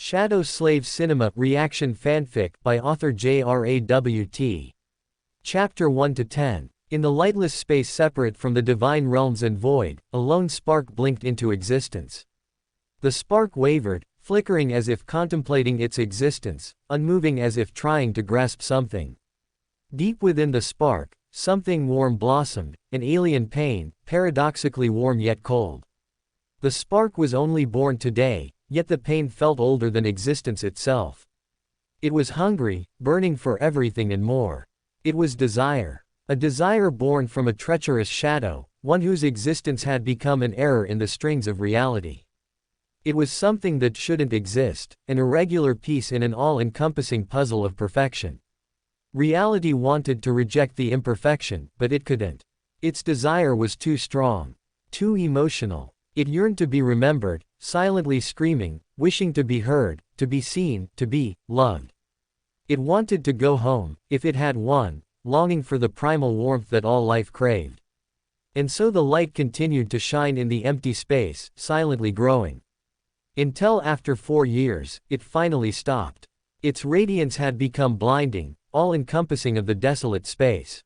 Shadow Slave Cinema Reaction Fanfic by author jrawt. Chapter 1-10. In the lightless space separate from the divine realms and void, a lone spark blinked into existence. The spark wavered, flickering as if contemplating its existence, unmoving as if trying to grasp something. Deep within the spark, something warm blossomed, an alien pain, paradoxically warm yet cold. The spark was only born today, yet the pain felt older than existence itself. It was hungry, burning for everything and more. It was desire. A desire born from a treacherous shadow, one whose existence had become an error in the strings of reality. It was something that shouldn't exist, an irregular piece in an all-encompassing puzzle of perfection. Reality wanted to reject the imperfection, but it couldn't. Its desire was too strong, too emotional. It yearned to be remembered, silently screaming, wishing to be heard, to be seen, to be loved. It wanted to go home, if it had one, longing for the primal warmth that all life craved. And so the light continued to shine in the empty space, silently growing. Until after 4 years, it finally stopped. Its radiance had become blinding, all-encompassing of the desolate space.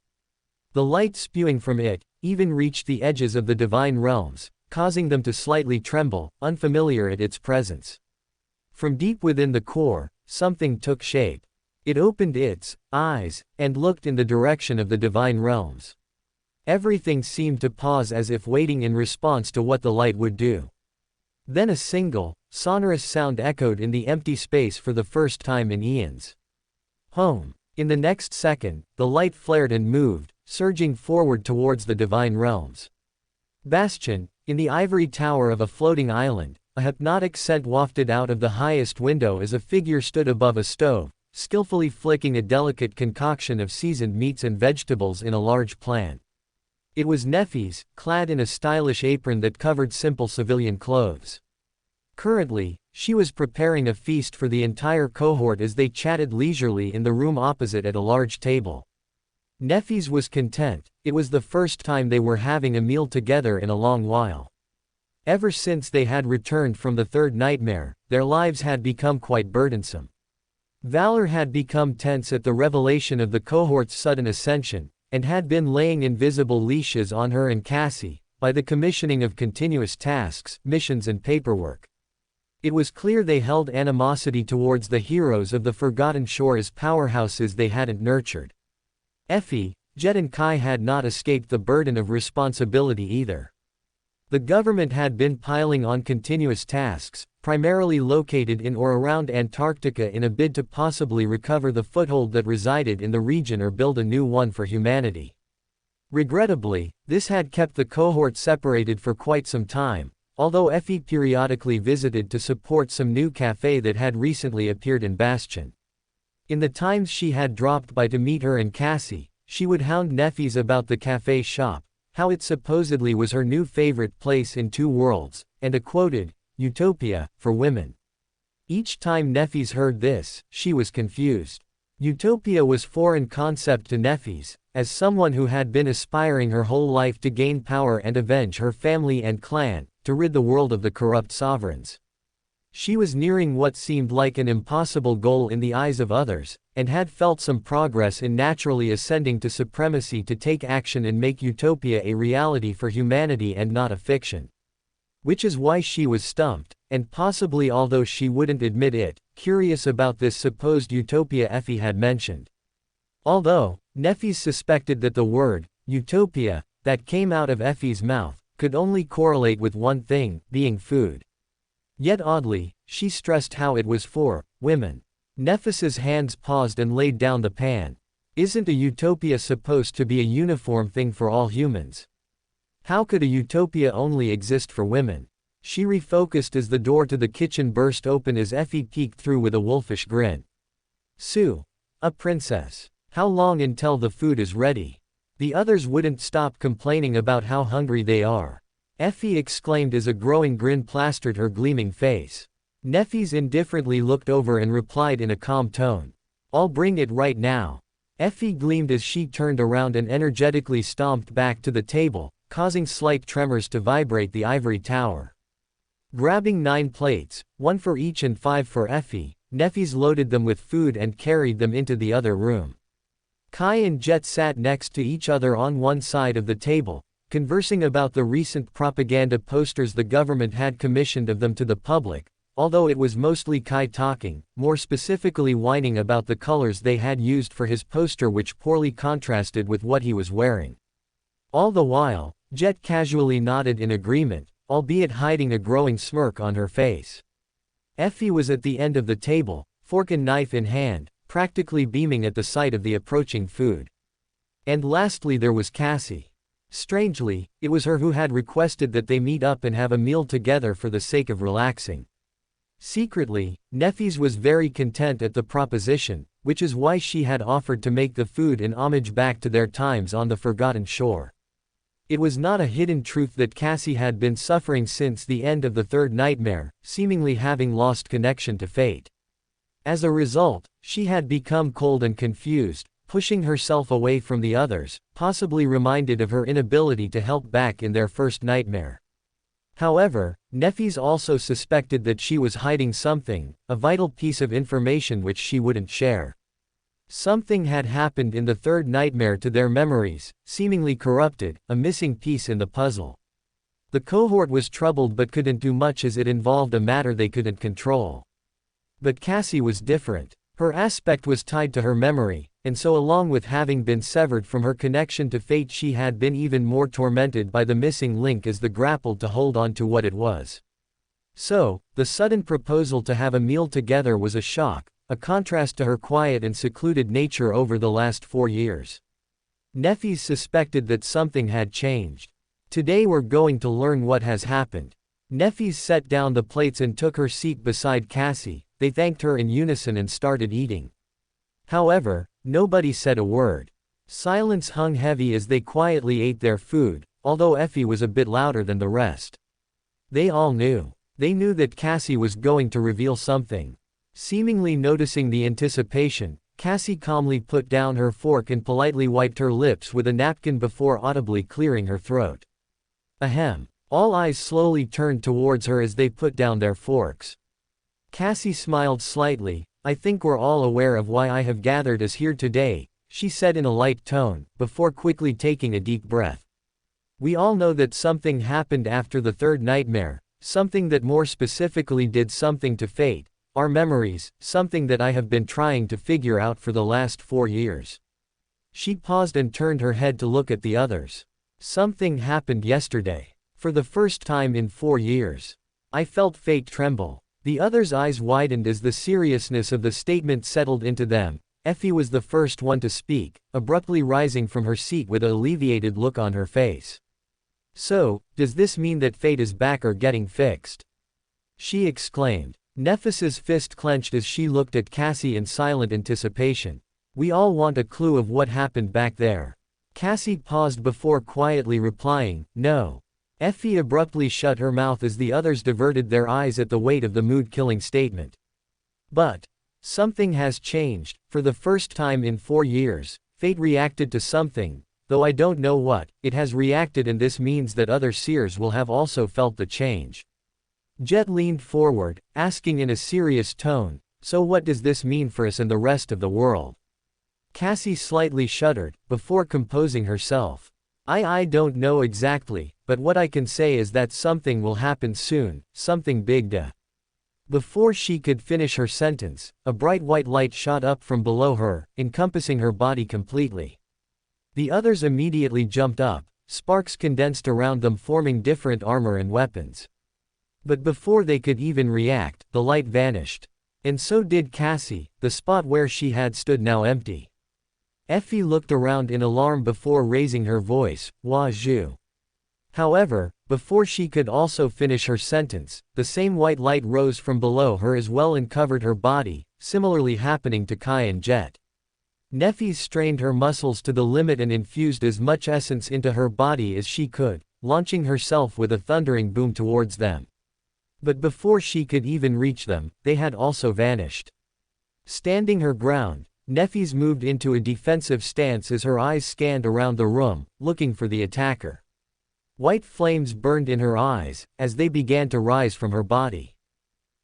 The light spewing from it even reached the edges of the divine realms, causing them to slightly tremble, unfamiliar at its presence. From deep within the core, something took shape. It opened its eyes and looked in the direction of the divine realms. Everything seemed to pause as if waiting in response to what the light would do. Then a single, sonorous sound echoed in the empty space for the first time in eons. Home. In the next second, the light flared and moved, surging forward towards the divine realms. Bastion. In the ivory tower of a floating island, a hypnotic scent wafted out of the highest window as a figure stood above a stove, skillfully flicking a delicate concoction of seasoned meats and vegetables in a large pan. It was Nefis, clad in a stylish apron that covered simple civilian clothes. Currently, she was preparing a feast for the entire cohort as they chatted leisurely in the room opposite at a large table. Nefis was content. It was the first time they were having a meal together in a long while. Ever since they had returned from the third nightmare, their lives had become quite burdensome. Valor had become tense at the revelation of the cohort's sudden ascension, and had been laying invisible leashes on her and Cassie, by the commissioning of continuous tasks, missions and paperwork. It was clear they held animosity towards the heroes of the Forgotten Shore as powerhouses they hadn't nurtured. Effie, Jet and Kai had not escaped the burden of responsibility either. The government had been piling on continuous tasks, primarily located in or around Antarctica in a bid to possibly recover the foothold that resided in the region or build a new one for humanity. Regrettably, this had kept the cohort separated for quite some time, although Effie periodically visited to support some new cafe that had recently appeared in Bastion. In the times she had dropped by to meet her and Cassie, she would hound Nefis about the cafe shop, how it supposedly was her new favorite place in two worlds, and a quoted utopia for women. Each time Nefis heard this, she was confused. Utopia was foreign concept to Nefis, as someone who had been aspiring her whole life to gain power and avenge her family and clan, to rid the world of the corrupt sovereigns. She was nearing what seemed like an impossible goal in the eyes of others, and had felt some progress in naturally ascending to supremacy to take action and make utopia a reality for humanity and not a fiction. Which is why she was stumped, and possibly although she wouldn't admit it, curious about this supposed utopia Effie had mentioned. Although, Nefis suspected that the word, utopia, that came out of Effie's mouth, could only correlate with one thing, being food. Yet oddly, she stressed how it was for women. Nefis's hands paused and laid down the pan. Isn't a utopia supposed to be a uniform thing for all humans? How could a utopia only exist for women? She refocused as the door to the kitchen burst open as Effie peeked through with a wolfish grin. Sue. A princess. How long until the food is ready? The others wouldn't stop complaining about how hungry they are. Effie exclaimed as a growing grin plastered her gleaming face. Nefis indifferently looked over and replied in a calm tone. I'll bring it right now. Effie gleamed as she turned around and energetically stomped back to the table, causing slight tremors to vibrate the ivory tower. Grabbing 9 plates, 1 for each and 5 for Effie, Neffys loaded them with food and carried them into the other room. Kai and Jet sat next to each other on one side of the table, conversing about the recent propaganda posters the government had commissioned of them to the public, although it was mostly Kai talking, more specifically whining about the colors they had used for his poster, which poorly contrasted with what he was wearing. All the while, Jet casually nodded in agreement, albeit hiding a growing smirk on her face. Effie was at the end of the table, fork and knife in hand, practically beaming at the sight of the approaching food. And lastly there was Cassie. Strangely, it was her who had requested that they meet up and have a meal together for the sake of relaxing. Secretly, Neffys was very content at the proposition, which is why she had offered to make the food in homage back to their times on the Forgotten Shore. It was not a hidden truth that Cassie had been suffering since the end of the third nightmare, seemingly having lost connection to fate. As a result, she had become cold and confused, pushing herself away from the others, possibly reminded of her inability to help back in their first nightmare. However, Neffys also suspected that she was hiding something, a vital piece of information which she wouldn't share. Something had happened in the third nightmare to their memories, seemingly corrupted, a missing piece in the puzzle. The cohort was troubled but couldn't do much as it involved a matter they couldn't control. But Cassie was different. Her aspect was tied to her memory, and so along with having been severed from her connection to fate, she had been even more tormented by the missing link as they grappled to hold on to what it was. So, the sudden proposal to have a meal together was a shock, a contrast to her quiet and secluded nature over the last 4 years. Neffys suspected that something had changed. Today we're going to learn what has happened. Neffys set down the plates and took her seat beside Cassie. They thanked her in unison and started eating. However, nobody said a word. Silence hung heavy as they quietly ate their food, although Effie was a bit louder than the rest. They all knew. They knew that Cassie was going to reveal something. Seemingly noticing the anticipation, Cassie calmly put down her fork and politely wiped her lips with a napkin before audibly clearing her throat. Ahem. All eyes slowly turned towards her as they put down their forks. Cassie smiled slightly. I think we're all aware of why I have gathered us here today, she said in a light tone, before quickly taking a deep breath. We all know that something happened after the third nightmare, something that more specifically did something to fate, our memories, something that I have been trying to figure out for the last 4 years. She paused and turned her head to look at the others. Something happened yesterday. For the first time in 4 years. I felt fate tremble. The others' eyes widened as the seriousness of the statement settled into them. Effie was the first one to speak, abruptly rising from her seat with an alleviated look on her face. So, does this mean that fate is back or getting fixed? She exclaimed. Neffys's fist clenched as she looked at Cassie in silent anticipation. We all want a clue of what happened back there. Cassie paused before quietly replying, no. Effie abruptly shut her mouth as the others diverted their eyes at the weight of the mood-killing statement. But something has changed. For the first time in 4 years, fate reacted to something, though I don't know what. It has reacted, and this means that other seers will have also felt the change. Jet leaned forward, asking in a serious tone, so what does this mean for us and the rest of the world? Cassie slightly shuddered, before composing herself. I don't know exactly, but what I can say is that something will happen soon, something big. Before she could finish her sentence, a bright white light shot up from below her, encompassing her body completely. The others immediately jumped up, sparks condensed around them forming different armor and weapons. But before they could even react, the light vanished. And so did Cassie, the spot where she had stood now empty. Effie looked around in alarm before raising her voice, "Wa Zhu." However, before she could also finish her sentence, the same white light rose from below her as well and covered her body, similarly happening to Kai and Jet. Neffys strained her muscles to the limit and infused as much essence into her body as she could, launching herself with a thundering boom towards them. But before she could even reach them, they had also vanished. Standing her ground, Neffys moved into a defensive stance as her eyes scanned around the room, looking for the attacker. White flames burned in her eyes, as they began to rise from her body.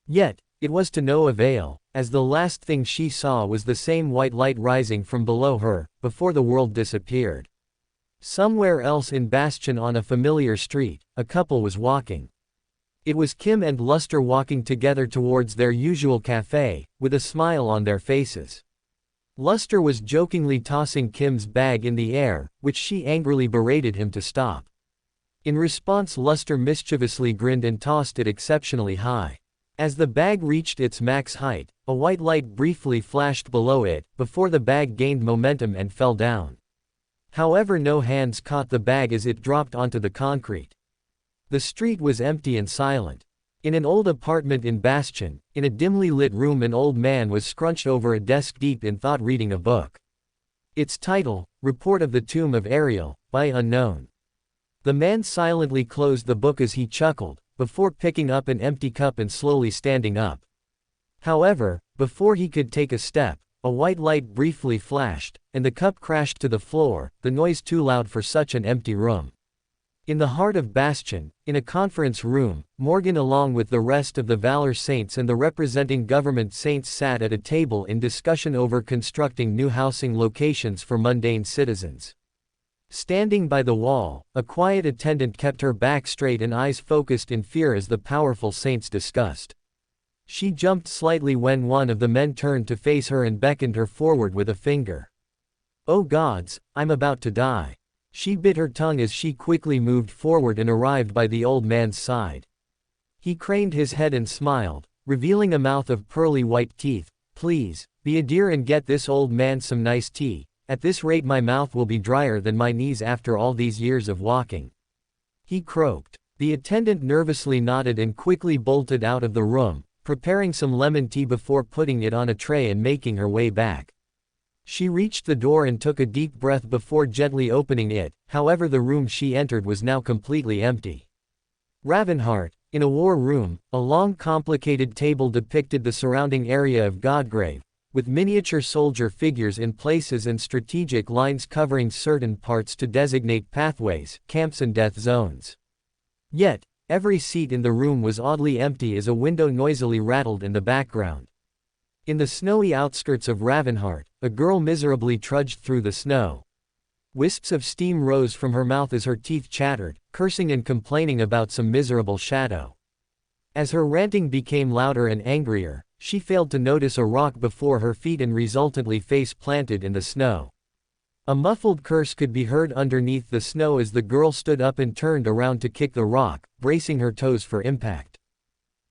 Yet, it was to no avail, as the last thing she saw was the same white light rising from below her, before the world disappeared. Somewhere else in Bastion on a familiar street, a couple was walking. It was Kim and Luster walking together towards their usual cafe, with a smile on their faces. Luster was jokingly tossing Kim's bag in the air, which she angrily berated him to stop. In response, Luster mischievously grinned and tossed it exceptionally high. As the bag reached its max height, a white light briefly flashed below it, before the bag gained momentum and fell down. However, no hands caught the bag as it dropped onto the concrete. The street was empty and silent. In an old apartment in Bastion, in a dimly lit room, an old man was scrunched over a desk deep in thought reading a book. Its title, Report of the Tomb of Ariel, by Unknown. The man silently closed the book as he chuckled, before picking up an empty cup and slowly standing up. However, before he could take a step, a white light briefly flashed, and the cup crashed to the floor, the noise too loud for such an empty room. In the heart of Bastion, in a conference room, Morgan along with the rest of the Valor Saints and the representing government saints sat at a table in discussion over constructing new housing locations for mundane citizens. Standing by the wall, a quiet attendant kept her back straight and eyes focused in fear as the powerful saints discussed. She jumped slightly when one of the men turned to face her and beckoned her forward with a finger. "Oh gods, I'm about to die." She bit her tongue as she quickly moved forward and arrived by the old man's side. He craned his head and smiled, revealing a mouth of pearly white teeth. "Please, be a dear and get this old man some nice tea. At this rate my mouth will be drier than my knees after all these years of walking," he croaked. The attendant nervously nodded and quickly bolted out of the room, preparing some lemon tea before putting it on a tray and making her way back. She reached the door and took a deep breath before gently opening it. However, the room she entered was now completely empty. Ravenheart, in a war room, a long complicated table depicted the surrounding area of Godgrave, with miniature soldier figures in places and strategic lines covering certain parts to designate pathways, camps and death zones. Yet, every seat in the room was oddly empty as a window noisily rattled in the background. In the snowy outskirts of Ravenheart, a girl miserably trudged through the snow. Wisps of steam rose from her mouth as her teeth chattered, cursing and complaining about some miserable shadow. As her ranting became louder and angrier, she failed to notice a rock before her feet and resultantly face planted in the snow. A muffled curse could be heard underneath the snow as the girl stood up and turned around to kick the rock, bracing her toes for impact.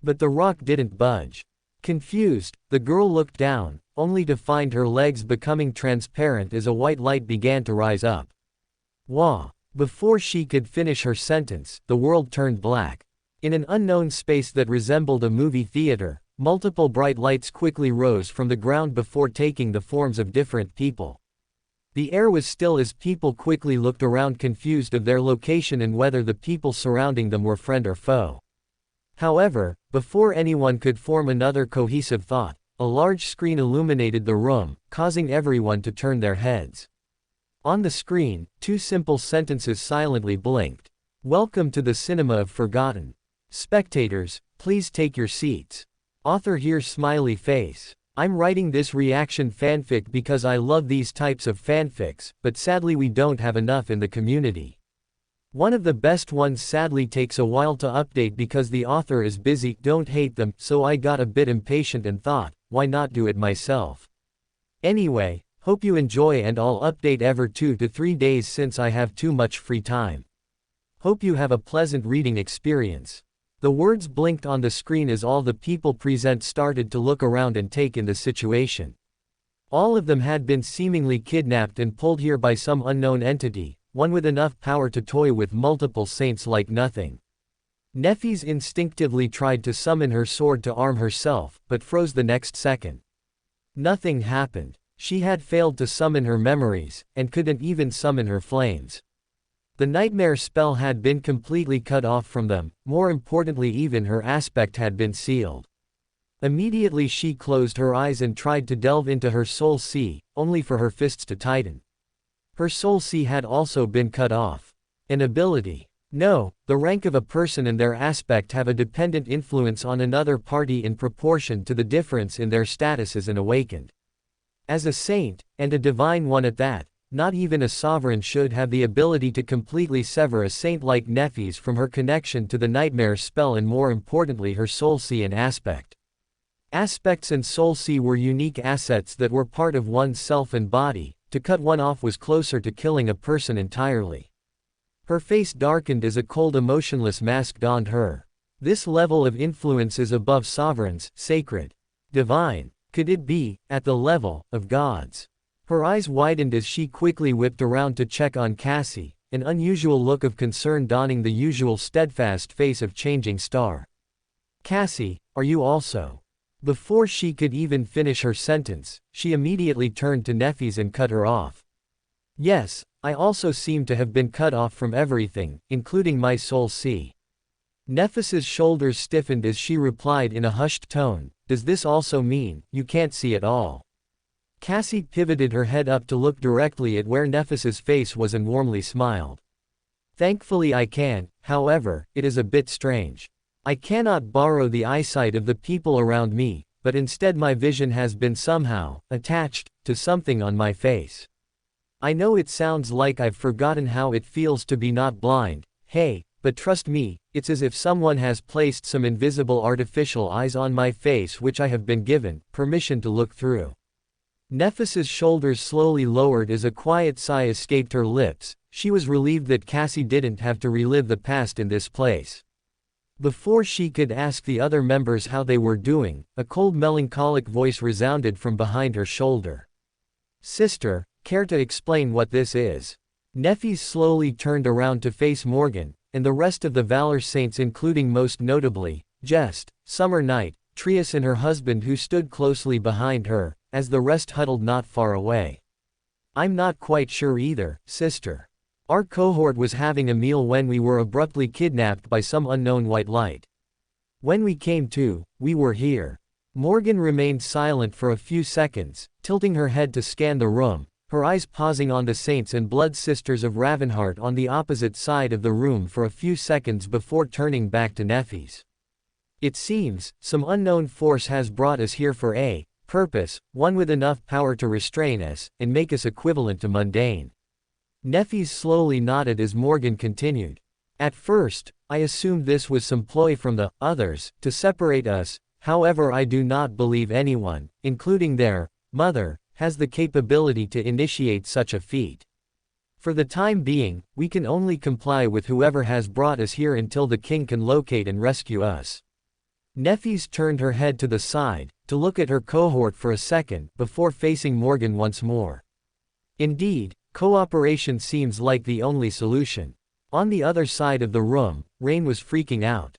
But the rock didn't budge. Confused, the girl looked down, only to find her legs becoming transparent as a white light began to rise up. Wah! Before she could finish her sentence, the world turned black. In an unknown space that resembled a movie theater, multiple bright lights quickly rose from the ground before taking the forms of different people. The air was still as people quickly looked around, confused of their location and whether the people surrounding them were friend or foe. However, before anyone could form another cohesive thought, a large screen illuminated the room, causing everyone to turn their heads. On the screen, two simple sentences silently blinked. "Welcome to the Cinema of Forgotten. Spectators, please take your seats." Author here smiley face. "I'm writing this reaction fanfic because I love these types of fanfics, but sadly we don't have enough in the community. One of the best ones sadly takes a while to update because the author is busy. Don't hate them, so I got a bit impatient and thought, why not do it myself? Anyway, hope you enjoy and I'll update every 2 to 3 days since I have too much free time. Hope you have a pleasant reading experience." The words blinked on the screen as all the people present started to look around and take in the situation. All of them had been seemingly kidnapped and pulled here by some unknown entity, one with enough power to toy with multiple saints like nothing. Neffis instinctively tried to summon her sword to arm herself, but froze the next second. Nothing happened. She had failed to summon her memories, and couldn't even summon her flames. The nightmare spell had been completely cut off from them, more importantly even her aspect had been sealed. Immediately she closed her eyes and tried to delve into her soul sea, only for her fists to tighten. Her soul sea had also been cut off. An ability. No, the rank of a person and their aspect have a dependent influence on another party in proportion to the difference in their status as an awakened. As a saint, and a divine one at that, not even a sovereign should have the ability to completely sever a saint like Nephis from her connection to the nightmare spell and more importantly her soul sea and aspect. Aspects and soul sea were unique assets that were part of one's self and body. To cut one off was closer to killing a person entirely. Her face darkened as a cold emotionless mask donned her. This level of influence is above sovereigns, sacred, divine. Could it be, at the level, of gods? Her eyes widened as she quickly whipped around to check on Cassie, an unusual look of concern donning the usual steadfast face of changing star. Cassie, are you also? Before she could even finish her sentence, she immediately turned to Nephis and cut her off. Yes, I also seem to have been cut off from everything, including my soul sea. Nephis's shoulders stiffened as she replied in a hushed tone, does this also mean, you can't see at all? Cassie pivoted her head up to look directly at where Nephis's face was and warmly smiled. Thankfully I can, however, it is a bit strange. I cannot borrow the eyesight of the people around me, but instead my vision has been somehow attached to something on my face. I know it sounds like I've forgotten how it feels to be not blind, hey, but trust me, it's as if someone has placed some invisible artificial eyes on my face which I have been given permission to look through. Nephis's shoulders slowly lowered as a quiet sigh escaped her lips. She was relieved that Cassie didn't have to relive the past in this place. Before she could ask the other members how they were doing, a cold melancholic voice resounded from behind her shoulder. Sister, care to explain what this is? Nephis slowly turned around to face Morgan, and the rest of the Valor Saints including most notably, Jest, Summer Night, Trias and her husband who stood closely behind her, as the rest huddled not far away. I'm not quite sure either, sister. Our cohort was having a meal when we were abruptly kidnapped by some unknown white light. When we came to, we were here. Morgan remained silent for a few seconds, tilting her head to scan the room, her eyes pausing on the saints and blood sisters of Ravenheart on the opposite side of the room for a few seconds before turning back to Nephis. It seems, some unknown force has brought us here for a purpose, one with enough power to restrain us, and make us equivalent to mundane. Nephis slowly nodded as Morgan continued. At first, I assumed this was some ploy from the others to separate us, however I do not believe anyone, including their mother, has the capability to initiate such a feat. For the time being, we can only comply with whoever has brought us here until the king can locate and rescue us. Nephis turned her head to the side, to look at her cohort for a second, before facing Morgan once more. Indeed, cooperation seems like the only solution. On the other side of the room, Rain was freaking out.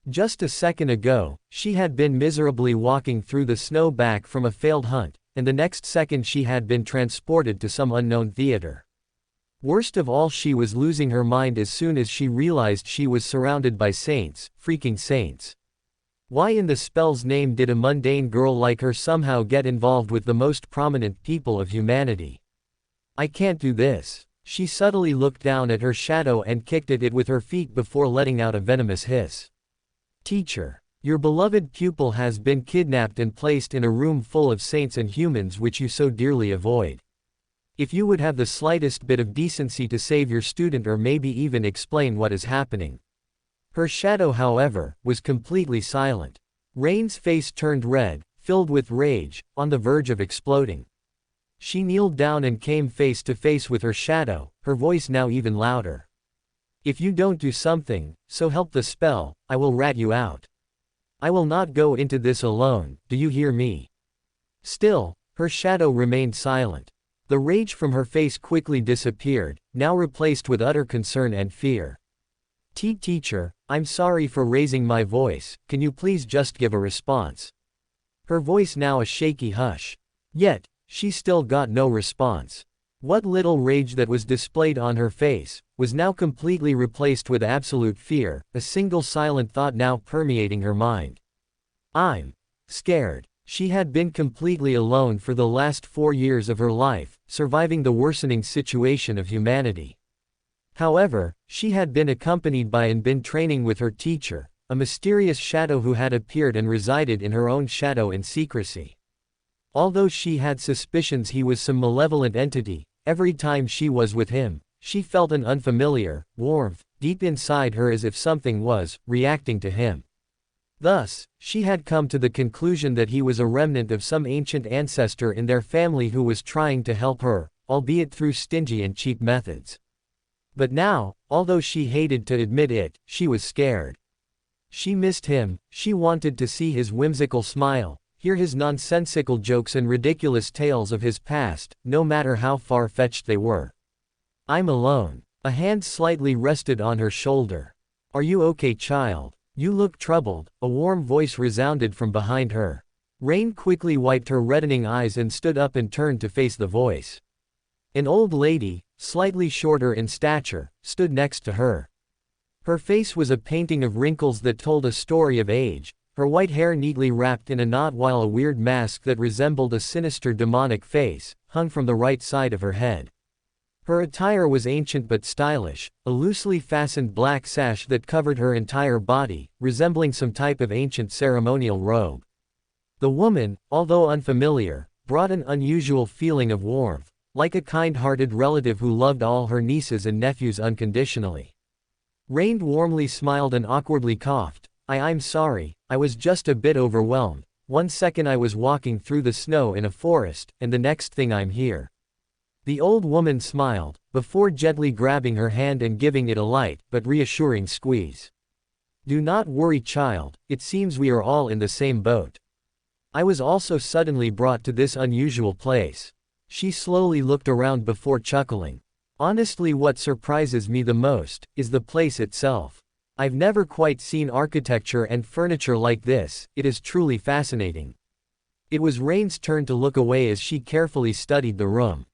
Just a second ago, she had been miserably walking through the snow back from a failed hunt, and the next second she had been transported to some unknown theater. Worst of all, she was losing her mind as soon as she realized she was surrounded by saints, freaking saints. Why in the spell's name did a mundane girl like her somehow get involved with the most prominent people of humanity? I can't do this. She subtly looked down at her shadow and kicked at it with her feet before letting out a venomous hiss. Teacher, your beloved pupil has been kidnapped and placed in a room full of saints and humans which you so dearly avoid. If you would have the slightest bit of decency to save your student or maybe even explain what is happening. Her shadow, however, was completely silent. Rain's face turned red, filled with rage, on the verge of exploding. She kneeled down and came face to face with her shadow, her voice now even louder. If you don't do something, so help the spell, I will rat you out. I will not go into this alone, do you hear me? Still, her shadow remained silent. The rage from her face quickly disappeared, now replaced with utter concern and fear. Teacher, I'm sorry for raising my voice, can you please just give a response? Her voice now a shaky hush. Yet, she still got no response. What little rage that was displayed on her face was now completely replaced with absolute fear, a single silent thought now permeating her mind. I'm scared. She had been completely alone for the last 4 years of her life, surviving the worsening situation of humanity. However, she had been accompanied by and been training with her teacher, a mysterious shadow who had appeared and resided in her own shadow in secrecy. Although she had suspicions he was some malevolent entity, every time she was with him, she felt an unfamiliar warmth deep inside her, as if something was reacting to him. Thus, she had come to the conclusion that he was a remnant of some ancient ancestor in their family who was trying to help her, albeit through stingy and cheap methods. But now, although she hated to admit it, she was scared. She missed him, she wanted to see his whimsical smile, hear his nonsensical jokes and ridiculous tales of his past, no matter how far-fetched they were. "I'm alone." A hand slightly rested on her shoulder. "Are you okay, child? You look troubled," a warm voice resounded from behind her. Rain quickly wiped her reddening eyes and stood up and turned to face the voice. An old lady, slightly shorter in stature, stood next to her. Her face was a painting of wrinkles that told a story of age, her white hair neatly wrapped in a knot while a weird mask that resembled a sinister demonic face hung from the right side of her head. Her attire was ancient but stylish, a loosely fastened black sash that covered her entire body, resembling some type of ancient ceremonial robe. The woman, although unfamiliar, brought an unusual feeling of warmth, like a kind-hearted relative who loved all her nieces and nephews unconditionally. Rain warmly smiled and awkwardly coughed. I'm sorry, I was just a bit overwhelmed. One second I was walking through the snow in a forest, and the next thing I'm here." The old woman smiled, before gently grabbing her hand and giving it a light, but reassuring squeeze. "Do not worry, child, it seems we are all in the same boat. I was also suddenly brought to this unusual place." She slowly looked around before chuckling. "Honestly, what surprises me the most is the place itself. I've never quite seen architecture and furniture like this, it is truly fascinating." It was Rain's turn to look away as she carefully studied the room.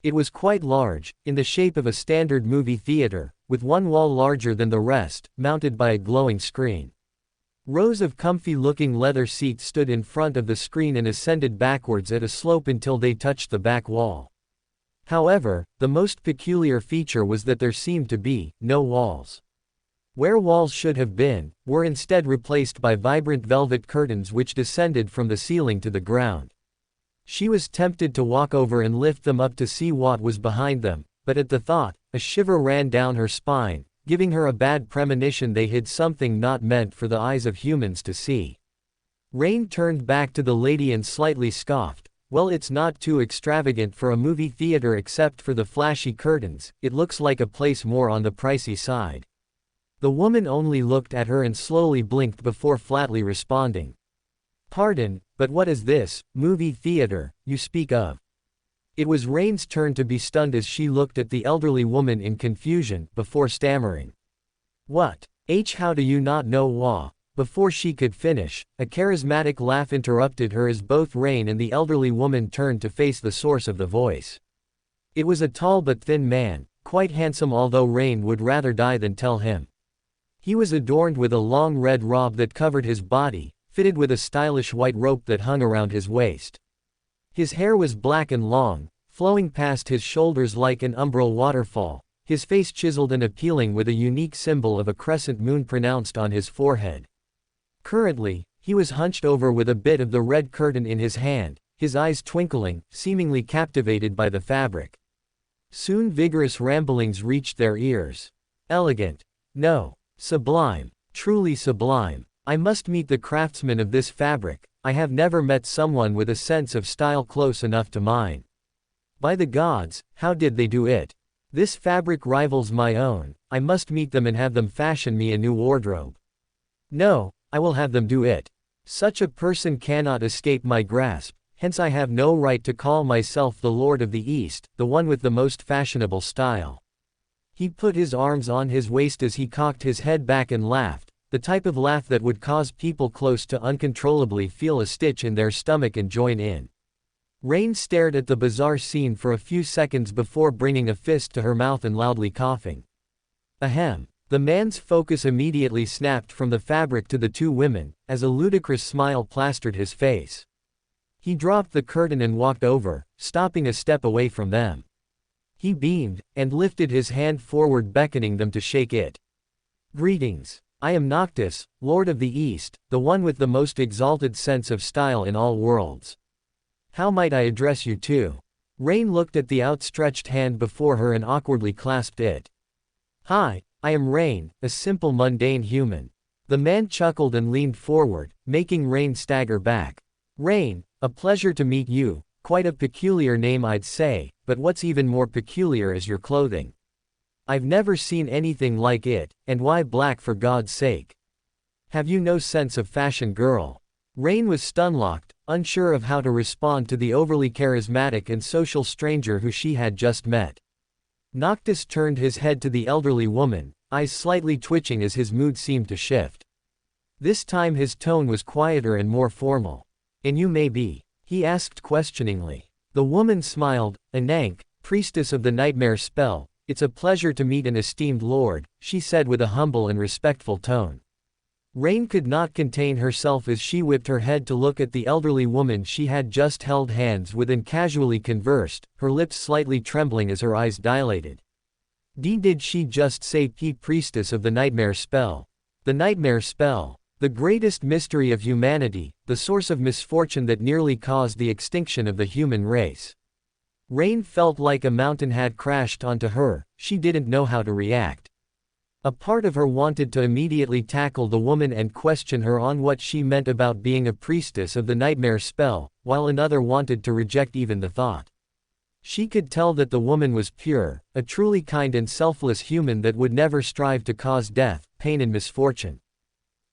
It was quite large, in the shape of a standard movie theater, with one wall larger than the rest, mounted by a glowing screen. Rows of comfy-looking leather seats stood in front of the screen and ascended backwards at a slope until they touched the back wall. However, the most peculiar feature was that there seemed to be no walls. Where walls should have been, were instead replaced by vibrant velvet curtains which descended from the ceiling to the ground. She was tempted to walk over and lift them up to see what was behind them, but at the thought, a shiver ran down her spine, giving her a bad premonition they hid something not meant for the eyes of humans to see. Rain turned back to the lady and slightly scoffed. "Well, it's not too extravagant for a movie theater except for the flashy curtains, it looks like a place more on the pricey side." The woman only looked at her and slowly blinked before flatly responding. "Pardon, but what is this movie theater you speak of?" It was Rain's turn to be stunned as she looked at the elderly woman in confusion, before stammering. "What? How do you not know wha?" Before she could finish, a charismatic laugh interrupted her as both Rain and the elderly woman turned to face the source of the voice. It was a tall but thin man, quite handsome, although Rain would rather die than tell him. He was adorned with a long red robe that covered his body, fitted with a stylish white rope that hung around his waist. His hair was black and long, flowing past his shoulders like an umbral waterfall, his face chiseled and appealing with a unique symbol of a crescent moon pronounced on his forehead. Currently, he was hunched over with a bit of the red curtain in his hand, his eyes twinkling, seemingly captivated by the fabric. Soon vigorous ramblings reached their ears. "Elegant. No. Sublime. Truly sublime. I must meet the craftsman of this fabric. I have never met someone with a sense of style close enough to mine. By the gods, how did they do it? This fabric rivals my own. I must meet them and have them fashion me a new wardrobe. No, I will have them do it. Such a person cannot escape my grasp, hence I have no right to call myself the Lord of the East, the one with the most fashionable style." He put his arms on his waist as he cocked his head back and laughed, the type of laugh that would cause people close to uncontrollably feel a stitch in their stomach and join in. Rain stared at the bizarre scene for a few seconds before bringing a fist to her mouth and loudly coughing. Ahem. The man's focus immediately snapped from the fabric to the two women, as a ludicrous smile plastered his face. He dropped the curtain and walked over, stopping a step away from them. He beamed, and lifted his hand forward beckoning them to shake it. Greetings. I am Noctis, Lord of the East, the one with the most exalted sense of style in all worlds. How might I address you too? Rain looked at the outstretched hand before her and awkwardly clasped it. Hi, I am Rain, a simple mundane human. The man chuckled and leaned forward, making Rain stagger back. Rain, a pleasure to meet you, quite a peculiar name I'd say, but what's even more peculiar is your clothing. I've never seen anything like it, and why black for God's sake? Have you no sense of fashion, girl? Rain was stunlocked, unsure of how to respond to the overly charismatic and social stranger who she had just met. Noctis turned his head to the elderly woman, eyes slightly twitching as his mood seemed to shift. This time his tone was quieter and more formal. And you may be? He asked questioningly. The woman smiled. Anank, priestess of the nightmare spell, it's a pleasure to meet an esteemed lord, she said with a humble and respectful tone. Rain could not contain herself as she whipped her head to look at the elderly woman she had just held hands with and casually conversed, her lips slightly trembling as her eyes dilated. Did she just say priestess of the nightmare spell? The nightmare spell. The greatest mystery of humanity, the source of misfortune that nearly caused the extinction of the human race. Rain felt like a mountain had crashed onto her, she didn't know how to react. A part of her wanted to immediately tackle the woman and question her on what she meant about being a priestess of the nightmare spell, while another wanted to reject even the thought. She could tell that the woman was pure, a truly kind and selfless human that would never strive to cause death, pain and misfortune.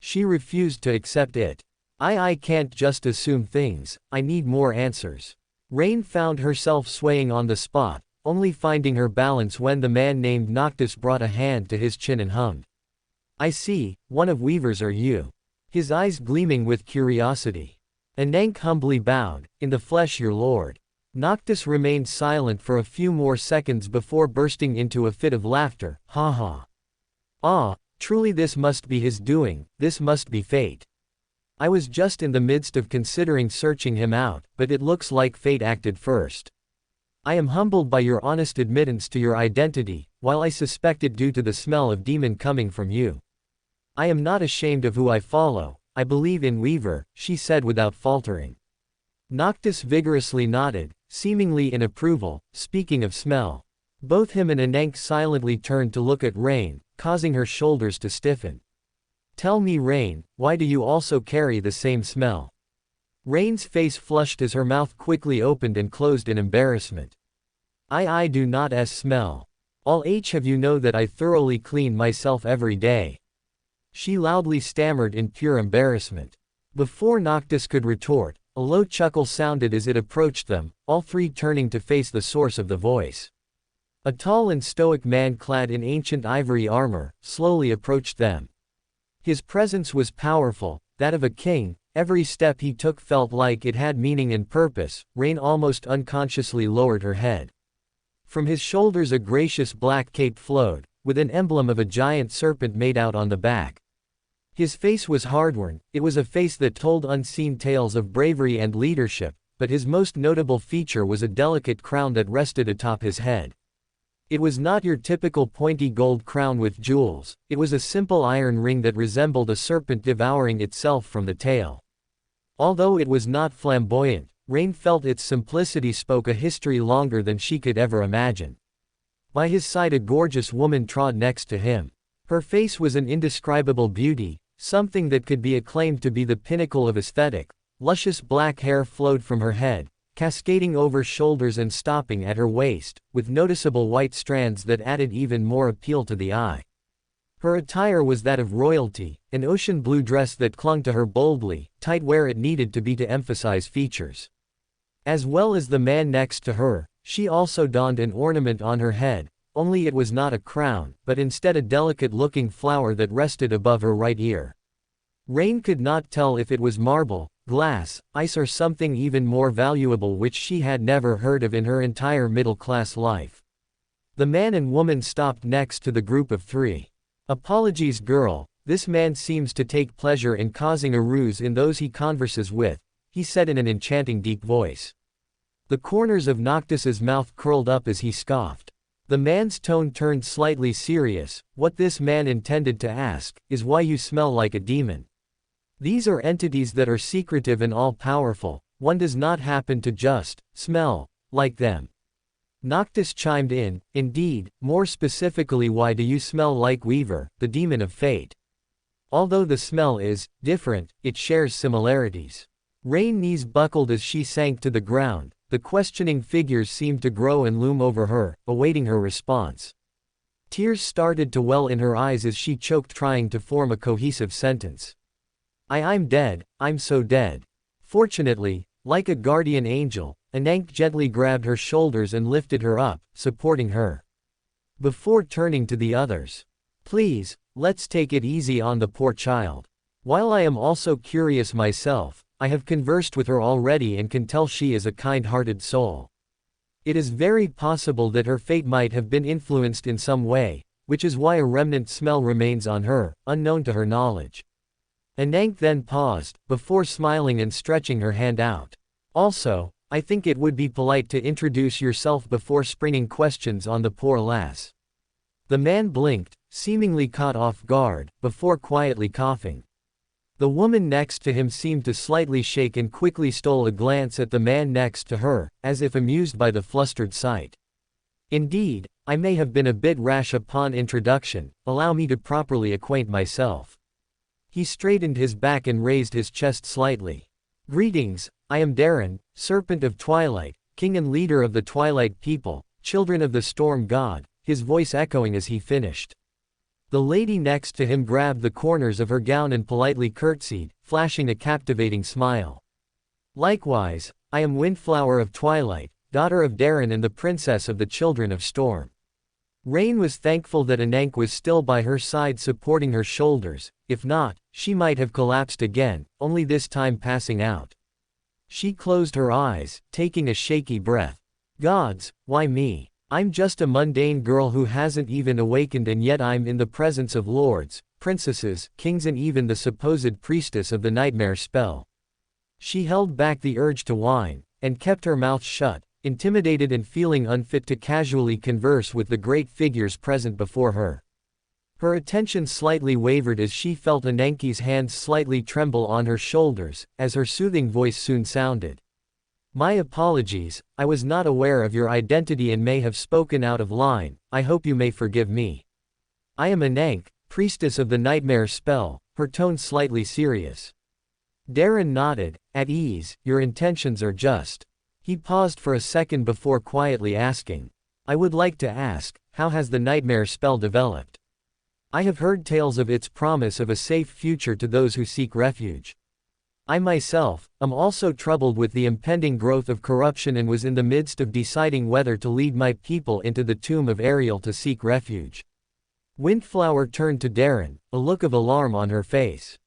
She refused to accept it. I can't just assume things, I need more answers. Rain found herself swaying on the spot, only finding her balance when the man named Noctis brought a hand to his chin and hummed. I see, one of Weaver's are you? His eyes gleaming with curiosity. Anank humbly bowed, in the flesh your lord. Noctis remained silent for a few more seconds before bursting into a fit of laughter, ha ha. Ah, truly this must be his doing, this must be fate. I was just in the midst of considering searching him out, but it looks like fate acted first. I am humbled by your honest admittance to your identity, while I suspect it due to the smell of demon coming from you. I am not ashamed of who I follow, I believe in Weaver, she said without faltering. Noctis vigorously nodded, seemingly in approval. Speaking of smell. Both him and Anank silently turned to look at Rain, causing her shoulders to stiffen. Tell me Rain, why do you also carry the same smell? Rain's face flushed as her mouth quickly opened and closed in embarrassment. I do not smell. All have you know that I thoroughly clean myself every day. She loudly stammered in pure embarrassment. Before Noctis could retort, a low chuckle sounded as it approached them, all three turning to face the source of the voice. A tall and stoic man clad in ancient ivory armor, slowly approached them. His presence was powerful, that of a king. Every step he took felt like it had meaning and purpose. Rain almost unconsciously lowered her head. From his shoulders a gracious black cape flowed, with an emblem of a giant serpent made out on the back. His face was hard-worn, it was a face that told unseen tales of bravery and leadership, but his most notable feature was a delicate crown that rested atop his head. It was not your typical pointy gold crown with jewels, it was a simple iron ring that resembled a serpent devouring itself from the tail. Although it was not flamboyant, Rain felt its simplicity spoke a history longer than she could ever imagine. By his side a gorgeous woman trod next to him. Her face was an indescribable beauty, something that could be acclaimed to be the pinnacle of aesthetic. Luscious black hair flowed from her head, cascading over shoulders and stopping at her waist, with noticeable white strands that added even more appeal to the eye. Her attire was that of royalty, an ocean blue dress that clung to her boldly, tight where it needed to be to emphasize features. As well as the man next to her, she also donned an ornament on her head, only it was not a crown, but instead a delicate-looking flower that rested above her right ear. Rain could not tell if it was marble, glass, ice or something even more valuable which she had never heard of in her entire middle-class life. The man and woman stopped next to the group of three. Apologies girl, this man seems to take pleasure in causing a ruse in those he converses with, he said in an enchanting deep voice. The corners of Noctis's mouth curled up as he scoffed. The man's tone turned slightly serious. What this man intended to ask is why you smell like a demon. These are entities that are secretive and all-powerful. One does not happen to just smell like them. Noctis chimed in, indeed, more specifically, why do you smell like Weaver, the demon of fate? Although the smell is different, it shares similarities. Rain's knees buckled as she sank to the ground. The questioning figures seemed to grow and loom over her, awaiting her response. Tears started to well in her eyes as she choked, trying to form a cohesive sentence. I'm dead, I'm so dead. Fortunately, like a guardian angel, Anank gently grabbed her shoulders and lifted her up, supporting her. Before turning to the others, please, let's take it easy on the poor child. While I am also curious myself, I have conversed with her already and can tell she is a kind-hearted soul. It is very possible that her fate might have been influenced in some way, which is why a remnant smell remains on her, unknown to her knowledge. Anank then paused, before smiling and stretching her hand out. Also, I think it would be polite to introduce yourself before springing questions on the poor lass. The man blinked, seemingly caught off guard, before quietly coughing. The woman next to him seemed to slightly shake and quickly stole a glance at the man next to her, as if amused by the flustered sight. Indeed, I may have been a bit rash upon introduction, allow me to properly acquaint myself. He straightened his back and raised his chest slightly. Greetings, I am Darren, Serpent of Twilight, King and leader of the Twilight people, children of the Storm God, his voice echoing as he finished. The lady next to him grabbed the corners of her gown and politely curtsied, flashing a captivating smile. Likewise, I am Windflower of Twilight, daughter of Darren and the princess of the Children of Storm. Rain was thankful that Anank was still by her side supporting her shoulders. If not, she might have collapsed again, only this time passing out. She closed her eyes, taking a shaky breath. Gods, why me? I'm just a mundane girl who hasn't even awakened, and yet I'm in the presence of lords, princesses, kings, and even the supposed priestess of the nightmare spell. She held back the urge to whine, and kept her mouth shut, intimidated and feeling unfit to casually converse with the great figures present before her. Her attention slightly wavered as she felt Ananki's hands slightly tremble on her shoulders, as her soothing voice soon sounded. My apologies, I was not aware of your identity and may have spoken out of line. I hope you may forgive me. I am Anank, priestess of the nightmare spell, her tone slightly serious. Darren nodded, at ease. Your intentions are just. He paused for a second before quietly asking. I would like to ask, how has the nightmare spell developed? I have heard tales of its promise of a safe future to those who seek refuge. I myself am also troubled with the impending growth of corruption and was in the midst of deciding whether to lead my people into the tomb of Ariel to seek refuge. Windflower turned to Darren, a look of alarm on her face.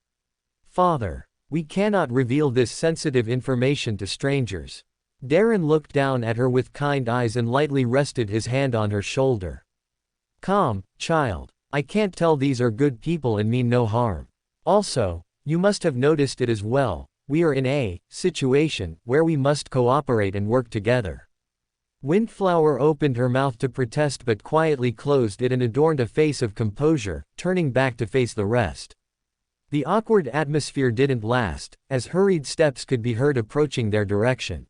Father, we cannot reveal this sensitive information to strangers. Darren looked down at her with kind eyes and lightly rested his hand on her shoulder. Calm, child. I can't tell, these are good people and mean no harm. Also, you must have noticed it as well, we are in a situation where we must cooperate and work together. Windflower opened her mouth to protest but quietly closed it and adorned a face of composure, turning back to face the rest. The awkward atmosphere didn't last, as hurried steps could be heard approaching their direction.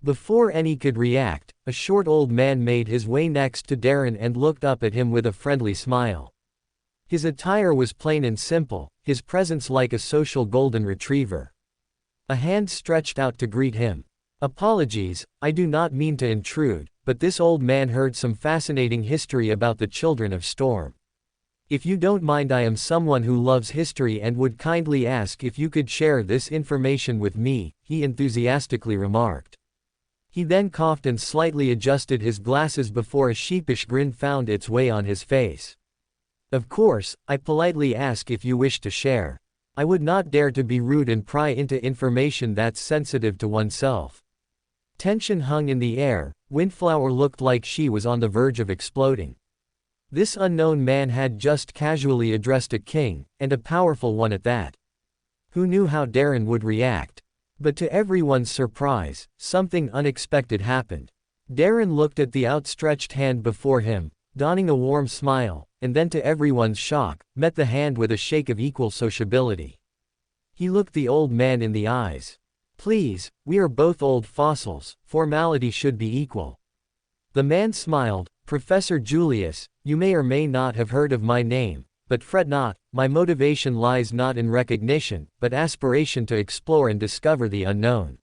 Before any could react, a short old man made his way next to Darren and looked up at him with a friendly smile. His attire was plain and simple, his presence like a social golden retriever. A hand stretched out to greet him. Apologies, I do not mean to intrude, but this old man heard some fascinating history about the Children of Storm. If you don't mind, I am someone who loves history and would kindly ask if you could share this information with me, he enthusiastically remarked. He then coughed and slightly adjusted his glasses before a sheepish grin found its way on his face. Of course, I politely ask if you wish to share. I would not dare to be rude and pry into information that's sensitive to oneself. Tension hung in the air. Windflower looked like she was on the verge of exploding. This unknown man had just casually addressed a king, and a powerful one at that. Who knew how Darren would react? But to everyone's surprise, something unexpected happened. Darren looked at the outstretched hand before him, donning a warm smile, and then to everyone's shock, met the hand with a shake of equal sociability. He looked the old man in the eyes. Please, we are both old fossils, formality should be equal. The man smiled. Professor Julius, you may or may not have heard of my name, but fret not, my motivation lies not in recognition, but aspiration to explore and discover the unknown.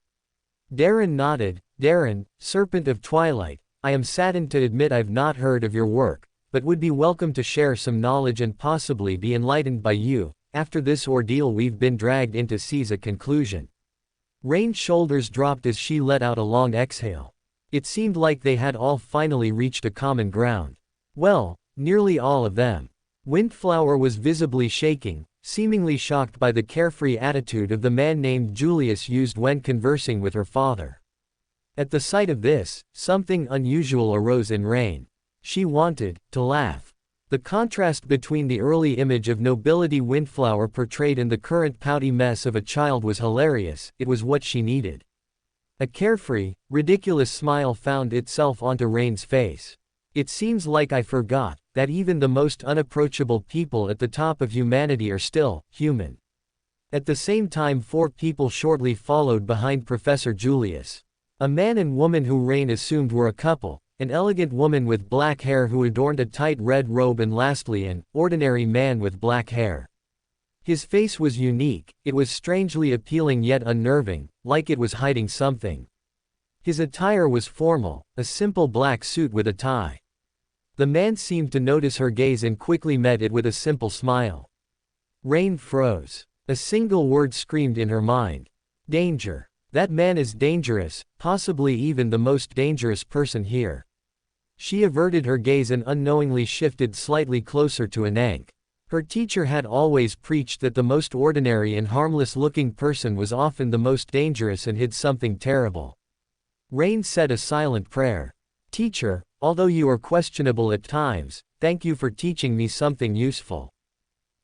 Darren nodded. Darren, Serpent of Twilight, I am saddened to admit I've not heard of your work, but would be welcome to share some knowledge and possibly be enlightened by you. After this ordeal we've been dragged in to seize a conclusion. Rain's shoulders dropped as she let out a long exhale. It seemed like they had all finally reached a common ground. Well, nearly all of them. Windflower was visibly shaking, seemingly shocked by the carefree attitude of the man named Julius used when conversing with her father. At the sight of this, something unusual arose in Rain. She wanted to laugh. The contrast between the early image of nobility Windflower portrayed and the current pouty mess of a child was hilarious. It was what she needed. A carefree, ridiculous smile found itself onto Rain's face. It seems like I forgot that even the most unapproachable people at the top of humanity are still human. At the same time, 4 people shortly followed behind Professor Julius. A man and woman who Rain assumed were a couple, an elegant woman with black hair who adorned a tight red robe, and lastly an ordinary man with black hair. His face was unique, it was strangely appealing yet unnerving, like it was hiding something. His attire was formal, a simple black suit with a tie. The man seemed to notice her gaze and quickly met it with a simple smile. Rain froze. A single word screamed in her mind. Danger. That man is dangerous, possibly even the most dangerous person here. She averted her gaze and unknowingly shifted slightly closer to Anank. Her teacher had always preached that the most ordinary and harmless-looking person was often the most dangerous and hid something terrible. Rain said a silent prayer. Teacher, although you are questionable at times, thank you for teaching me something useful.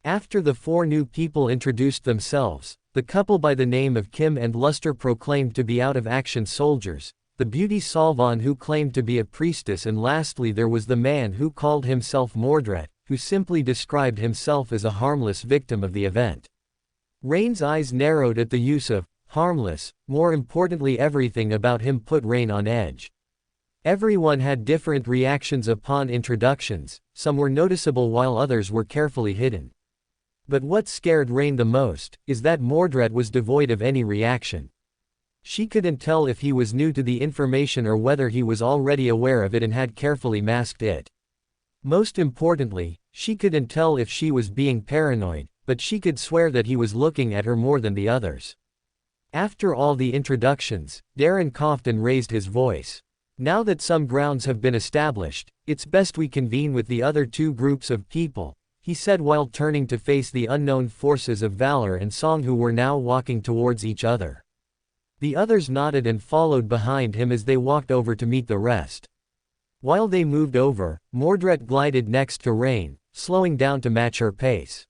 After the 4 new people introduced themselves, the couple by the name of Kim and Luster proclaimed to be out-of-action soldiers, the beauty Salvan who claimed to be a priestess, and lastly there was the man who called himself Mordred, who simply described himself as a harmless victim of the event. Rain's eyes narrowed at the use of harmless. More importantly, everything about him put Rain on edge. Everyone had different reactions upon introductions, some were noticeable while others were carefully hidden. But what scared Rain the most is that Mordred was devoid of any reaction. She couldn't tell if he was new to the information or whether he was already aware of it and had carefully masked it. Most importantly, she couldn't tell if she was being paranoid, but she could swear that he was looking at her more than the others. After all the introductions, Darren coughed and raised his voice. Now that some grounds have been established, it's best we convene with the other 2 groups of people, he said while turning to face the unknown forces of Valor and Song who were now walking towards each other. The others nodded and followed behind him as they walked over to meet the rest. While they moved over, Mordred glided next to Rain, slowing down to match her pace.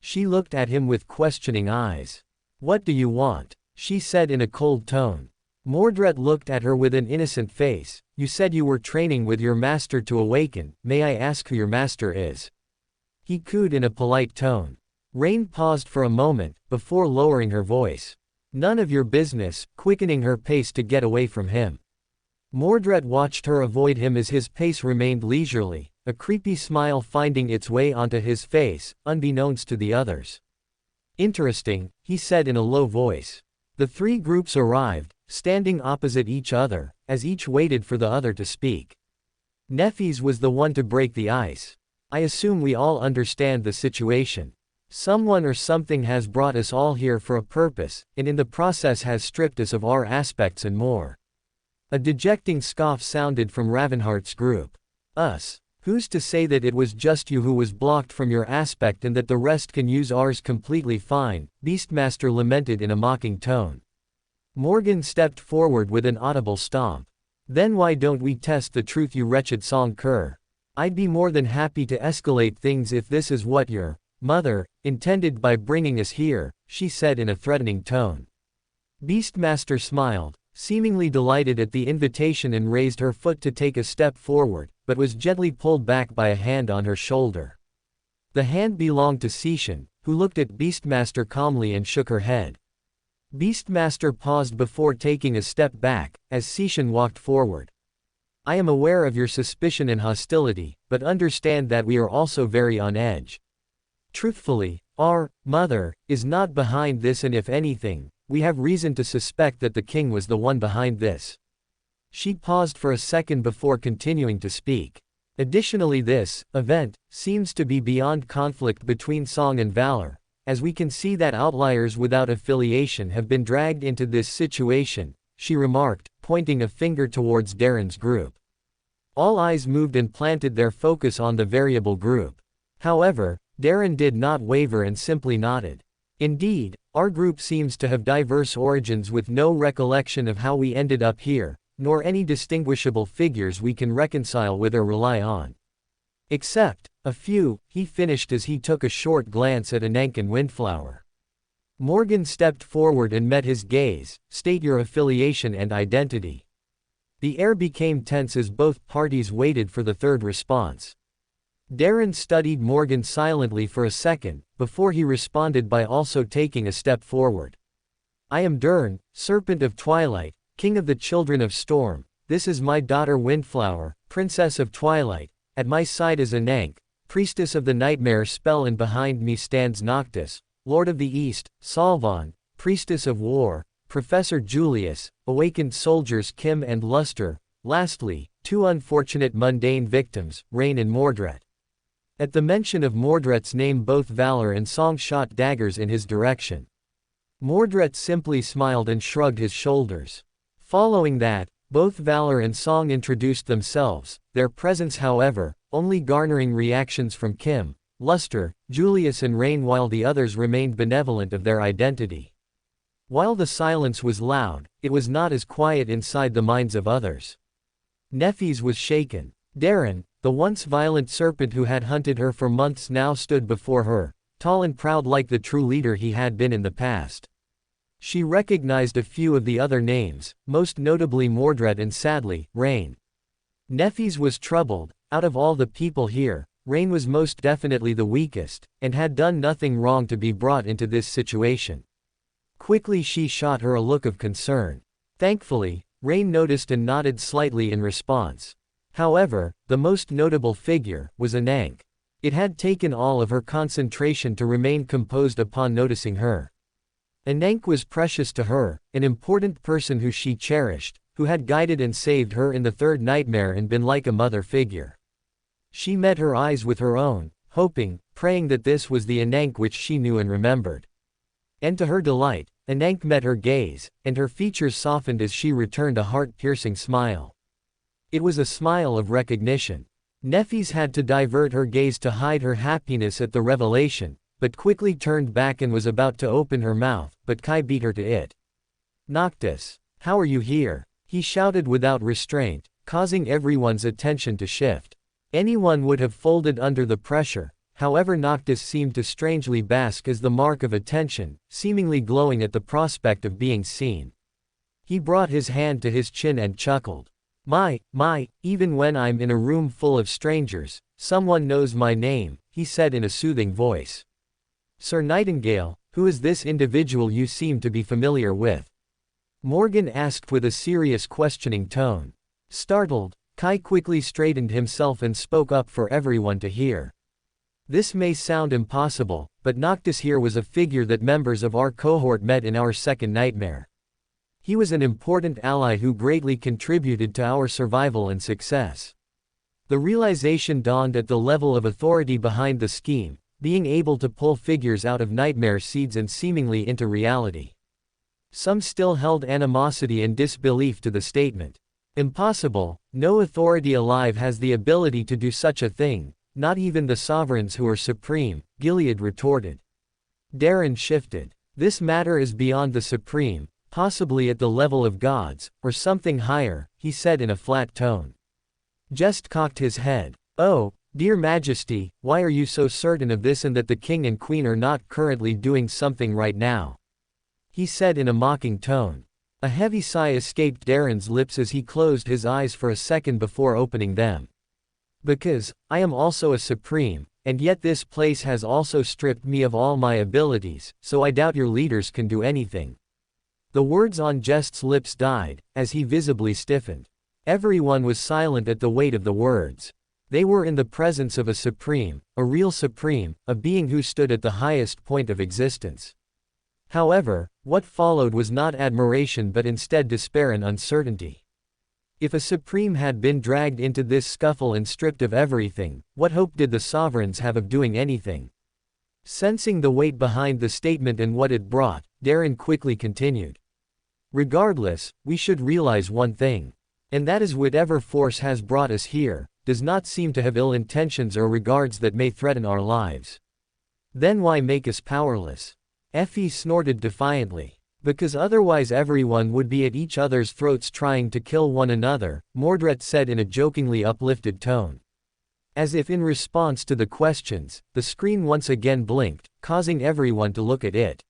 She looked at him with questioning eyes. What do you want? She said in a cold tone. Mordred looked at her with an innocent face. You said you were training with your master to awaken, may I ask who your master is? He cooed in a polite tone. Rain paused for a moment, before lowering her voice. None of your business, quickening her pace to get away from him. Mordred watched her avoid him as his pace remained leisurely, a creepy smile finding its way onto his face, unbeknownst to the others. Interesting, he said in a low voice. The 3 groups arrived, standing opposite each other, as each waited for the other to speak. Nefis was the one to break the ice. I assume we all understand the situation. Someone or something has brought us all here for a purpose, and in the process has stripped us of our aspects and more. A dejecting scoff sounded from Ravenheart's group. Us? Who's to say that it was just you who was blocked from your aspect and that the rest can use ours completely fine? Beastmaster lamented in a mocking tone. Morgan stepped forward with an audible stomp. Then why don't we test the truth, you wretched Song-Kur? I'd be more than happy to escalate things if this is what your mother intended by bringing us here, she said in a threatening tone. Beastmaster smiled. seemingly delighted at the invitation and raised her foot to take a step forward, but was gently pulled back by a hand on her shoulder. The hand belonged to Sishan, who looked at Beastmaster calmly and shook her head. Beastmaster paused before taking a step back, as Sishan walked forward. I am aware of your suspicion and hostility, but understand that we are also very on edge. Truthfully, our mother is not behind this, and if anything, we have reason to suspect that the king was the one behind this. She paused for a second before continuing to speak. Additionally, this event seems to be beyond conflict between Song and Valor, as we can see that outliers without affiliation have been dragged into this situation, she remarked, pointing a finger towards Darren's group. All eyes moved and planted their focus on the variable group. However, Darren did not waver and simply nodded. Indeed, our group seems to have diverse origins with no recollection of how we ended up here, nor any distinguishable figures we can reconcile with or rely on. Except a few, he finished as he took a short glance at Anank and Windflower. Morgan stepped forward and met his gaze. State your affiliation and identity. The air became tense as both parties waited for the third response. Darren studied Morgan silently for a second, before he responded by also taking a step forward. I am Dern, Serpent of Twilight, King of the Children of Storm. This is my daughter Windflower, Princess of Twilight. At my side is Anank, Priestess of the Nightmare Spell, and behind me stands Noctis, Lord of the East, Salvan, Priestess of War, Professor Julius, Awakened Soldiers Kim and Luster, lastly, two unfortunate mundane victims, Rain and Mordret. At the mention of Mordret's name, both Valor and Song shot daggers in his direction. Mordret simply smiled and shrugged his shoulders. Following that, both Valor and Song introduced themselves, their presence however, only garnering reactions from Kim, Luster, Julius and Rain, while the others remained benevolent of their identity. While the silence was loud, it was not as quiet inside the minds of others. Neffes was shaken. Darren, the once violent serpent who had hunted her for months, now stood before her, tall and proud like the true leader he had been in the past. She recognized a few of the other names, most notably Mordret and sadly, Rain. Neffes was troubled. Out of all the people here, Rain was most definitely the weakest, and had done nothing wrong to be brought into this situation. Quickly she shot her a look of concern. Thankfully, Rain noticed and nodded slightly in response. However, the most notable figure was Anank. It had taken all of her concentration to remain composed upon noticing her. Anank was precious to her, an important person who she cherished, who had guided and saved her in the third nightmare and been like a mother figure. She met her eyes with her own, hoping, praying that this was the Anank which she knew and remembered. And to her delight, Anank met her gaze, and her features softened as she returned a heart-piercing smile. It was a smile of recognition. Neffes had to divert her gaze to hide her happiness at the revelation, but quickly turned back and was about to open her mouth, but Kai beat her to it. Noctis, how are you here? He shouted without restraint, causing everyone's attention to shift. Anyone would have folded under the pressure. However, Noctis seemed to strangely bask as the mark of attention, seemingly glowing at the prospect of being seen. He brought his hand to his chin and chuckled. My, even when I'm in a room full of strangers, someone knows my name, he said in a soothing voice. Sir Nightingale, who is this individual you seem to be familiar with? Morgan asked with a serious questioning tone. Startled, Kai quickly straightened himself and spoke up for everyone to hear. This may sound impossible, but Noctis here was a figure that members of our cohort met in our second nightmare. He was an important ally who greatly contributed to our survival and success. The realization dawned at the level of authority behind the scheme, being able to pull figures out of nightmare seeds and seemingly into reality. Some still held animosity and disbelief to the statement. Impossible, no authority alive has the ability to do such a thing. Not even the sovereigns who are supreme, Gilead retorted. Darren shifted. This matter is beyond the supreme, possibly at the level of gods, or something higher, he said in a flat tone. Jest cocked his head. Oh, dear Majesty, why are you so certain of this and that the king and queen are not currently doing something right now? He said in a mocking tone. A heavy sigh escaped Darren's lips as he closed his eyes for a second before opening them. Because, I am also a supreme, and yet this place has also stripped me of all my abilities, so I doubt your leaders can do anything. The words on Jest's lips died, as he visibly stiffened. Everyone was silent at the weight of the words. They were in the presence of a supreme, a real supreme, a being who stood at the highest point of existence. However, what followed was not admiration but instead despair and uncertainty. If a supreme had been dragged into this scuffle and stripped of everything, what hope did the sovereigns have of doing anything? Sensing the weight behind the statement and what it brought, Darren quickly continued. Regardless, we should realize one thing. And that is whatever force has brought us here, does not seem to have ill intentions or regards that may threaten our lives. Then why make us powerless? Effie snorted defiantly. Because otherwise everyone would be at each other's throats trying to kill one another, Mordred said in a jokingly uplifted tone. As if in response to the questions, the screen once again blinked, causing everyone to look at it.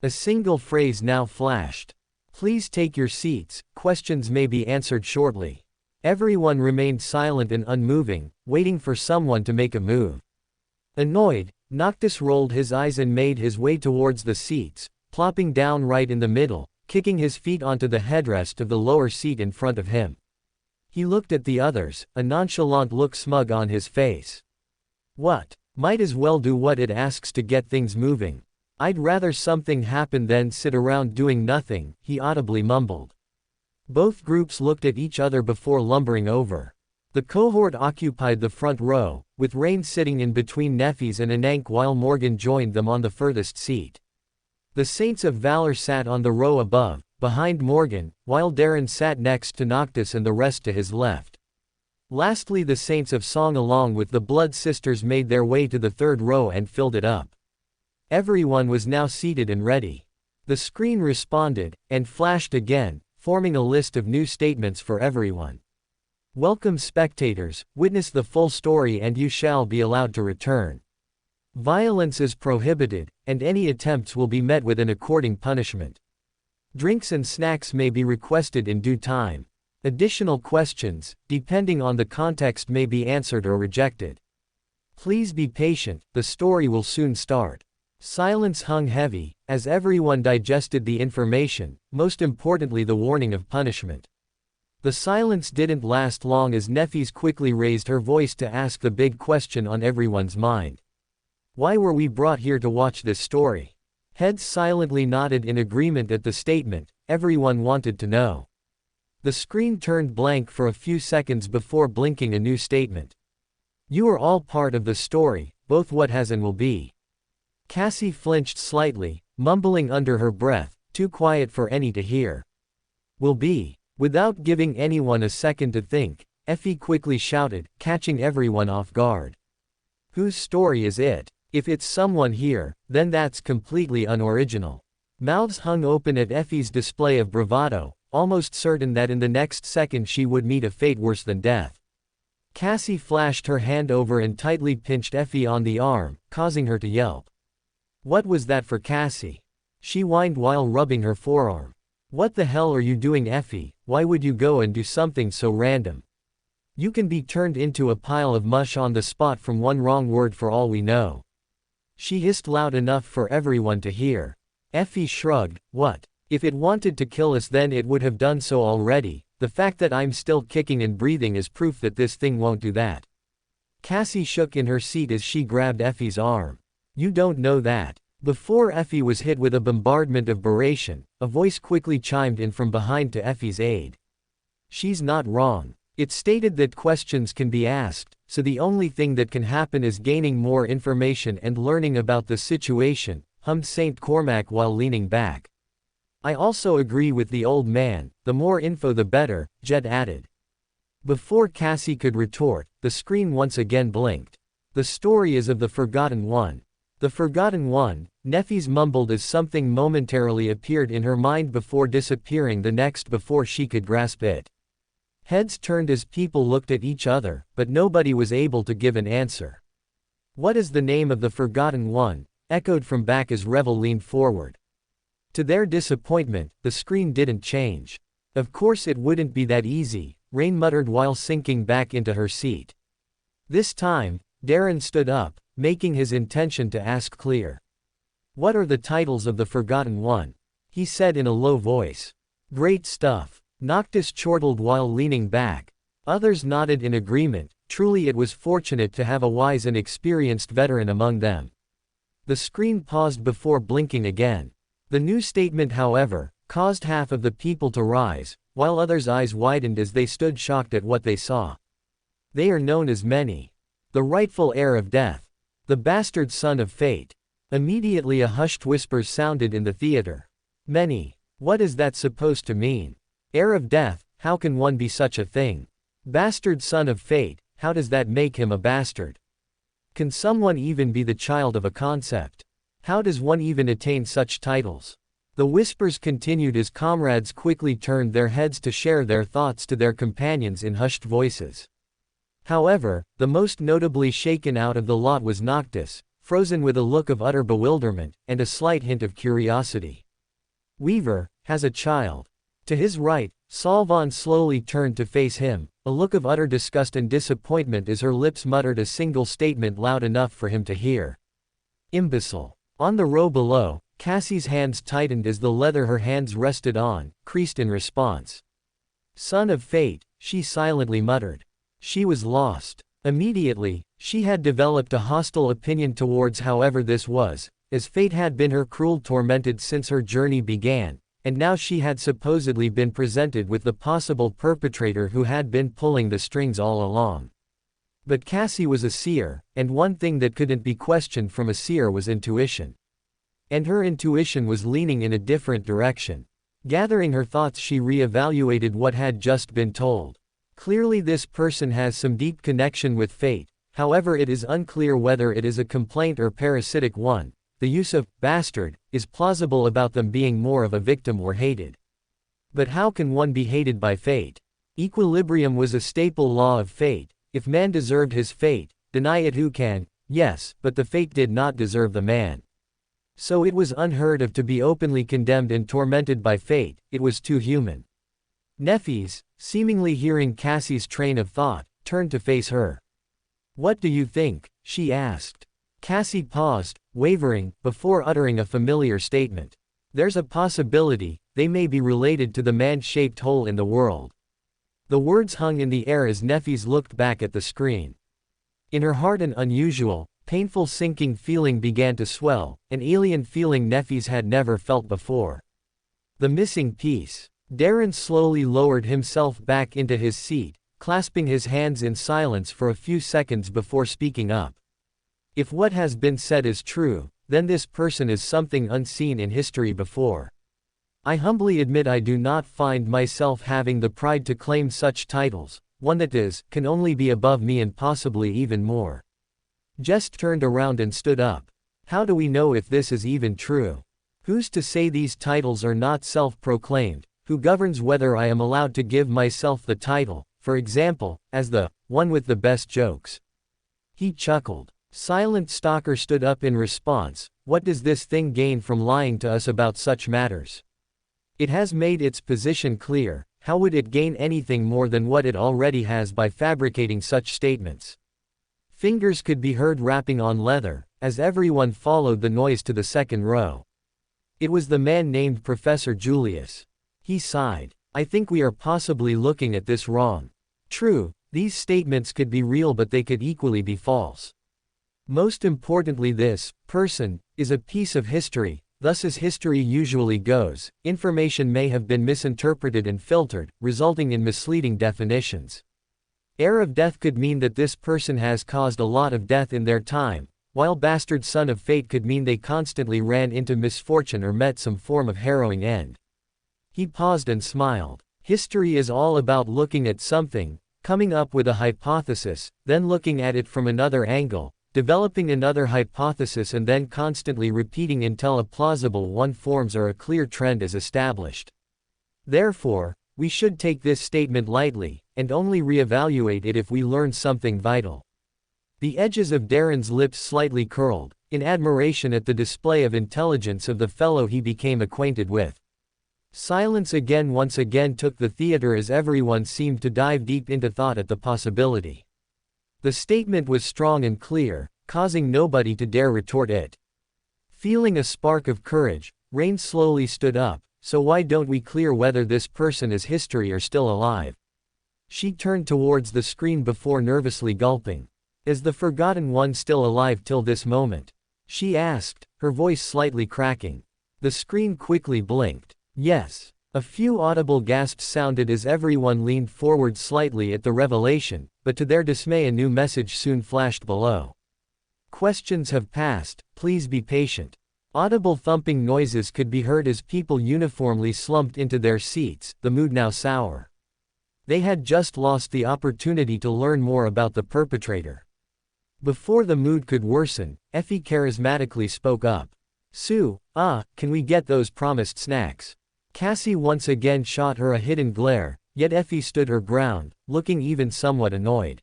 A single phrase now flashed. Please take your seats, questions may be answered shortly. Everyone remained silent and unmoving, waiting for someone to make a move. Annoyed, Noctis rolled his eyes and made his way towards the seats, plopping down right in the middle, kicking his feet onto the headrest of the lower seat in front of him. He looked at the others, a nonchalant look smug on his face. What? Might as well do what it asks to get things moving. I'd rather something happen than sit around doing nothing, he audibly mumbled. Both groups looked at each other before lumbering over. The cohort occupied the front row, with Rain sitting in between Neffys and Anank while Morgan joined them on the furthest seat. The Saints of Valor sat on the row above, behind Morgan, while Darren sat next to Noctis and the rest to his left. Lastly, the Saints of Song along with the Blood Sisters made their way to the third row and filled it up. Everyone was now seated and ready. The screen responded, and flashed again, forming a list of new statements for everyone. Welcome spectators, witness the full story and you shall be allowed to return. Violence is prohibited, and any attempts will be met with an according punishment. Drinks and snacks may be requested in due time. Additional questions, depending on the context, may be answered or rejected. Please be patient, the story will soon start. Silence hung heavy, as everyone digested the information, most importantly the warning of punishment. The silence didn't last long as Neffys quickly raised her voice to ask the big question on everyone's mind. Why were we brought here to watch this story? Heads silently nodded in agreement at the statement, everyone wanted to know. The screen turned blank for a few seconds before blinking a new statement. You are all part of the story, both what has and will be. Cassie flinched slightly, mumbling under her breath, too quiet for any to hear. Will be. Without giving anyone a second to think, Effie quickly shouted, catching everyone off guard. Whose story is it? If it's someone here, then that's completely unoriginal. Mouths hung open at Effie's display of bravado, almost certain that in the next second she would meet a fate worse than death. Cassie flashed her hand over and tightly pinched Effie on the arm, causing her to yelp. What was that for Cassie? She whined while rubbing her forearm. What the hell are you doing, Effie? Why would you go and do something so random? You can be turned into a pile of mush on the spot from one wrong word for all we know. She hissed loud enough for everyone to hear. Effie shrugged. What? If it wanted to kill us then it would have done so already. The fact that I'm still kicking and breathing is proof that this thing won't do that. Cassie shook in her seat as she grabbed Effie's arm. You don't know that. Before Effie was hit with a bombardment of beration, a voice quickly chimed in from behind to Effie's aid. She's not wrong. It stated that questions can be asked, so the only thing that can happen is gaining more information and learning about the situation, hummed Saint Cormac while leaning back. I also agree with the old man, the more info the better, Jed added. Before Cassie could retort, the screen once again blinked. The story is of the Forgotten One. The Forgotten One, Neffys mumbled as something momentarily appeared in her mind before disappearing the next before she could grasp it. Heads turned as people looked at each other, but nobody was able to give an answer. What is the name of the Forgotten One? Echoed from back as Revel leaned forward. To their disappointment, the screen didn't change. Of course it wouldn't be that easy, Rain muttered while sinking back into her seat. This time, Darren stood up, making his intention to ask clear. What are the titles of the Forgotten One? He said in a low voice. Great stuff. Noctis chortled while leaning back. Others nodded in agreement. Truly it was fortunate to have a wise and experienced veteran among them. The screen paused before blinking again. The new statement, however, caused half of the people to rise, while others' eyes widened as they stood shocked at what they saw. They are known as many. The rightful heir of death. The bastard son of fate. Immediately a hushed whisper sounded in the theater. Many. What is that supposed to mean? Heir of death, how can one be such a thing? Bastard son of fate, how does that make him a bastard? Can someone even be the child of a concept? How does one even attain such titles? The whispers continued as comrades quickly turned their heads to share their thoughts to their companions in hushed voices. However, the most notably shaken out of the lot was Noctis, frozen with a look of utter bewilderment, and a slight hint of curiosity. Weaver has a child. To his right, Salvan slowly turned to face him, a look of utter disgust and disappointment as her lips muttered a single statement loud enough for him to hear. Imbecile. On the row below, Cassie's hands tightened as the leather her hands rested on, creased in response. Son of fate, she silently muttered. She was lost. Immediately, she had developed a hostile opinion towards whoever this was, as fate had been her cruel tormented since her journey began, and now she had supposedly been presented with the possible perpetrator who had been pulling the strings all along. But Cassie was a seer, and one thing that couldn't be questioned from a seer was intuition. And her intuition was leaning in a different direction. Gathering her thoughts, she re-evaluated what had just been told. Clearly this person has some deep connection with fate, however it is unclear whether it is a complaint or parasitic one. The use of bastard is plausible about them being more of a victim or hated. But how can one be hated by fate? Equilibrium was a staple law of fate. If man deserved his fate, deny it who can? Yes, but the fate did not deserve the man. So it was unheard of to be openly condemned and tormented by fate, it was too human. Neffes, seemingly hearing Cassie's train of thought, turned to face her. What do you think? She asked. Cassie paused, wavering, before uttering a familiar statement. There's a possibility, they may be related to the man-shaped hole in the world. The words hung in the air as Neffes looked back at the screen. In her heart an unusual, painful sinking feeling began to swell, an alien feeling Neffes had never felt before. The missing piece. Darren slowly lowered himself back into his seat, clasping his hands in silence for a few seconds before speaking up. If what has been said is true, then this person is something unseen in history before. I humbly admit I do not find myself having the pride to claim such titles, one that can only be above me and possibly even more. Jest turned around and stood up. How do we know if this is even true? Who's to say these titles are not self-proclaimed? Who governs whether I am allowed to give myself the title, for example, as the one with the best jokes? He chuckled. Silent Stalker stood up in response. What does this thing gain from lying to us about such matters? It has made its position clear. How would it gain anything more than what it already has by fabricating such statements? Fingers could be heard rapping on leather, as everyone followed the noise to the second row. It was the man named Professor Julius. He sighed. I think we are possibly looking at this wrong. True, these statements could be real but they could equally be false. Most importantly, this person is a piece of history. Thus, as history usually goes, information may have been misinterpreted and filtered, resulting in misleading definitions. Heir of death could mean that this person has caused a lot of death in their time, while bastard son of fate could mean they constantly ran into misfortune or met some form of harrowing end. He paused and smiled. History is all about looking at something, coming up with a hypothesis, then looking at it from another angle, developing another hypothesis and then constantly repeating until a plausible one forms or a clear trend is established. Therefore, we should take this statement lightly, and only reevaluate it if we learn something vital. The edges of Darren's lips slightly curled. in admiration at the display of intelligence of the fellow he became acquainted with. Silence once again took the theater as everyone seemed to dive deep into thought at the possibility. The statement was strong and clear, causing nobody to dare retort it. Feeling a spark of courage, Rain slowly stood up. So why don't we clear whether this person is history or still alive? She turned towards the screen before nervously gulping. Is the forgotten one still alive till this moment? She asked, her voice slightly cracking. The screen quickly blinked. Yes. A few audible gasps sounded as everyone leaned forward slightly at the revelation, but to their dismay a new message soon flashed below. Questions have passed, please be patient. Audible thumping noises could be heard as people uniformly slumped into their seats, the mood now sour. They had just lost the opportunity to learn more about the perpetrator. Before the mood could worsen, Effie charismatically spoke up. Sue, can we get those promised snacks? Cassie once again shot her a hidden glare, yet Effie stood her ground, looking even somewhat annoyed.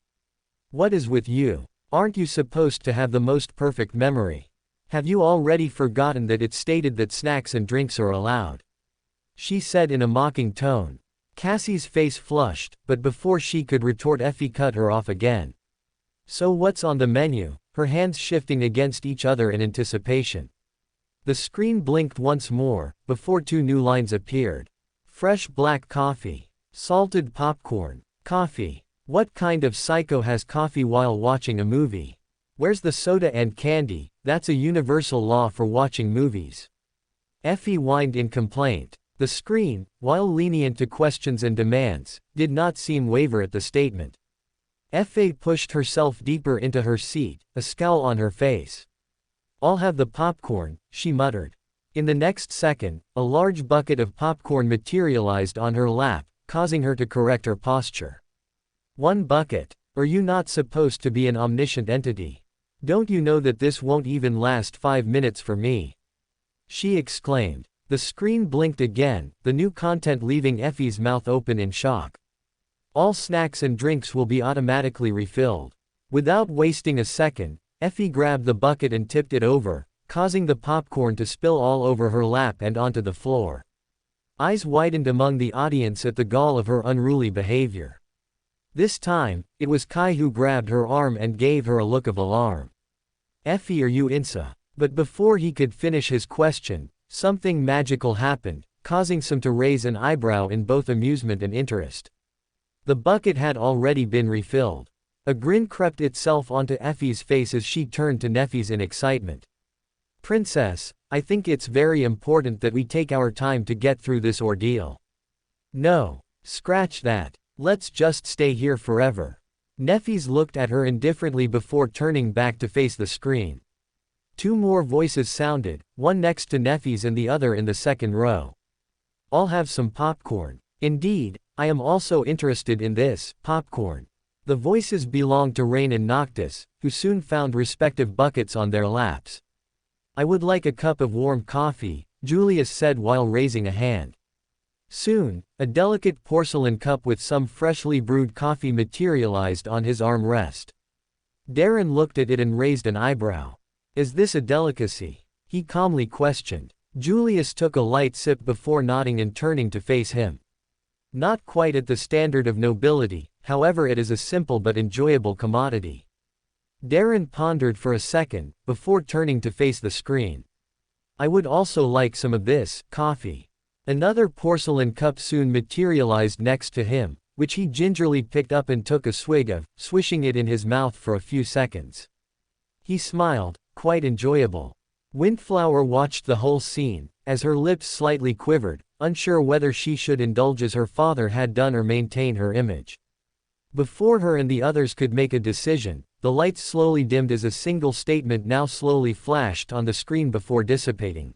What is with you? Aren't you supposed to have the most perfect memory? Have you already forgotten that it's stated that snacks and drinks are allowed? She said in a mocking tone. Cassie's face flushed, but before she could retort Effie cut her off again. So what's on the menu? Her hands shifting against each other in anticipation. The screen blinked once more, before two new lines appeared. Fresh black coffee. Salted popcorn. Coffee. What kind of psycho has coffee while watching a movie? Where's the soda and candy? That's a universal law for watching movies. Effie whined in complaint. The screen, while lenient to questions and demands, did not seem waver at the statement. Effie pushed herself deeper into her seat, a scowl on her face. I'll have the popcorn, she muttered. In the next second, a large bucket of popcorn materialized on her lap, causing her to correct her posture. One bucket? Are you not supposed to be an omniscient entity? Don't you know that this won't even last 5 minutes for me? She exclaimed. The screen blinked again, the new content leaving Effie's mouth open in shock. All snacks and drinks will be automatically refilled. Without wasting a second, Effie grabbed the bucket and tipped it over, causing the popcorn to spill all over her lap and onto the floor. Eyes widened among the audience at the gall of her unruly behavior. This time, it was Kai who grabbed her arm and gave her a look of alarm. Effie, are you Insa? But before he could finish his question, something magical happened, causing some to raise an eyebrow in both amusement and interest. The bucket had already been refilled. A grin crept itself onto Effie's face as she turned to Neffy's in excitement. Princess, I think it's very important that we take our time to get through this ordeal. No. Scratch that. Let's just stay here forever. Neffy's looked at her indifferently before turning back to face the screen. Two more voices sounded, one next to Neffy's and the other in the second row. I'll have some popcorn. Indeed, I am also interested in this, popcorn. The voices belonged to Rain and Noctis, who soon found respective buckets on their laps. I would like a cup of warm coffee, Julius said while raising a hand. Soon, a delicate porcelain cup with some freshly brewed coffee materialized on his armrest. Darren looked at it and raised an eyebrow. Is this a delicacy? He calmly questioned. Julius took a light sip before nodding and turning to face him. Not quite at the standard of nobility, however it is a simple but enjoyable commodity. Darren pondered for a second, before turning to face the screen. I would also like some of this, coffee. Another porcelain cup soon materialized next to him, which he gingerly picked up and took a swig of, swishing it in his mouth for a few seconds. He smiled, quite enjoyable. Windflower watched the whole scene, as her lips slightly quivered, unsure whether she should indulge as her father had done or maintain her image. Before her and the others could make a decision, the lights slowly dimmed as a single statement now slowly flashed on the screen before dissipating.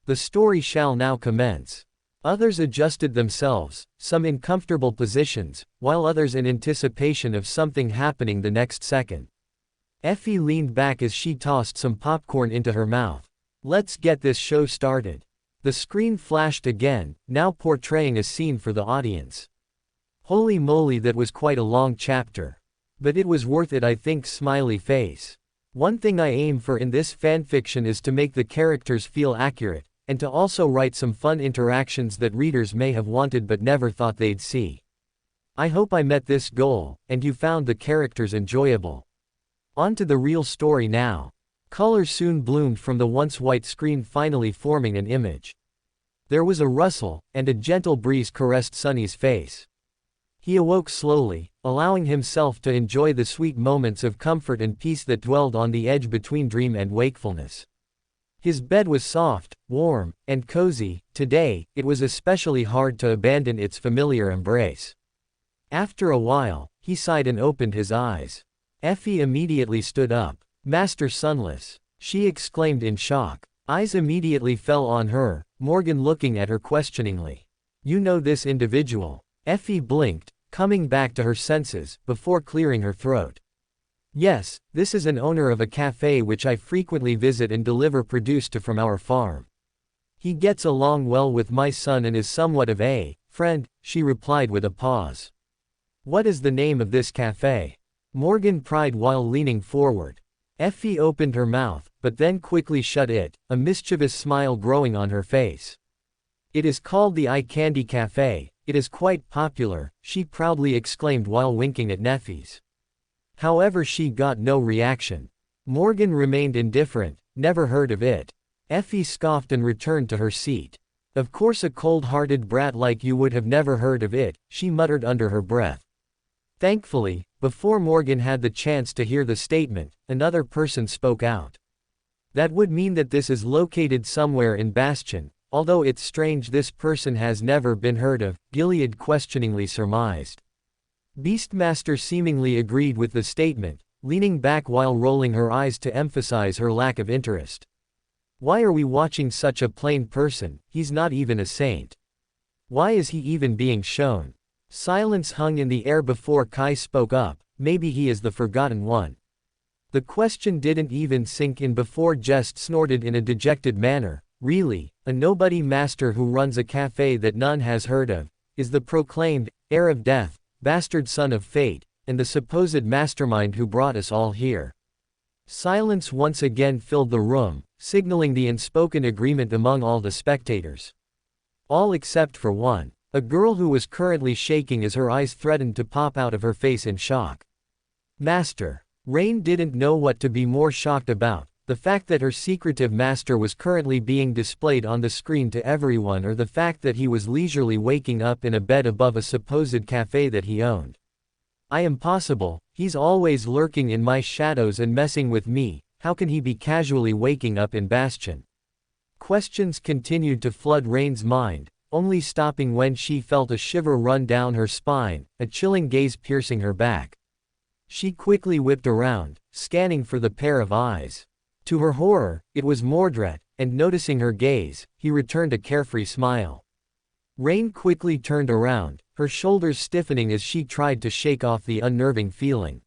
The story shall now commence. Others adjusted themselves, some in comfortable positions, while others in anticipation of something happening the next second. Effie leaned back as she tossed some popcorn into her mouth. Let's get this show started. The screen flashed again, now portraying a scene for the audience. Holy moly, that was quite a long chapter. But it was worth it, I think, smiley face. One thing I aim for in this fanfiction is to make the characters feel accurate, and to also write some fun interactions that readers may have wanted but never thought they'd see. I hope I met this goal, and you found the characters enjoyable. On to the real story now. Colors soon bloomed from the once white screen, finally forming an image. There was a rustle, and a gentle breeze caressed Sunny's face. He awoke slowly, allowing himself to enjoy the sweet moments of comfort and peace that dwelled on the edge between dream and wakefulness. His bed was soft, warm, and cozy. Today, it was especially hard to abandon its familiar embrace. After a while, he sighed and opened his eyes. Effie immediately stood up. "Master Sunless!" she exclaimed in shock. Eyes immediately fell on her, Morgan looking at her questioningly. "You know this individual?" Effie blinked, coming back to her senses, before clearing her throat. "Yes, this is an owner of a cafe which I frequently visit and deliver produce to from our farm. He gets along well with my son and is somewhat of a friend," she replied with a pause. "What is the name of this cafe?" Morgan pried while leaning forward. Effie opened her mouth, but then quickly shut it, a mischievous smile growing on her face. "It is called the Eye Candy Cafe. It is quite popular," she proudly exclaimed while winking at Neffys. However, she got no reaction. Morgan remained indifferent. "Never heard of it." Effie scoffed and returned to her seat. "Of course, a cold-hearted brat like you would have never heard of it," she muttered under her breath. Thankfully, before Morgan had the chance to hear the statement, another person spoke out. "That would mean that this is located somewhere in Bastion, although it's strange this person has never been heard of," Gilead questioningly surmised. Beastmaster seemingly agreed with the statement, leaning back while rolling her eyes to emphasize her lack of interest. "Why are we watching such a plain person? He's not even a saint. Why is he even being shown?" Silence hung in the air before Kai spoke up. "Maybe he is the forgotten one." The question didn't even sink in before Jest snorted in a dejected manner. "Really, a nobody master who runs a cafe that none has heard of, is the proclaimed heir of death, bastard son of fate, and the supposed mastermind who brought us all here." Silence once again filled the room, signaling the unspoken agreement among all the spectators. All except for one. A girl who was currently shaking as her eyes threatened to pop out of her face in shock. "Master." Rain didn't know what to be more shocked about, the fact that her secretive master was currently being displayed on the screen to everyone, or the fact that he was leisurely waking up in a bed above a supposed cafe that he owned. "I am possible, he's always lurking in my shadows and messing with me. How can he be casually waking up in Bastion?" Questions continued to flood Rain's mind, only stopping when she felt a shiver run down her spine, a chilling gaze piercing her back. She quickly whipped around, scanning for the pair of eyes. To her horror, it was Mordred, and noticing her gaze, he returned a carefree smile. Rain quickly turned around, her shoulders stiffening as she tried to shake off the unnerving feeling.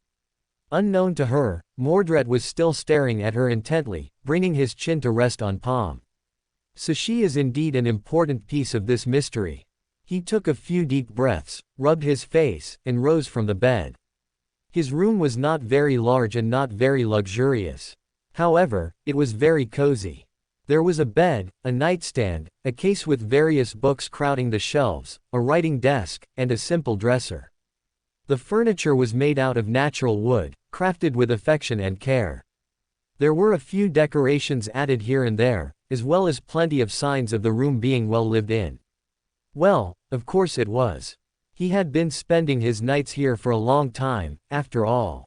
Unknown to her, Mordred was still staring at her intently, bringing his chin to rest on palm. So she is indeed an important piece of this mystery. He took a few deep breaths, rubbed his face, and rose from the bed. His room was not very large and not very luxurious. However, it was very cozy. There was a bed, a nightstand, a case with various books crowding the shelves, a writing desk, and a simple dresser. The furniture was made out of natural wood, crafted with affection and care. There were a few decorations added here and there, as well as plenty of signs of the room being well lived in. Well, of course it was. He had been spending his nights here for a long time, after all.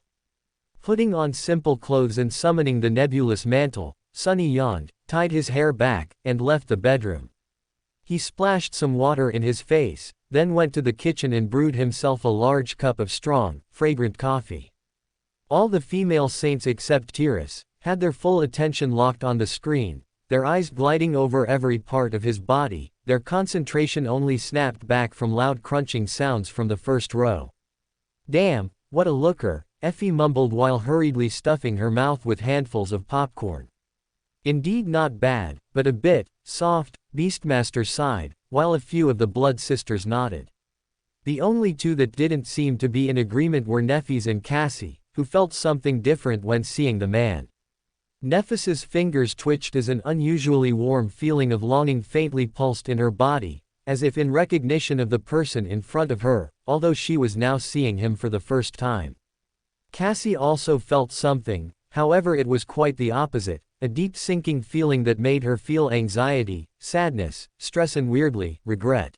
Putting on simple clothes and summoning the nebulous mantle, Sunny yawned, tied his hair back, and left the bedroom. He splashed some water in his face, then went to the kitchen and brewed himself a large cup of strong, fragrant coffee. All the female saints except Tiras had their full attention locked on the screen, their eyes gliding over every part of his body, their concentration only snapped back from loud crunching sounds from the first row. "Damn, what a looker," Effie mumbled while hurriedly stuffing her mouth with handfuls of popcorn. "Indeed not bad, but a bit soft," Beastmaster sighed, while a few of the Blood Sisters nodded. The only two that didn't seem to be in agreement were Neffys and Cassie, who felt something different when seeing the man. Nephis's fingers twitched as an unusually warm feeling of longing faintly pulsed in her body, as if in recognition of the person in front of her, although she was now seeing him for the first time. Cassie also felt something, however it was quite the opposite, a deep sinking feeling that made her feel anxiety, sadness, stress and weirdly, regret.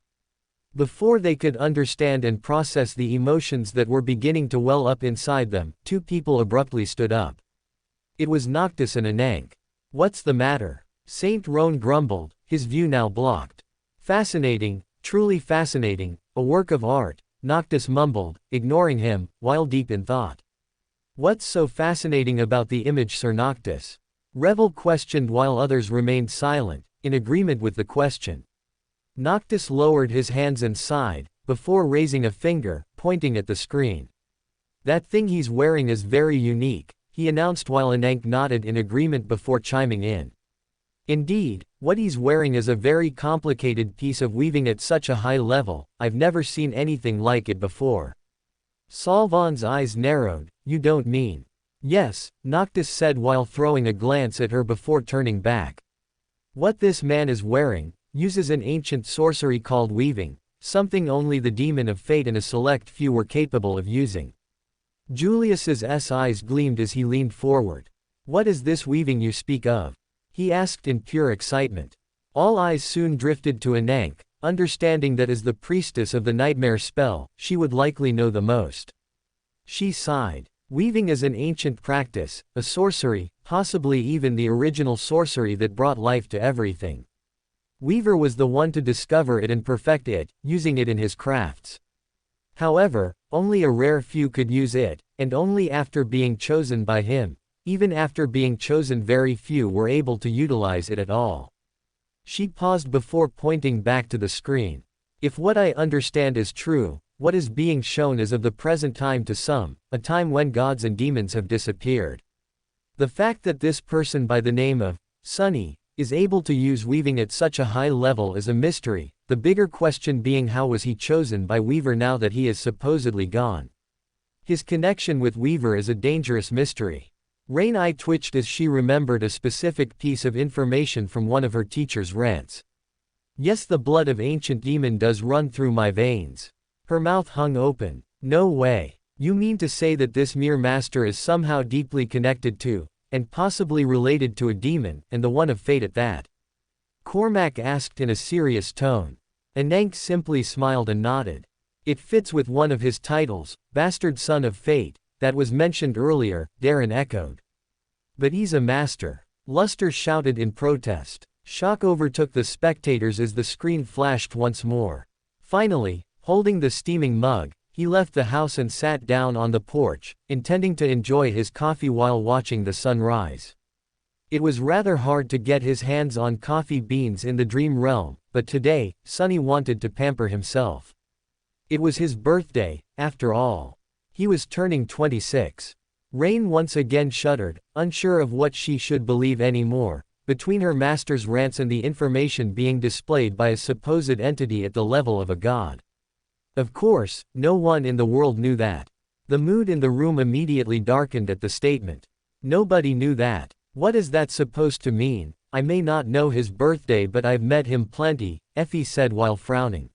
Before they could understand and process the emotions that were beginning to well up inside them, two people abruptly stood up. It was Noctis and Anank. "What's the matter?" Saint Roan grumbled, his view now blocked. "Fascinating, truly fascinating, a work of art," Noctis mumbled, ignoring him, while deep in thought. "What's so fascinating about the image, Sir Noctis?" Revel questioned while others remained silent, in agreement with the question. Noctis lowered his hands and sighed, before raising a finger, pointing at the screen. "That thing he's wearing is very unique," he announced while Anank nodded in agreement before chiming in. "Indeed, what he's wearing is a very complicated piece of weaving at such a high level, I've never seen anything like it before." Solvan's eyes narrowed. "You don't mean?" "Yes," Noctis said while throwing a glance at her before turning back. "What this man is wearing uses an ancient sorcery called weaving, something only the demon of fate and a select few were capable of using." Julius's eyes gleamed as he leaned forward. "What is this weaving you speak of?" he asked in pure excitement. All eyes soon drifted to Anank, understanding that as the priestess of the nightmare spell, she would likely know the most. She sighed. "Weaving is an ancient practice, a sorcery, possibly even the original sorcery that brought life to everything. Weaver was the one to discover it and perfect it, using it in his crafts. However, only a rare few could use it, and only after being chosen by him. Even after being chosen, very few were able to utilize it at all." She paused before pointing back to the screen. "If what I understand is true, what is being shown is of the present time to some, a time when gods and demons have disappeared. The fact that this person by the name of Sunny is able to use weaving at such a high level is a mystery, the bigger question being how was he chosen by Weaver now that he is supposedly gone. His connection with Weaver is a dangerous mystery." Rain's eye twitched as she remembered a specific piece of information from one of her teacher's rants. "Yes, the blood of ancient demon does run through my veins." Her mouth hung open. "No way. You mean to say that this mere master is somehow deeply connected to, and possibly related to a demon, and the one of fate at that?" Cormac asked in a serious tone. Anank simply smiled and nodded. "It fits with one of his titles, Bastard Son of Fate, that was mentioned earlier," Darren echoed. "But he's a master," Luster shouted in protest. Shock overtook the spectators as the screen flashed once more. Finally, holding the steaming mug, he left the house and sat down on the porch, intending to enjoy his coffee while watching the sun rise. It was rather hard to get his hands on coffee beans in the dream realm, but today, Sunny wanted to pamper himself. It was his birthday, after all. He was turning 26. Rain once again shuddered, unsure of what she should believe anymore, between her master's rants and the information being displayed by a supposed entity at the level of a god. Of course, no one in the world knew that. The mood in the room immediately darkened at the statement. Nobody knew that. What is that supposed to mean? I may not know his birthday, but I've met him plenty, Effie said while frowning.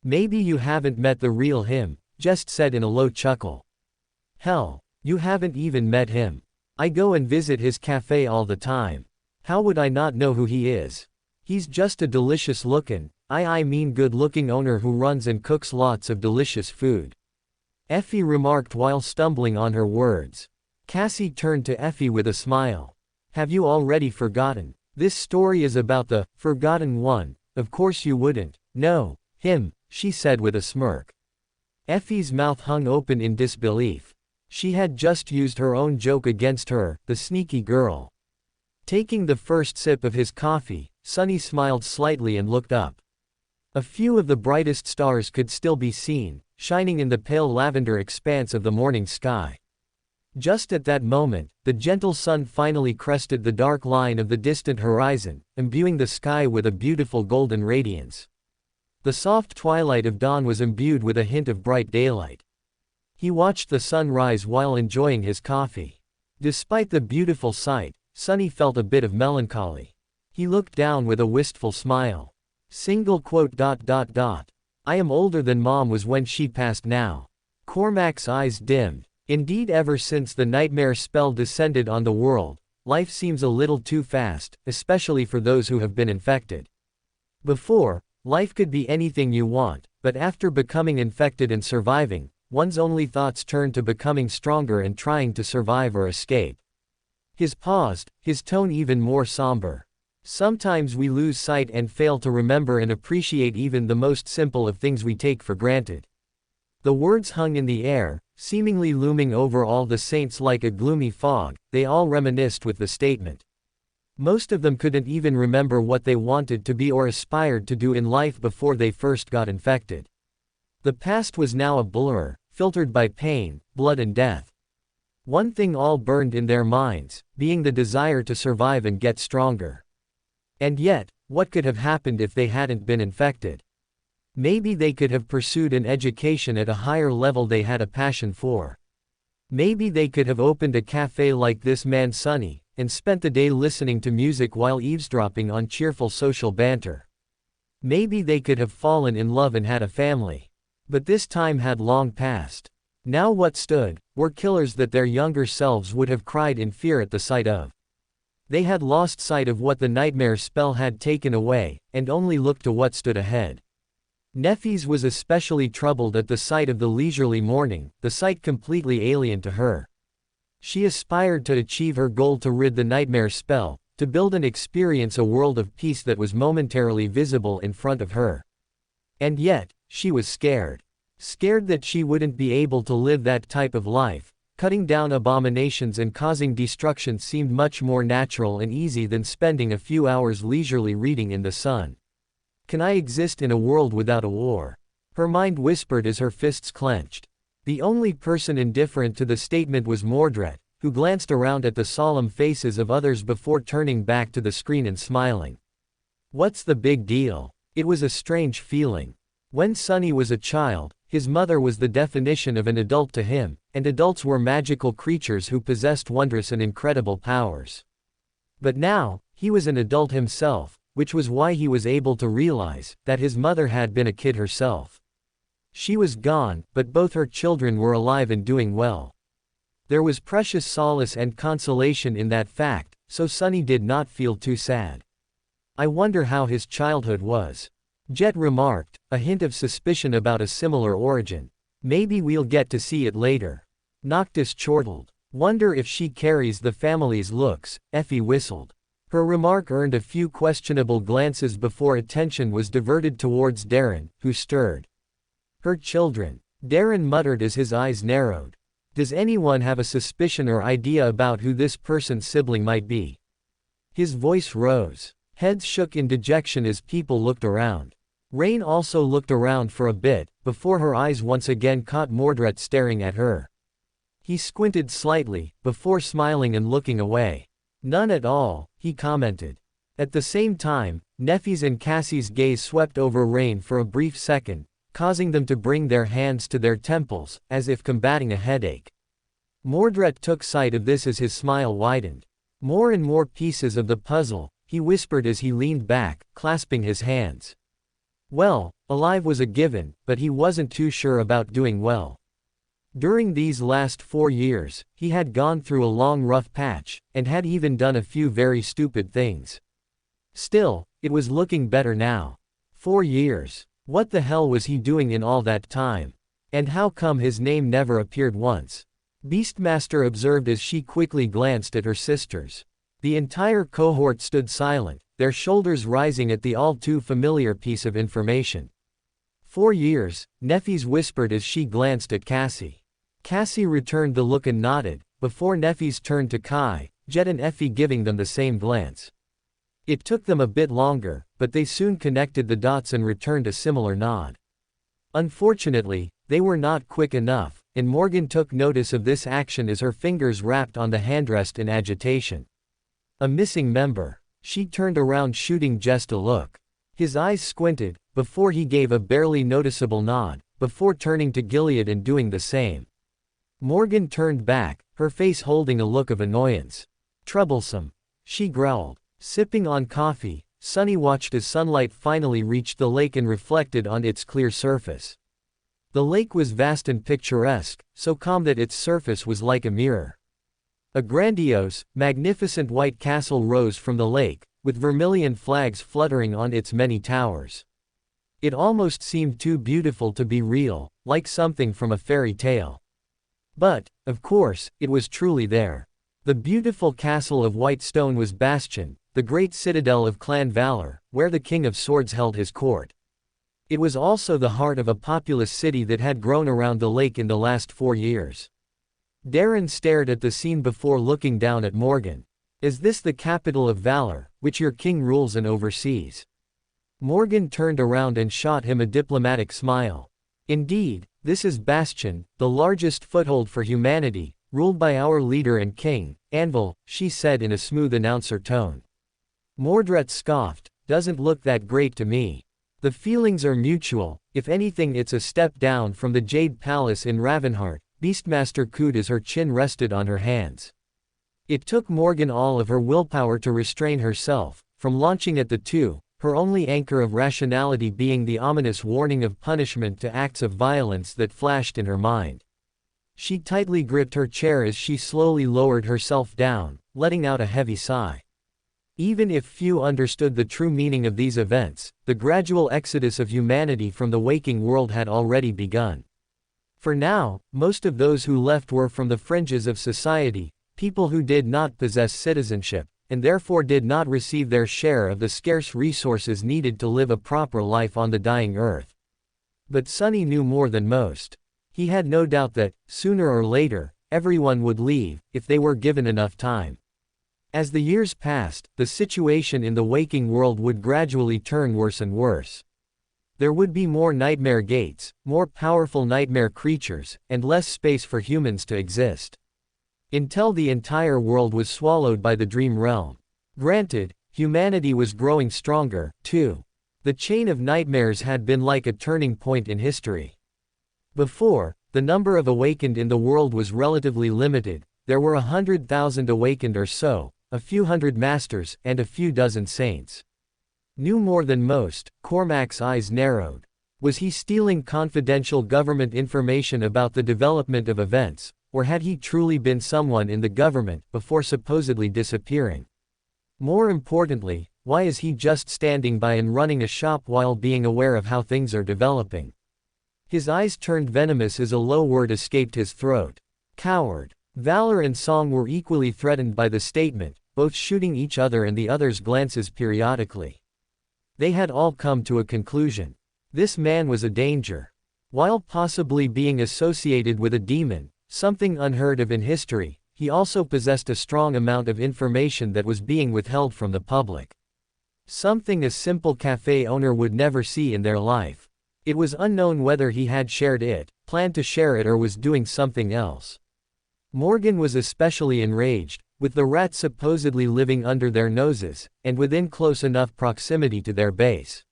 Maybe you haven't met the real him, Jest said in a low chuckle. Hell, you haven't even met him. I go and visit his cafe all the time. How would I not know who he is? He's just a delicious looking, I mean good looking owner who runs and cooks lots of delicious food. Effie remarked while stumbling on her words. Cassie turned to Effie with a smile. Have you already forgotten? This story is about the forgotten one. Of course you wouldn't know him, she said with a smirk. Effie's mouth hung open in disbelief. She had just used her own joke against her, the sneaky girl. Taking the first sip of his coffee, Sunny smiled slightly and looked up. A few of the brightest stars could still be seen, shining in the pale lavender expanse of the morning sky. Just at that moment, the gentle sun finally crested the dark line of the distant horizon, imbuing the sky with a beautiful golden radiance. The soft twilight of dawn was imbued with a hint of bright daylight. He watched the sun rise while enjoying his coffee. Despite the beautiful sight, Sunny felt a bit of melancholy. He looked down with a wistful smile. Single quote. I am older than Mom was when she passed now. Cormac's eyes dimmed. Indeed, ever since the nightmare spell descended on the world, life seems a little too fast, especially for those who have been infected. Before, life could be anything you want, but after becoming infected and surviving, one's only thoughts turn to becoming stronger and trying to survive or escape. He paused, his tone even more somber. Sometimes we lose sight and fail to remember and appreciate even the most simple of things we take for granted. The words hung in the air, seemingly looming over all the saints like a gloomy fog. They all reminisced with the statement. Most of them couldn't even remember what they wanted to be or aspired to do in life before they first got infected. The past was now a blur, filtered by pain, blood and death. One thing all burned in their minds, being the desire to survive and get stronger. And yet, what could have happened if they hadn't been infected? Maybe they could have pursued an education at a higher level they had a passion for. Maybe they could have opened a cafe like this man Sunny, and spent the day listening to music while eavesdropping on cheerful social banter. Maybe they could have fallen in love and had a family. But this time had long passed. Now what stood were killers that their younger selves would have cried in fear at the sight of. They had lost sight of what the nightmare spell had taken away, and only looked to what stood ahead. Neffys was especially troubled at the sight of the leisurely morning, the sight completely alien to her. She aspired to achieve her goal to rid the nightmare spell, to build and experience a world of peace that was momentarily visible in front of her. And yet, she was scared. Scared that she wouldn't be able to live that type of life. Cutting down abominations and causing destruction seemed much more natural and easy than spending a few hours leisurely reading in the sun. Can I exist in a world without a war? Her mind whispered as her fists clenched. The only person indifferent to the statement was Mordred, who glanced around at the solemn faces of others before turning back to the screen and smiling. What's the big deal? It was a strange feeling. When Sunny was a child, his mother was the definition of an adult to him, and adults were magical creatures who possessed wondrous and incredible powers. But now, he was an adult himself, which was why he was able to realize that his mother had been a kid herself. She was gone, but both her children were alive and doing well. There was precious solace and consolation in that fact, so Sunny did not feel too sad. I wonder how his childhood was. Jet remarked, a hint of suspicion about a similar origin. Maybe we'll get to see it later. Noctis chortled. Wonder if she carries the family's looks, Effie whistled. Her remark earned a few questionable glances before attention was diverted towards Darren, who stirred. Her children. Darren muttered as his eyes narrowed. Does anyone have a suspicion or idea about who this person's sibling might be? His voice rose. Heads shook in dejection as people looked around. Rain also looked around for a bit, before her eyes once again caught Mordred staring at her. He squinted slightly, before smiling and looking away. None at all, he commented. At the same time, Neffy's and Cassie's gaze swept over Rain for a brief second, causing them to bring their hands to their temples, as if combating a headache. Mordred took sight of this as his smile widened. More and more pieces of the puzzle, he whispered as he leaned back, clasping his hands. Well, alive was a given, but he wasn't too sure about doing well. During these last 4 years, he had gone through a long rough patch, and had even done a few very stupid things. Still, it was looking better now. 4 years. What the hell was he doing in all that time? And how come his name never appeared once? Beastmaster observed as she quickly glanced at her sisters. The entire cohort stood silent, their shoulders rising at the all too familiar piece of information. 4 years, Neffys whispered as she glanced at Cassie. Cassie returned the look and nodded, before Neffys turned to Kai, Jet and Effie giving them the same glance. It took them a bit longer, but they soon connected the dots and returned a similar nod. Unfortunately, they were not quick enough, and Morgan took notice of this action as her fingers rapped on the handrest in agitation. A missing member. She turned around, shooting Jest a look. His eyes squinted, before he gave a barely noticeable nod, before turning to Gilead and doing the same. Morgan turned back, her face holding a look of annoyance. Troublesome. she growled. Sipping on coffee, Sunny watched as sunlight finally reached the lake and reflected on its clear surface. The lake was vast and picturesque, so calm that its surface was like a mirror. A grandiose, magnificent white castle rose from the lake, with vermilion flags fluttering on its many towers. It almost seemed too beautiful to be real, like something from a fairy tale. But, of course, it was truly there. The beautiful castle of white stone was Bastion, the great citadel of Clan Valor, where the King of Swords held his court. It was also the heart of a populous city that had grown around the lake in the last 4 years. Darren stared at the scene before looking down at Morgan. Is this the capital of Valor, which your king rules and oversees? Morgan turned around and shot him a diplomatic smile. Indeed, this is Bastion, the largest foothold for humanity, ruled by our leader and king, Anvil, she said in a smooth announcer tone. Mordred scoffed, doesn't look that great to me. The feelings are mutual, if anything it's a step down from the Jade Palace in Ravenheart, Beastmaster cooed as her chin rested on her hands. It took Morgan all of her willpower to restrain herself, from launching at the two, her only anchor of rationality being the ominous warning of punishment to acts of violence that flashed in her mind. She tightly gripped her chair as she slowly lowered herself down, letting out a heavy sigh. Even if few understood the true meaning of these events, the gradual exodus of humanity from the waking world had already begun. For now, most of those who left were from the fringes of society, people who did not possess citizenship, and therefore did not receive their share of the scarce resources needed to live a proper life on the dying earth. But Sunny knew more than most. He had no doubt that, sooner or later, everyone would leave, if they were given enough time. As the years passed, the situation in the waking world would gradually turn worse and worse. There would be more nightmare gates, more powerful nightmare creatures, and less space for humans to exist. Until the entire world was swallowed by the dream realm. Granted, humanity was growing stronger, too. The chain of nightmares had been like a turning point in history. Before, the number of awakened in the world was relatively limited. There were 100,000 awakened or so, a few hundred masters, and a few dozen saints. Knew more than most, Cormac's eyes narrowed. Was he stealing confidential government information about the development of events, or had he truly been someone in the government before supposedly disappearing? More importantly, why is he just standing by and running a shop while being aware of how things are developing? His eyes turned venomous as a low word escaped his throat. Coward. Valor and Song were equally threatened by the statement, both shooting each other and the other's glances periodically. They had all come to a conclusion. This man was a danger. While possibly being associated with a demon, something unheard of in history, he also possessed a strong amount of information that was being withheld from the public. Something a simple cafe owner would never see in their life. It was unknown whether he had shared it, planned to share it, or was doing something else. Morgan was especially enraged, with the rats supposedly living under their noses, and within close enough proximity to their base.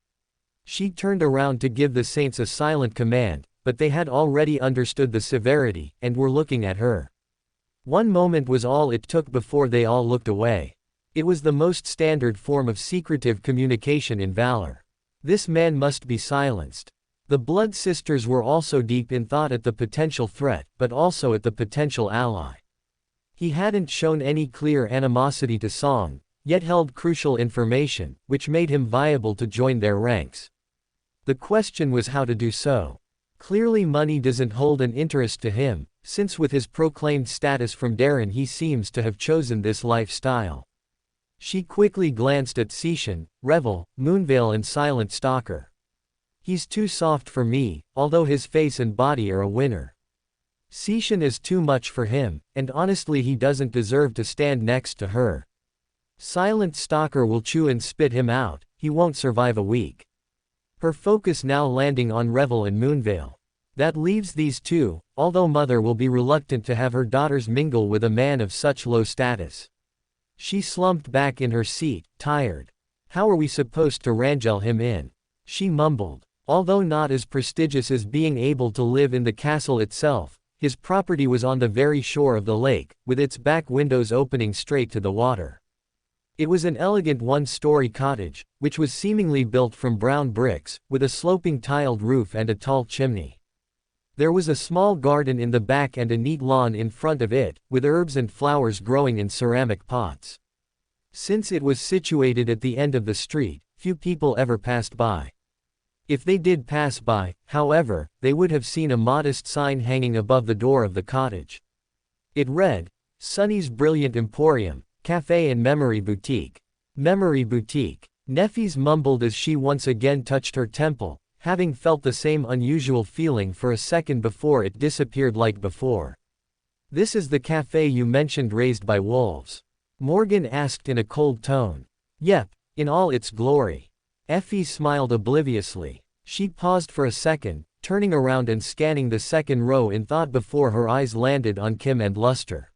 She turned around to give the saints a silent command, but they had already understood the severity, and were looking at her. One moment was all it took before they all looked away. It was the most standard form of secretive communication in Valor. This man must be silenced. The Blood Sisters were also deep in thought at the potential threat, but also at the potential ally. He hadn't shown any clear animosity to Song, yet held crucial information, which made him viable to join their ranks. The question was how to do so. Clearly money doesn't hold an interest to him, since with his proclaimed status from Darren he seems to have chosen this lifestyle. She quickly glanced at Seishan, Revel, Moonveil and Silent Stalker. He's too soft for me, although his face and body are a winner. Seishan is too much for him, and honestly he doesn't deserve to stand next to her. Silent Stalker will chew and spit him out, he won't survive a week. Her focus now landing on Revel and Moonveil. That leaves these two, although Mother will be reluctant to have her daughters mingle with a man of such low status. She slumped back in her seat, tired. How are we supposed to wrangle him in? She mumbled. Although not as prestigious as being able to live in the castle itself, his property was on the very shore of the lake, with its back windows opening straight to the water. It was an elegant one-story cottage, which was seemingly built from brown bricks, with a sloping tiled roof and a tall chimney. There was a small garden in the back and a neat lawn in front of it, with herbs and flowers growing in ceramic pots. Since it was situated at the end of the street, few people ever passed by. If they did pass by, however, they would have seen a modest sign hanging above the door of the cottage. It read, "Sunny's Brilliant Emporium, Café and Memory Boutique." Memory Boutique. Neffy's mumbled as she once again touched her temple, having felt the same unusual feeling for a second before it disappeared like before. "This is the café you mentioned raised by wolves?" Morgan asked in a cold tone. "Yep, in all its glory." Effie smiled obliviously. She paused for a second, turning around and scanning the second row in thought before her eyes landed on Kim and Luster.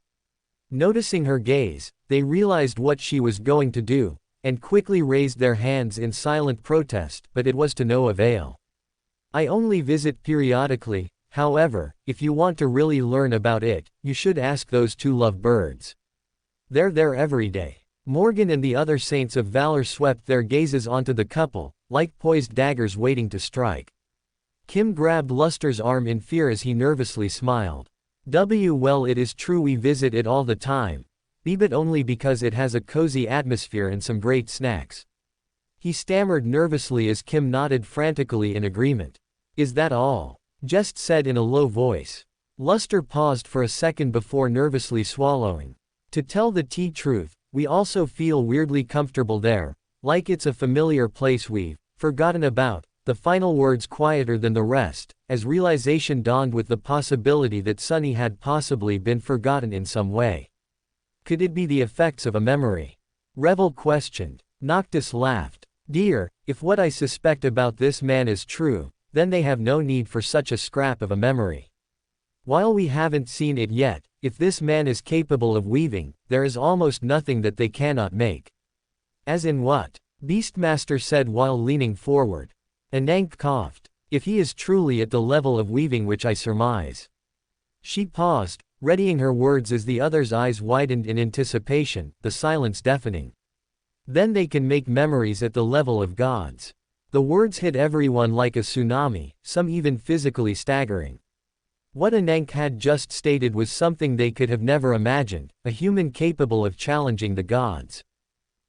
Noticing her gaze, they realized what she was going to do, and quickly raised their hands in silent protest, but it was to no avail. "I only visit periodically, however, if you want to really learn about it, you should ask those two lovebirds. They're there every day." Morgan and the other Saints of Valor swept their gazes onto the couple, like poised daggers waiting to strike. Kim grabbed Luster's arm in fear as he nervously smiled. Well, it is true we visit it all the time, but only because it has a cozy atmosphere and some great snacks." He stammered nervously as Kim nodded frantically in agreement. "Is that all?" Just said in a low voice. Luster paused for a second before nervously swallowing. "To tell the truth, we also feel weirdly comfortable there, like it's a familiar place we've forgotten about." The final words quieter than the rest, as realization dawned with the possibility that Sunny had possibly been forgotten in some way. Could it be the effects of a memory? Revel questioned. Noctis laughed. "Dear, if what I suspect about this man is true, then they have no need for such a scrap of a memory. While we haven't seen it yet, if this man is capable of weaving, there is almost nothing that they cannot make." "As in what?" Beastmaster said while leaning forward. Anank coughed. "If he is truly at the level of weaving which I surmise." She paused, readying her words as the other's eyes widened in anticipation, the silence deafening. "Then they can make memories at the level of gods." The words hit everyone like a tsunami, some even physically staggering. What Anank had just stated was something they could have never imagined, a human capable of challenging the gods.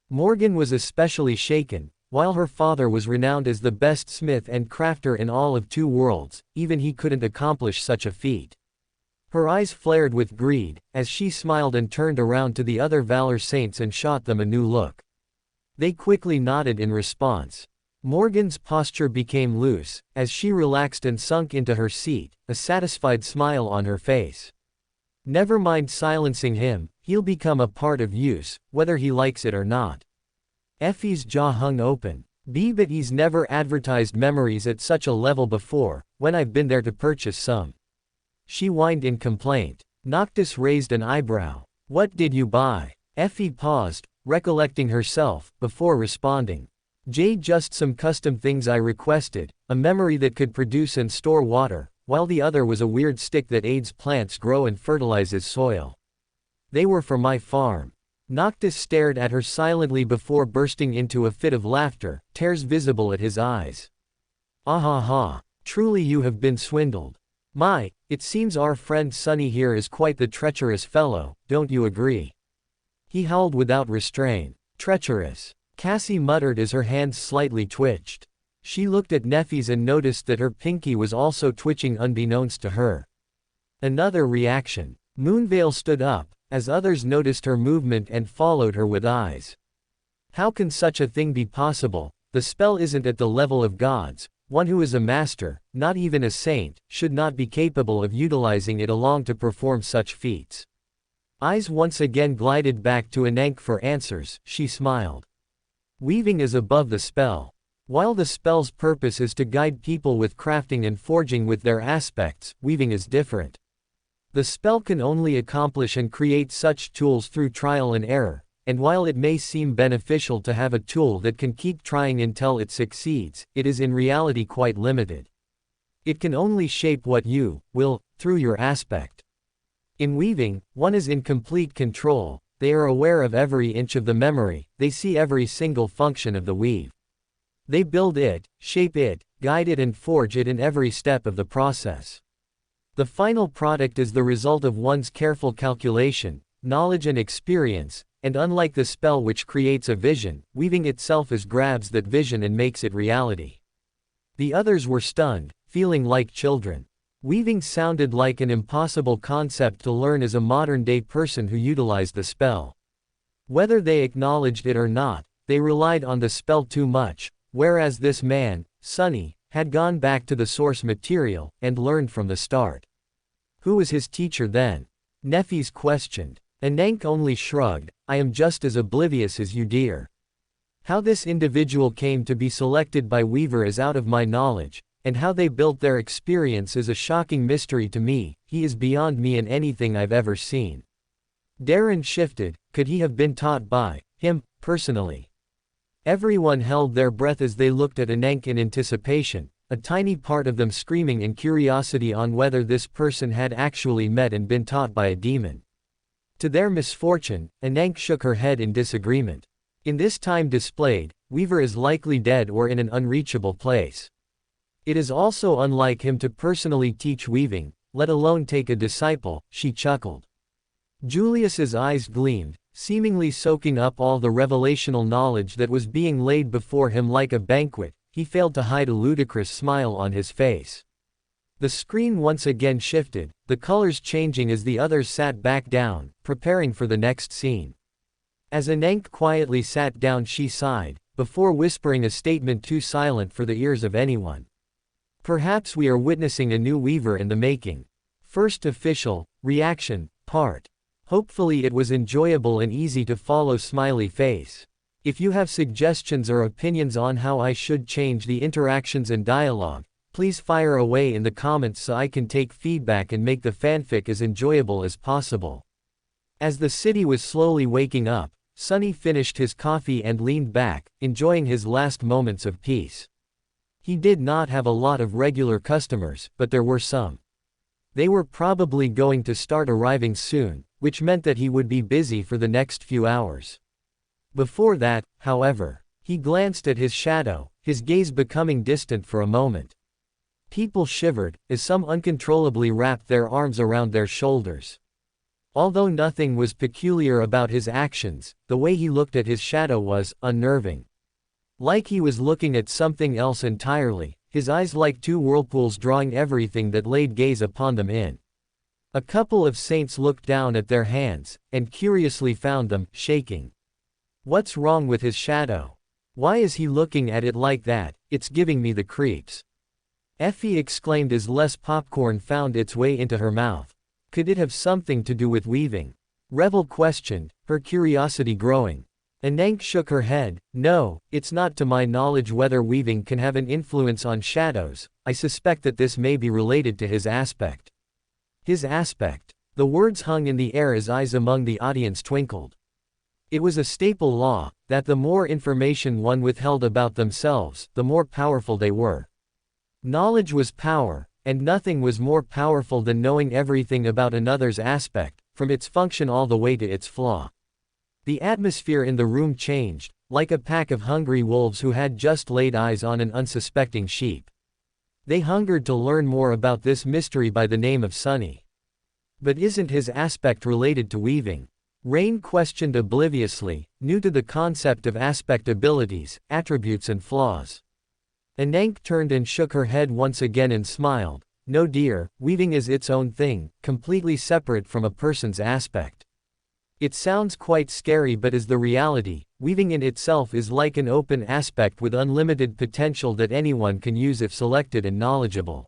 Morgan was especially shaken. While her father was renowned as the best smith and crafter in all of Two Worlds, even he couldn't accomplish such a feat. Her eyes flared with greed, as she smiled and turned around to the other Valor Saints and shot them a new look. They quickly nodded in response. Morgan's posture became loose, as she relaxed and sunk into her seat, a satisfied smile on her face. "Never mind silencing him, he'll become a part of use, whether he likes it or not." Effie's jaw hung open. But he's never advertised memories at such a level before, when I've been there to purchase some." She whined in complaint. Noctis raised an eyebrow. "What did you buy?" Effie paused, recollecting herself, before responding. Just some custom things I requested, a memory that could produce and store water, while the other was a weird stick that aids plants grow and fertilizes soil. They were for my farm." Noctis stared at her silently before bursting into a fit of laughter, tears visible at his eyes. "Ah ha ha, truly you have been swindled. My, it seems our friend Sunny here is quite the treacherous fellow, don't you agree?" He howled without restraint. "Treacherous," Cassie muttered as her hands slightly twitched. She looked at Neffy's and noticed that her pinky was also twitching unbeknownst to her. Another reaction. Moonveil stood up, as others noticed her movement and followed her with eyes. "How can such a thing be possible? The spell isn't at the level of gods. One who is a master, not even a saint, should not be capable of utilizing it alone to perform such feats." Eyes once again glided back to Anank for answers. She smiled. "Weaving is above the spell. While the spell's purpose is to guide people with crafting and forging with their aspects, weaving is different. The spell can only accomplish and create such tools through trial and error, and while it may seem beneficial to have a tool that can keep trying until it succeeds, it is in reality quite limited. It can only shape what you will, through your aspect. In weaving, one is in complete control, they are aware of every inch of the memory, they see every single function of the weave. They build it, shape it, guide it and forge it in every step of the process. The final product is the result of one's careful calculation, knowledge and experience, and unlike the spell which creates a vision, weaving itself is grabs that vision and makes it reality. The others were stunned, feeling like children. Weaving sounded like an impossible concept to learn as a modern-day person who utilized the spell. Whether they acknowledged it or not, they relied on the spell too much, whereas this man, Sunny, had gone back to the source material, and learned from the start. Who was his teacher then? Nefis questioned. Anank only shrugged, I am just as oblivious as you dear. How this individual came to be selected by Weaver is out of my knowledge, and how they built their experience is a shocking mystery to me, he is beyond me and anything I've ever seen. Darren shifted, could he have been taught by him, personally? Everyone held their breath as they looked at Anank in anticipation, a tiny part of them screaming in curiosity on whether this person had actually met and been taught by a demon. To their misfortune, Anank shook her head in disagreement. In this time displayed, Weaver is likely dead or in an unreachable place. It is also unlike him to personally teach weaving, let alone take a disciple, she chuckled. Julius's eyes gleamed, seemingly soaking up all the revelational knowledge that was being laid before him like a banquet. He failed to hide a ludicrous smile on his face. The screen once again shifted, the colors changing as the others sat back down, preparing for the next scene. As Anank quietly sat down she sighed, before whispering a statement too silent for the ears of anyone. Perhaps we are witnessing a new Weaver in the making. First official, reaction, part. Hopefully it was enjoyable and easy to follow smiley face. If you have suggestions or opinions on how I should change the interactions and dialogue, please fire away in the comments so I can take feedback and make the fanfic as enjoyable as possible. As the city was slowly waking up, Sunny finished his coffee and leaned back, enjoying his last moments of peace. He did not have a lot of regular customers, but there were some. They were probably going to start arriving soon, which meant that he would be busy for the next few hours. Before that, however, he glanced at his shadow, his gaze becoming distant for a moment. People shivered, as some uncontrollably wrapped their arms around their shoulders. Although nothing was peculiar about his actions, the way he looked at his shadow was unnerving. Like he was looking at something else entirely, his eyes like two whirlpools drawing everything that laid gaze upon them in. A couple of saints looked down at their hands, and curiously found them shaking. What's wrong with his shadow? Why is he looking at it like that? It's giving me the creeps. Effie exclaimed as less popcorn found its way into her mouth. Could it have something to do with weaving? Revel questioned, her curiosity growing. Anank shook her head. No, it's not to my knowledge whether weaving can have an influence on shadows. I suspect that this may be related to his aspect. His aspect. The words hung in the air as eyes among the audience twinkled. It was a staple law, that the more information one withheld about themselves, the more powerful they were. Knowledge was power, and nothing was more powerful than knowing everything about another's aspect, from its function all the way to its flaw. The atmosphere in the room changed, like a pack of hungry wolves who had just laid eyes on an unsuspecting sheep. They hungered to learn more about this mystery by the name of Sunny. But isn't his aspect related to weaving? Rain questioned obliviously, new to the concept of aspect abilities, attributes and flaws. Anank turned and shook her head once again and smiled. No dear, weaving is its own thing, completely separate from a person's aspect. It sounds quite scary but is the reality. Weaving in itself is like an open aspect with unlimited potential that anyone can use if selected and knowledgeable.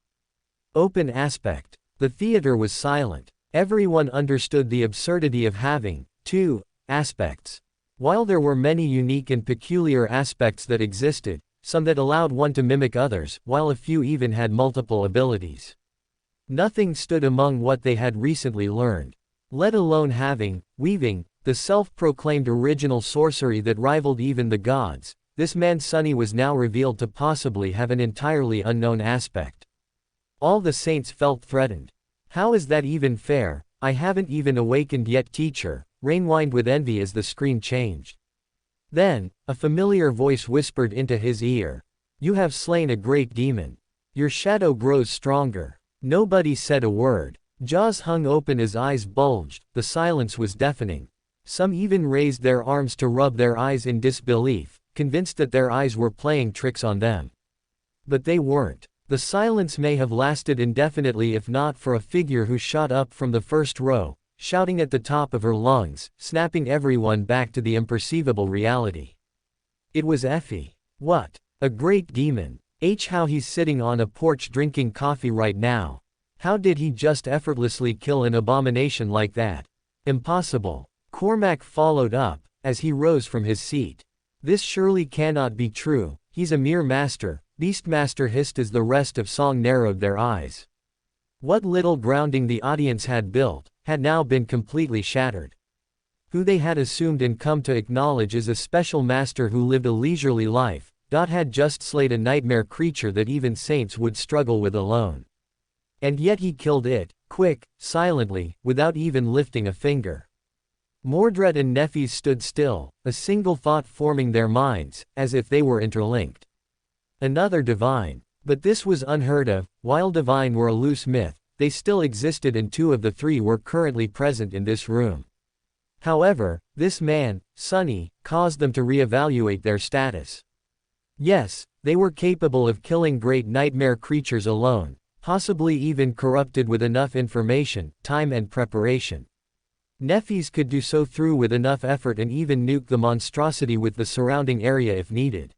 Open aspect. The theater was silent. Everyone understood the absurdity of having two aspects. While there were many unique and peculiar aspects that existed, some that allowed one to mimic others, while a few even had multiple abilities. Nothing stood among what they had recently learned. Let alone having, weaving, the self-proclaimed original sorcery that rivaled even the gods. This man Sunny was now revealed to possibly have an entirely unknown aspect. All the saints felt threatened. How is that even fair? I haven't even awakened yet, teacher. Rain whined with envy as the screen changed. Then, a familiar voice whispered into his ear. You have slain a great demon. Your shadow grows stronger. Nobody said a word. Jaws hung open as eyes bulged, the silence was deafening. Some even raised their arms to rub their eyes in disbelief, convinced that their eyes were playing tricks on them. But they weren't. The silence may have lasted indefinitely if not for a figure who shot up from the first row, shouting at the top of her lungs, snapping everyone back to the imperceivable reality. It was Effie. What? A great demon. How he's sitting on a porch drinking coffee right now. How did he just effortlessly kill an abomination like that? Impossible. Cormac followed up, as he rose from his seat. This surely cannot be true, he's a mere master. Beastmaster hissed as the rest of Song narrowed their eyes. What little grounding the audience had built, had now been completely shattered. Who they had assumed and come to acknowledge as a special master who lived a leisurely life, had just slayed a nightmare creature that even saints would struggle with alone. And yet he killed it, quick, silently, without even lifting a finger. Mordred and Neffys stood still, a single thought forming their minds, as if they were interlinked. Another divine. But this was unheard of. While divine were a loose myth, they still existed and two of the three were currently present in this room. However, this man, Sunny, caused them to reevaluate their status. Yes, they were capable of killing great nightmare creatures alone, possibly even corrupted with enough information, time and preparation. Neffys could do so through with enough effort and even nuke the monstrosity with the surrounding area if needed.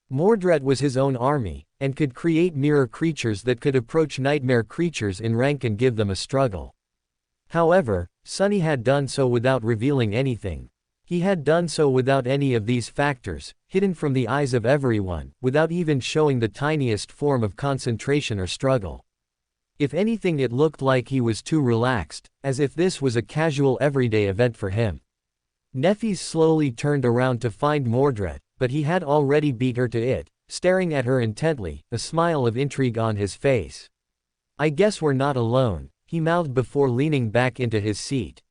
Mordred was his own army, and could create mirror creatures that could approach nightmare creatures in rank and give them a struggle. However, Sunny had done so without revealing anything. He had done so without any of these factors, hidden from the eyes of everyone, without even showing the tiniest form of concentration or struggle. If anything, it looked like he was too relaxed, as if this was a casual everyday event for him. Neffys slowly turned around to find Mordred, but he had already beat her to it, staring at her intently, a smile of intrigue on his face. I guess we're not alone, he mouthed before leaning back into his seat.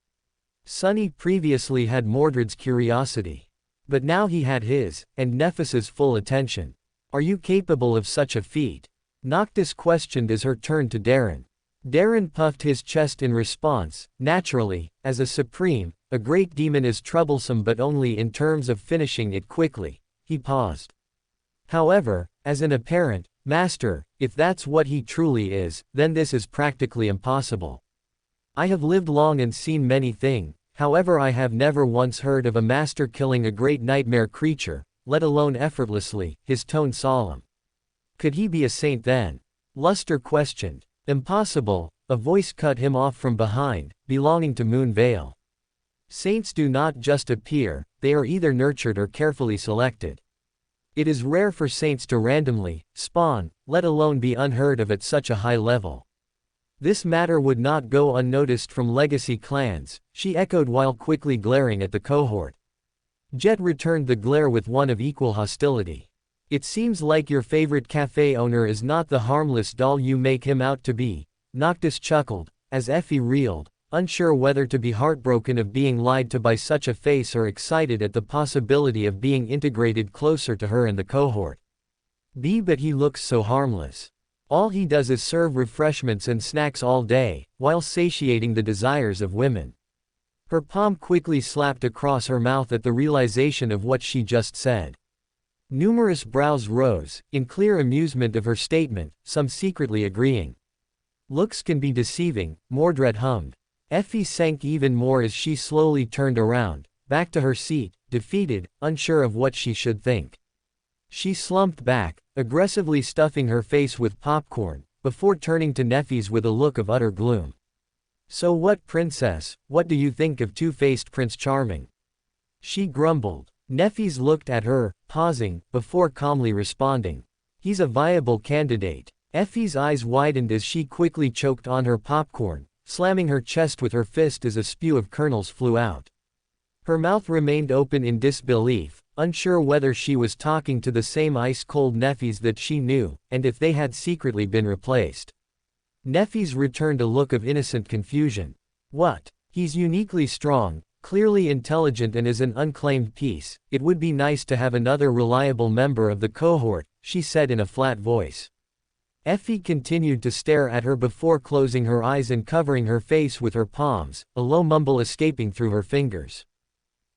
Sunny previously had Mordred's curiosity. But now he had his, and Neffys's full attention. Are you capable of such a feat? Noctis questioned as her turned to Darren. Darren puffed his chest in response. Naturally, as a supreme, a great demon is troublesome but only in terms of finishing it quickly. He paused. However, as an apparent master, if that's what he truly is, then this is practically impossible. I have lived long and seen many things, however I have never once heard of a master killing a great nightmare creature, let alone effortlessly, his tone solemn. Could he be a saint then? Luster questioned. Impossible, a voice cut him off from behind, belonging to Moonvale. Saints do not just appear, they are either nurtured or carefully selected. It is rare for saints to randomly spawn, let alone be unheard of at such a high level. This matter would not go unnoticed from legacy clans, she echoed while quickly glaring at the cohort. Jet returned the glare with one of equal hostility. It seems like your favorite cafe owner is not the harmless doll you make him out to be, Noctis chuckled, as Effie reeled, unsure whether to be heartbroken of being lied to by such a face or excited at the possibility of being integrated closer to her and the cohort. But he looks so harmless. All he does is serve refreshments and snacks all day, while satiating the desires of women. Her palm quickly slapped across her mouth at the realization of what she just said. Numerous brows rose, in clear amusement of her statement, some secretly agreeing. Looks can be deceiving, Mordred hummed. Effie sank even more as she slowly turned around, back to her seat, defeated, unsure of what she should think. She slumped back, aggressively stuffing her face with popcorn, before turning to Neffys with a look of utter gloom. So what, princess, what do you think of two-faced Prince Charming? She grumbled. Neffys looked at her, pausing, before calmly responding. He's a viable candidate. Effie's eyes widened as she quickly choked on her popcorn, slamming her chest with her fist as a spew of kernels flew out. Her mouth remained open in disbelief, unsure whether she was talking to the same ice-cold Neffys that she knew, and if they had secretly been replaced. Neffys returned a look of innocent confusion. What? He's uniquely strong, Clearly intelligent and is an unclaimed piece. It would be nice to have another reliable member of the cohort, she said in a flat voice. Effie continued to stare at her before closing her eyes and covering her face with her palms, a low mumble escaping through her fingers.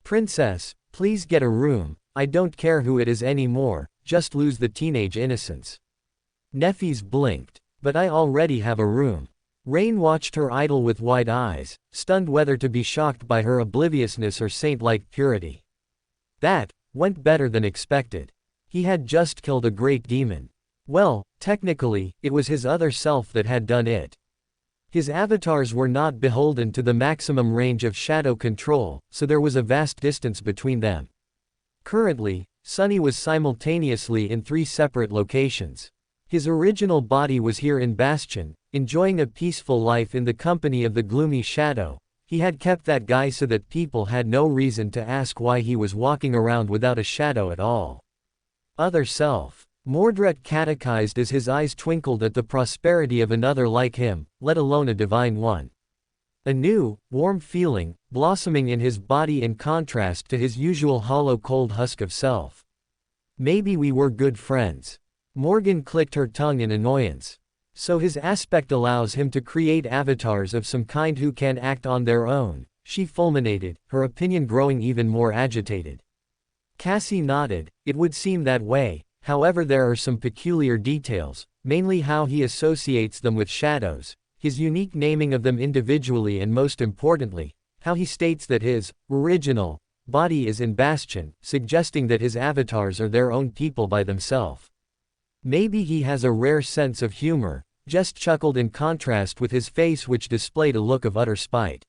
Princess, please get a room. I don't care who it is anymore, just lose the teenage innocence. Neffes blinked. But I already have a room. Rain watched her idle with wide eyes, stunned whether to be shocked by her obliviousness or saint-like purity. That went better than expected. He had just killed a great demon. Well, technically, it was his other self that had done it. His avatars were not beholden to the maximum range of shadow control, so there was a vast distance between them. Currently, Sunny was simultaneously in 3 separate locations. His original body was here in Bastion, enjoying a peaceful life in the company of the gloomy shadow. He had kept that guy so that people had no reason to ask why he was walking around without a shadow at all. Other self. Mordred catechized as his eyes twinkled at the prosperity of another like him, let alone a divine one. A new, warm feeling, blossoming in his body in contrast to his usual hollow cold husk of self. Maybe we were good friends. Morgan clicked her tongue in annoyance. So his aspect allows him to create avatars of some kind who can act on their own, she fulminated, her opinion growing even more agitated. Cassie nodded. It would seem that way, however there are some peculiar details, mainly how he associates them with shadows, his unique naming of them individually and most importantly, how he states that his original body is in Bastion, suggesting that his avatars are their own people by themselves. Maybe he has a rare sense of humor, just chuckled in contrast with his face which displayed a look of utter spite.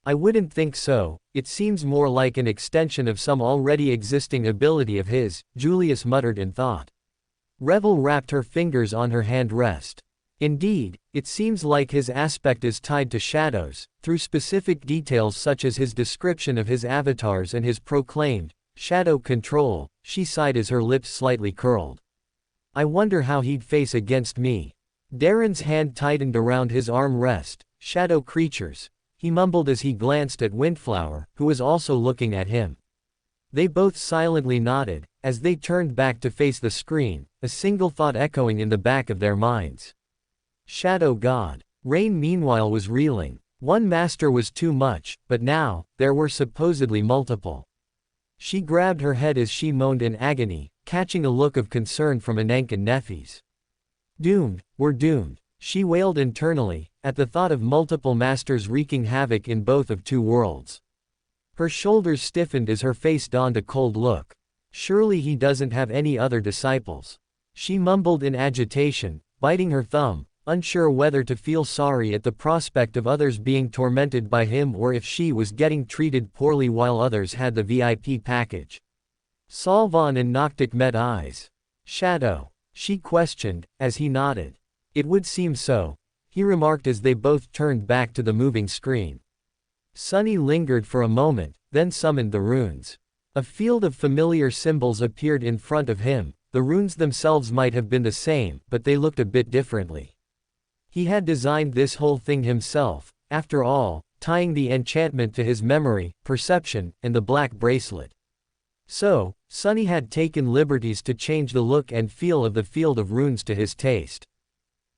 I wouldn't think so, it seems more like an extension of some already existing ability of his, Julius muttered in thought. Revel wrapped her fingers on her hand rest. Indeed, it seems like his aspect is tied to shadows, through specific details such as his description of his avatars and his proclaimed shadow control, she sighed as her lips slightly curled. I wonder how he'd face against me. Darren's hand tightened around his arm rest. Shadow creatures, he mumbled as he glanced at Windflower, who was also looking at him. They both silently nodded, as they turned back to face the screen, a single thought echoing in the back of their minds. Shadow God. Rain meanwhile was reeling. One master was too much, but now, there were supposedly multiple. She grabbed her head as she moaned in agony, catching a look of concern from Anank and Neffes. Doomed, we're doomed, she wailed internally, at the thought of multiple masters wreaking havoc in both of 2 worlds. Her shoulders stiffened as her face donned a cold look. Surely he doesn't have any other disciples. She mumbled in agitation, biting her thumb, unsure whether to feel sorry at the prospect of others being tormented by him or if she was getting treated poorly while others had the VIP package. Salvan and Noctic met eyes. Shadow? She questioned, as he nodded. It would seem so, he remarked as they both turned back to the moving screen. Sunny lingered for a moment, then summoned the runes. A field of familiar symbols appeared in front of him. The runes themselves might have been the same, but they looked a bit differently. He had designed this whole thing himself, after all, tying the enchantment to his memory, perception, and the black bracelet. So, Sunny had taken liberties to change the look and feel of the field of runes to his taste.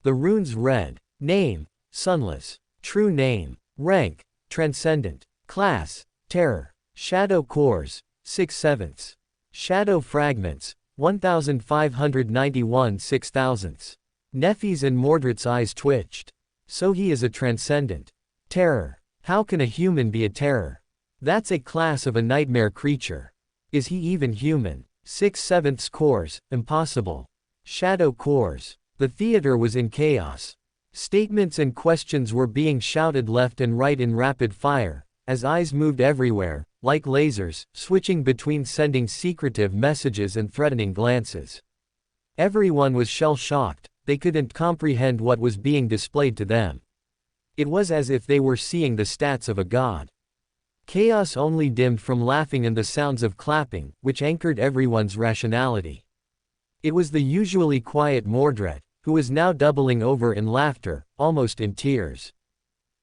The runes read: Name, Sunless. True name. Rank, Transcendent. Class, Terror. Shadow cores, 6/7. Shadow fragments, 1591 6/1000. Neffes and Mordred's eyes twitched. So he is a transcendent. Terror. How can a human be a terror? That's a class of a nightmare creature. Is he even human? 6/7 cores, impossible. Shadow cores. The theater was in chaos. Statements and questions were being shouted left and right in rapid fire, as eyes moved everywhere, like lasers, switching between sending secretive messages and threatening glances. Everyone was shell-shocked, they couldn't comprehend what was being displayed to them. It was as if they were seeing the stats of a god. Chaos only dimmed from laughing and the sounds of clapping, which anchored everyone's rationality. It was the usually quiet Mordred, who was now doubling over in laughter, almost in tears.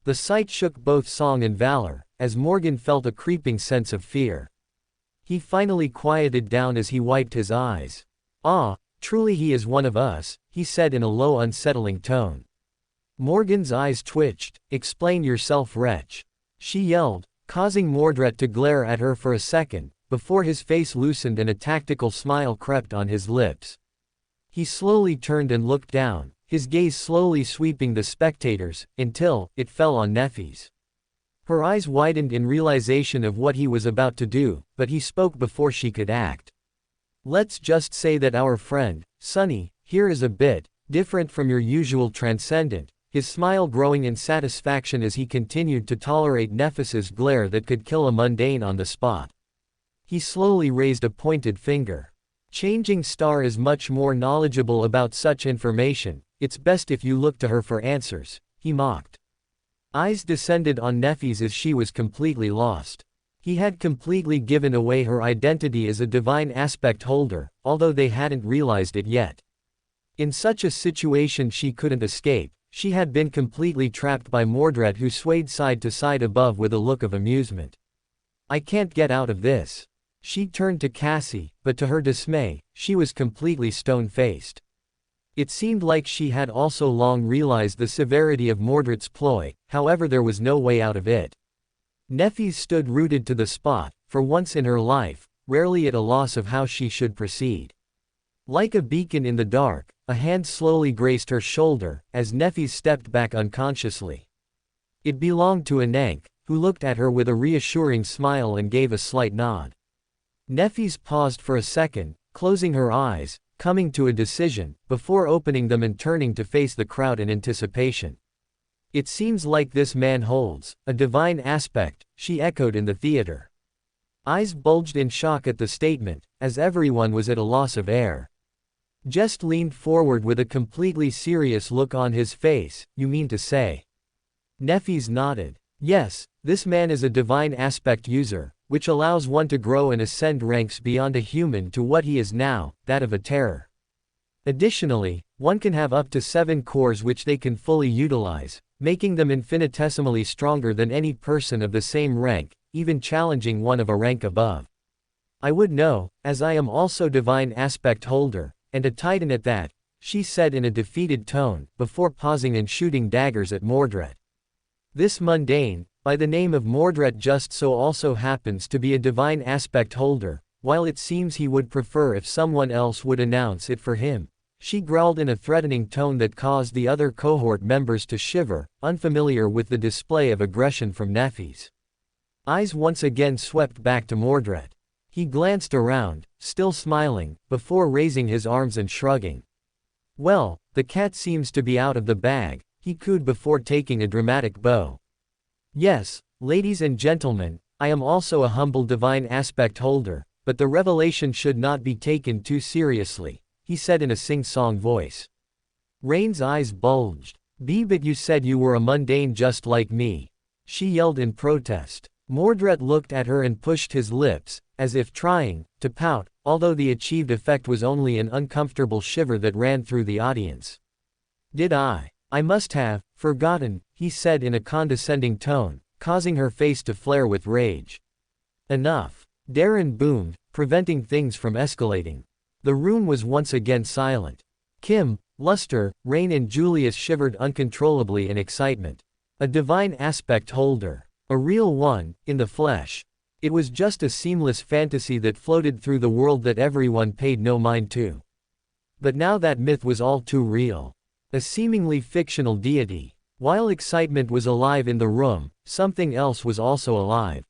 The sight shook both Song and Valor, as Morgan felt a creeping sense of fear. He finally quieted down as he wiped his eyes. "Ah, truly he is one of us," he said in a low unsettling tone. Morgan's eyes twitched. "Explain yourself, wretch," she yelled, causing Mordred to glare at her for a second, before his face loosened and a tactical smile crept on his lips. He slowly turned and looked down, his gaze slowly sweeping the spectators, until it fell on Neffy's. Her eyes widened in realization of what he was about to do, but he spoke before she could act. "Let's just say that our friend, Sonny, here is a bit different from your usual transcendent," his smile growing in satisfaction as he continued to tolerate Nephis's glare that could kill a mundane on the spot. He slowly raised a pointed finger. "Changing Star is much more knowledgeable about such information, it's best if you look to her for answers," he mocked. Eyes descended on Neffy's as she was completely lost. He had completely given away her identity as a divine aspect holder, although they hadn't realized it yet. In such a situation she couldn't escape. She had been completely trapped by Mordred, who swayed side to side above with a look of amusement. "I can't get out of this." She turned to Cassie, but to her dismay, she was completely stone-faced. It seemed like she had also long realized the severity of Mordred's ploy, however there was no way out of it. Neffy stood rooted to the spot, for once in her life, rarely at a loss of how she should proceed. Like a beacon in the dark, a hand slowly graced her shoulder, as Neffy stepped back unconsciously. It belonged to Anank, who looked at her with a reassuring smile and gave a slight nod. Neffy paused for a second, closing her eyes, coming to a decision, before opening them and turning to face the crowd in anticipation. "It seems like this man holds a divine aspect," she echoed in the theater. Eyes bulged in shock at the statement, as everyone was at a loss of air. Jest leaned forward with a completely serious look on his face. "You mean to say?" Neffy nodded. "Yes, this man is a divine aspect user, which allows one to grow and ascend ranks beyond a human to what he is now, that of a terror. Additionally, one can have up to 7 cores which they can fully utilize, making them infinitesimally stronger than any person of the same rank, even challenging one of a rank above. I would know, as I am also divine aspect holder, and a titan at that," she said in a defeated tone, before pausing and shooting daggers at Mordred. "This mundane, by the name of Mordred, just so also happens to be a divine aspect holder, while it seems he would prefer if someone else would announce it for him," she growled in a threatening tone that caused the other cohort members to shiver, unfamiliar with the display of aggression from Neffy. Eyes once again swept back to Mordred. He glanced around, still smiling, before raising his arms and shrugging. "Well, the cat seems to be out of the bag," he cooed before taking a dramatic bow. "Yes, ladies and gentlemen, I am also a humble divine aspect holder, but the revelation should not be taken too seriously," he said in a sing-song voice. Rain's eyes bulged. "But you said you were a mundane just like me," she yelled in protest. Mordred looked at her and pushed his lips, as if trying to pout, although the achieved effect was only an uncomfortable shiver that ran through the audience. "Did I must have forgotten," he said in a condescending tone, causing her face to flare with rage. "Enough!" Darren boomed, preventing things from escalating. The room was once again silent. Kim, Luster, Rain and Julius shivered uncontrollably in excitement. A divine aspect holder. A real one, in the flesh. It was just a seamless fantasy that floated through the world that everyone paid no mind to. But now that myth was all too real. A seemingly fictional deity. While excitement was alive in the room, something else was also alive.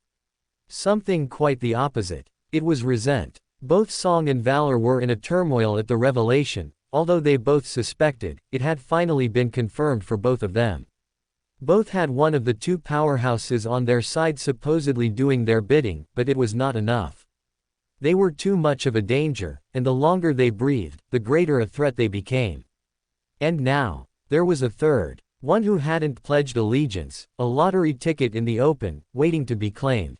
Something quite the opposite. It was resent. Both Song and Valor were in a turmoil at the revelation, although they both suspected it had finally been confirmed for both of them. Both had one of the two powerhouses on their side supposedly doing their bidding, but it was not enough. They were too much of a danger, and the longer they breathed, the greater a threat they became. And now, there was a third, one who hadn't pledged allegiance, a lottery ticket in the open, waiting to be claimed.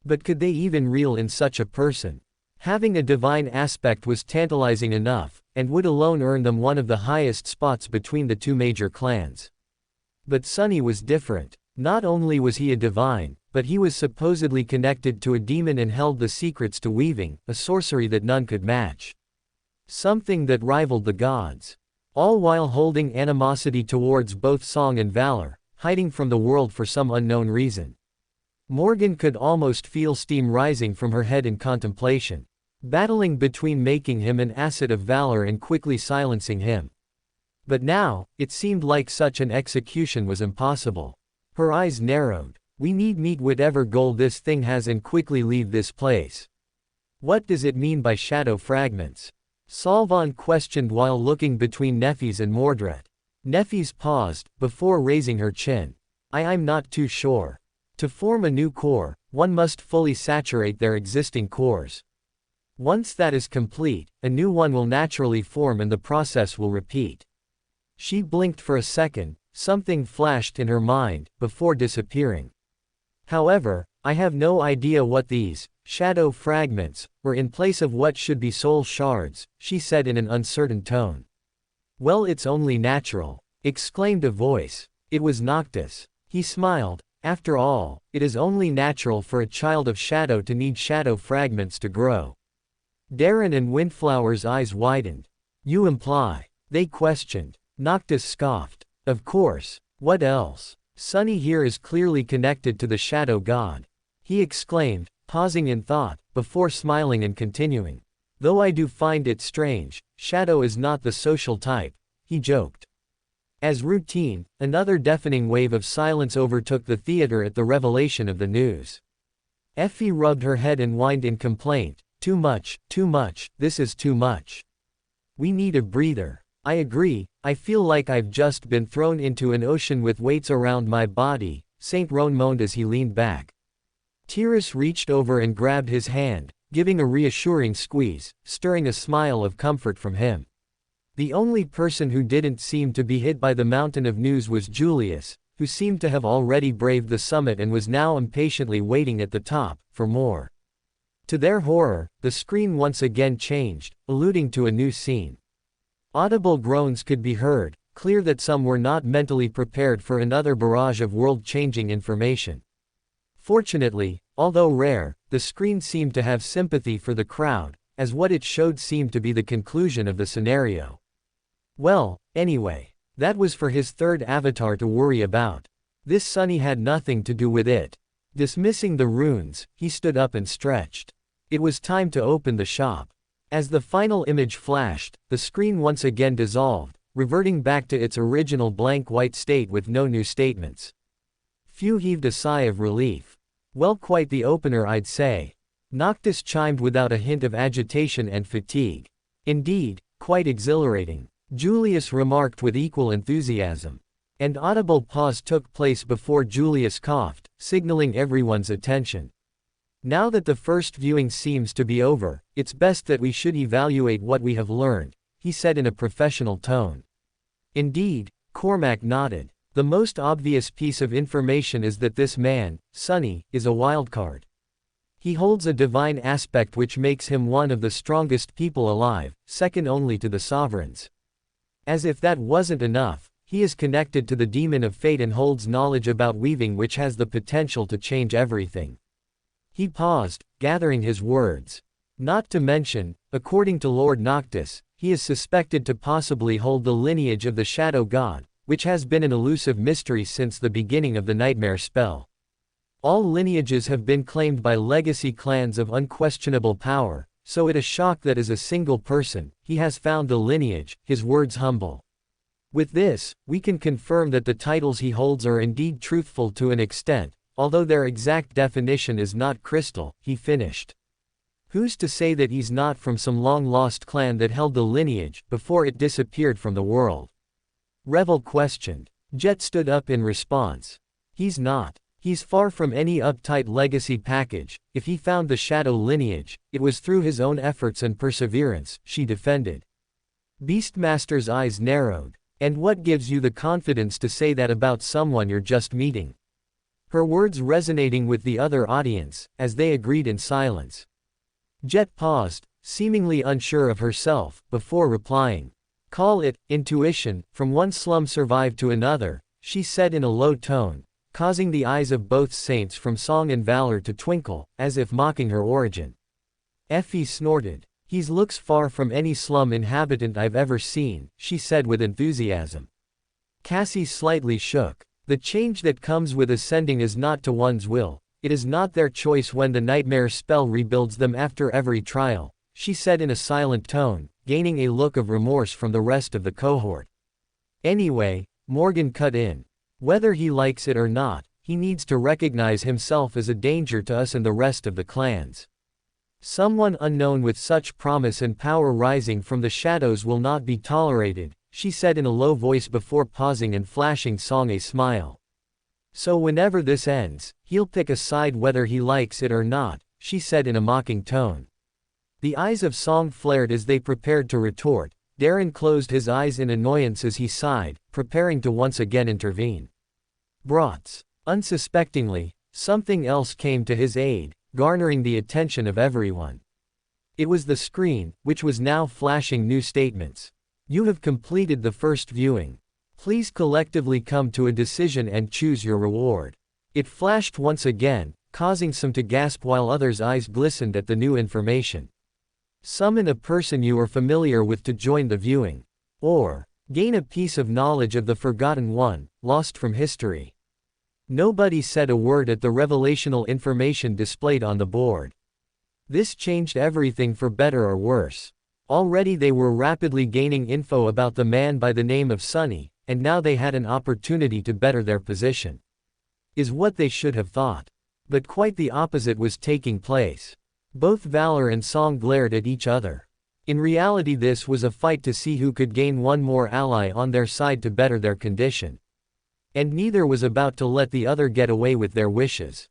But could they even reel in such a person? Having a divine aspect was tantalizing enough, and would alone earn them one of the highest spots between the two major clans. But Sonny was different. Not only was he a divine, but he was supposedly connected to a demon and held the secrets to weaving, a sorcery that none could match. Something that rivaled the gods. All while holding animosity towards both song and valor, hiding from the world for some unknown reason. Morgan could almost feel steam rising from her head in contemplation, battling between making him an asset of valor and quickly silencing him. But now, it seemed like such an execution was impossible. Her eyes narrowed. We need meet whatever goal this thing has and quickly leave this place. What does it mean by shadow fragments? Salvan questioned while looking between Nefis and Mordred. Nefis paused, before raising her chin. I'm not too sure. To form a new core, one must fully saturate their existing cores. Once that is complete, a new one will naturally form and the process will repeat. She blinked for a second, something flashed in her mind, before disappearing. However, I have no idea what these shadow fragments were in place of what should be soul shards, she said in an uncertain tone. Well, it's only natural, exclaimed a voice. It was Noctis. He smiled. After all, it is only natural for a child of shadow to need shadow fragments to grow. Darren and Windflower's eyes widened. You imply? They questioned. Noctis scoffed. Of course. What else? Sunny here is clearly connected to the shadow god. He exclaimed, pausing in thought, before smiling and continuing. Though I do find it strange, shadow is not the social type, he joked. As routine, another deafening wave of silence overtook the theater at the revelation of the news. Effie rubbed her head and whined in complaint. Too much, this is too much. We need a breather. I agree, I feel like I've just been thrown into an ocean with weights around my body, Saint Roan moaned as he leaned back. Tyrus reached over and grabbed his hand, giving a reassuring squeeze, stirring a smile of comfort from him. The only person who didn't seem to be hit by the mountain of news was Julius, who seemed to have already braved the summit and was now impatiently waiting at the top, for more. To their horror, the screen once again changed, alluding to a new scene. Audible groans could be heard, clear that some were not mentally prepared for another barrage of world-changing information. Fortunately, although rare, the screen seemed to have sympathy for the crowd, as what it showed seemed to be the conclusion of the scenario. Well, anyway, that was for his third avatar to worry about. This Sunny had nothing to do with it. Dismissing the runes, he stood up and stretched. It was time to open the shop. As the final image flashed, the screen once again dissolved, reverting back to its original blank white state with no new statements. Few heaved a sigh of relief. Well, quite the opener, I'd say. Noctis chimed without a hint of agitation and fatigue. Indeed, quite exhilarating, Julius remarked with equal enthusiasm. An audible pause took place before Julius coughed, signaling everyone's attention. Now that the first viewing seems to be over, it's best that we should evaluate what we have learned, he said in a professional tone. Indeed, Cormac nodded. The most obvious piece of information is that this man, Sunny, is a wildcard. He holds a divine aspect which makes him one of the strongest people alive, second only to the sovereigns. As if that wasn't enough, he is connected to the demon of fate and holds knowledge about weaving which has the potential to change everything. He paused, gathering his words. Not to mention, according to Lord Noctis, he is suspected to possibly hold the lineage of the Shadow God, which has been an elusive mystery since the beginning of the Nightmare spell. All lineages have been claimed by legacy clans of unquestionable power, so it is a shock that as a single person, he has found the lineage, his words humble. With this, we can confirm that the titles he holds are indeed truthful to an extent, although their exact definition is not crystal, he finished. Who's to say that he's not from some long-lost clan that held the lineage before it disappeared from the world? Revel questioned. Jet stood up in response. He's not. He's far from any uptight legacy package. If he found the shadow lineage, it was through his own efforts and perseverance, she defended. Beastmaster's eyes narrowed. And what gives you the confidence to say that about someone you're just meeting? Her words resonating with the other audience, as they agreed in silence. Jet paused, seemingly unsure of herself, before replying. Call it intuition. From one slum survived to another, she said in a low tone. causing the eyes of both saints from Song and Valor to twinkle, as if mocking her origin. Effie snorted. "He looks far from any slum inhabitant I've ever seen," she said with enthusiasm. Cassie slightly shook. "The change that comes with ascending is not to one's will, it is not their choice when the nightmare spell rebuilds them after every trial," she said in a silent tone, gaining a look of remorse from the rest of the cohort. "Anyway," Morgan cut in, "whether he likes it or not, he needs to recognize himself as a danger to us and the rest of the clans. Someone unknown with such promise and power rising from the shadows will not be tolerated," she said in a low voice before pausing and flashing Song a smile. "So whenever this ends, he'll pick a side whether he likes it or not," she said in a mocking tone. The eyes of Song flared as they prepared to retort. Darren closed his eyes in annoyance as he sighed, preparing to once again intervene. Brats. Unsuspectingly, something else came to his aid, garnering the attention of everyone. It was the screen, which was now flashing new statements. "You have completed the first viewing. Please collectively come to a decision and choose your reward." It flashed once again, causing some to gasp while others' eyes glistened at the new information. Summon a person you are familiar with to join the viewing. Or, gain a piece of knowledge of the Forgotten One, lost from history. Nobody said a word at the revelational information displayed on the board. This changed everything for better or worse. Already they were rapidly gaining info about the man by the name of Sonny, and now they had an opportunity to better their position. Is what they should have thought. But quite the opposite was taking place. Both Valor and Song glared at each other. In reality, this was a fight to see who could gain one more ally on their side to better their condition. And neither was about to let the other get away with their wishes.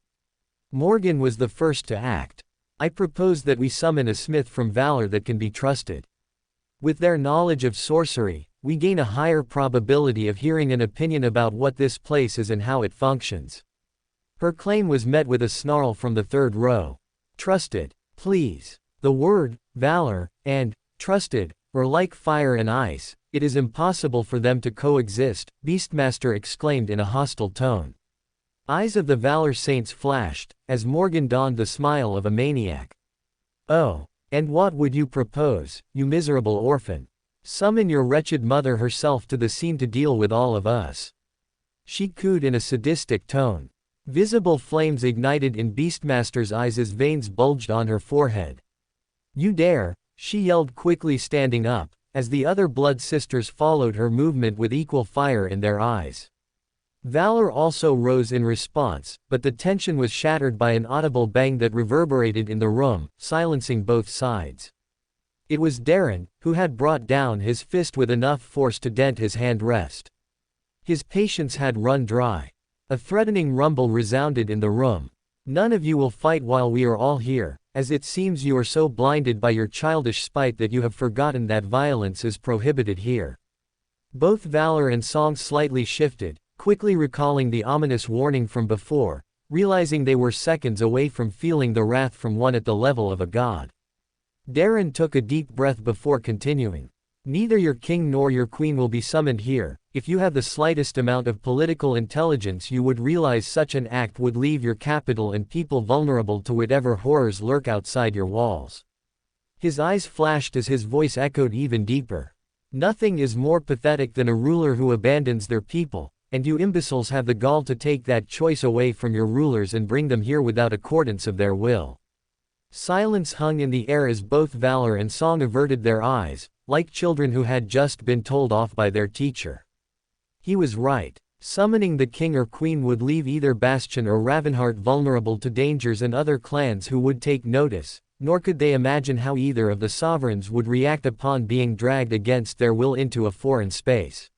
Morgan was the first to act. "I propose that we summon a smith from Valor that can be trusted. With their knowledge of sorcery, we gain a higher probability of hearing an opinion about what this place is and how it functions." Her claim was met with a snarl from the third row. "Trusted, please." The word, valor, and trusted, were like fire and ice. "It is impossible for them to coexist," Beastmaster exclaimed in a hostile tone. Eyes of the Valor Saints flashed, as Morgan donned the smile of a maniac. "Oh, and what would you propose, you miserable orphan? Summon your wretched mother herself to the scene to deal with all of us," she cooed in a sadistic tone. Visible flames ignited in Beastmaster's eyes as veins bulged on her forehead. "You dare," she yelled quickly, standing up, as the other Blood Sisters followed her movement with equal fire in their eyes. Valor also rose in response, but the tension was shattered by an audible bang that reverberated in the room, silencing both sides. It was Darren, who had brought down his fist with enough force to dent his hand rest. His patience had run dry. A threatening rumble resounded in the room. "None of you will fight while we are all here, as it seems you are so blinded by your childish spite that you have forgotten that violence is prohibited here." Both Valor and Song slightly shifted, quickly recalling the ominous warning from before, realizing they were seconds away from feeling the wrath from one at the level of a god. Darren took a deep breath before continuing. "Neither your king nor your queen will be summoned here. If you have the slightest amount of political intelligence, you would realize such an act would leave your capital and people vulnerable to whatever horrors lurk outside your walls." His eyes flashed as his voice echoed even deeper. "Nothing is more pathetic than a ruler who abandons their people, and you imbeciles have the gall to take that choice away from your rulers and bring them here without accordance of their will." Silence hung in the air as both Valor and Song averted their eyes, like children who had just been told off by their teacher. He was right. Summoning the king or queen would leave either Bastion or Ravenheart vulnerable to dangers and other clans who would take notice, nor could they imagine how either of the sovereigns would react upon being dragged against their will into a foreign space.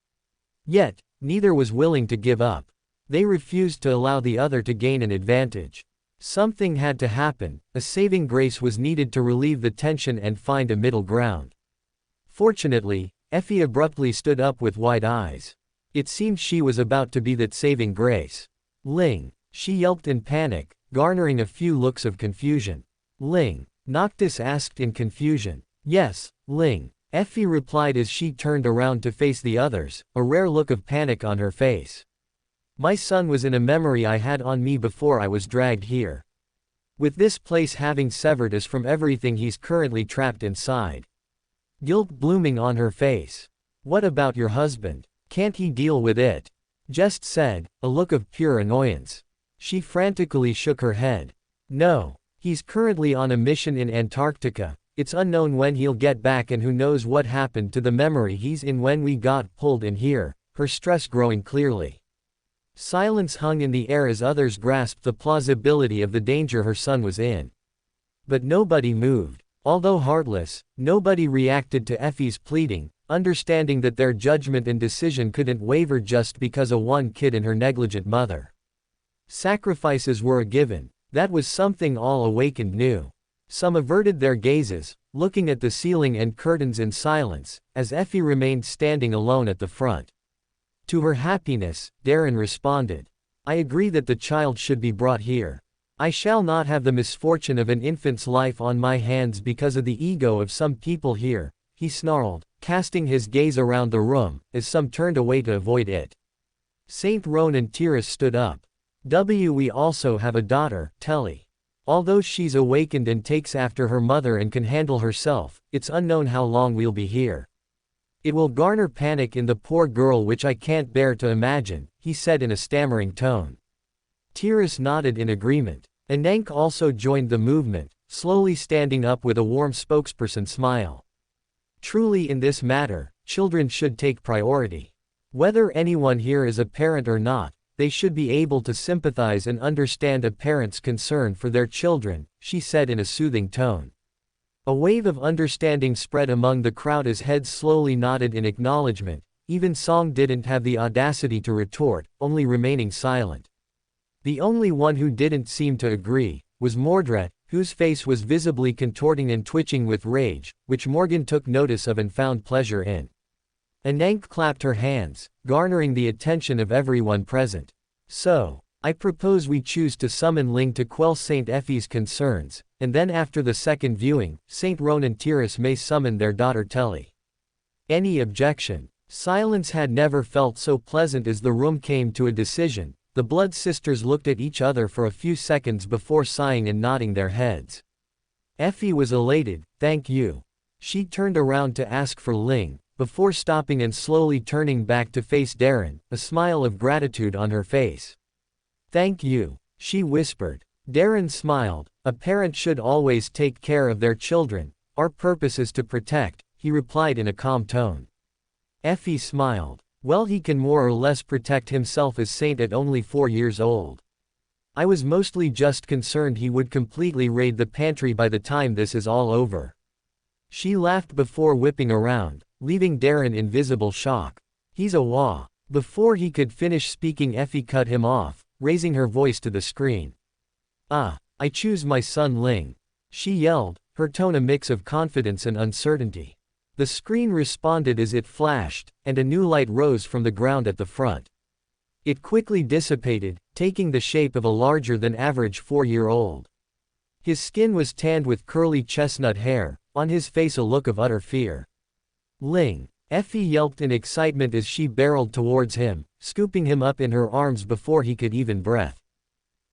Yet, neither was willing to give up. They refused to allow the other to gain an advantage. Something had to happen, a saving grace was needed to relieve the tension and find a middle ground. Fortunately, Effie abruptly stood up with wide eyes. It seemed she was about to be that saving grace. "Ling," she yelped in panic, garnering a few looks of confusion. "Ling?" Noctis asked in confusion. "Yes, Ling," Effie replied as she turned around to face the others, a rare look of panic on her face. My son was in a memory I had on me before I was dragged here. With this place having severed us from everything, he's currently trapped inside. Guilt blooming on her face. What about your husband? Can't he deal with it? Just said, a look of pure annoyance. She frantically shook her head. No. He's currently on a mission in Antarctica. It's unknown when he'll get back, and who knows what happened to the memory he's in when we got pulled in here, her stress growing clearly. Silence hung in the air as others grasped the plausibility of the danger her son was in. But nobody moved. Although heartless, nobody reacted to Effie's pleading, understanding that their judgment and decision couldn't waver just because of one kid and her negligent mother. Sacrifices were a given. That was something all awakened knew. Some averted their gazes, looking at the ceiling and curtains in silence, as Effie remained standing alone at the front. To her happiness, Darren responded. I agree that the child should be brought here. I shall not have the misfortune of an infant's life on my hands because of the ego of some people here, he snarled, casting his gaze around the room, as some turned away to avoid it. Saint Roan and Tyrus stood up. We also have a daughter, Telly. Although she's awakened and takes after her mother and can handle herself, it's unknown how long we'll be here. It will garner panic in the poor girl, which I can't bear to imagine, he said in a stammering tone. Tyrus nodded in agreement. Anank also joined the movement, slowly standing up with a warm spokesperson smile. Truly, in this matter, children should take priority. Whether anyone here is a parent or not, they should be able to sympathize and understand a parent's concern for their children, she said in a soothing tone. A wave of understanding spread among the crowd as heads slowly nodded in acknowledgement. Even Song didn't have the audacity to retort, only remaining silent. The only one who didn't seem to agree was Mordred, whose face was visibly contorting and twitching with rage, which Morgan took notice of and found pleasure in. Anank clapped her hands, garnering the attention of everyone present. So, I propose we choose to summon Ling to quell Saint Effie's concerns, and then after the second viewing, Saint Roan and Tyrus may summon their daughter Telly. Any objection? Silence had never felt so pleasant as the room came to a decision. The blood sisters looked at each other for a few seconds before sighing and nodding their heads. Effie was elated. Thank you. She turned around to ask for Ling, before stopping and slowly turning back to face Darren, a smile of gratitude on her face. Thank you, she whispered. Darren smiled. A parent should always take care of their children. Our purpose is to protect, he replied in a calm tone. Effie smiled. Well, he can more or less protect himself as Saint at only 4 years old. I was mostly just concerned he would completely raid the pantry by the time this is all over. She laughed before whipping around, leaving Darren in visible shock. He's a wah. Before he could finish speaking, Effie cut him off, raising her voice to the screen. I choose my son Ling. She yelled, her tone a mix of confidence and uncertainty. The screen responded as it flashed, and a new light rose from the ground at the front. It quickly dissipated, taking the shape of a larger-than-average 4-year-old. His skin was tanned with curly chestnut hair, on his face a look of utter fear. Ling! Effie yelped in excitement as she barreled towards him, scooping him up in her arms before he could even breathe.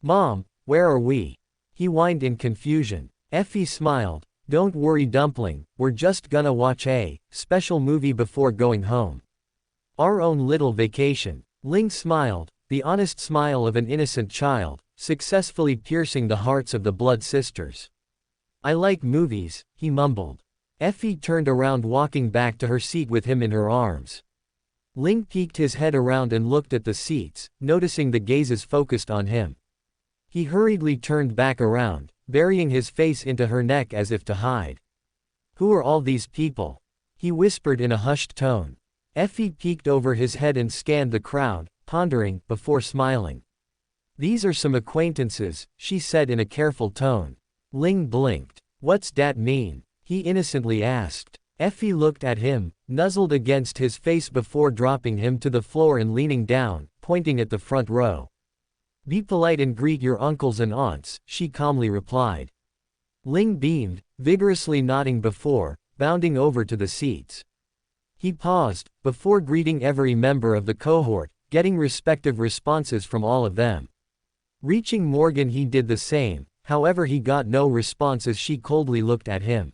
Mom, where are we? He whined in confusion. Effie smiled. Don't worry, Dumpling, we're just gonna watch a special movie before going home. Our own little vacation. Ling smiled, the honest smile of an innocent child, successfully piercing the hearts of the blood sisters. I like movies, he mumbled. Effie turned around, walking back to her seat with him in her arms. Ling peeked his head around and looked at the seats, noticing the gazes focused on him. He hurriedly turned back around, burying his face into her neck as if to hide. Who are all these people? He whispered in a hushed tone. Effie peeked over his head and scanned the crowd, pondering, before smiling. These are some acquaintances, she said in a careful tone. Ling blinked. What's dat mean? He innocently asked. Effie looked at him, nuzzled against his face before dropping him to the floor and leaning down, pointing at the front row. Be polite and greet your uncles and aunts, she calmly replied. Ling beamed, vigorously nodding before bounding over to the seats. He paused, before greeting every member of the cohort, getting respective responses from all of them. Reaching Morgan, he did the same, however he got no response as she coldly looked at him.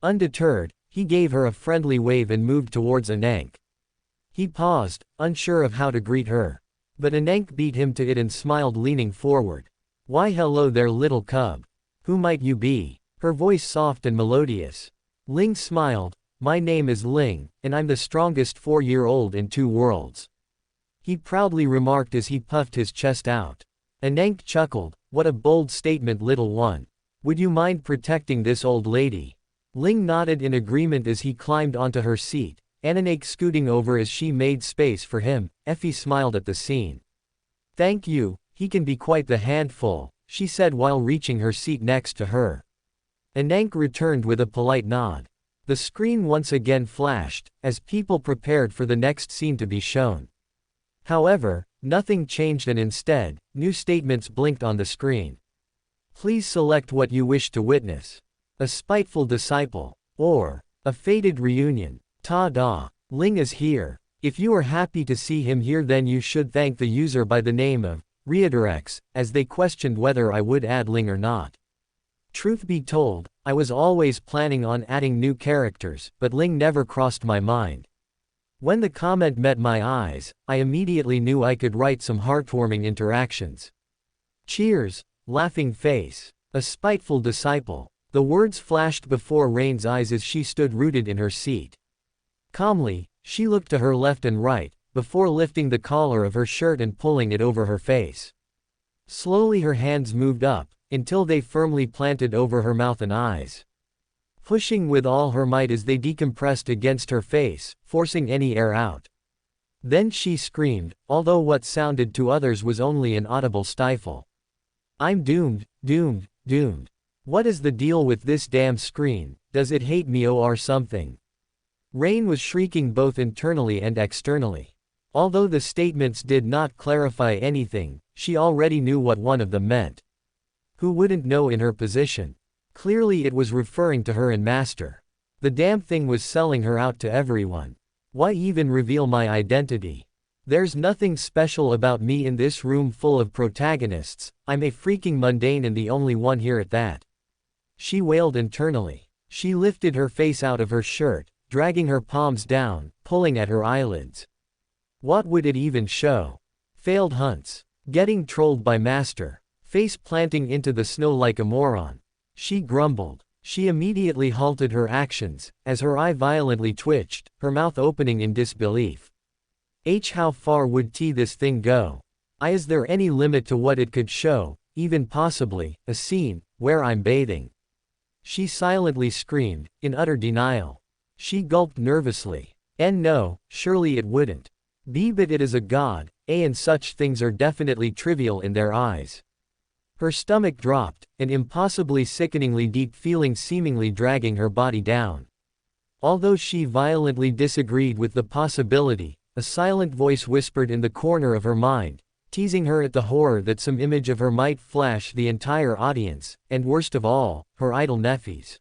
Undeterred, he gave her a friendly wave and moved towards Anank. He paused, unsure of how to greet her. But Anank beat him to it and smiled, leaning forward. "Why, hello there, little cub. Who might you be?" Her voice soft and melodious. Ling smiled. "My name is Ling, and I'm the strongest 4-year-old in 2 worlds." He proudly remarked as he puffed his chest out. Anank chuckled. "What a bold statement, little one. Would you mind protecting this old lady?" Ling nodded in agreement as he climbed onto her seat, Anank scooting over as she made space for him. Effie smiled at the scene. "Thank you, he can be quite the handful," she said while reaching her seat next to her. Anank returned with a polite nod. The screen once again flashed, as people prepared for the next scene to be shown. However, nothing changed and instead, new statements blinked on the screen. "Please select what you wish to witness. A spiteful disciple. Or a fated reunion. Ta-da. Ling is here. If you are happy to see him here, then you should thank the user by the name of Readirex, as they questioned whether I would add Ling or not. Truth be told, I was always planning on adding new characters, but Ling never crossed my mind. When the comment met my eyes, I immediately knew I could write some heartwarming interactions. Cheers, laughing face. A spiteful disciple." The words flashed before Rain's eyes as she stood rooted in her seat. Calmly, she looked to her left and right, before lifting the collar of her shirt and pulling it over her face. Slowly her hands moved up, until they firmly planted over her mouth and eyes. Pushing with all her might as they decompressed against her face, forcing any air out. Then she screamed, although what sounded to others was only an audible stifle. "I'm doomed, doomed, doomed. What is the deal with this damn screen? Does it hate me or something?" Rain was shrieking both internally and externally. Although the statements did not clarify anything, she already knew what one of them meant. Who wouldn't know in her position? Clearly it was referring to her and Master. The damn thing was selling her out to everyone. Why even reveal my identity? There's nothing special about me in this room full of protagonists. I'm a freaking mundane and the only one here at that. She wailed internally. She lifted her face out of her shirt, dragging her palms down, pulling at her eyelids. What would it even show? Failed hunts. Getting trolled by Master. Face planting into the snow like a moron. She grumbled. She immediately halted her actions, as her eye violently twitched, her mouth opening in disbelief. How far would this thing go? Is there any limit to what it could show, even possibly, a scene, where I'm bathing? She silently screamed, in utter denial. She gulped nervously. And no, surely it wouldn't. But it is a god, and such things are definitely trivial in their eyes. Her stomach dropped, an impossibly sickeningly deep feeling seemingly dragging her body down. Although she violently disagreed with the possibility, a silent voice whispered in the corner of her mind, teasing her at the horror that some image of her might flash the entire audience, and worst of all, her idle nephews.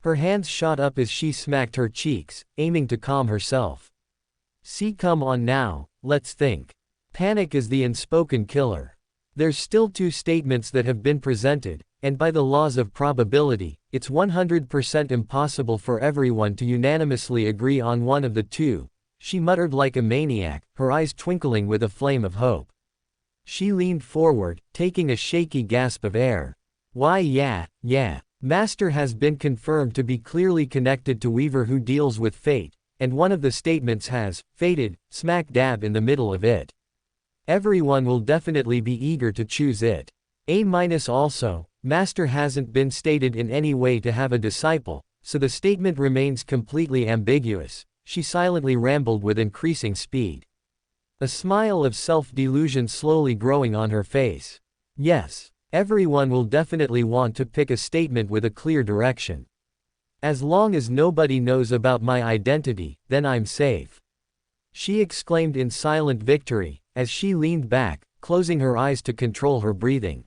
Her hands shot up as she smacked her cheeks, aiming to calm herself. "See, come on now, let's think. Panic is the unspoken killer. There's still 2 statements that have been presented, and by the laws of probability, it's 100% impossible for everyone to unanimously agree on one of the 2, she muttered like a maniac, her eyes twinkling with a flame of hope. She leaned forward, taking a shaky gasp of air. "Why yeah. Master has been confirmed to be clearly connected to Weaver, who deals with fate, and one of the statements has, fated, smack dab in the middle of it. Everyone will definitely be eager to choose it. Also, Master hasn't been stated in any way to have a disciple, so the statement remains completely ambiguous," she silently rambled with increasing speed. A smile of self-delusion slowly growing on her face. "Yes. Everyone will definitely want to pick a statement with a clear direction. As long as nobody knows about my identity, then I'm safe," she exclaimed in silent victory, as she leaned back, closing her eyes to control her breathing.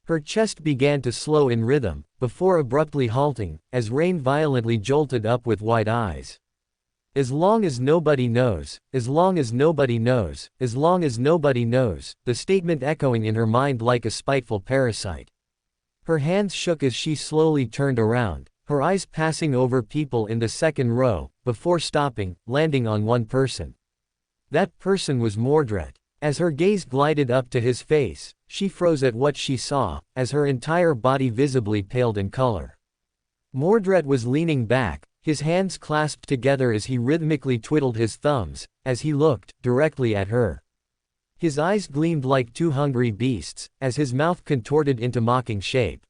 Her chest began to slow in rhythm, before abruptly halting, as Rain violently jolted up with wide eyes. As long as nobody knows, as long as nobody knows, as long as nobody knows, the statement echoing in her mind like a spiteful parasite. Her hands shook as she slowly turned around, her eyes passing over people in the second row, before stopping, landing on one person. That person was Mordred. As her gaze glided up to his face, she froze at what she saw, as her entire body visibly paled in color. Mordred was leaning back, his hands clasped together as he rhythmically twiddled his thumbs, as he looked directly at her. His eyes gleamed like two hungry beasts, as his mouth contorted into mocking shape.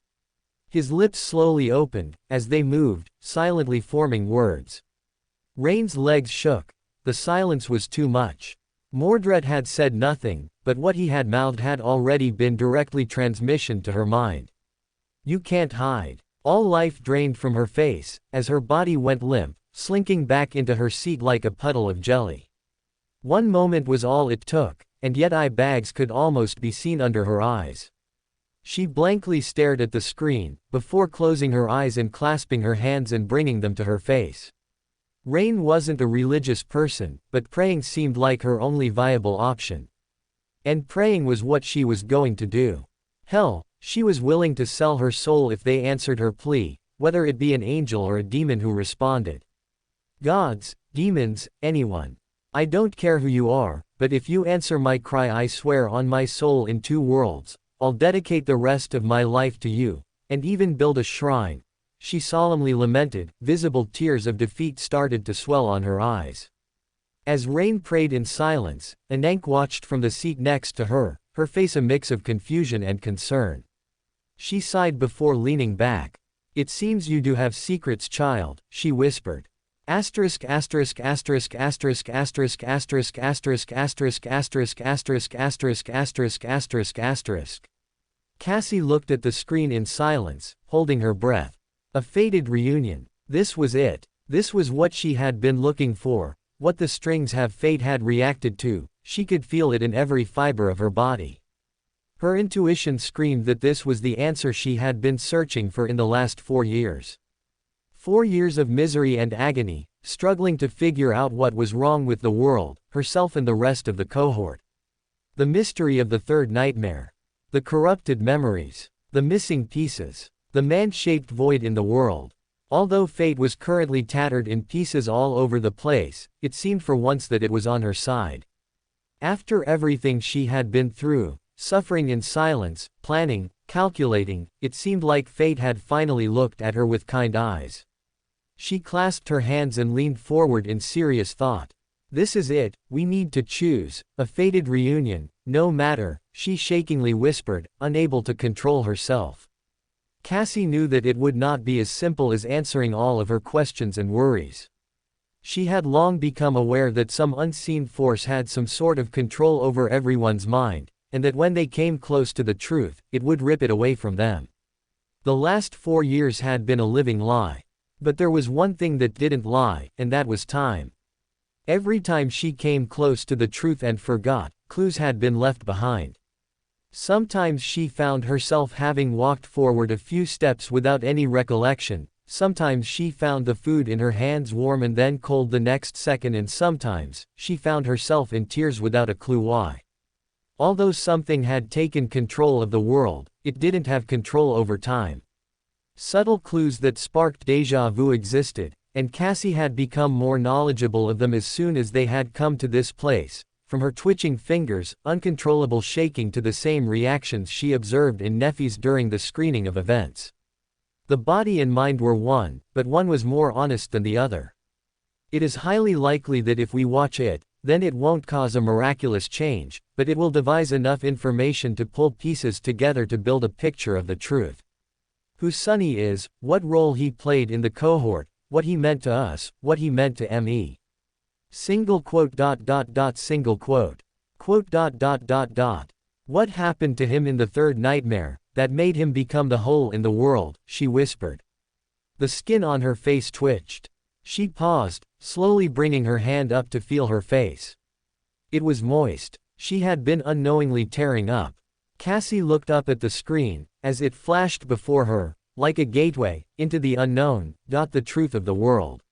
His lips slowly opened, as they moved, silently forming words. Rain's legs shook. The silence was too much. Mordred had said nothing, but what he had mouthed had already been directly transmissioned to her mind. You can't hide. All life drained from her face, as her body went limp, slinking back into her seat like a puddle of jelly. One moment was all it took, and yet eye bags could almost be seen under her eyes. She blankly stared at the screen, before closing her eyes and clasping her hands and bringing them to her face. Rain wasn't a religious person, but praying seemed like her only viable option. And praying was what she was going to do. Hell, she was willing to sell her soul if they answered her plea, whether it be an angel or a demon who responded. Gods, demons, anyone. I don't care who you are, but if you answer my cry, I swear on my soul in two worlds, I'll dedicate the rest of my life to you, and even build a shrine. She solemnly lamented, visible tears of defeat started to swell on her eyes. As Rain prayed in silence, Anank watched from the seat next to her, her face a mix of confusion and concern. She sighed before leaning back. It seems you do have secrets, child, she whispered. Asterisk asterisk asterisk asterisk asterisk asterisk asterisk asterisk asterisk asterisk asterisk asterisk asterisk asterisk. Cassie looked at the screen in silence, holding her breath. A fated reunion. This was it. This was what she had been looking for, what the strings have fate had reacted to. She could feel it in every fiber of her body. Her intuition screamed that this was the answer she had been searching for in the last 4 years. 4 years of misery and agony, struggling to figure out what was wrong with the world, herself and the rest of the cohort. The mystery of the third nightmare. The corrupted memories. The missing pieces. The man-shaped void in the world. Although fate was currently tattered in pieces all over the place, it seemed for once that it was on her side. After everything she had been through, suffering in silence, planning, calculating, it seemed like fate had finally looked at her with kind eyes. She clasped her hands and leaned forward in serious thought. This is it, we need to choose, a fated reunion, no matter, she shakingly whispered, unable to control herself. Cassie knew that it would not be as simple as answering all of her questions and worries. She had long become aware that some unseen force had some sort of control over everyone's mind, and that when they came close to the truth, it would rip it away from them. The last 4 years had been a living lie. But there was one thing that didn't lie, and that was time. Every time she came close to the truth and forgot, clues had been left behind. Sometimes she found herself having walked forward a few steps without any recollection, sometimes she found the food in her hands warm and then cold the next second, and sometimes, she found herself in tears without a clue why. Although something had taken control of the world, it didn't have control over time. Subtle clues that sparked déjà vu existed, and Cassie had become more knowledgeable of them as soon as they had come to this place, from her twitching fingers, uncontrollable shaking to the same reactions she observed in Nephi's during the screening of events. The body and mind were one, but one was more honest than the other. It is highly likely that if we watch it, then it won't cause a miraculous change, but it will devise enough information to pull pieces together to build a picture of the truth. Who Sonny is, what role he played in the cohort, what he meant to us, what he meant to me. Single quote. Single quote. Quote. What happened to him in the third nightmare, that made him become the hole in the world, she whispered. The skin on her face twitched. She paused, slowly bringing her hand up to feel her face. It was moist. She had been unknowingly tearing up. Cassie looked up at the screen, as it flashed before her, like a gateway, into the unknown, the truth of the world.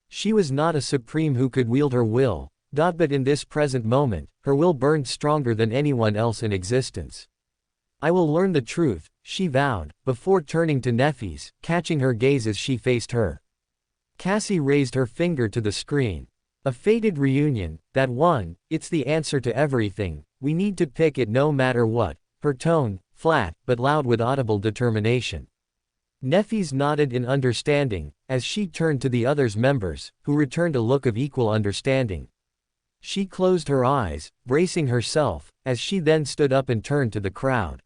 She was not a supreme who could wield her will, but in this present moment, her will burned stronger than anyone else in existence. I will learn the truth, she vowed, before turning to Neffys, catching her gaze as she faced her. Cassie raised her finger to the screen. A fated reunion, that one, it's the answer to everything, we need to pick it no matter what, her tone, flat, but loud with audible determination. Neffys nodded in understanding, as she turned to the others' members, who returned a look of equal understanding. She closed her eyes, bracing herself, as she then stood up and turned to the crowd.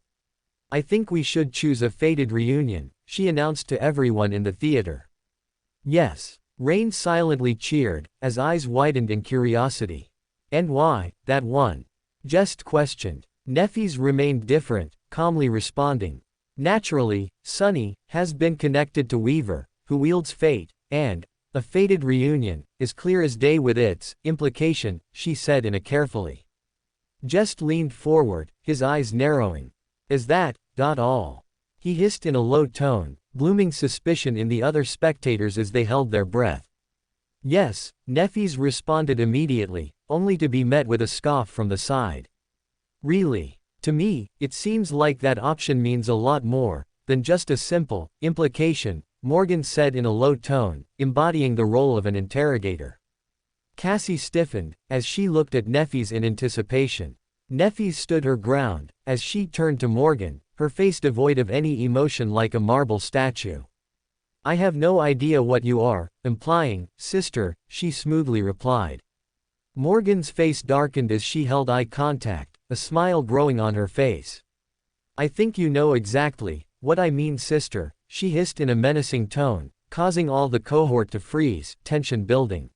I think we should choose a fated reunion, she announced to everyone in the theater. Yes. Rain silently cheered, as eyes widened in curiosity. And why, that one? Jest questioned. Neffys remained different, calmly responding. Naturally, Sunny has been connected to Weaver, who wields fate, and a fated reunion is clear as day with its implication, she said in a carefully. Jest leaned forward, his eyes narrowing. Is that all? He hissed in a low tone, blooming suspicion in the other spectators as they held their breath. Yes, Neffys responded immediately, only to be met with a scoff from the side. Really? To me, it seems like that option means a lot more than just a simple implication, Morgan said in a low tone, embodying the role of an interrogator. Cassie stiffened, as she looked at Neffys in anticipation. Neffys stood her ground, as she turned to Morgan, her face devoid of any emotion like a marble statue. I have no idea what you are implying, sister, she smoothly replied. Morgan's face darkened as she held eye contact, a smile growing on her face. I think you know exactly what I mean, sister, she hissed in a menacing tone, causing all the cohort to freeze, tension building.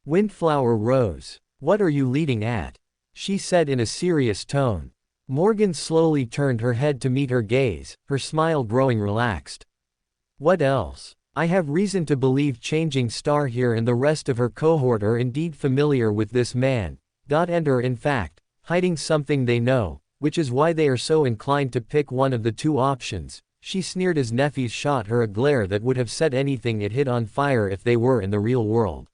Windflower rose. What are you leading at? She said in a serious tone. Morgan slowly turned her head to meet her gaze, her smile growing relaxed. What else? I have reason to believe Changing Star here and the rest of her cohort are indeed familiar with this man, and are in fact hiding something they know, which is why they are so inclined to pick one of the two options, she sneered as Neffys shot her a glare that would have set anything it hit on fire if they were in the real world.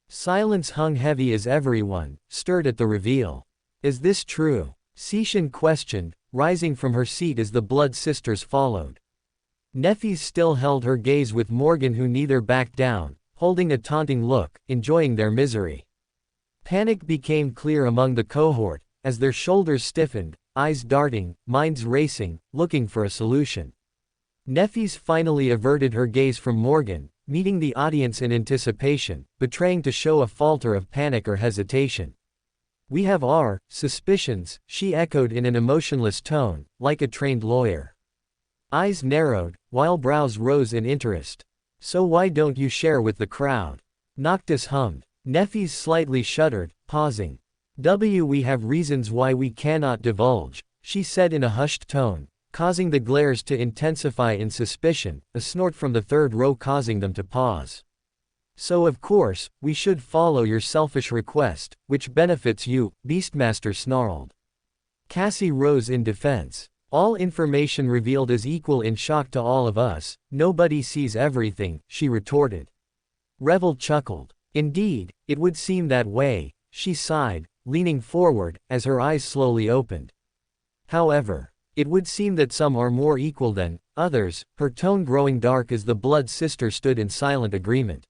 Silence hung heavy as everyone stirred at the reveal. Is this true? Seishan questioned, rising from her seat as the blood sisters followed. Neffys still held her gaze with Morgan, who neither backed down, holding a taunting look, enjoying their misery. Panic became clear among the cohort, as their shoulders stiffened, eyes darting, minds racing, looking for a solution. Neffys finally averted her gaze from Morgan, meeting the audience in anticipation, betraying to show a falter of panic or hesitation. We have our suspicions, she echoed in an emotionless tone, like a trained lawyer. Eyes narrowed, while brows rose in interest. So why don't you share with the crowd? Noctis hummed. Neffys slightly shuddered, pausing. We have reasons why we cannot divulge, she said in a hushed tone, causing the glares to intensify in suspicion, a snort from the third row causing them to pause. So of course, we should follow your selfish request, which benefits you, Beastmaster snarled. Cassie rose in defense. All information revealed is equal in shock to all of us, nobody sees everything, she retorted. Revel chuckled. Indeed, it would seem that way, she sighed, leaning forward, as her eyes slowly opened. However, it would seem that some are more equal than others, her tone growing dark as the blood sister stood in silent agreement.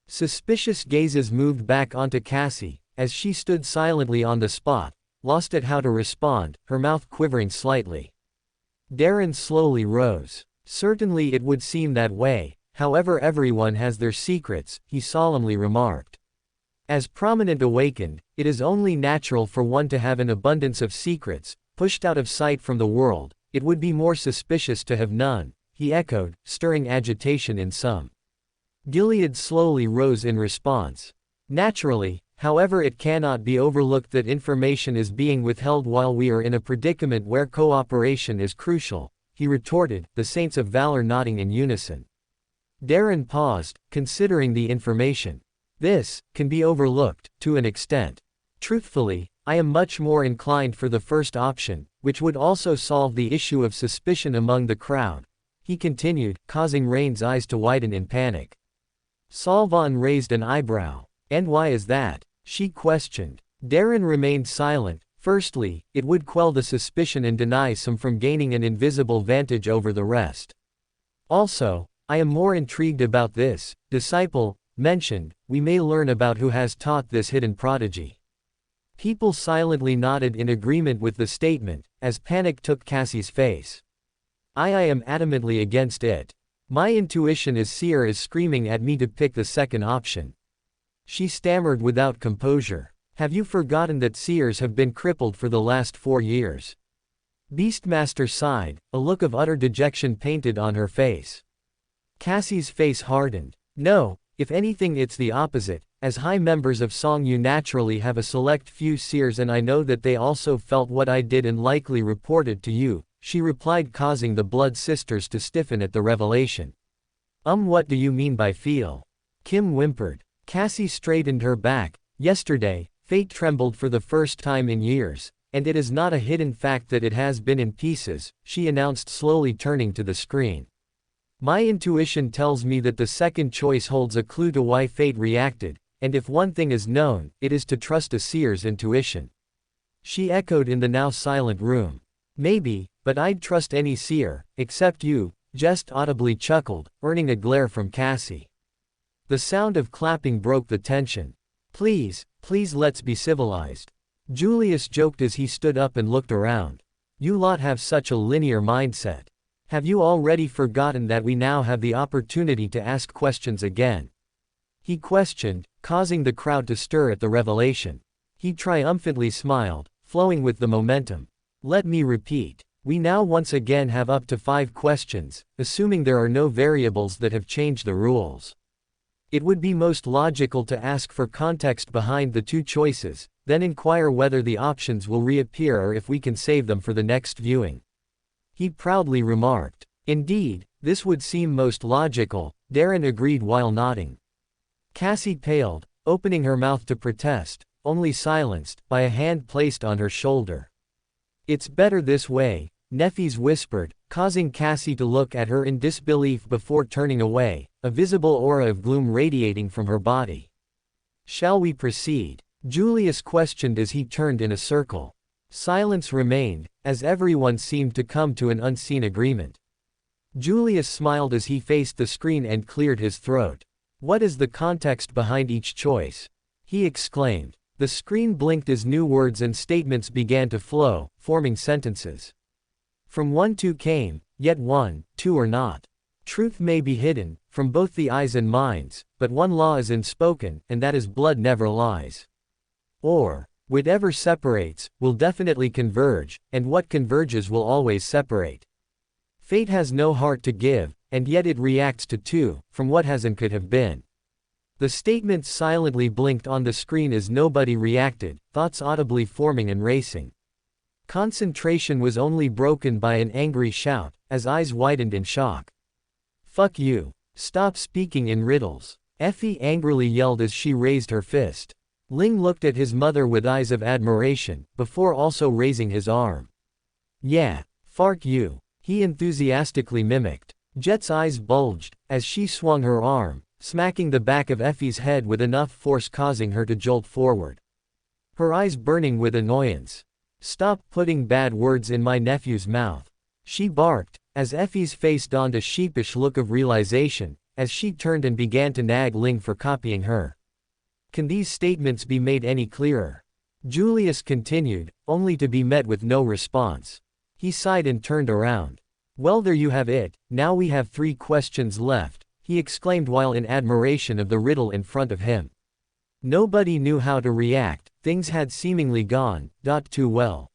Suspicious gazes moved back onto Cassie, as she stood silently on the spot, lost at how to respond, her mouth quivering slightly. Darren slowly rose. Certainly it would seem that way, however everyone has their secrets, he solemnly remarked. As Prominent awakened, it is only natural for one to have an abundance of secrets, pushed out of sight from the world, it would be more suspicious to have none, he echoed, stirring agitation in some. Gilead slowly rose in response. Naturally, however, it cannot be overlooked that information is being withheld while we are in a predicament where cooperation is crucial, he retorted, the Saints of Valor nodding in unison. Darren paused, considering the information. This can be overlooked, to an extent. Truthfully, I am much more inclined for the first option, which would also solve the issue of suspicion among the crowd, he continued, causing Rain's eyes to widen in panic. Salvan raised an eyebrow. And why is that? She questioned. Darren remained silent. Firstly, it would quell the suspicion and deny some from gaining an invisible vantage over the rest. Also, I am more intrigued about this disciple mentioned. We may learn about who has taught this hidden prodigy. People silently nodded in agreement with the statement, as panic took Cassie's face. I am adamantly against it. My intuition is Seer is screaming at me to pick the second option. She stammered without composure. Have you forgotten that Seers have been crippled for the last 4 years? Beastmaster sighed, a look of utter dejection painted on her face. Cassie's face hardened. No, if anything it's the opposite. As high members of Song you naturally have a select few seers, and I know that they also felt what I did and likely reported to you, she replied, causing the Blood Sisters to stiffen at the revelation. What do you mean by feel? Kim whimpered. Cassie straightened her back. Yesterday, fate trembled for the first time in years, and it is not a hidden fact that it has been in pieces, she announced, slowly turning to the screen. My intuition tells me that the second choice holds a clue to why fate reacted, and if one thing is known, it is to trust a seer's intuition. She echoed in the now silent room. Maybe, but I'd trust any seer, except you, Jest audibly chuckled, earning a glare from Cassie. The sound of clapping broke the tension. Please let's be civilized. Julius joked as he stood up and looked around. You lot have such a linear mindset. Have you already forgotten that we now have the opportunity to ask questions again? He questioned, causing the crowd to stir at the revelation. He triumphantly smiled, flowing with the momentum. Let me repeat. We now once again have up to 5 questions, assuming there are no variables that have changed the rules. It would be most logical to ask for context behind the 2 choices, then inquire whether the options will reappear or if we can save them for the next viewing. He proudly remarked. Indeed, this would seem most logical, Darren agreed while nodding. Cassie paled, opening her mouth to protest, only silenced by a hand placed on her shoulder. It's better this way, Neffes whispered, causing Cassie to look at her in disbelief before turning away, a visible aura of gloom radiating from her body. Shall we proceed? Julius questioned as he turned in a circle. Silence remained, as everyone seemed to come to an unseen agreement. Julius smiled as he faced the screen and cleared his throat. What is the context behind each choice? He exclaimed. The screen blinked as new words and statements began to flow, forming sentences. From 1 2 came, yet 1, 2 are not. Truth may be hidden, from both the eyes and minds, but one law is unspoken, and that is blood never lies. Or, whatever separates, will definitely converge, and what converges will always separate. Fate has no heart to give, and yet it reacts to 2, from what has and could have been. The statements silently blinked on the screen as nobody reacted, thoughts audibly forming and racing. Concentration was only broken by an angry shout, as eyes widened in shock. Fuck you. Stop speaking in riddles. Effie angrily yelled as she raised her fist. Ling looked at his mother with eyes of admiration, before also raising his arm. Yeah, fark you. He enthusiastically mimicked. Jet's eyes bulged, as she swung her arm, smacking the back of Effie's head with enough force causing her to jolt forward. Her eyes burning with annoyance. Stop putting bad words in my nephew's mouth. She barked, as Effie's face donned a sheepish look of realization, as she turned and began to nag Ling for copying her. Can these statements be made any clearer? Julius continued, only to be met with no response. He sighed and turned around. Well, there you have it. Now we have 3 questions left, he exclaimed while in admiration of the riddle in front of him. Nobody knew how to react, things had seemingly gone too well.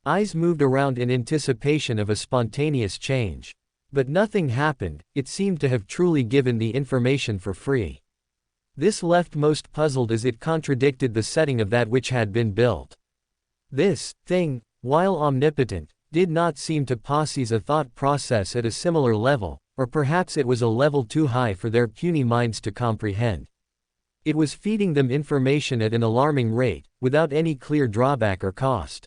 Eyes moved around in anticipation of a spontaneous change. But nothing happened, it seemed to have truly given the information for free. This left most puzzled as it contradicted the setting of that which had been built. This thing, while omnipotent, did not seem to possess a thought process at a similar level, or perhaps it was a level too high for their puny minds to comprehend. It was feeding them information at an alarming rate, without any clear drawback or cost.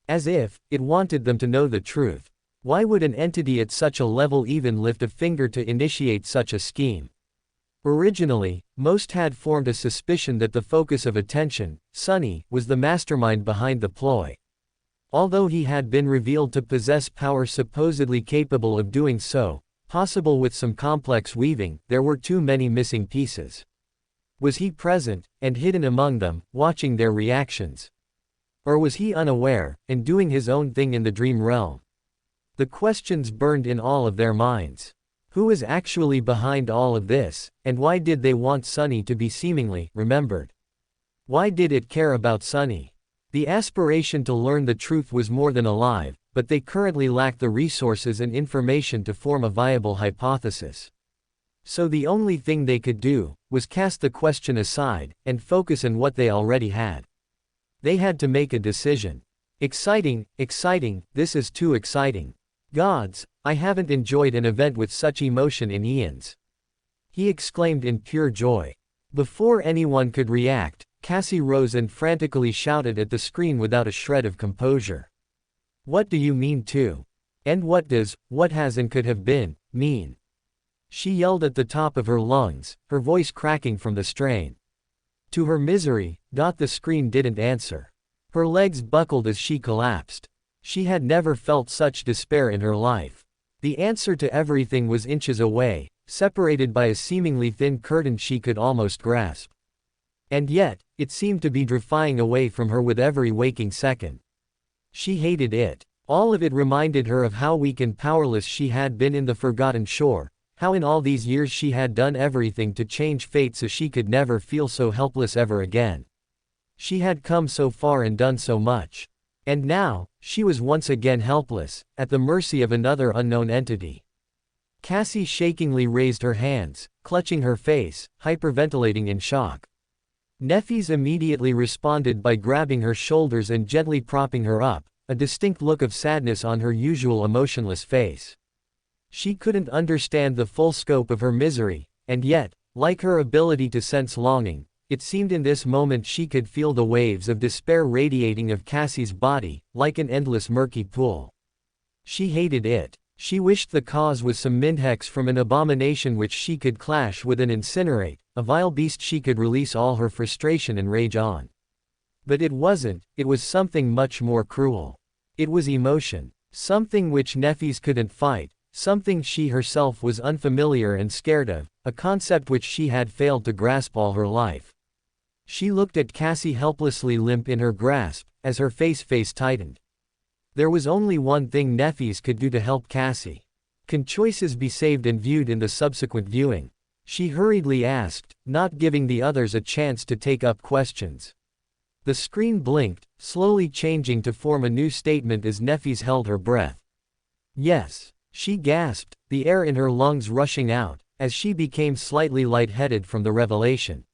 As if it wanted them to know the truth. Why would an entity at such a level even lift a finger to initiate such a scheme? Originally, most had formed a suspicion that the focus of attention, Sunny, was the mastermind behind the ploy. Although he had been revealed to possess power supposedly capable of doing so, possible with some complex weaving, there were too many missing pieces. Was he present, and hidden among them, watching their reactions? Or was he unaware, and doing his own thing in the dream realm? The questions burned in all of their minds. Who was actually behind all of this, and why did they want Sunny to be seemingly remembered? Why did it care about Sunny? The aspiration to learn the truth was more than alive, but they currently lacked the resources and information to form a viable hypothesis. So the only thing they could do was cast the question aside and focus on what they already had. They had to make a decision. Exciting, exciting, this is too exciting. Gods, I haven't enjoyed an event with such emotion in eons. He exclaimed in pure joy. Before anyone could react, Cassie rose and frantically shouted at the screen without a shred of composure. What do you mean too? And what does, what has and could have been, mean? She yelled at the top of her lungs, her voice cracking from the strain. To her misery, the screen didn't answer. Her legs buckled as she collapsed. She had never felt such despair in her life. The answer to everything was inches away, separated by a seemingly thin curtain she could almost grasp. And yet, it seemed to be drifting away from her with every waking second. She hated it. All of it reminded her of how weak and powerless she had been in the Forgotten Shore, how in all these years she had done everything to change fate so she could never feel so helpless ever again. She had come so far and done so much. And now, she was once again helpless, at the mercy of another unknown entity. Cassie shakingly raised her hands, clutching her face, hyperventilating in shock. Nefis immediately responded by grabbing her shoulders and gently propping her up, a distinct look of sadness on her usual emotionless face. She couldn't understand the full scope of her misery, and yet, like her ability to sense longing, it seemed in this moment she could feel the waves of despair radiating of Cassie's body, like an endless murky pool. She hated it. She wished the cause was some minhex from an abomination which she could clash with and incinerate, a vile beast she could release all her frustration and rage on. But it wasn't, it was something much more cruel. It was emotion. Something which Nefis couldn't fight, something she herself was unfamiliar and scared of, a concept which she had failed to grasp all her life. She looked at Cassie helplessly limp in her grasp, as her face tightened. There was only one thing Nefis could do to help Cassie. Can choices be saved and viewed in the subsequent viewing? She hurriedly asked, not giving the others a chance to take up questions. The screen blinked, slowly changing to form a new statement as Nefis held her breath. Yes, she gasped, the air in her lungs rushing out, as she became slightly lightheaded from the revelation.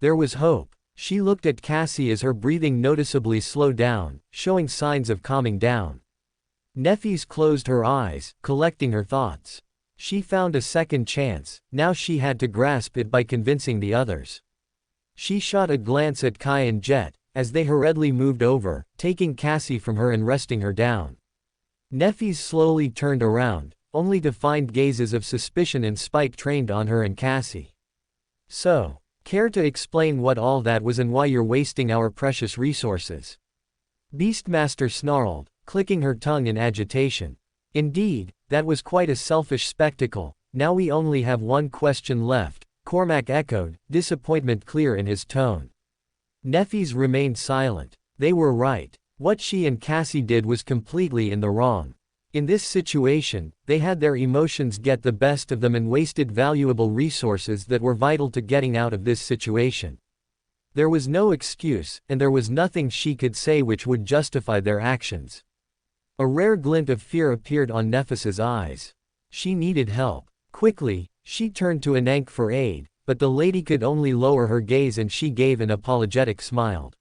There was hope. She looked at Cassie as her breathing noticeably slowed down, showing signs of calming down. Nefis closed her eyes, collecting her thoughts. She found a second chance, now she had to grasp it by convincing the others. She shot a glance at Kai and Jet, as they hurriedly moved over, taking Cassie from her and resting her down. Nefis slowly turned around, only to find gazes of suspicion and spite trained on her and Cassie. So, care to explain what all that was and why you're wasting our precious resources? Beastmaster snarled, clicking her tongue in agitation. Indeed, that was quite a selfish spectacle. Now we only have one question left, Cormac echoed, disappointment clear in his tone. Nefis remained silent. They were right. What she and Cassie did was completely in the wrong. In this situation, they had their emotions get the best of them and wasted valuable resources that were vital to getting out of this situation. There was no excuse, and there was nothing she could say which would justify their actions. A rare glint of fear appeared on Nefis's eyes. She needed help. Quickly, she turned to Anank for aid, but the lady could only lower her gaze and she gave an apologetic smile.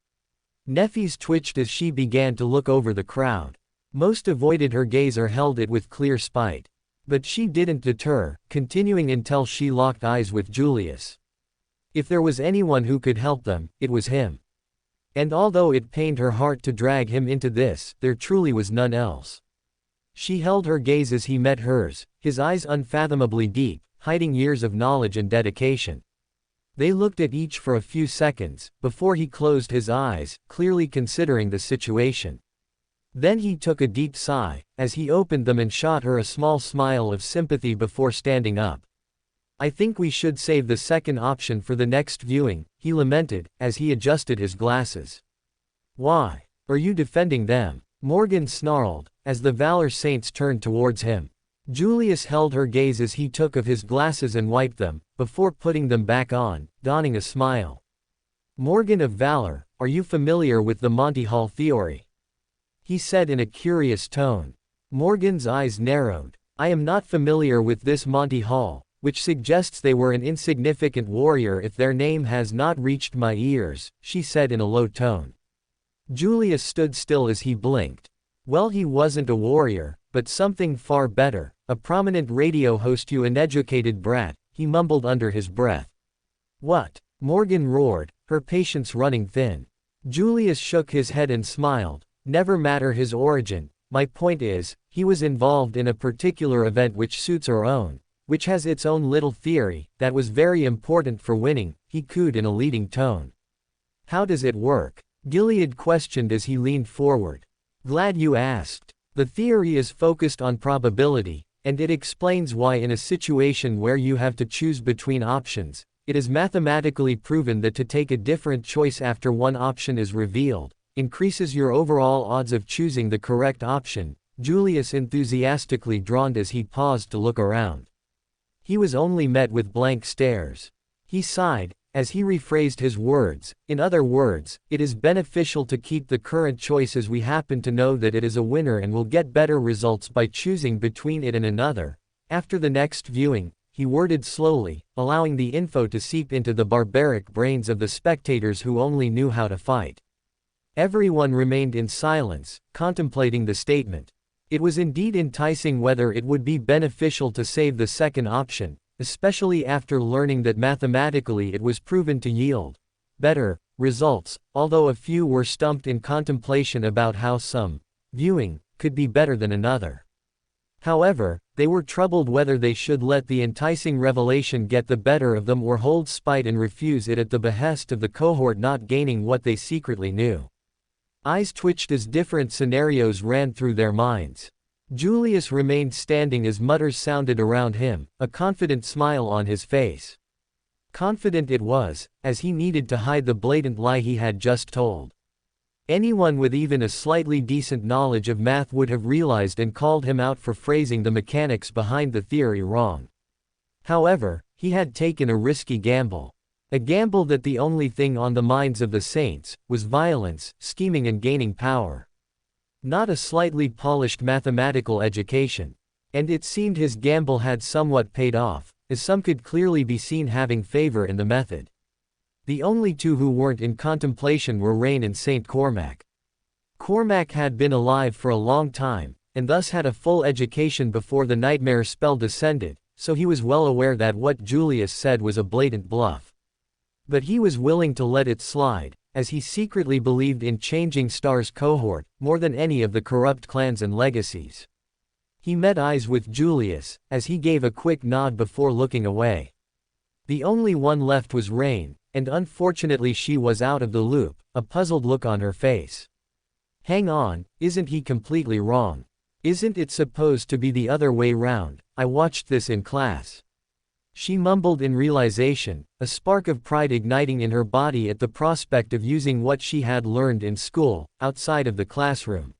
Nefis twitched as she began to look over the crowd. Most avoided her gaze or held it with clear spite. But she didn't deter, continuing until she locked eyes with Julius. If there was anyone who could help them, it was him. And although it pained her heart to drag him into this, there truly was none else. She held her gaze as he met hers, his eyes unfathomably deep, hiding years of knowledge and dedication. They looked at each for a few seconds, before he closed his eyes, clearly considering the situation. Then he took a deep sigh, as he opened them and shot her a small smile of sympathy before standing up. "I think we should save the second option for the next viewing," he lamented, as he adjusted his glasses. "Why? Are you defending them?" Morgan snarled, as the Valor Saints turned towards him. Julius held her gaze as he took of his glasses and wiped them, before putting them back on, donning a smile. "Morgan of Valor, are you familiar with the Monty Hall theory?" he said in a curious tone. Morgan's eyes narrowed. "I am not familiar with this Monty Hall, which suggests they were an insignificant warrior if their name has not reached my ears," she said in a low tone. Julius stood still as he blinked. Well, he wasn't a warrior, but something far better, a prominent radio host, you uneducated brat, he mumbled under his breath. "What?" Morgan roared, her patience running thin. Julius shook his head and smiled. "Never matter his origin, my point is, he was involved in a particular event which suits our own, which has its own little theory, that was very important for winning," he cooed in a leading tone. "How does it work?" Gilead questioned as he leaned forward. "Glad you asked. The theory is focused on probability, and it explains why in a situation where you have to choose between options, it is mathematically proven that to take a different choice after one option is revealed, increases your overall odds of choosing the correct option." Julius enthusiastically droned as he paused to look around. He was only met with blank stares. He sighed, as he rephrased his words. "In other words, it is beneficial to keep the current choice as we happen to know that it is a winner and will get better results by choosing between it and another. After the next viewing," he worded slowly, allowing the info to seep into the barbaric brains of the spectators who only knew how to fight. Everyone remained in silence, contemplating the statement. It was indeed enticing whether it would be beneficial to save the second option, especially after learning that mathematically it was proven to yield better results, although a few were stumped in contemplation about how some viewing could be better than another. However, they were troubled whether they should let the enticing revelation get the better of them or hold spite and refuse it at the behest of the cohort not gaining what they secretly knew. Eyes twitched as different scenarios ran through their minds. Julius remained standing as mutters sounded around him, a confident smile on his face. Confident it was, as he needed to hide the blatant lie he had just told. Anyone with even a slightly decent knowledge of math would have realized and called him out for phrasing the mechanics behind the theory wrong. However, he had taken a risky gamble. A gamble that the only thing on the minds of the Saints was violence, scheming and gaining power. Not a slightly polished mathematical education. And it seemed his gamble had somewhat paid off, as some could clearly be seen having favor in the method. The only two who weren't in contemplation were Rain and Saint Cormac. Cormac had been alive for a long time, and thus had a full education before the nightmare spell descended, so he was well aware that what Julius said was a blatant bluff. But he was willing to let it slide, as he secretly believed in Changing Stars cohort, more than any of the corrupt clans and legacies. He met eyes with Julius, as he gave a quick nod before looking away. The only one left was Rain, and unfortunately she was out of the loop, a puzzled look on her face. "Hang on, isn't he completely wrong? Isn't it supposed to be the other way round? I watched this in class." She mumbled in realization, a spark of pride igniting in her body at the prospect of using what she had learned in school, outside of the classroom.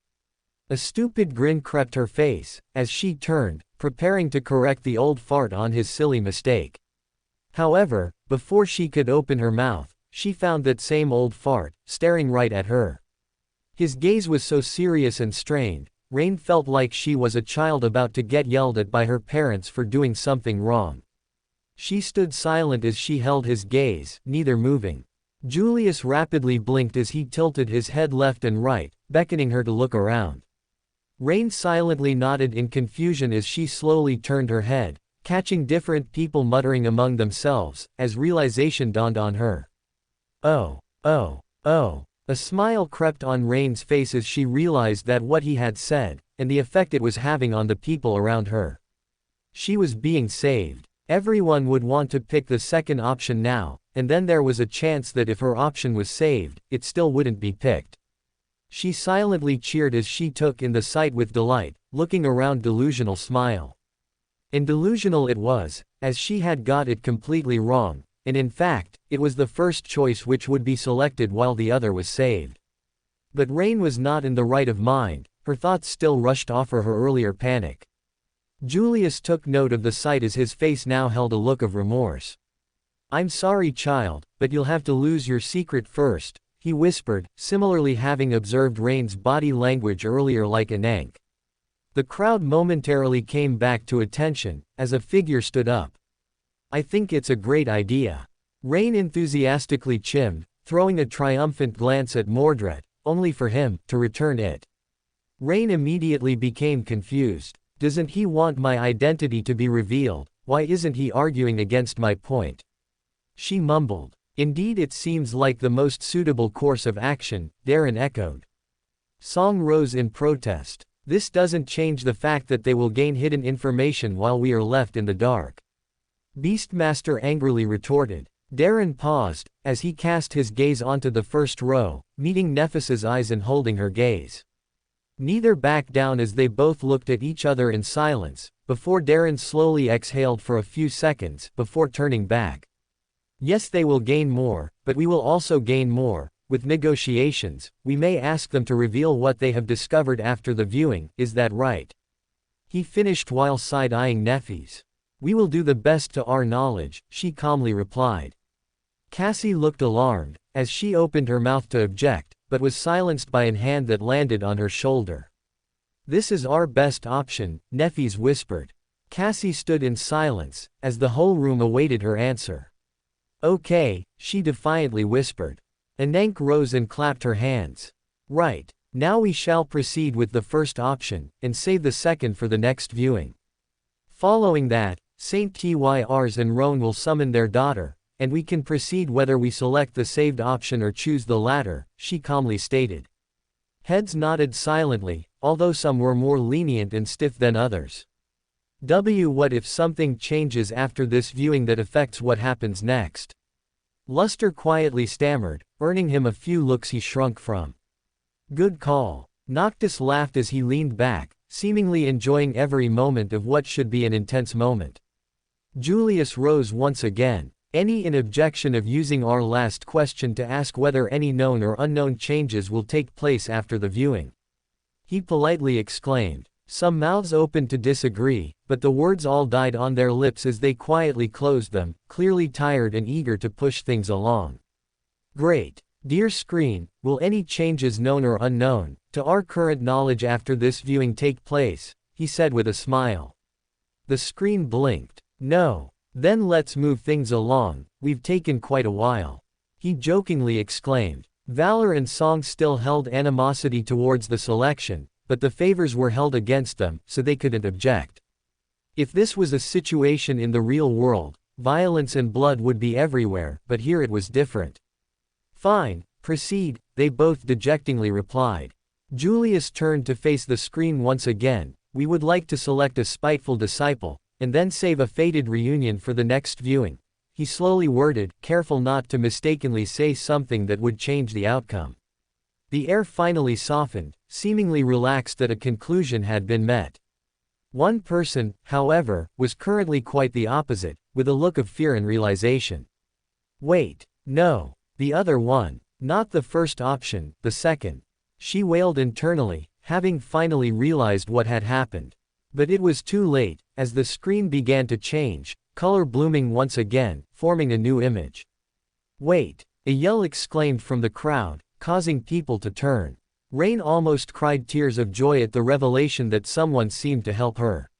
A stupid grin crept her face, as she turned, preparing to correct the old fart on his silly mistake. However, before she could open her mouth, she found that same old fart, staring right at her. His gaze was so serious and strained, Rain felt like she was a child about to get yelled at by her parents for doing something wrong. She stood silent as she held his gaze, neither moving. Julius rapidly blinked as he tilted his head left and right, beckoning her to look around. Rain silently nodded in confusion as she slowly turned her head, catching different people muttering among themselves, as realization dawned on her. Oh. A smile crept on Rain's face as she realized that what he had said, and the effect it was having on the people around her. She was being saved. Everyone would want to pick the second option now, and then there was a chance that if her option was saved, it still wouldn't be picked. She silently cheered as she took in the sight with delight, looking around delusional smile. And delusional it was, as she had got it completely wrong, and in fact, it was the first choice which would be selected while the other was saved. But Rain was not in the right of mind, her thoughts still rushed off her earlier panic. Julius took note of the sight as his face now held a look of remorse. "I'm sorry, child, but you'll have to lose your secret first," he whispered, similarly having observed Rain's body language earlier like an ank. The crowd momentarily came back to attention, as a figure stood up. "I think it's a great idea," Rain enthusiastically chimed, throwing a triumphant glance at Mordred, only for him to return it. Rain immediately became confused. "Doesn't he want my identity to be revealed? Why isn't he arguing against my point?" She mumbled. "Indeed, it seems like the most suitable course of action," Darren echoed. Song rose in protest. "This doesn't change the fact that they will gain hidden information while we are left in the dark," Beastmaster angrily retorted. Darren paused, as he cast his gaze onto the first row, meeting Nephis's eyes and holding her gaze. Neither backed down as they both looked at each other in silence, before Darren slowly exhaled for a few seconds before turning back. "Yes, they will gain more, but we will also gain more. With negotiations, we may ask them to reveal what they have discovered after the viewing, is that right?" He finished while side-eyeing Nephis. "We will do the best to our knowledge," she calmly replied. Cassie looked alarmed, as she opened her mouth to object, but was silenced by a hand that landed on her shoulder. "This is our best option," Nephis whispered. Cassie stood in silence, as the whole room awaited her answer. "Okay," she defiantly whispered. Anank rose and clapped her hands. "Right. Now we shall proceed with the first option, and save the second for the next viewing. Following that, Saint Tyrs and Roan will summon their daughter, and we can proceed whether we select the saved option or choose the latter," she calmly stated. Heads nodded silently, although some were more lenient and stiff than others. What if something changes after this viewing that affects what happens next?" Luster quietly stammered, earning him a few looks he shrunk from. "Good call." Noctis laughed as he leaned back, seemingly enjoying every moment of what should be an intense moment. Julius rose once again. "Any objection of using our last question to ask whether any known or unknown changes will take place after the viewing?" he politely exclaimed. Some mouths opened to disagree, but the words all died on their lips as they quietly closed them, clearly tired and eager to push things along. "Great. Dear screen, will any changes known or unknown, to our current knowledge after this viewing take place?" he said with a smile. The screen blinked. "No. Then let's move things along, we've taken quite a while," he jokingly exclaimed. Valor and Song still held animosity towards the selection, but the favors were held against them, so they couldn't object. If this was a situation in the real world, violence and blood would be everywhere, but here it was different. "Fine, proceed," they both dejectingly replied. Julius turned to face the screen once again. "We would like to select a spiteful disciple, and then save a fated reunion for the next viewing," he slowly worded, careful not to mistakenly say something that would change the outcome. The air finally softened, seemingly relaxed that a conclusion had been met. One person, however, was currently quite the opposite, with a look of fear and realization. "Wait, no. The other one. Not the first option, the second," she wailed internally, having finally realized what had happened. But it was too late, as the screen began to change, color blooming once again, forming a new image. "Wait!" a yell exclaimed from the crowd, causing people to turn. Rain almost cried tears of joy at the revelation that someone seemed to help her.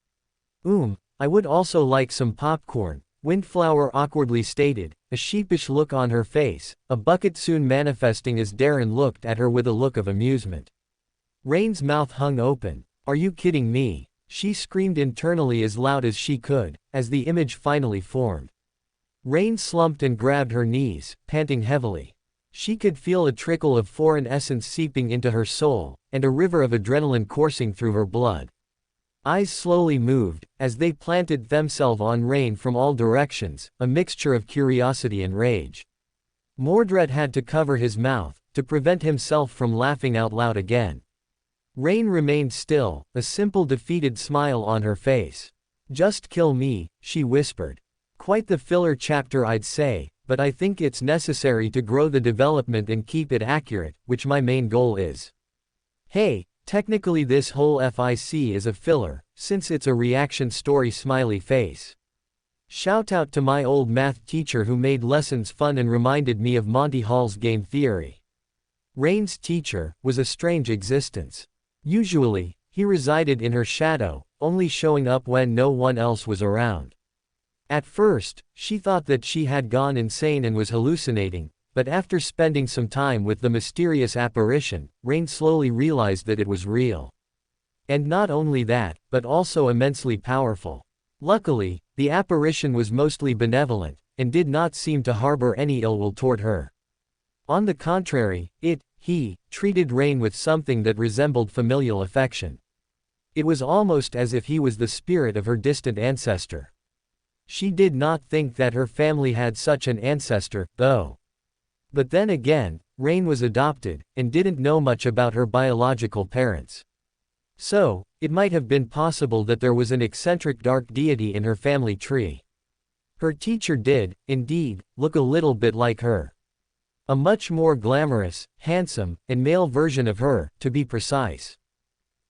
I would also like some popcorn," Windflower awkwardly stated, a sheepish look on her face, a bucket soon manifesting as Darren looked at her with a look of amusement. Rain's mouth hung open. "Are you kidding me?" she screamed internally as loud as she could, as the image finally formed. Rain slumped and grabbed her knees, panting heavily. She could feel a trickle of foreign essence seeping into her soul, and a river of adrenaline coursing through her blood. Eyes slowly moved, as they planted themselves on Rain from all directions, a mixture of curiosity and rage. Mordred had to cover his mouth, to prevent himself from laughing out loud again. Rain remained still, a simple defeated smile on her face. "Just kill me," she whispered. "Quite the filler chapter I'd say, but I think it's necessary to grow the development and keep it accurate, which my main goal is." Hey, technically this whole FIC is a filler, since it's a reaction story smiley face. Shout out to my old math teacher who made lessons fun and reminded me of Monty Hall's game theory. Rain's teacher was a strange existence. Usually, he resided in her shadow, only showing up when no one else was around. At first, she thought that she had gone insane and was hallucinating, but after spending some time with the mysterious apparition, Rain slowly realized that it was real. And not only that, but also immensely powerful. Luckily, the apparition was mostly benevolent, and did not seem to harbor any ill will toward her. On the contrary, he treated Rain with something that resembled familial affection. It was almost as if he was the spirit of her distant ancestor. She did not think that her family had such an ancestor, though. But then again, Rain was adopted, and didn't know much about her biological parents. So, it might have been possible that there was an eccentric dark deity in her family tree. Her teacher did, indeed, look a little bit like her. A much more glamorous, handsome, and male version of her, to be precise.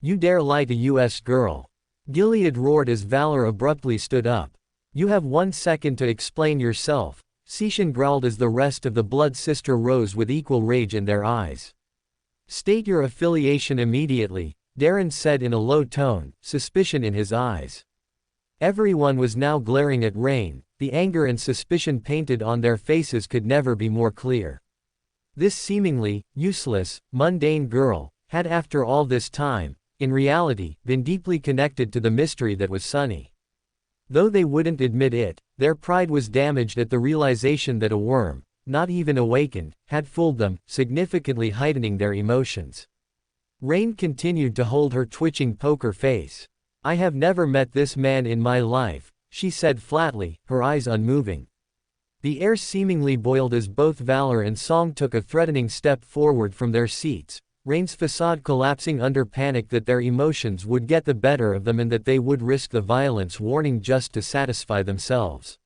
"You dare lie to us, girl?" Gilead roared as Valor abruptly stood up. "You have 1 second to explain yourself," Seishan growled as the rest of the blood sister rose with equal rage in their eyes. "State your affiliation immediately," Darren said in a low tone, suspicion in his eyes. Everyone was now glaring at Rain, the anger and suspicion painted on their faces could never be more clear. This seemingly useless, mundane girl had after all this time, in reality, been deeply connected to the mystery that was Sunny. Though they wouldn't admit it, their pride was damaged at the realization that a worm, not even awakened, had fooled them, significantly heightening their emotions. Rain continued to hold her twitching poker face. "I have never met this man in my life," she said flatly, her eyes unmoving. The air seemingly boiled as both Valor and Song took a threatening step forward from their seats, Rain's facade collapsing under panic that their emotions would get the better of them and that they would risk the violence warning just to satisfy themselves.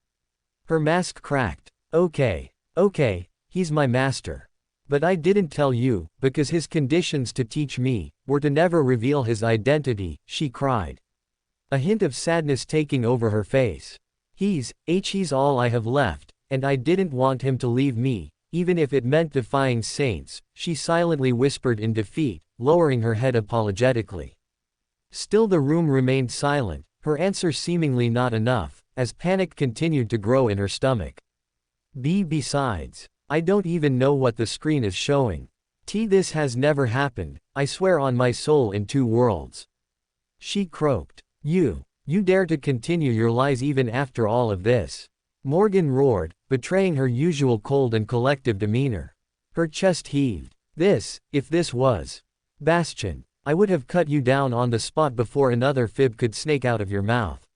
Her mask cracked. Okay, he's my master. But I didn't tell you, because his conditions to teach me were to never reveal his identity," she cried. A hint of sadness taking over her face. He's all I have left, and I didn't want him to leave me, even if it meant defying saints," she silently whispered in defeat, lowering her head apologetically. Still the room remained silent, her answer seemingly not enough, as panic continued to grow in her stomach. Besides, I don't even know what the screen is showing. This has never happened, I swear on my soul in 2 worlds. She croaked. You dare to continue your lies even after all of this?" Morgan roared, betraying her usual cold and collective demeanor. Her chest heaved. If this was Bastion, I would have cut you down on the spot before another fib could snake out of your mouth.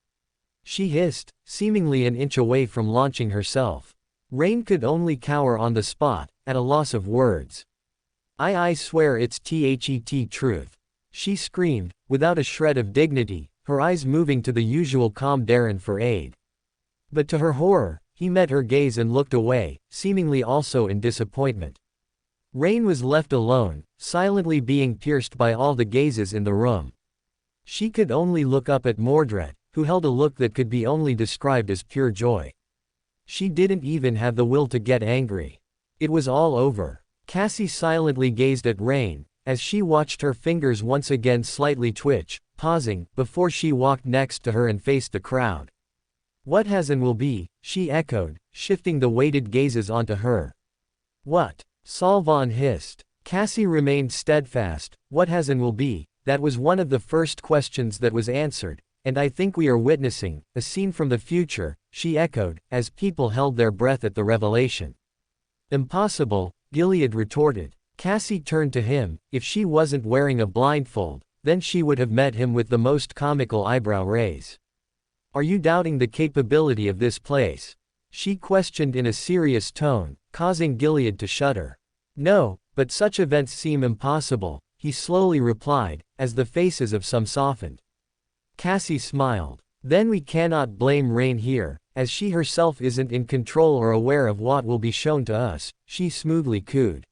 She hissed, seemingly an inch away from launching herself. Rain could only cower on the spot, at a loss of words. I swear it's truth," she screamed, without a shred of dignity, her eyes moving to the usual calm Darren for aid. But to her horror, he met her gaze and looked away, seemingly also in disappointment. Rain was left alone, silently being pierced by all the gazes in the room. She could only look up at Mordred, who held a look that could be only described as pure joy. She didn't even have the will to get angry. It was all over. Cassie silently gazed at Rain, as she watched her fingers once again slightly twitch, pausing, before she walked next to her and faced the crowd. "What has and will be," she echoed, shifting the weighted gazes onto her. "What?" Salvan hissed. Cassie remained steadfast. "What has and will be," that was one of the first questions that was answered, and I think we are witnessing a scene from the future, she echoed, as people held their breath at the revelation. "Impossible," Gilead retorted. Cassie turned to him. If she wasn't wearing a blindfold, then she would have met him with the most comical eyebrow raise. "Are you doubting the capability of this place?" she questioned in a serious tone, causing Gilead to shudder. "No, but such events seem impossible," he slowly replied, as the faces of some softened. Cassie smiled. "Then we cannot blame Rain here, as she herself isn't in control or aware of what will be shown to us," she smoothly cooed.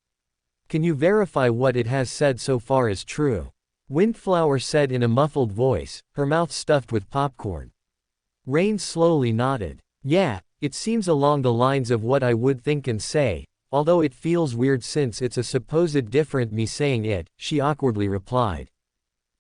"Can you verify what it has said so far is true?" Windflower said in a muffled voice, her mouth stuffed with popcorn. Rain slowly nodded. "Yeah, it seems along the lines of what I would think and say, although it feels weird since it's a supposed different me saying it," she awkwardly replied.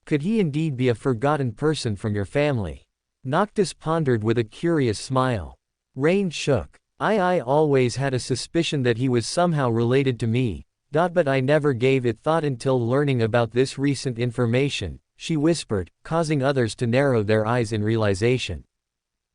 "Could he indeed be a forgotten person from your family?" Noctis pondered with a curious smile. Rain shook. I always had a suspicion that he was somehow related to me, but I never gave it thought until learning about this recent information," she whispered, causing others to narrow their eyes in realization.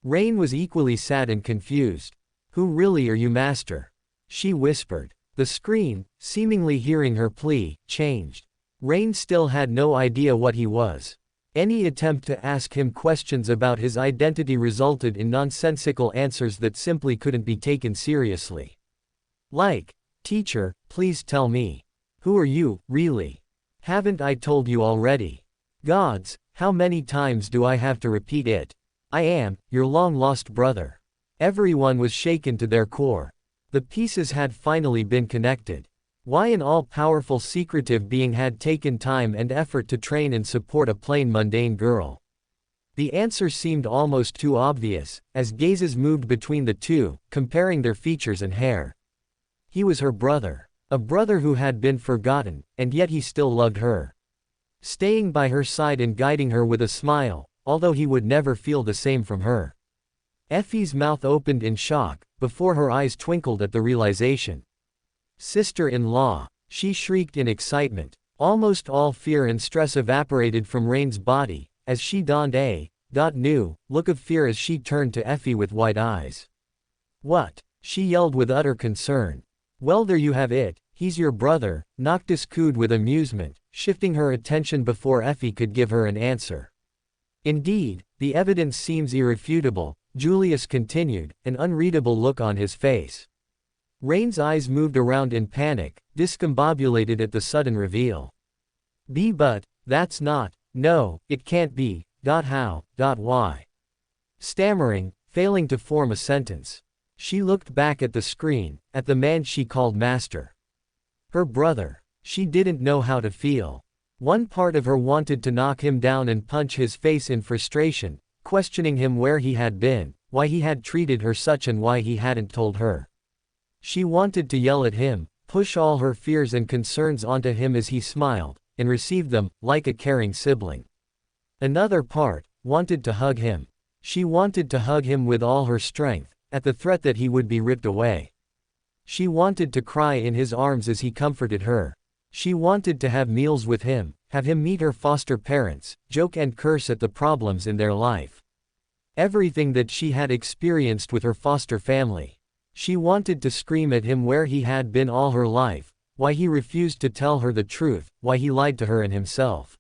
Rain was equally sad and confused. "Who really are you, Master?" she whispered. The screen, seemingly hearing her plea, changed. Rain still had no idea what he was. Any attempt to ask him questions about his identity resulted in nonsensical answers that simply couldn't be taken seriously. Like, "Teacher, please tell me. Who are you, really? Haven't I told you already? Gods, how many times do I have to repeat it? I am, your long-lost brother." Everyone was shaken to their core. The pieces had finally been connected. Why an all-powerful secretive being had taken time and effort to train and support a plain mundane girl? The answer seemed almost too obvious, as gazes moved between the two, comparing their features and hair. He was her brother. A brother who had been forgotten, and yet he still loved her. Staying by her side and guiding her with a smile, although he would never feel the same from her. Effie's mouth opened in shock, before her eyes twinkled at the realization. "Sister-in-law!" she shrieked in excitement. Almost all fear and stress evaporated from Rain's body, as she donned a new look of fear as she turned to Effie with wide eyes. "What?" she yelled with utter concern. "Well, there you have it, he's your brother," Noctis cooed with amusement, shifting her attention before Effie could give her an answer. "Indeed, the evidence seems irrefutable," Julius continued, an unreadable look on his face. Rain's eyes moved around in panic, discombobulated at the sudden reveal. But, that's not, no, it can't be, how, why?" Stammering, failing to form a sentence. She looked back at the screen, at the man she called Master. Her brother. She didn't know how to feel. One part of her wanted to knock him down and punch his face in frustration, questioning him where he had been, why he had treated her such and why he hadn't told her. She wanted to yell at him, push all her fears and concerns onto him as he smiled, and received them, like a caring sibling. Another part wanted to hug him. She wanted to hug him with all her strength, at the threat that he would be ripped away. She wanted to cry in his arms as he comforted her. She wanted to have meals with him, have him meet her foster parents, joke and curse at the problems in their life. Everything that she had experienced with her foster family. She wanted to scream at him where he had been all her life, why he refused to tell her the truth, why he lied to her and himself.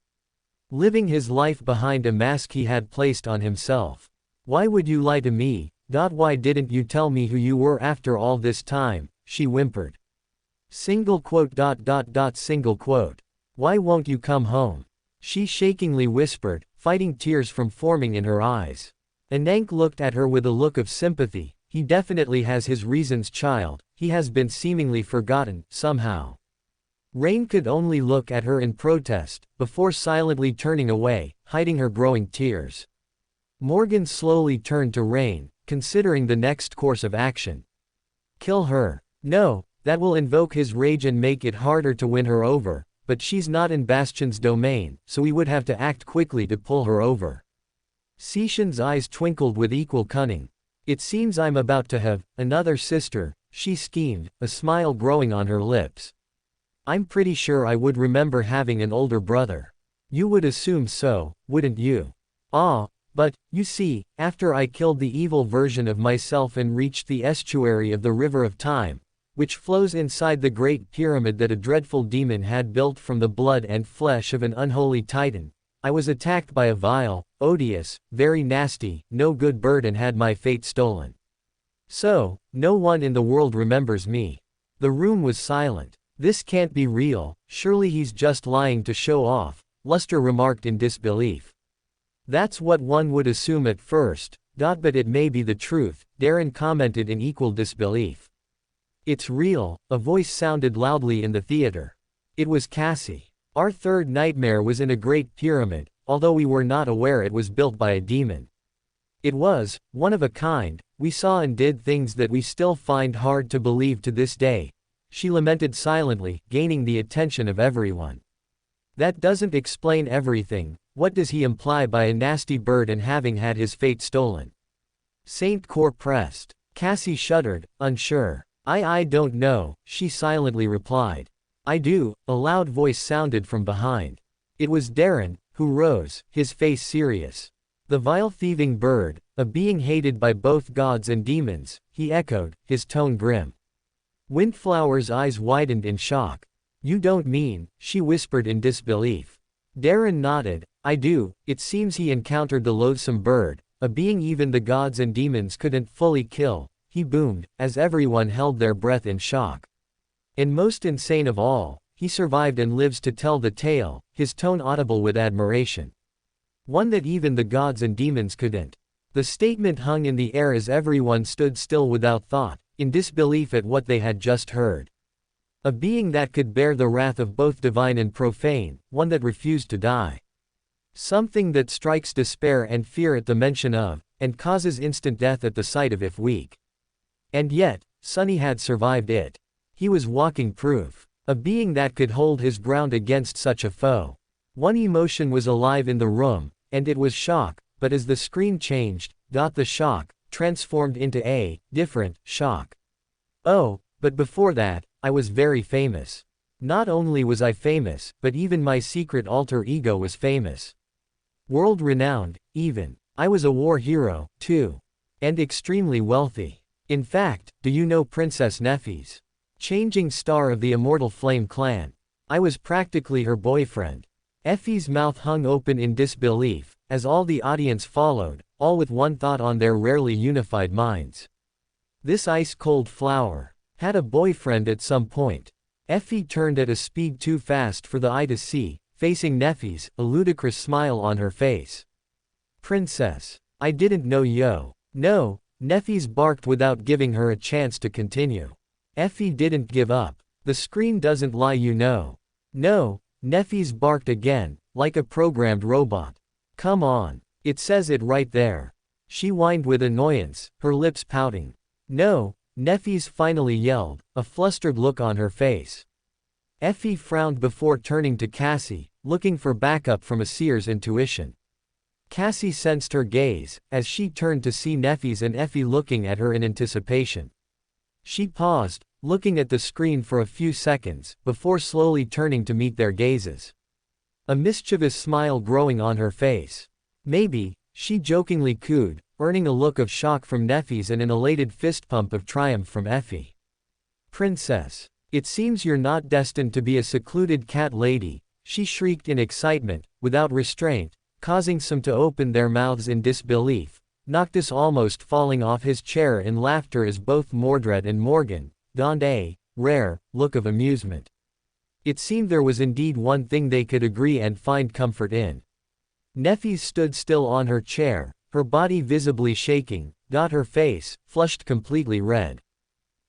Living his life behind a mask he had placed on himself. "Why would you lie to me? Why didn't you tell me who you were after all this time?" she whimpered. Single quote. "Why won't you come home?" she shakingly whispered, fighting tears from forming in her eyes. Anank looked at her with a look of sympathy. "He definitely has his reasons, child. He has been seemingly forgotten, somehow." Rain could only look at her in protest, before silently turning away, hiding her growing tears. Morgan slowly turned to Rain, considering the next course of action. Kill her. No, that will invoke his rage and make it harder to win her over, but she's not in Bastion's domain, so we would have to act quickly to pull her over. Seishan's eyes twinkled with equal cunning. "It seems I'm about to have another sister," she schemed, a smile growing on her lips. "I'm pretty sure I would remember having an older brother." "You would assume so, wouldn't you?" But, you see, after I killed the evil version of myself and reached the estuary of the River of Time, which flows inside the Great Pyramid that a dreadful demon had built from the blood and flesh of an unholy titan, I was attacked by a vile, odious, very nasty, no good bird and had my fate stolen. So, no one in the world remembers me. The room was silent. This can't be real, surely he's just lying to show off, Luster remarked in disbelief. That's what one would assume at first, but it may be the truth, Darren commented in equal disbelief. It's real, a voice sounded loudly in the theater. It was Cassie. Our third nightmare was in a great pyramid, although we were not aware it was built by a demon. It was, one of a kind, we saw and did things that we still find hard to believe to this day. She lamented silently, gaining the attention of everyone. That doesn't explain everything, what does he imply by a nasty bird and having had his fate stolen? Saint Core pressed. Cassie shuddered, unsure. I don't know, she silently replied. I do, a loud voice sounded from behind. It was Darren, who rose, his face serious. The vile thieving bird, a being hated by both gods and demons, he echoed, his tone grim. Windflower's eyes widened in shock. You don't mean, she whispered in disbelief. Darren nodded. I do, it seems he encountered the loathsome bird, a being even the gods and demons couldn't fully kill, he boomed, as everyone held their breath in shock. And most insane of all, he survived and lives to tell the tale, his tone audible with admiration. One that even the gods and demons couldn't. The statement hung in the air as everyone stood still without thought, in disbelief at what they had just heard. A being that could bear the wrath of both divine and profane, one that refused to die. Something that strikes despair and fear at the mention of, and causes instant death at the sight of if weak. And yet, Sonny had survived it. He was walking proof. A being that could hold his ground against such a foe. One emotion was alive in the room, and it was shock, but as the screen changed, the shock transformed into a different shock. Oh, but before that, I was very famous. Not only was I famous, but even my secret alter ego was famous. World-renowned, even. I was a war hero, too. And extremely wealthy. In fact, do you know Princess Neffy's? Changing star of the Immortal Flame clan. I was practically her boyfriend. Effie's mouth hung open in disbelief, as all the audience followed, all with one thought on their rarely unified minds. This ice-cold flower had a boyfriend at some point. Effie turned at a speed too fast for the eye to see, facing Neffy's, a ludicrous smile on her face. Princess. I didn't know yo. No, Neffy's barked without giving her a chance to continue. Effie didn't give up. The screen doesn't lie, you know. No, Neffy's barked again, like a programmed robot. Come on. It says it right there. She whined with annoyance, her lips pouting. No, Neffy's finally yelled, a flustered look on her face. Effie frowned before turning to Cassie, looking for backup from a seer's intuition. Cassie sensed her gaze, as she turned to see Neffy's and Effie looking at her in anticipation. She paused, looking at the screen for a few seconds, before slowly turning to meet their gazes. A mischievous smile growing on her face. Maybe, she jokingly cooed, earning a look of shock from Neffy's and an elated fist pump of triumph from Effie. Princess. It seems you're not destined to be a secluded cat lady, she shrieked in excitement, without restraint, causing some to open their mouths in disbelief. Noctis almost falling off his chair in laughter as both Mordred and Morgan donned a rare look of amusement. It seemed there was indeed one thing they could agree and find comfort in. Neffy stood still on her chair, her body visibly shaking, her face flushed completely red.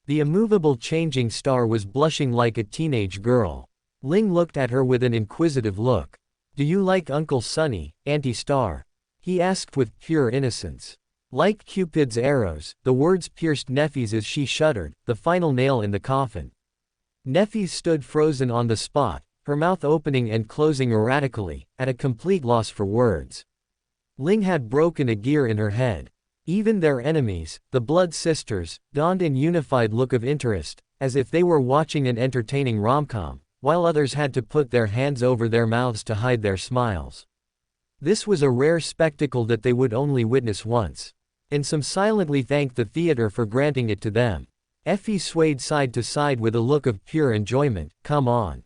The immovable changing star was blushing like a teenage girl. Ling looked at her with an inquisitive look. Do you like Uncle Sonny, Auntie Star? He asked with pure innocence. Like Cupid's arrows, the words pierced Neffy's as she shuddered, the final nail in the coffin. Neffy stood frozen on the spot, her mouth opening and closing erratically, at a complete loss for words. Ling had broken a gear in her head. Even their enemies, the Blood Sisters, donned an unified look of interest, as if they were watching an entertaining rom-com, while others had to put their hands over their mouths to hide their smiles. This was a rare spectacle that they would only witness once. And some silently thanked the theater for granting it to them. Effie swayed side to side with a look of pure enjoyment. Come on.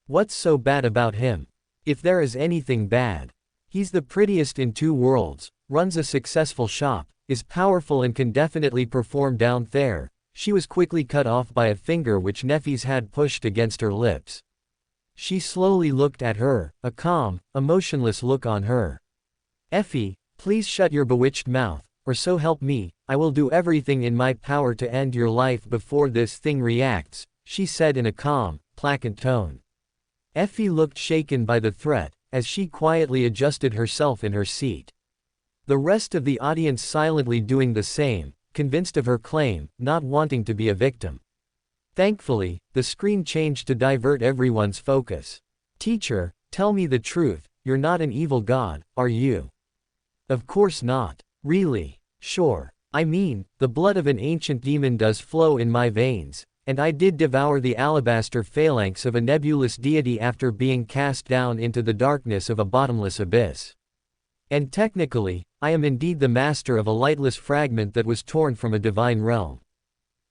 What's so bad about him? If there is anything bad. He's the prettiest in two worlds, runs a successful shop, is powerful and can definitely perform down there. She was quickly cut off by a finger which Neffy's had pushed against her lips. She slowly looked at her, a calm, emotionless look on her. Effie, please shut your bewitched mouth, or so help me, I will do everything in my power to end your life before this thing reacts, she said in a calm, placid tone. Effie looked shaken by the threat, as she quietly adjusted herself in her seat. The rest of the audience silently doing the same, convinced of her claim, not wanting to be a victim. Thankfully, the screen changed to divert everyone's focus. Teacher, tell me the truth, you're not an evil god, are you? Of course not. Really? Sure. I mean, the blood of an ancient demon does flow in my veins, and I did devour the alabaster phalanx of a nebulous deity after being cast down into the darkness of a bottomless abyss. And technically, I am indeed the master of a lightless fragment that was torn from a divine realm.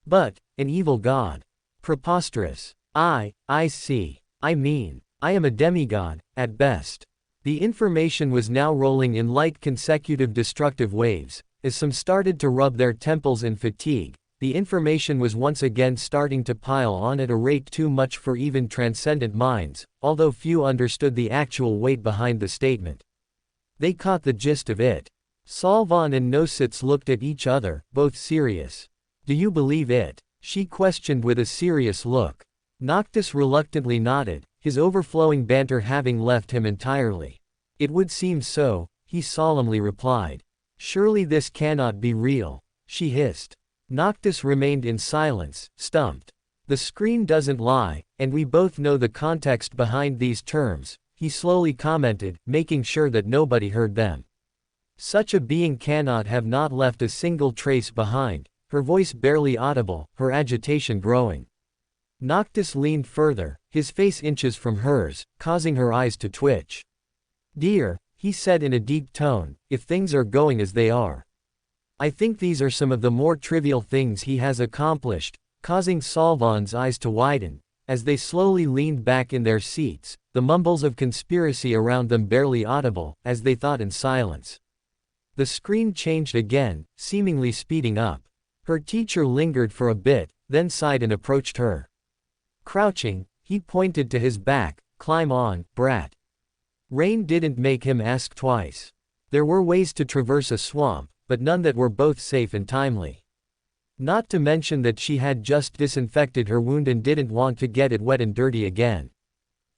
But, an evil god. Preposterous. I see. I mean, I am a demigod, at best. The information was now rolling in light consecutive destructive waves, as some started to rub their temples in fatigue. The information was once again starting to pile on at a rate too much for even transcendent minds, although few understood the actual weight behind the statement. They caught the gist of it. Solvan and Nositz looked at each other, both serious. Do you believe it? She questioned with a serious look. Noctis reluctantly nodded, his overflowing banter having left him entirely. It would seem so, he solemnly replied. Surely this cannot be real, she hissed. Noctis remained in silence, stumped. The screen doesn't lie, and we both know the context behind these terms, he slowly commented, making sure that nobody heard them. Such a being cannot have not left a single trace behind, her voice barely audible, her agitation growing. Noctis leaned further, his face inches from hers, causing her eyes to twitch. Dear, he said in a deep tone, if things are going as they are. I think these are some of the more trivial things he has accomplished, causing Solvan's eyes to widen, as they slowly leaned back in their seats, the mumbles of conspiracy around them barely audible, as they thought in silence. The screen changed again, seemingly speeding up. Her teacher lingered for a bit, then sighed and approached her. Crouching, he pointed to his back, climb on, brat. Rain didn't make him ask twice. There were ways to traverse a swamp, but none that were both safe and timely. Not to mention that she had just disinfected her wound and didn't want to get it wet and dirty again.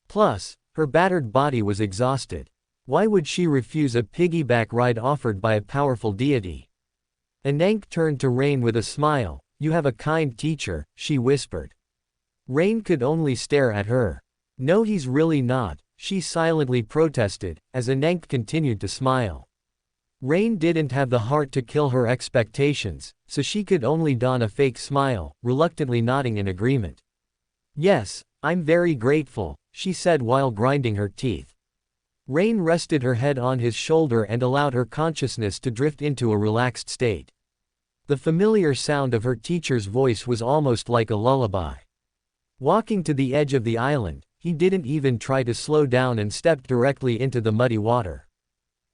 Plus, her battered body was exhausted. Why would she refuse a piggyback ride offered by a powerful deity? Anank turned to Rain with a smile. You have a kind teacher, she whispered. Rain could only stare at her. No, he's really not, she silently protested, as Anank continued to smile. Rain didn't have the heart to kill her expectations, so she could only don a fake smile, reluctantly nodding in agreement. Yes, I'm very grateful, she said while grinding her teeth. Rain rested her head on his shoulder and allowed her consciousness to drift into a relaxed state. The familiar sound of her teacher's voice was almost like a lullaby. Walking to the edge of the island, he didn't even try to slow down and stepped directly into the muddy water.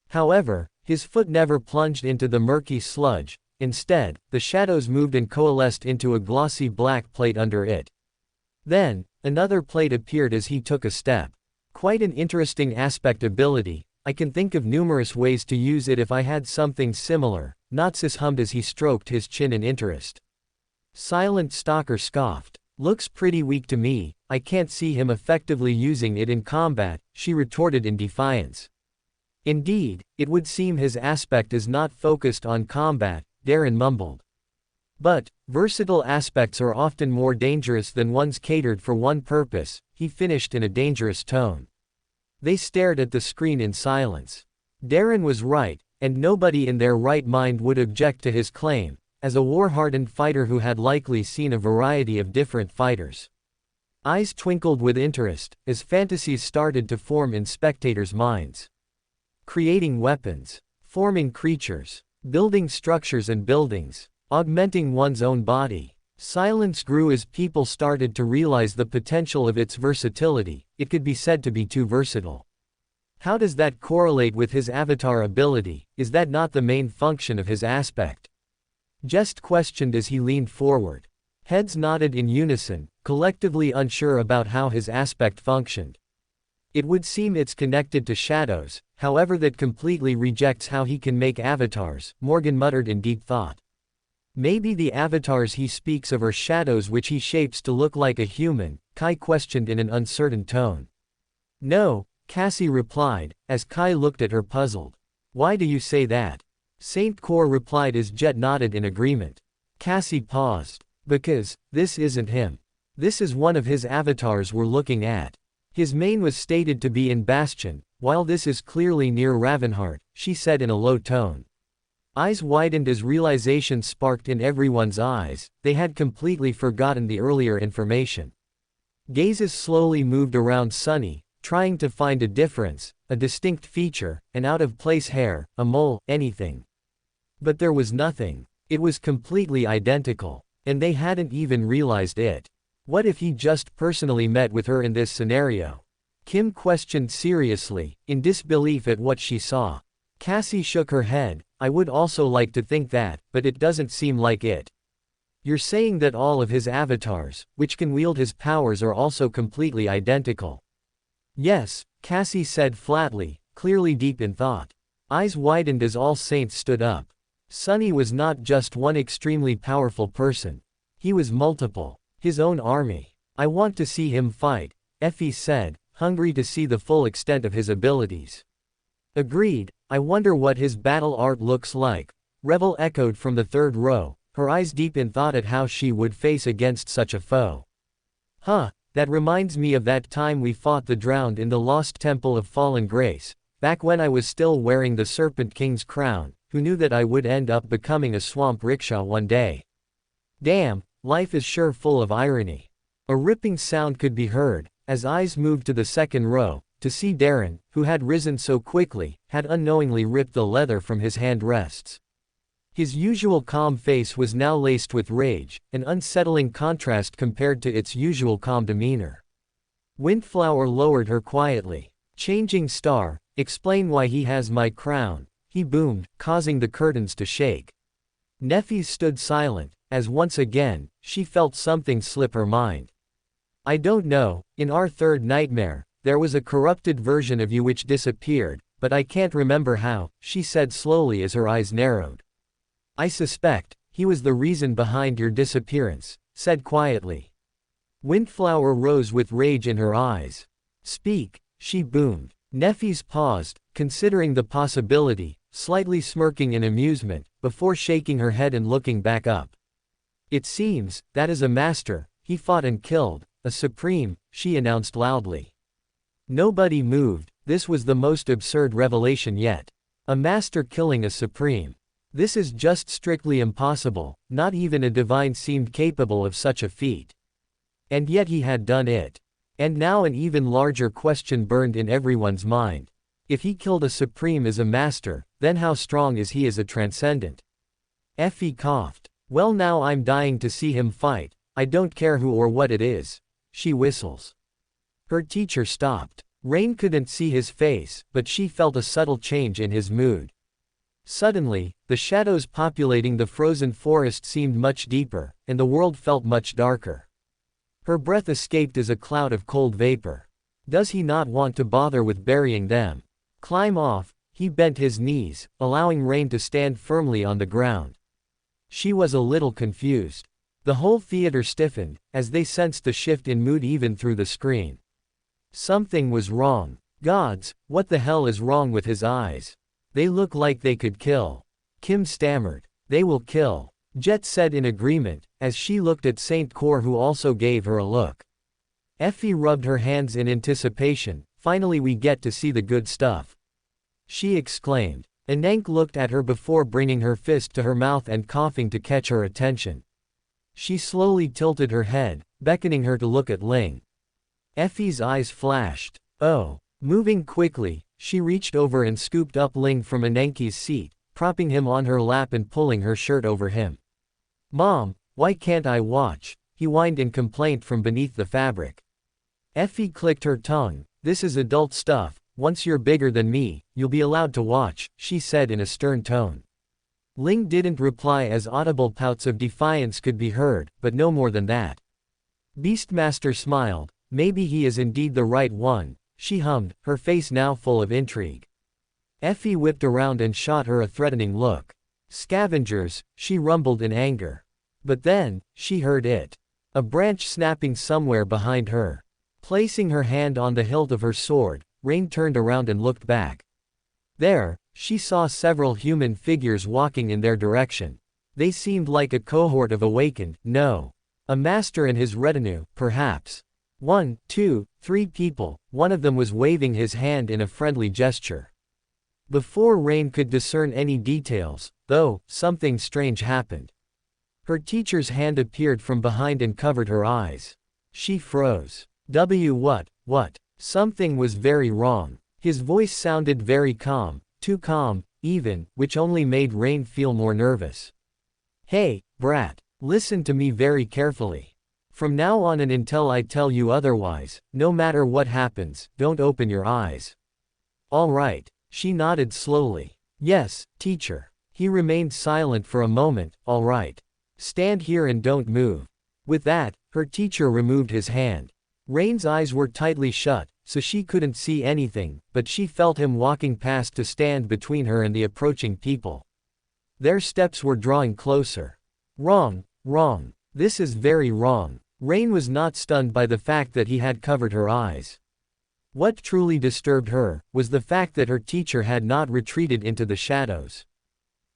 However, his foot never plunged into the murky sludge. Instead, the shadows moved and coalesced into a glossy black plate under it. Then, another plate appeared as he took a step. Quite an interesting aspect ability. I can think of numerous ways to use it if I had something similar, Notsis hummed as he stroked his chin in interest. Silent Stalker scoffed. Looks pretty weak to me, I can't see him effectively using it in combat, she retorted in defiance. Indeed, it would seem his aspect is not focused on combat, Darren mumbled. But, versatile aspects are often more dangerous than ones catered for one purpose, he finished in a dangerous tone. They stared at the screen in silence. Darren was right, and nobody in their right mind would object to his claim, as a war-hardened fighter who had likely seen a variety of different fighters. Eyes twinkled with interest, as fantasies started to form in spectators' minds. Creating weapons, forming creatures, building structures and buildings, augmenting one's own body. Silence grew as people started to realize the potential of its versatility. It could be said to be too versatile. How does that correlate with his avatar ability? Is that not the main function of his aspect? Jest questioned as he leaned forward. Heads nodded in unison, collectively unsure about how his aspect functioned. It would seem it's connected to shadows, however that completely rejects how he can make avatars, Morgan muttered in deep thought. Maybe the avatars he speaks of are shadows which he shapes to look like a human, Kai questioned in an uncertain tone. No, Cassie replied, as Kai looked at her puzzled. Why do you say that? Saint Kor replied as Jet nodded in agreement. Cassie paused. Because, this isn't him. This is one of his avatars we're looking at. His mane was stated to be in Bastion, while this is clearly near Ravenheart, she said in a low tone. Eyes widened as realization sparked in everyone's eyes, they had completely forgotten the earlier information. Gazes slowly moved around Sunny, trying to find a difference, a distinct feature, an out-of-place hair, a mole, anything. But there was nothing. It was completely identical. And they hadn't even realized it. What if he just personally met with her in this scenario? Kim questioned seriously, in disbelief at what she saw. Cassie shook her head. I would also like to think that, but it doesn't seem like it. You're saying that all of his avatars, which can wield his powers, are also completely identical. Yes, Cassie said flatly, clearly deep in thought. Eyes widened as All Saints stood up. Sunny was not just one extremely powerful person. He was multiple. His own army. I want to see him fight, Effie said, hungry to see the full extent of his abilities. Agreed, I wonder what his battle art looks like, Revel echoed from the third row, her eyes deep in thought at how she would face against such a foe. Huh, that reminds me of that time we fought the drowned in the Lost Temple of Fallen Grace, back when I was still wearing the Serpent King's crown, who knew that I would end up becoming a swamp rickshaw one day. Damn, life is sure full of irony. A ripping sound could be heard, as eyes moved to the second row, to see Darren, who had risen so quickly, had unknowingly ripped the leather from his hand rests. His usual calm face was now laced with rage, an unsettling contrast compared to its usual calm demeanor. Windflower lowered her quietly. Changing Star, explain why he has my crown, he boomed, causing the curtains to shake. Neffy stood silent, as once again, she felt something slip her mind. I don't know, in our third nightmare, there was a corrupted version of you which disappeared, but I can't remember how, she said slowly as her eyes narrowed. I suspect, he was the reason behind your disappearance, said quietly. Windflower rose with rage in her eyes. Speak, she boomed. Neffy's paused, considering the possibility, slightly smirking in amusement, before shaking her head and looking back up. It seems, that is a master, he fought and killed, a supreme, she announced loudly. Nobody moved, this was the most absurd revelation yet. A master killing a supreme. This is just strictly impossible, not even a divine seemed capable of such a feat. And yet he had done it. And now an even larger question burned in everyone's mind. If he killed a supreme as a master, then how strong is he as a transcendent? Effie coughed. Well, now I'm dying to see him fight, I don't care who or what it is. She whistles. Her teacher stopped. Rain couldn't see his face, but she felt a subtle change in his mood. Suddenly, the shadows populating the frozen forest seemed much deeper, and the world felt much darker. Her breath escaped as a cloud of cold vapor. Does he not want to bother with burying them? Climb off, he bent his knees, allowing Rain to stand firmly on the ground. She was a little confused. The whole theater stiffened, as they sensed the shift in mood even through the screen. Something was wrong. Gods, what the hell is wrong with his eyes? They look like they could kill. Kim stammered. They will kill. Jet said in agreement, as she looked at Saint Kor, who also gave her a look. Effie rubbed her hands in anticipation. Finally we get to see the good stuff, she exclaimed. Anank looked at her before bringing her fist to her mouth and coughing to catch her attention. She slowly tilted her head, beckoning her to look at Ling. Effie's eyes flashed. Oh. Moving quickly, she reached over and scooped up Ling from Ananki's seat, propping him on her lap and pulling her shirt over him. Mom, why can't I watch? He whined in complaint from beneath the fabric. Effie clicked her tongue. This is adult stuff, once you're bigger than me, you'll be allowed to watch, she said in a stern tone. Ling didn't reply as audible pouts of defiance could be heard, but no more than that. Beastmaster smiled. Maybe he is indeed the right one, she hummed, her face now full of intrigue. Effie whipped around and shot her a threatening look. Scavengers, she rumbled in anger. But then, she heard it. A branch snapping somewhere behind her. Placing her hand on the hilt of her sword, Rain turned around and looked back. There, she saw several human figures walking in their direction. They seemed like a cohort of awakened, no. A master and his retinue, perhaps. 1, 2, 3 people, one of them was waving his hand in a friendly gesture. Before Rain could discern any details, though, something strange happened. Her teacher's hand appeared from behind and covered her eyes. She froze. What? Something was very wrong. His voice sounded very calm, too calm, even, which only made Rain feel more nervous. Hey, brat, listen to me very carefully. From now on and until I tell you otherwise, no matter what happens, don't open your eyes. All right, she nodded slowly. Yes, teacher. He remained silent for a moment. All right. Stand here and don't move. With that, her teacher removed his hand. Rain's eyes were tightly shut, so she couldn't see anything, but she felt him walking past to stand between her and the approaching people. Their steps were drawing closer. Wrong. This is very wrong. Rain was not stunned by the fact that he had covered her eyes. What truly disturbed her was the fact that her teacher had not retreated into the shadows.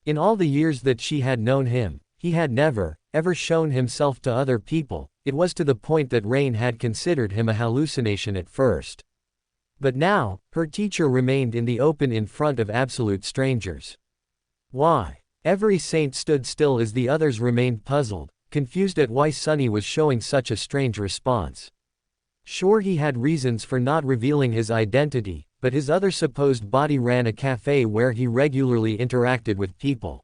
In all the years that she had known him, he had never, ever shown himself to other people. It was to the point that Rain had considered him a hallucination at first. But now, her teacher remained in the open in front of absolute strangers. Why? Every saint stood still as the others remained puzzled, confused at why Sunny was showing such a strange response. Sure, he had reasons for not revealing his identity, but his other supposed body ran a cafe where he regularly interacted with people.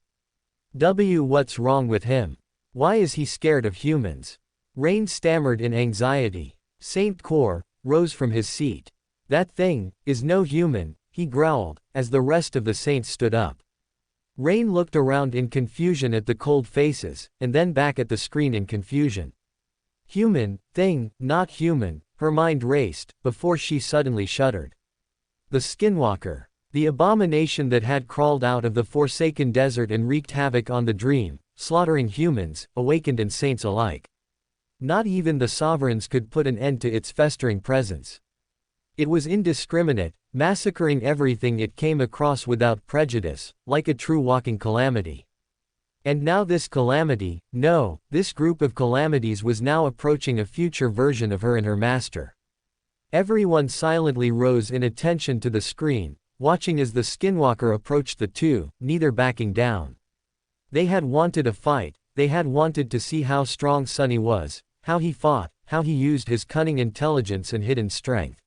What's wrong with him? Why is he scared of humans? Rain stammered in anxiety. Saint Kor rose from his seat. That thing is no human, he growled, as the rest of the saints stood up. Rain looked around in confusion at the cold faces, and then back at the screen in confusion. Human, thing, not human, her mind raced, before she suddenly shuddered. The Skinwalker. The abomination that had crawled out of the forsaken desert and wreaked havoc on the dream, slaughtering humans, awakened and saints alike. Not even the sovereigns could put an end to its festering presence. It was indiscriminate, massacring everything it came across without prejudice, like a true walking calamity. And now this calamity, no, this group of calamities was now approaching a future version of her and her master. Everyone silently rose in attention to the screen, watching as the Skinwalker approached the two, neither backing down. They had wanted a fight, they had wanted to see how strong Sunny was, how he fought, how he used his cunning intelligence and hidden strength.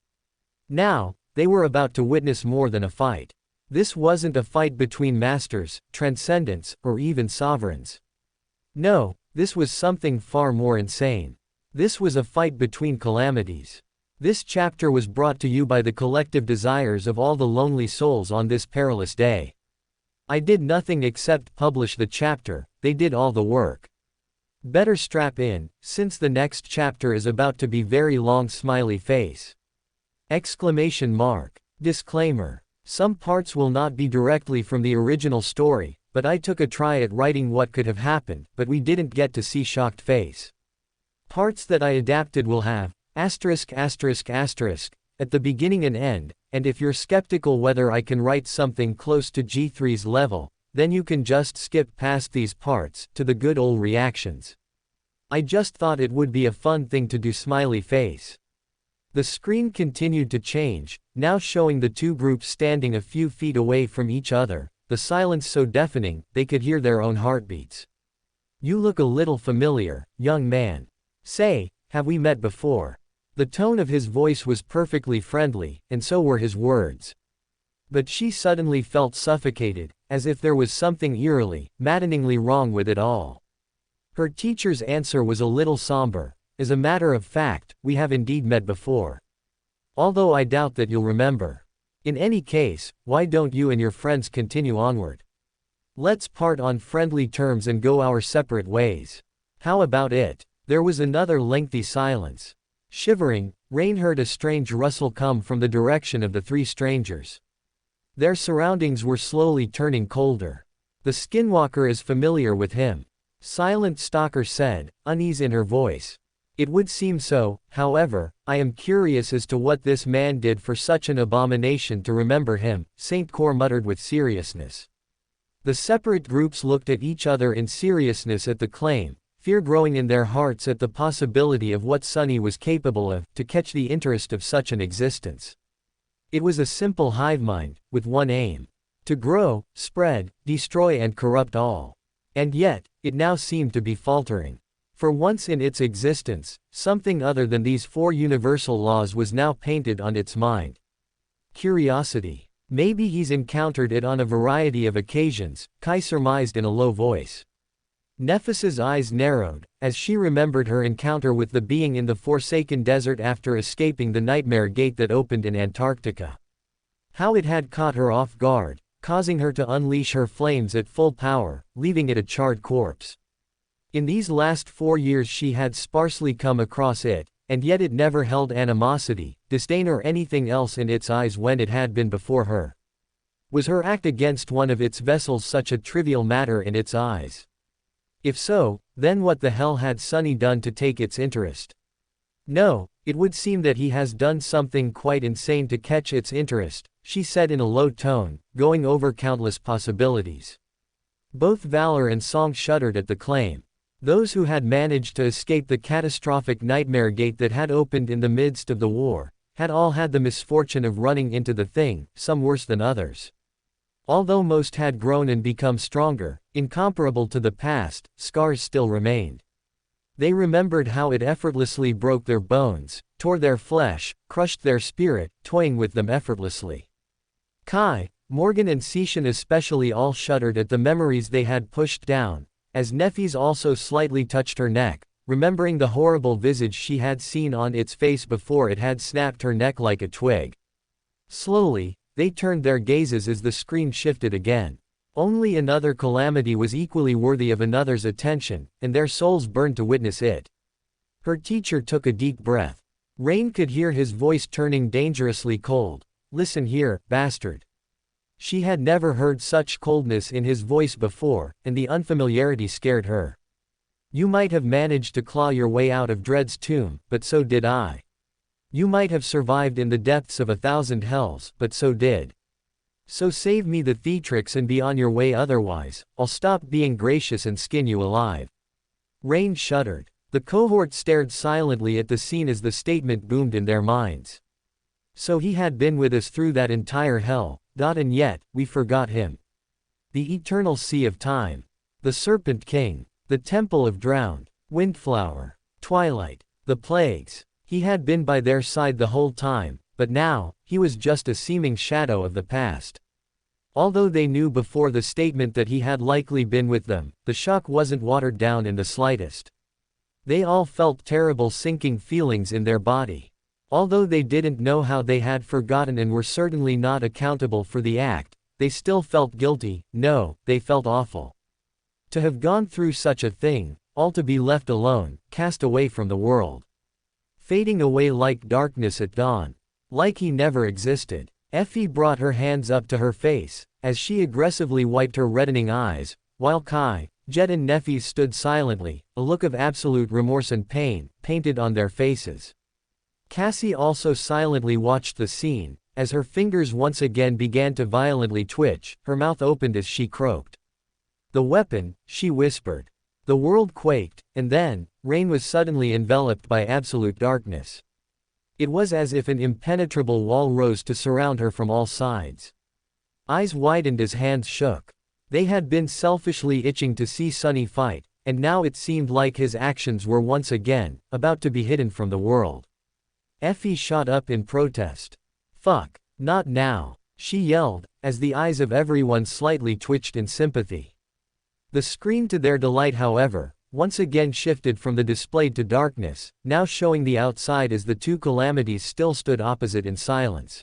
Now, they were about to witness more than a fight. This wasn't a fight between masters, transcendents, or even sovereigns. No, this was something far more insane. This was a fight between calamities. This chapter was brought to you by the collective desires of all the lonely souls on this perilous day. I did nothing except publish the chapter, they did all the work. Better strap in, since the next chapter is about to be very long. Smiley face. Exclamation mark. Disclaimer. Some parts will not be directly from the original story, but I took a try at writing what could have happened, but we didn't get to see shocked face. Parts that I adapted will have at the beginning and end, and if you're skeptical whether I can write something close to G3's level, then you can just skip past these parts to the good old reactions. I just thought it would be a fun thing to do. Smiley face. The screen continued to change, now showing the two groups standing a few feet away from each other, the silence so deafening, they could hear their own heartbeats. You look a little familiar, young man. Say, have we met before? The tone of his voice was perfectly friendly, and so were his words. But she suddenly felt suffocated, as if there was something eerily, maddeningly wrong with it all. Her teacher's answer was a little somber. As a matter of fact, we have indeed met before. Although I doubt that you'll remember. In any case, why don't you and your friends continue onward? Let's part on friendly terms and go our separate ways. How about it? There was another lengthy silence. Shivering, Rain heard a strange rustle come from the direction of the three strangers. Their surroundings were slowly turning colder. The skinwalker is familiar with him. Silent Stalker said, unease in her voice. It would seem so, however. I am curious as to what this man did for such an abomination to remember him, Saint Cor muttered with seriousness. The separate groups looked at each other in seriousness at the claim, fear growing in their hearts at the possibility of what Sunny was capable of, to catch the interest of such an existence. It was a simple hive mind, with one aim. To grow, spread, destroy and corrupt all. And yet, it now seemed to be faltering. For once in its existence, something other than these four universal laws was now painted on its mind. Curiosity. Maybe he's encountered it on a variety of occasions, Kai surmised in a low voice. Nephis's eyes narrowed, as she remembered her encounter with the being in the Forsaken Desert after escaping the nightmare gate that opened in Antarctica. How it had caught her off guard, causing her to unleash her flames at full power, leaving it a charred corpse. In these last 4 years she had sparsely come across it, and yet it never held animosity, disdain or anything else in its eyes when it had been before her. Was her act against one of its vessels such a trivial matter in its eyes? If so, then what the hell had Sunny done to take its interest? No, it would seem that he has done something quite insane to catch its interest, she said in a low tone, going over countless possibilities. Both Valor and Song shuddered at the claim. Those who had managed to escape the catastrophic nightmare gate that had opened in the midst of the war, had all had the misfortune of running into the thing, some worse than others. Although most had grown and become stronger, incomparable to the past, scars still remained. They remembered how it effortlessly broke their bones, tore their flesh, crushed their spirit, toying with them effortlessly. Kai, Morgan and Sishan especially all shuddered at the memories they had pushed down, as Nephis also slightly touched her neck, remembering the horrible visage she had seen on its face before it had snapped her neck like a twig. Slowly, they turned their gazes as the screen shifted again. Only another calamity was equally worthy of another's attention, and their souls burned to witness it. Her teacher took a deep breath. Rain could hear his voice turning dangerously cold. Listen here, bastard. She had never heard such coldness in his voice before, and the unfamiliarity scared her. You might have managed to claw your way out of Dread's tomb, but so did I. You might have survived in the depths of 1,000 hells, but so did. So save me the Theatrix and be on your way, otherwise, I'll stop being gracious and skin you alive. Rain shuddered. The cohort stared silently at the scene as the statement boomed in their minds. So he had been with us through that entire hell, and yet, we forgot him. The eternal sea of time. The Serpent King. The Temple of Drowned. Windflower. Twilight. The plagues. He had been by their side the whole time, but now, he was just a seeming shadow of the past. Although they knew before the statement that he had likely been with them, the shock wasn't watered down in the slightest. They all felt terrible sinking feelings in their body. Although they didn't know how they had forgotten and were certainly not accountable for the act, they still felt guilty. No, they felt awful. To have gone through such a thing, all to be left alone, cast away from the world. Fading away like darkness at dawn. Like he never existed. Effie brought her hands up to her face, as she aggressively wiped her reddening eyes, while Kai, Jet and Nephis stood silently, a look of absolute remorse and pain, painted on their faces. Cassie also silently watched the scene, as her fingers once again began to violently twitch, her mouth opened as she croaked. The weapon, she whispered. The world quaked, and then, Rain was suddenly enveloped by absolute darkness. It was as if an impenetrable wall rose to surround her from all sides. Eyes widened as hands shook. They had been selfishly itching to see Sunny fight, and now it seemed like his actions were once again, about to be hidden from the world. Effie shot up in protest. Fuck, not now, she yelled, as the eyes of everyone slightly twitched in sympathy. The screen to their delight, however, once again shifted from the displayed to darkness, now showing the outside as the two calamities still stood opposite in silence.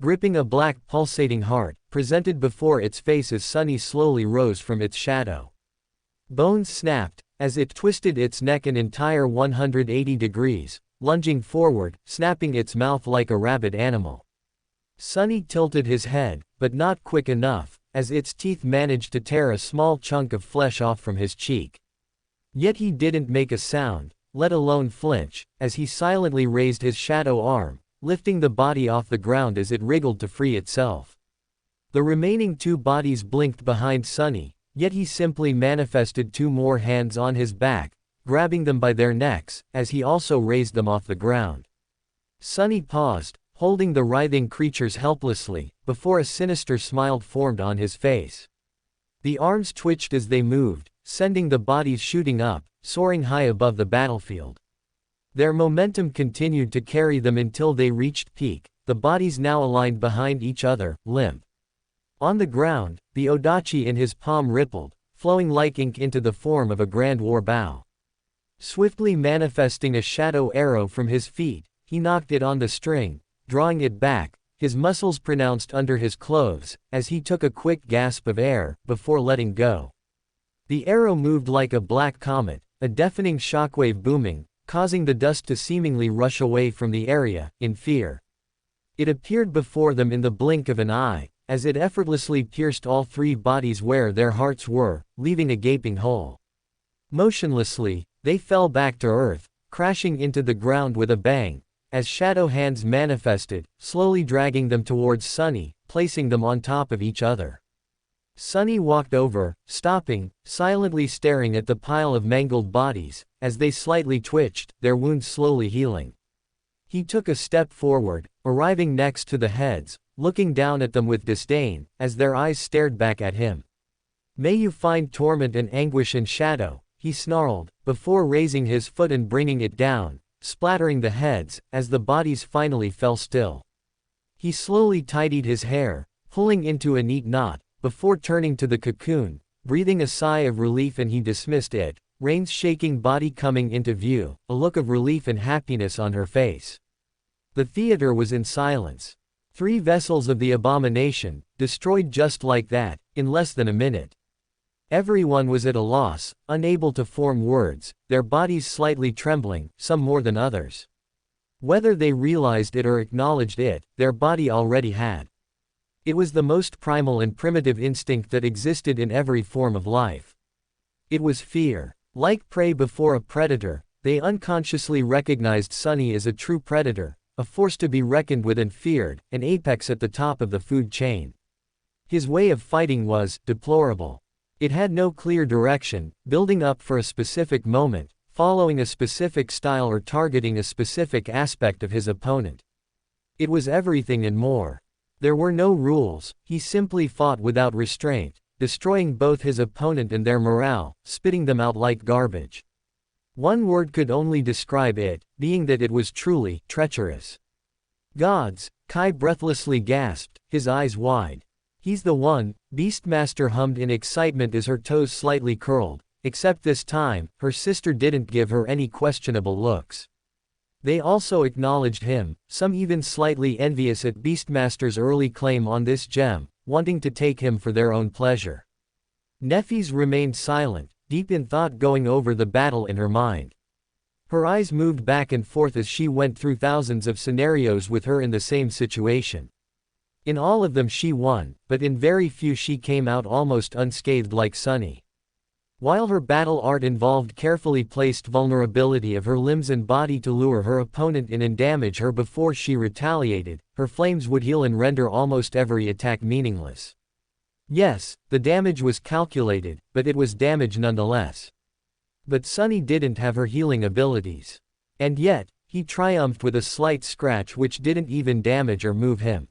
gripping a black pulsating heart, presented before its face as Sunny slowly rose from its shadow. Bones snapped, as it twisted its neck an entire 180 degrees, lunging forward, snapping its mouth like a rabid animal. Sunny tilted his head, but not quick enough, as its teeth managed to tear a small chunk of flesh off from his cheek. Yet he didn't make a sound, let alone flinch, as he silently raised his shadow arm, lifting the body off the ground as it wriggled to free itself. The remaining two bodies blinked behind Sunny, yet he simply manifested two more hands on his back, grabbing them by their necks, as he also raised them off the ground. Sunny paused, holding the writhing creatures helplessly, before a sinister smile formed on his face. The arms twitched as they moved, sending the bodies shooting up, soaring high above the battlefield. Their momentum continued to carry them until they reached peak, the bodies now aligned behind each other, limp. On the ground, the odachi in his palm rippled, flowing like ink into the form of a grand war bow. Swiftly manifesting a shadow arrow from his feet, he knocked it on the string, drawing it back, his muscles pronounced under his clothes, as he took a quick gasp of air, before letting go. The arrow moved like a black comet, a deafening shockwave booming, causing the dust to seemingly rush away from the area, in fear. It appeared before them in the blink of an eye, as it effortlessly pierced all three bodies where their hearts were, leaving a gaping hole. Motionlessly, they fell back to earth, crashing into the ground with a bang, as shadow hands manifested, slowly dragging them towards Sunny, placing them on top of each other. Sunny walked over, stopping, silently staring at the pile of mangled bodies, as they slightly twitched, their wounds slowly healing. He took a step forward, arriving next to the heads, looking down at them with disdain, as their eyes stared back at him. "May you find torment and anguish in shadow," he snarled, before raising his foot and bringing it down, splattering the heads, as the bodies finally fell still. He slowly tidied his hair, pulling into a neat knot, before turning to the cocoon, breathing a sigh of relief, and he dismissed it, Rain's shaking body coming into view, a look of relief and happiness on her face. The theater was in silence. 3 vessels of the abomination, destroyed just like that, in less than a minute. Everyone was at a loss, unable to form words, their bodies slightly trembling, some more than others. Whether they realized it or acknowledged it, their body already had. It was the most primal and primitive instinct that existed in every form of life. It was fear. Like prey before a predator, they unconsciously recognized Sunny as a true predator, a force to be reckoned with and feared, an apex at the top of the food chain. His way of fighting was deplorable. It had no clear direction, building up for a specific moment, following a specific style, or targeting a specific aspect of his opponent. It was everything and more. There were no rules, he simply fought without restraint, destroying both his opponent and their morale, spitting them out like garbage. One word could only describe it, being that it was truly treacherous. "Gods," Kai breathlessly gasped, his eyes wide. "He's the one," Beastmaster hummed in excitement as her toes slightly curled, except this time, her sister didn't give her any questionable looks. They also acknowledged him, some even slightly envious at Beastmaster's early claim on this gem, wanting to take him for their own pleasure. Neffys remained silent, deep in thought, going over the battle in her mind. Her eyes moved back and forth as she went through thousands of scenarios with her in the same situation. In all of them she won, but in very few she came out almost unscathed like Sunny. While her battle art involved carefully placed vulnerability of her limbs and body to lure her opponent in and damage her before she retaliated, her flames would heal and render almost every attack meaningless. Yes, the damage was calculated, but it was damage nonetheless. But Sunny didn't have her healing abilities. And yet, he triumphed with a slight scratch which didn't even damage or move him.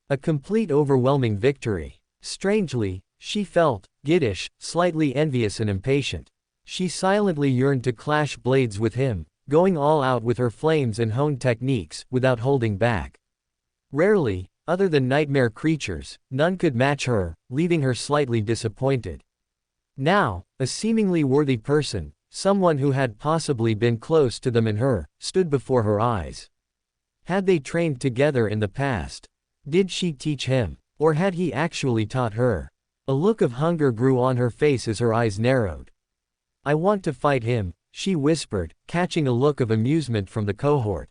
A complete overwhelming victory. Strangely, she felt giddish, slightly envious and impatient. She silently yearned to clash blades with him, going all out with her flames and honed techniques, without holding back. Rarely, other than nightmare creatures, none could match her, leaving her slightly disappointed. Now, a seemingly worthy person, someone who had possibly been close to them and her, stood before her eyes. Had they trained together in the past? Did she teach him? Or had he actually taught her? A look of hunger grew on her face as her eyes narrowed. I want to fight him, she whispered, catching a look of amusement from the cohort.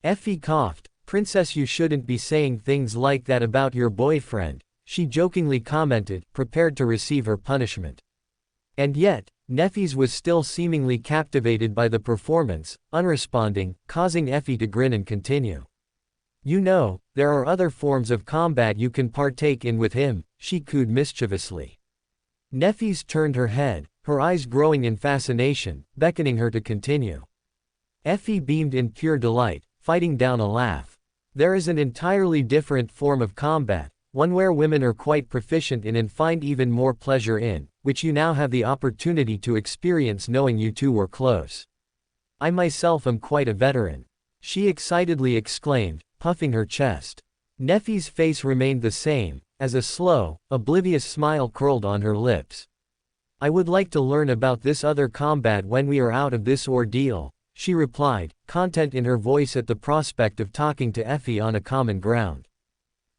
Effie coughed. Princess, you shouldn't be saying things like that about your boyfriend, she jokingly commented, prepared to receive her punishment. And yet, Neffes was still seemingly captivated by the performance, unresponding, causing Effie to grin and continue. You know, there are other forms of combat you can partake in with him, she cooed mischievously. Neffes turned her head, her eyes growing in fascination, beckoning her to continue. Effie beamed in pure delight, fighting down a laugh. There is an entirely different form of combat, one where women are quite proficient in and find even more pleasure in, which you now have the opportunity to experience knowing you two were close. I myself am quite a veteran, she excitedly exclaimed, puffing her chest. Neffie's face remained the same, as a slow, oblivious smile curled on her lips. I would like to learn about this other combat when we are out of this ordeal, she replied, content in her voice at the prospect of talking to Effie on a common ground.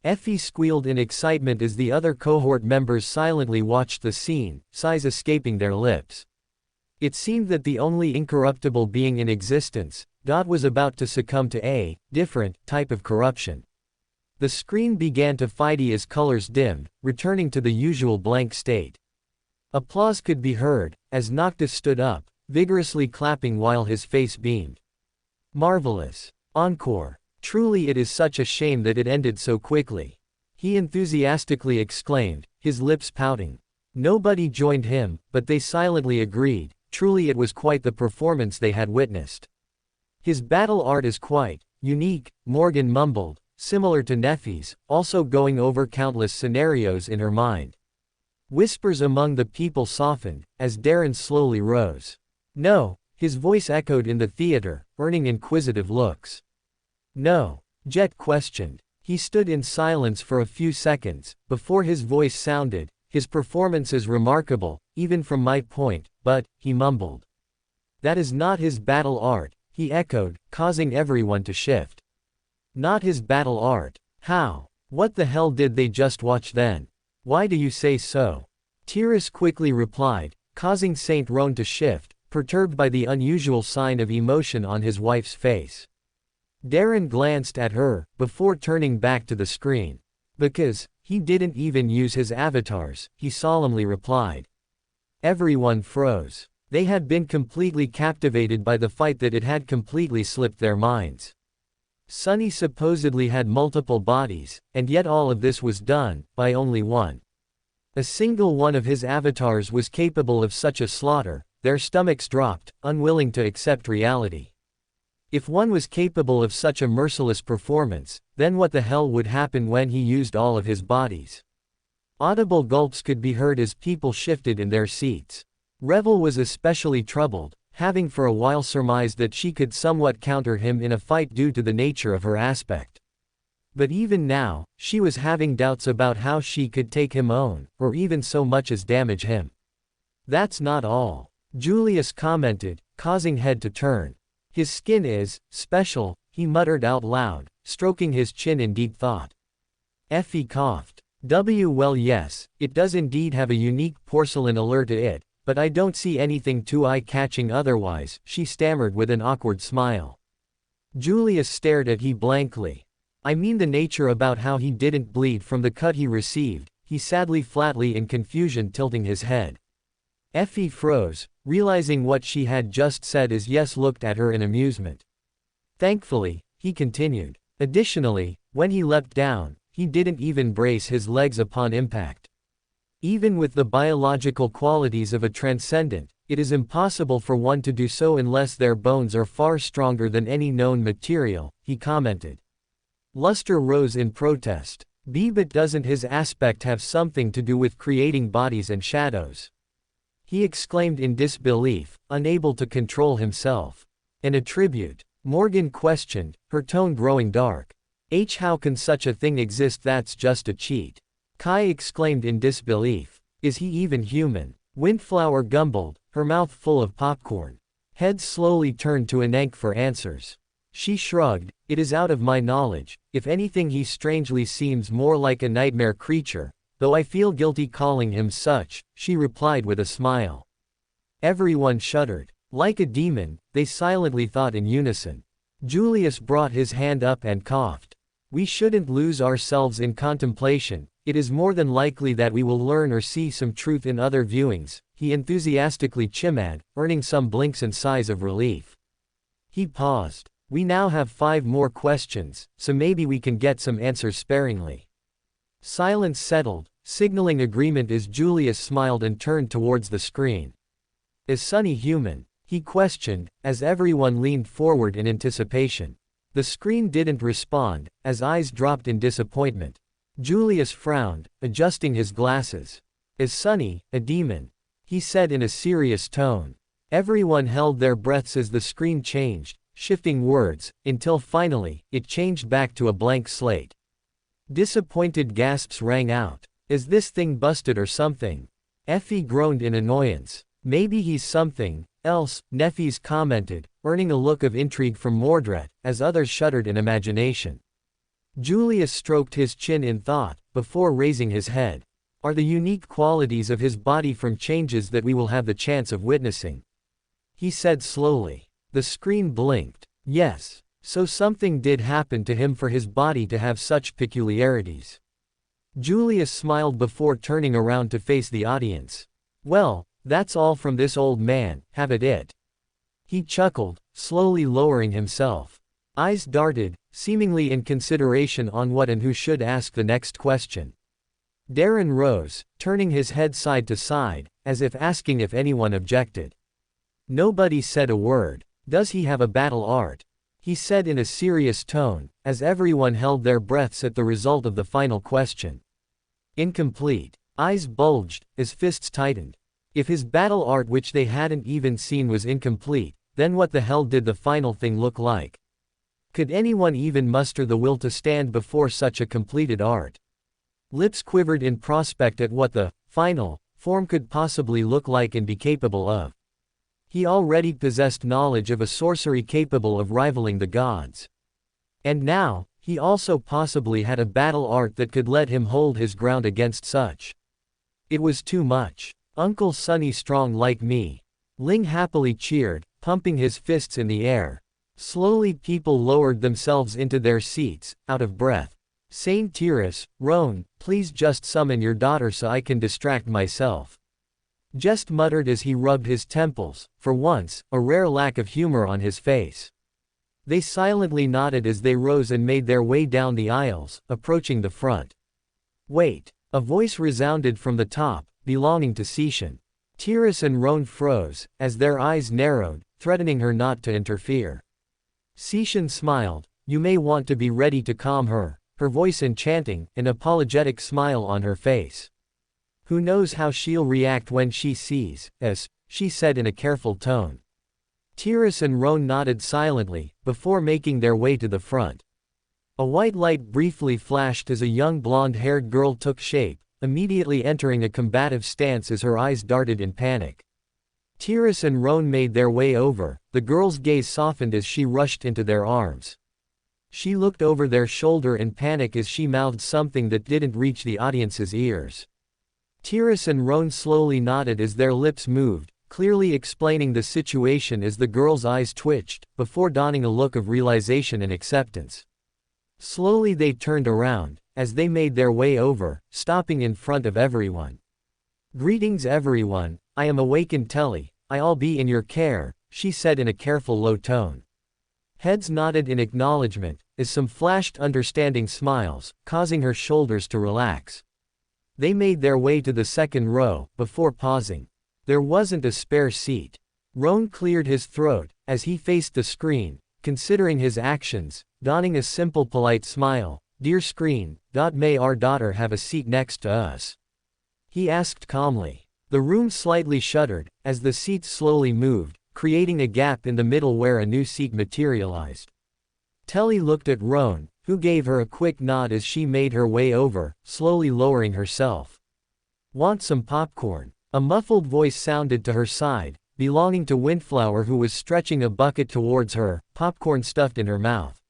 Effie squealed in excitement as the other cohort members silently watched the scene, sighs escaping their lips. It seemed that the only incorruptible being in existence, God, was about to succumb to a different type of corruption. The screen began to fade as colors dimmed, returning to the usual blank state. Applause could be heard, as Noctis stood up, vigorously clapping while his face beamed. Marvelous. Encore. Truly it is such a shame that it ended so quickly, he enthusiastically exclaimed, his lips pouting. Nobody joined him, but they silently agreed, truly it was quite the performance they had witnessed. His battle art is quite unique, Morgan mumbled, similar to Neffes, also going over countless scenarios in her mind. Whispers among the people softened, as Darren slowly rose. No, his voice echoed in the theater, earning inquisitive looks. No, Jet questioned. He stood in silence for a few seconds, before his voice sounded, his performance is remarkable, even from my point, but, he mumbled. That is not his battle art, he echoed, causing everyone to shift. Not his battle art. How? What the hell did they just watch then? Why do you say so? Tyrus quickly replied, causing Saint Roan to shift, perturbed by the unusual sign of emotion on his wife's face. Darren glanced at her, before turning back to the screen. Because, he didn't even use his avatars, he solemnly replied. Everyone froze. They had been completely captivated by the fight that it had completely slipped their minds. Sunny supposedly had multiple bodies, and yet all of this was done by only one. A single one of his avatars was capable of such a slaughter, their stomachs dropped, unwilling to accept reality. If one was capable of such a merciless performance, then what the hell would happen when he used all of his bodies? Audible gulps could be heard as people shifted in their seats. Revel was especially troubled, having for a while surmised that she could somewhat counter him in a fight due to the nature of her aspect. But even now, she was having doubts about how she could take him on, or even so much as damage him. That's not all, Julius commented, causing Head to turn. His skin is special, he muttered out loud, stroking his chin in deep thought. Effie coughed. Well, yes, it does indeed have a unique porcelain allure to it, but I don't see anything too eye-catching otherwise, she stammered with an awkward smile. Julius stared at he blankly. I mean the nature about how he didn't bleed from the cut he received, he sadly flatly in confusion tilting his head. Effie froze, realizing what she had just said as Yes looked at her in amusement. Thankfully, he continued. Additionally, when he leapt down, he didn't even brace his legs upon impact. Even with the biological qualities of a transcendent, it is impossible for one to do so unless their bones are far stronger than any known material, he commented. Luster rose in protest. But doesn't his aspect have something to do with creating bodies and shadows? He exclaimed in disbelief, unable to control himself. An attribute? Morgan questioned, her tone growing dark. How can such a thing exist? That's just a cheat. Kai exclaimed in disbelief. Is he even human? Windflower gumbled, her mouth full of popcorn. Head slowly turned to Anank for answers. She shrugged. It is out of my knowledge. If anything, he strangely seems more like a nightmare creature, though I feel guilty calling him such, she replied with a smile. Everyone shuddered. Like a demon, they silently thought in unison. Julius brought his hand up and coughed. We shouldn't lose ourselves in contemplation. It is more than likely that we will learn or see some truth in other viewings, he enthusiastically chimed, earning some blinks and sighs of relief. He paused. We now have 5 more questions, so maybe we can get some answers sparingly. Silence settled, signaling agreement as Julius smiled and turned towards the screen. Is Sunny human? He questioned, as everyone leaned forward in anticipation. The screen didn't respond, as eyes dropped in disappointment. Julius frowned, adjusting his glasses. Is Sunny a demon? He said in a serious tone. Everyone held their breaths as the screen changed, shifting words, until finally, it changed back to a blank slate. Disappointed gasps rang out. Is this thing busted or something? Effie groaned in annoyance. Maybe he's something else, Neffys commented, earning a look of intrigue from Mordred, as others shuddered in imagination. Julius stroked his chin in thought, before raising his head. Are the unique qualities of his body from changes that we will have the chance of witnessing? He said slowly. The screen blinked. Yes. So something did happen to him for his body to have such peculiarities. Julius smiled before turning around to face the audience. Well, that's all from this old man, have it? He chuckled, slowly lowering himself. Eyes darted, seemingly in consideration on what and who should ask the next question. Darren rose, turning his head side to side, as if asking if anyone objected. Nobody said a word. Does he have a battle art? He said in a serious tone, as everyone held their breaths at the result of the final question. Incomplete. Eyes bulged, as fists tightened. If his battle art, which they hadn't even seen, was incomplete, then what the hell did the final thing look like? Could anyone even muster the will to stand before such a completed art? Lips quivered in prospect at what the final form could possibly look like and be capable of. He already possessed knowledge of a sorcery capable of rivaling the gods. And now, he also possibly had a battle art that could let him hold his ground against such. It was too much. Uncle Sunny strong like me. Ling happily cheered, pumping his fists in the air. Slowly people lowered themselves into their seats, out of breath. Saint Tyrus, Roan, please just summon your daughter so I can distract myself. Jest muttered as he rubbed his temples, for once, a rare lack of humor on his face. They silently nodded as they rose and made their way down the aisles, approaching the front. Wait! A voice resounded from the top, belonging to Seishan. Tyrus and Roan froze, as their eyes narrowed, threatening her not to interfere. Seishan smiled. You may want to be ready to calm her, her voice enchanting, an apologetic smile on her face. Who knows how she'll react when she sees us, she said in a careful tone. Tyrus and Roan nodded silently, before making their way to the front. A white light briefly flashed as a young blonde-haired girl took shape, immediately entering a combative stance as her eyes darted in panic. Tyrus and Roan made their way over, the girl's gaze softened as she rushed into their arms. She looked over their shoulder in panic as she mouthed something that didn't reach the audience's ears. Tyrus and Roan slowly nodded as their lips moved, clearly explaining the situation as the girl's eyes twitched, before donning a look of realization and acceptance. Slowly they turned around, as they made their way over, stopping in front of everyone. Greetings everyone, I am awakened Telly, I'll be in your care, she said in a careful low tone. Heads nodded in acknowledgement, as some flashed understanding smiles, causing her shoulders to relax. They made their way to the second row, before pausing. There wasn't a spare seat. Roan cleared his throat, as he faced the screen, considering his actions, donning a simple polite smile. Dear screen, may our daughter have a seat next to us? He asked calmly. The room slightly shuddered, as the seats slowly moved, creating a gap in the middle where a new seat materialized. Telly looked at Roan, who gave her a quick nod as she made her way over, slowly lowering herself. Want some popcorn? A muffled voice sounded to her side, belonging to Windflower, who was stretching a bucket towards her, popcorn stuffed in her mouth.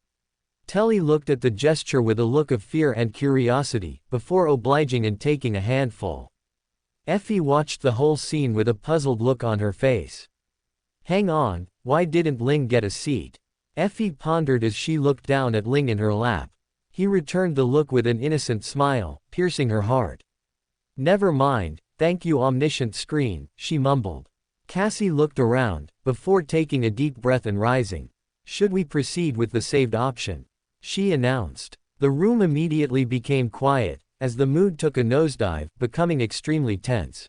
Telly looked at the gesture with a look of fear and curiosity, before obliging and taking a handful. Effie watched the whole scene with a puzzled look on her face. Hang on, why didn't Ling get a seat? Effie pondered as she looked down at Ling in her lap. He returned the look with an innocent smile, piercing her heart. Never mind, thank you omniscient screen, she mumbled. Cassie looked around, before taking a deep breath and rising. Should we proceed with the saved option? She announced. The room immediately became quiet, as the mood took a nosedive, becoming extremely tense.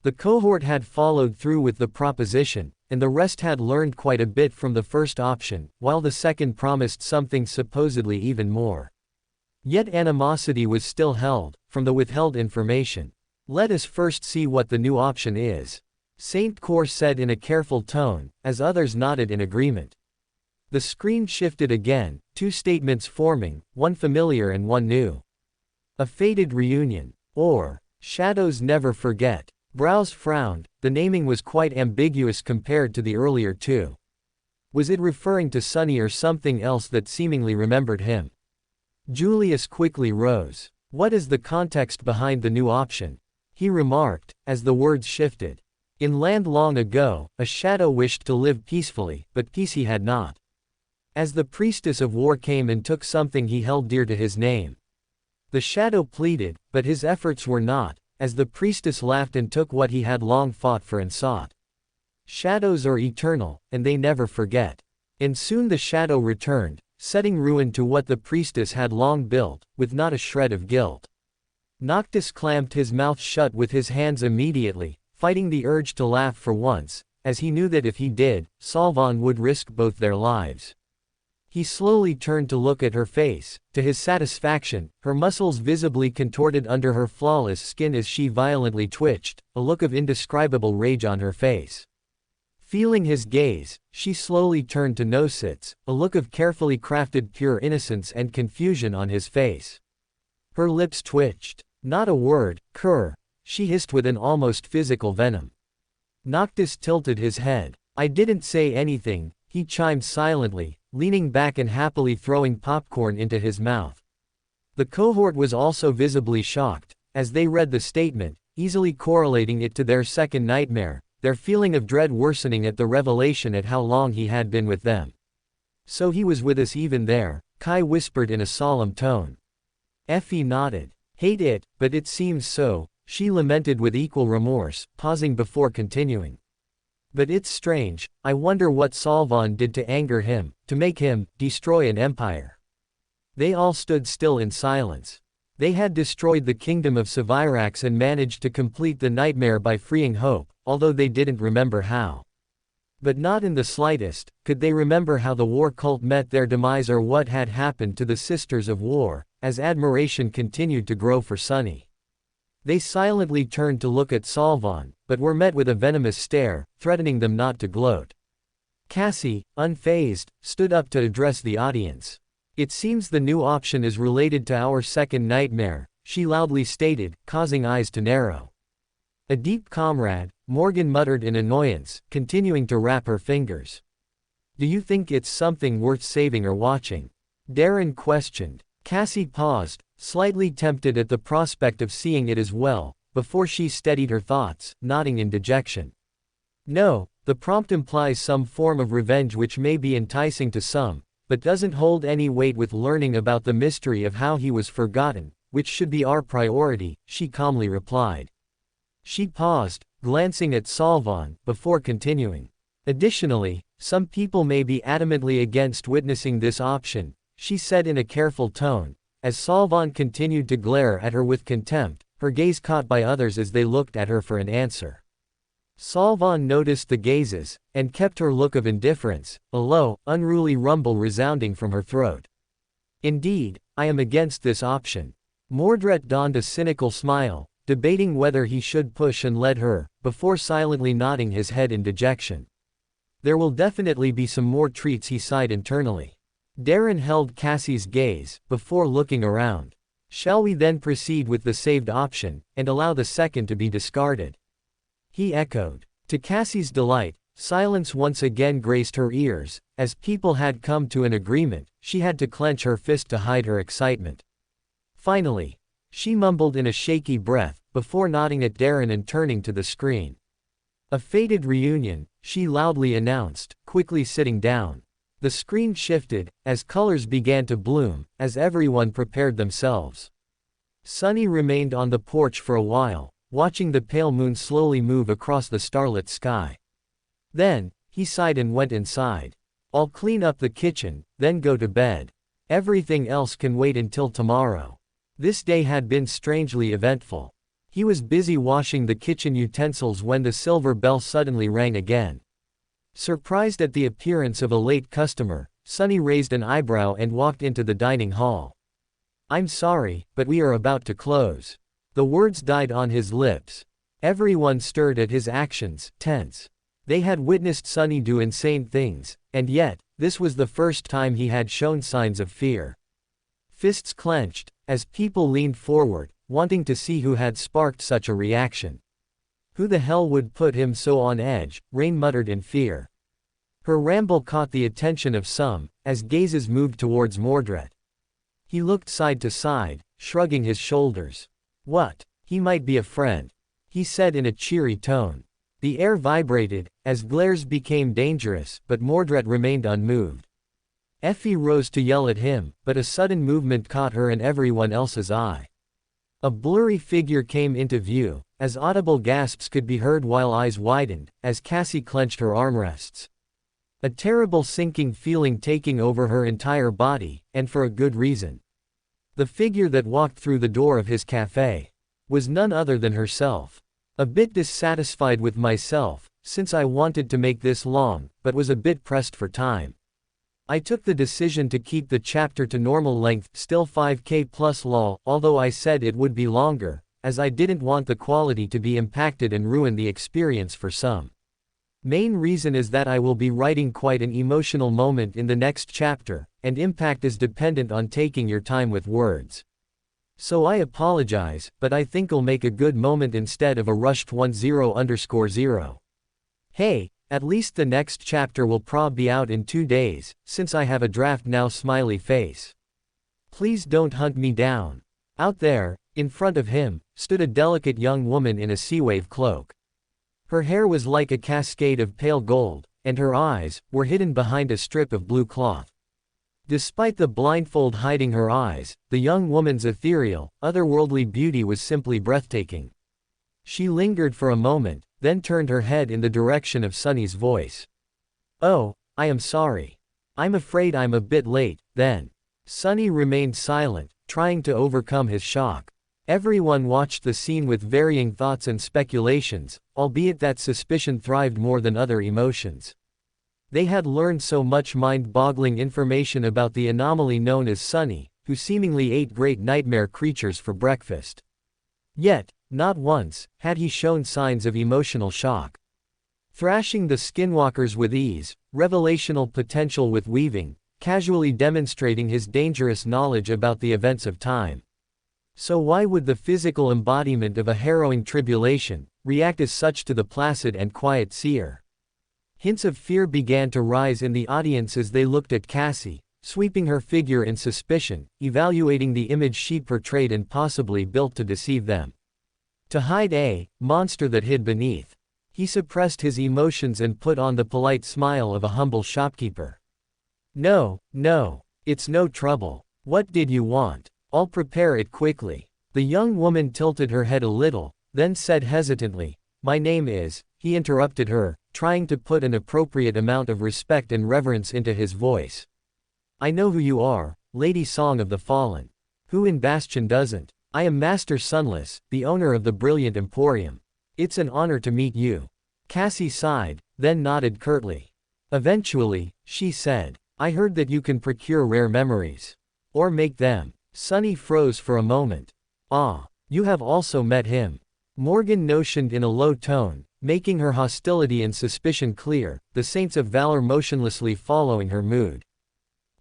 The cohort had followed through with the proposition, and the rest had learned quite a bit from the first option, while the second promised something supposedly even more. Yet animosity was still held, from the withheld information. Let us first see what the new option is, Saint Core said in a careful tone, as others nodded in agreement. The screen shifted again, two statements forming, one familiar and one new. A fated reunion, or shadows never forget. Browse frowned, the naming was quite ambiguous compared to the earlier two. Was it referring to Sunny or something else that seemingly remembered him? Julius quickly rose. What is the context behind the new option? He remarked, as the words shifted. In land long ago, a shadow wished to live peacefully, but peace he had not. As the priestess of war came and took something he held dear to his name. The shadow pleaded, but his efforts were not, as the priestess laughed and took what he had long fought for and sought. Shadows are eternal, and they never forget. And soon the shadow returned, setting ruin to what the priestess had long built, with not a shred of guilt. Noctis clamped his mouth shut with his hands immediately, fighting the urge to laugh for once, as he knew that if he did, Solvon would risk both their lives. He slowly turned to look at her face. To his satisfaction, her muscles visibly contorted under her flawless skin as she violently twitched, a look of indescribable rage on her face. Feeling his gaze, she slowly turned to Nositz, a look of carefully crafted pure innocence and confusion on his face. Her lips twitched. Not a word, cur, she hissed with an almost physical venom. Noctis tilted his head. I didn't say anything, he chimed silently, leaning back and happily throwing popcorn into his mouth. The cohort was also visibly shocked, as they read the statement, easily correlating it to their second nightmare, their feeling of dread worsening at the revelation at how long he had been with them. So he was with us even there, Kai whispered in a solemn tone. Effie nodded. Hate it, but it seems so, she lamented with equal remorse, pausing before continuing. But it's strange, I wonder what Solvon did to anger him, to make him destroy an empire. They all stood still in silence. They had destroyed the kingdom of Sevirax and managed to complete the nightmare by freeing Hope, although they didn't remember how. But not in the slightest, could they remember how the war cult met their demise or what had happened to the Sisters of War, as admiration continued to grow for Sunny. They silently turned to look at Solvon, but were met with a venomous stare, threatening them not to gloat. Cassie, unfazed, stood up to address the audience. It seems the new option is related to our second nightmare, she loudly stated, causing eyes to narrow. A deep comrade, Morgan muttered in annoyance, continuing to wrap her fingers. Do you think it's something worth saving or watching? Darren questioned. Cassie paused, slightly tempted at the prospect of seeing it as well, before she steadied her thoughts, nodding in dejection. No, the prompt implies some form of revenge which may be enticing to some, but doesn't hold any weight with learning about the mystery of how he was forgotten, which should be our priority, she calmly replied. She paused, glancing at Solvon, before continuing. Additionally, some people may be adamantly against witnessing this option, she said in a careful tone, as Solvon continued to glare at her with contempt, her gaze caught by others as they looked at her for an answer. Solvon noticed the gazes, and kept her look of indifference, a low, unruly rumble resounding from her throat. Indeed, I am against this option. Mordred donned a cynical smile, debating whether he should push and lead her, before silently nodding his head in dejection. There will definitely be some more treats, he sighed internally. Darren held Cassie's gaze, before looking around. Shall we then proceed with the saved option, and allow the second to be discarded? He echoed. To Cassie's delight, silence once again graced her ears. As people had come to an agreement, she had to clench her fist to hide her excitement. Finally, she mumbled in a shaky breath, before nodding at Darren and turning to the screen. "A fated reunion," she loudly announced, quickly sitting down. The screen shifted, as colors began to bloom, as everyone prepared themselves. Sunny remained on the porch for a while, watching the pale moon slowly move across the starlit sky. Then, he sighed and went inside. "I'll clean up the kitchen, then go to bed. Everything else can wait until tomorrow." This day had been strangely eventful. He was busy washing the kitchen utensils when the silver bell suddenly rang again. Surprised at the appearance of a late customer, Sunny raised an eyebrow and walked into the dining hall. "I'm sorry, but we are about to close." The words died on his lips. Everyone stirred at his actions, tense. They had witnessed Sunny do insane things, and yet, this was the first time he had shown signs of fear. Fists clenched, as people leaned forward, wanting to see who had sparked such a reaction. "Who the hell would put him so on edge?" Rain muttered in fear. Her ramble caught the attention of some, as gazes moved towards Mordred. He looked side to side, shrugging his shoulders. "What? He might be a friend," he said in a cheery tone. The air vibrated, as glares became dangerous, but Mordred remained unmoved. Effie rose to yell at him, but a sudden movement caught her and everyone else's eye. A blurry figure came into view, as audible gasps could be heard while eyes widened, as Cassie clenched her armrests. A terrible sinking feeling taking over her entire body, and for a good reason. The figure that walked through the door of his cafe was none other than herself. "A bit dissatisfied with myself, since I wanted to make this long, but was a bit pressed for time. I took the decision to keep the chapter to normal length, still 5K plus lol, although I said it would be longer, as I didn't want the quality to be impacted and ruin the experience for some. Main reason is that I will be writing quite an emotional moment in the next chapter, and impact is dependent on taking your time with words. So I apologize, but I think I'll make a good moment instead of a rushed 10_0. Hey, at least the next chapter will prob be out in 2 days, since I have a draft now smiley face. Please don't hunt me down." Out there, in front of him, stood a delicate young woman in a seawave cloak. Her hair was like a cascade of pale gold, and her eyes were hidden behind a strip of blue cloth. Despite the blindfold hiding her eyes, the young woman's ethereal, otherworldly beauty was simply breathtaking. She lingered for a moment, then turned her head in the direction of Sunny's voice. "Oh, I am sorry. I'm afraid I'm a bit late, then." Sunny remained silent, trying to overcome his shock. Everyone watched the scene with varying thoughts and speculations, albeit that suspicion thrived more than other emotions. They had learned so much mind-boggling information about the anomaly known as Sunny, who seemingly ate great nightmare creatures for breakfast. Yet, not once had he shown signs of emotional shock. Thrashing the skinwalkers with ease, revelational potential with weaving, casually demonstrating his dangerous knowledge about the events of time. So why would the physical embodiment of a harrowing tribulation react as such to the placid and quiet seer? Hints of fear began to rise in the audience as they looked at Cassie, sweeping her figure in suspicion, evaluating the image she portrayed and possibly built to deceive them. To hide a monster that hid beneath. He suppressed his emotions and put on the polite smile of a humble shopkeeper. "No, it's no trouble. What did you want? I'll prepare it quickly." The young woman tilted her head a little, then said hesitantly, "My name is," he interrupted her, trying to put an appropriate amount of respect and reverence into his voice. "I know who you are, Lady Song of the Fallen. Who in Bastion doesn't? I am Master Sunless, the owner of the Brilliant Emporium. It's an honor to meet you." Cassie sighed, then nodded curtly. Eventually, she said, "I heard that you can procure rare memories. Or make them." Sunny froze for a moment. "Ah, you have also met him." Morgan notioned in a low tone, making her hostility and suspicion clear, the Saints of Valor motionlessly following her mood.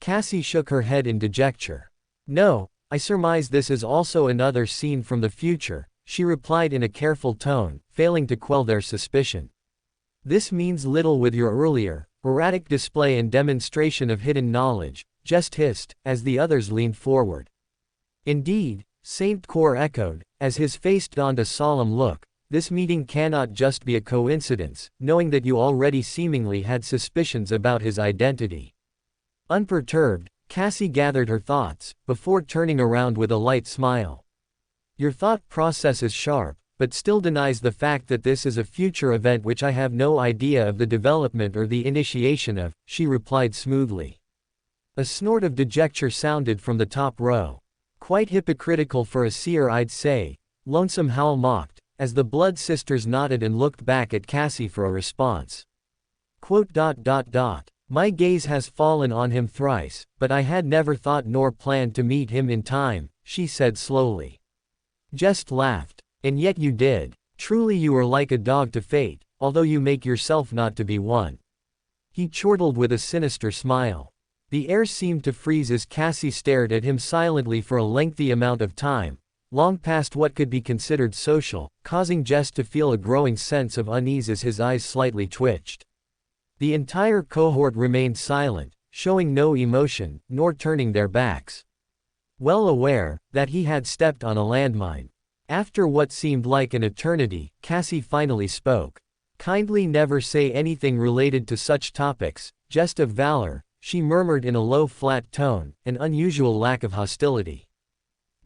Cassie shook her head in dejection. "No, I surmise this is also another scene from the future," she replied in a careful tone, failing to quell their suspicion. This means little with your earlier, erratic display and demonstration of hidden knowledge, Jest hissed, as the others leaned forward. Indeed, Saint Kor echoed, as his face donned a solemn look, this meeting cannot just be a coincidence, knowing that you already seemingly had suspicions about his identity. Unperturbed, Cassie gathered her thoughts, before turning around with a light smile. Your thought process is sharp, but still denies the fact that this is a future event which I have no idea of the development or the initiation of, she replied smoothly. A snort of dejection sounded from the top row. Quite hypocritical for a seer, I'd say, Lonesome Howl mocked, as the Blood Sisters nodded and looked back at Cassie for a response. My gaze has fallen on him thrice, but I had never thought nor planned to meet him in time, she said slowly. Jest laughed. And yet you did. Truly you are like a dog to fate, although you make yourself not to be one. He chortled with a sinister smile. The air seemed to freeze as Cassie stared at him silently for a lengthy amount of time, long past what could be considered social, causing Jest to feel a growing sense of unease as his eyes slightly twitched. The entire cohort remained silent, showing no emotion, nor turning their backs. Well aware that he had stepped on a landmine. After what seemed like an eternity, Cassie finally spoke. Kindly never say anything related to such topics, Jest of Valor, she murmured in a low flat tone, an unusual lack of hostility.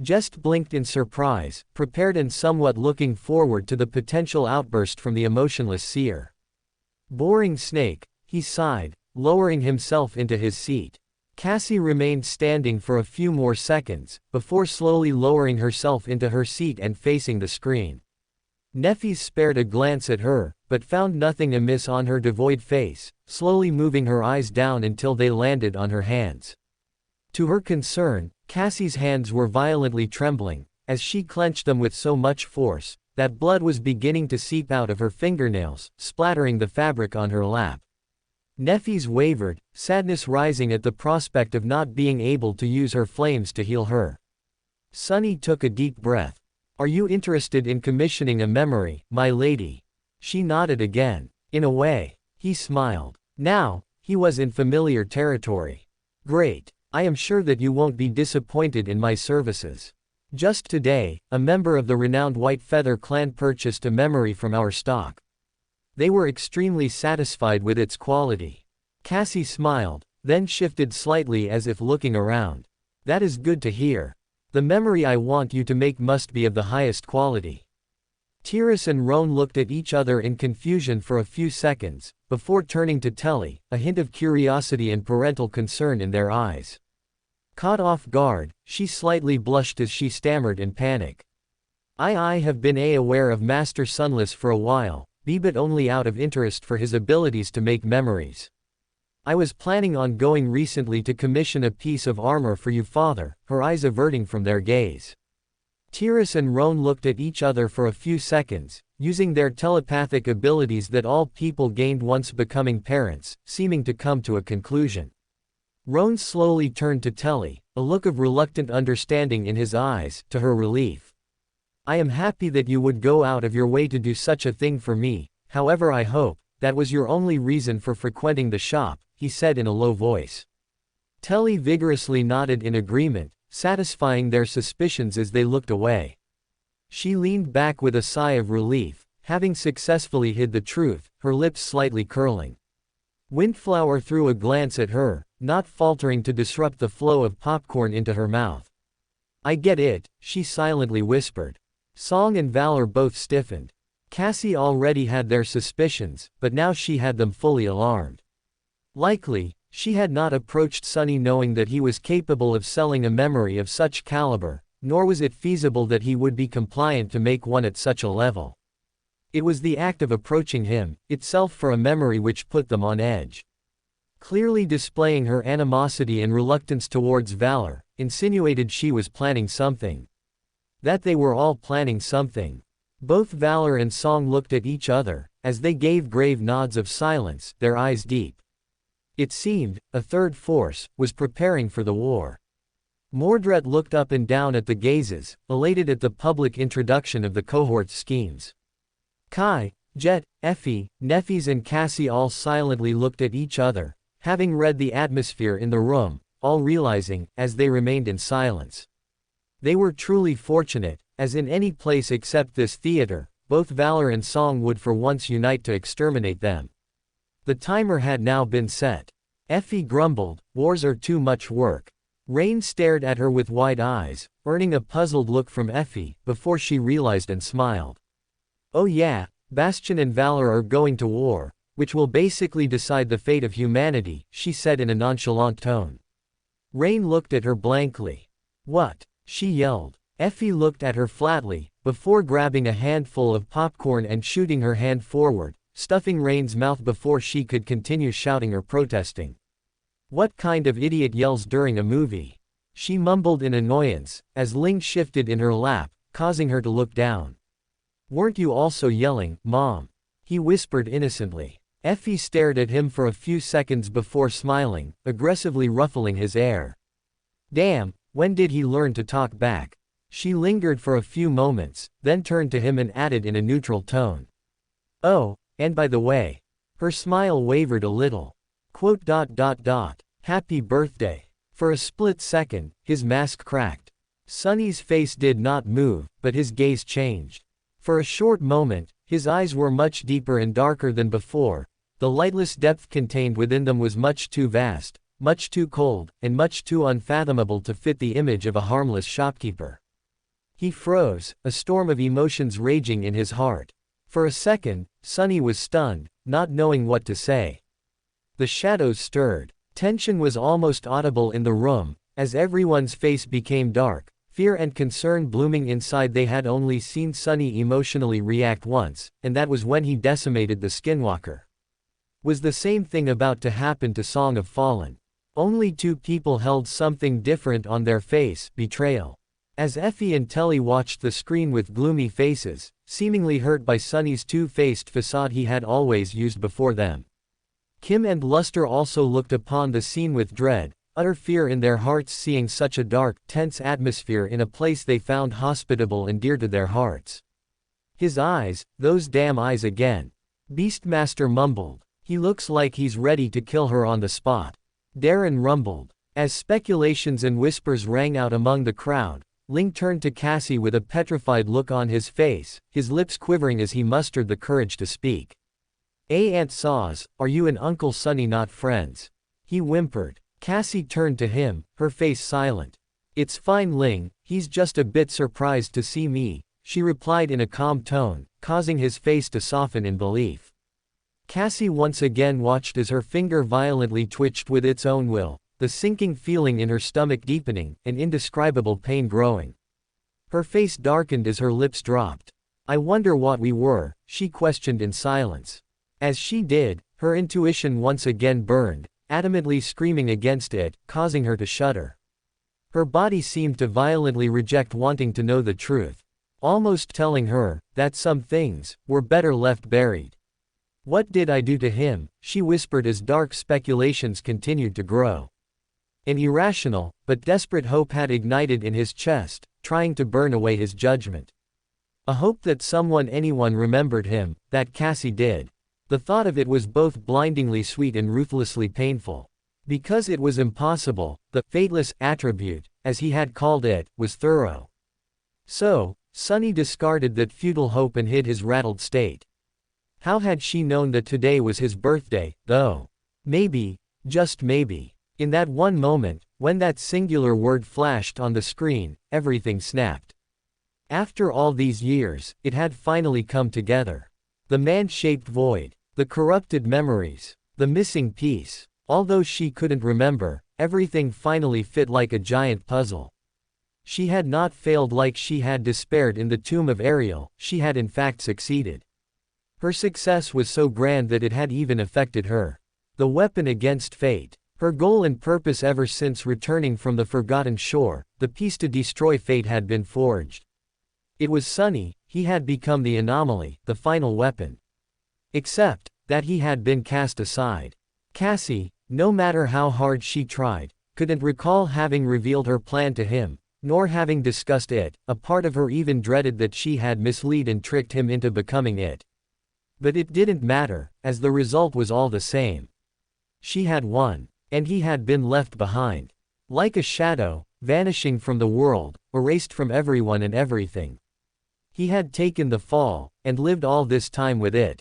Jest blinked in surprise, prepared and somewhat looking forward to the potential outburst from the emotionless seer. Boring snake, he sighed, lowering himself into his seat. Cassie remained standing for a few more seconds, before slowly lowering herself into her seat and facing the screen. Neffys spared a glance at her, but found nothing amiss on her devoid face, slowly moving her eyes down until they landed on her hands. To her concern, Cassie's hands were violently trembling, as she clenched them with so much force, that blood was beginning to seep out of her fingernails, splattering the fabric on her lap. Neffys wavered, sadness rising at the prospect of not being able to use her flames to heal her. Sunny took a deep breath. Are you interested in commissioning a memory, my lady? She nodded again. In a way. He smiled. Now, he was in familiar territory. Great. I am sure that you won't be disappointed in my services. Just today, a member of the renowned White Feather clan purchased a memory from our stock. They were extremely satisfied with its quality. Cassie smiled, then shifted slightly as if looking around. That is good to hear. The memory I want you to make must be of the highest quality. Tyrus and Roan looked at each other in confusion for a few seconds, before turning to Telly, a hint of curiosity and parental concern in their eyes. Caught off guard, she slightly blushed as she stammered in panic. I have been aware of Master Sunless for a while, but only out of interest for his abilities to make memories. I was planning on going recently to commission a piece of armor for you, father, her eyes averting from their gaze. Tyrus and Roan looked at each other for a few seconds, using their telepathic abilities that all people gained once becoming parents, seeming to come to a conclusion. Roan slowly turned to Telly, a look of reluctant understanding in his eyes, to her relief. I am happy that you would go out of your way to do such a thing for me, however I hope that was your only reason for frequenting the shop, he said in a low voice. Telly vigorously nodded in agreement, satisfying their suspicions as they looked away. She leaned back with a sigh of relief, having successfully hid the truth, her lips slightly curling. Windflower threw a glance at her, not faltering to disrupt the flow of popcorn into her mouth. I get it, she silently whispered. Song and Valor both stiffened. Cassie already had their suspicions, but now she had them fully alarmed. Likely, she had not approached Sunny knowing that he was capable of selling a memory of such caliber, nor was it feasible that he would be compliant to make one at such a level. It was the act of approaching him, itself for a memory which put them on edge. Clearly displaying her animosity and reluctance towards Valor, insinuated she was planning something. That they were all planning something. Both Valor and Song looked at each other, as they gave grave nods of silence, their eyes deep. It seemed, a third force was preparing for the war. Mordred looked up and down at the gazes, elated at the public introduction of the cohort's schemes. Kai, Jet, Effie, Neffys and Cassie all silently looked at each other, having read the atmosphere in the room, all realizing, as they remained in silence. They were truly fortunate, as in any place except this theater, both Valor and Song would for once unite to exterminate them. The timer had now been set. Effie grumbled, "Wars are too much work." Rain stared at her with wide eyes, earning a puzzled look from Effie, before she realized and smiled. "Oh yeah, Bastion and Valor are going to war, which will basically decide the fate of humanity," she said in a nonchalant tone. Rain looked at her blankly. "What?" she yelled. Effie looked at her flatly, before grabbing a handful of popcorn and shooting her hand forward, stuffing Rain's mouth before she could continue shouting or protesting. "What kind of idiot yells during a movie?" she mumbled in annoyance, as Ling shifted in her lap, causing her to look down. "Weren't you also yelling, Mom?" he whispered innocently. Effie stared at him for a few seconds before smiling, aggressively ruffling his hair. "Damn, when did he learn to talk back?" She lingered for a few moments, then turned to him and added in a neutral tone. "Oh, and by the way." Her smile wavered a little. "Happy birthday." For a split second, his mask cracked. Sunny's face did not move, but his gaze changed. For a short moment, his eyes were much deeper and darker than before. The lightless depth contained within them was much too vast, much too cold, and much too unfathomable to fit the image of a harmless shopkeeper. He froze, a storm of emotions raging in his heart. For a second, Sunny was stunned, not knowing what to say. The shadows stirred. Tension was almost audible in the room, as everyone's face became dark, fear and concern blooming inside. They had only seen Sunny emotionally react once, and that was when he decimated the Skinwalker. Was the same thing about to happen to Song of Fallen? Only two people held something different on their face: betrayal. As Effie and Telly watched the screen with gloomy faces, seemingly hurt by Sunny's two-faced facade he had always used before them. Kim and Luster also looked upon the scene with dread, utter fear in their hearts, seeing such a dark, tense atmosphere in a place they found hospitable and dear to their hearts. "His eyes, those damn eyes again," Beastmaster mumbled. "He looks like he's ready to kill her on the spot." Darren rumbled. As speculations and whispers rang out among the crowd, Ling turned to Cassie with a petrified look on his face, his lips quivering as he mustered the courage to speak. Aunt Saws, are you and Uncle Sunny not friends?" he whimpered. Cassie turned to him, her face silent. "It's fine, Ling, he's just a bit surprised to see me," she replied in a calm tone, causing his face to soften in belief. Cassie once again watched as her finger violently twitched with its own will, the sinking feeling in her stomach deepening, an indescribable pain growing. Her face darkened as her lips dropped. "I wonder what we were," she questioned in silence. As she did, her intuition once again burned, adamantly screaming against it, causing her to shudder. Her body seemed to violently reject wanting to know the truth, almost telling her that some things were better left buried. "What did I do to him?" she whispered as dark speculations continued to grow. An irrational, but desperate hope had ignited in his chest, trying to burn away his judgment. A hope that anyone remembered him, that Cassie did. The thought of it was both blindingly sweet and ruthlessly painful. Because it was impossible, the fateless attribute, as he had called it, was thorough. So, Sunny discarded that futile hope and hid his rattled state. How had she known that today was his birthday, though? Maybe, just maybe, in that one moment, when that singular word flashed on the screen, everything snapped. After all these years, it had finally come together. The man-shaped void, the corrupted memories, the missing piece. Although she couldn't remember, everything finally fit like a giant puzzle. She had not failed like she had despaired in the tomb of Ariel, she had in fact succeeded. Her success was so grand that it had even affected her. The weapon against fate. Her goal and purpose ever since returning from the forgotten shore, the piece to destroy fate had been forged. It was Sunny, he had become the anomaly, the final weapon. Except that he had been cast aside. Cassie, no matter how hard she tried, couldn't recall having revealed her plan to him, nor having discussed it. A part of her even dreaded that she had misled and tricked him into becoming it. But it didn't matter, as the result was all the same. She had won. And he had been left behind. Like a shadow, vanishing from the world, erased from everyone and everything. He had taken the fall, and lived all this time with it.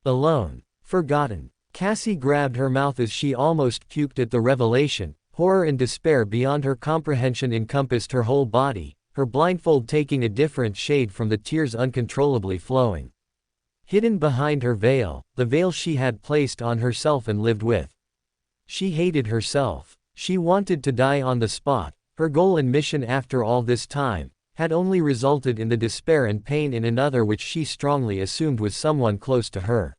Alone. Forgotten. Cassie grabbed her mouth as she almost puked at the revelation. Horror and despair beyond her comprehension encompassed her whole body, her blindfold taking a different shade from the tears uncontrollably flowing. Hidden behind her veil, the veil she had placed on herself and lived with. She hated herself. She wanted to die on the spot. Her goal and mission after all this time had only resulted in the despair and pain in another which she strongly assumed was someone close to her.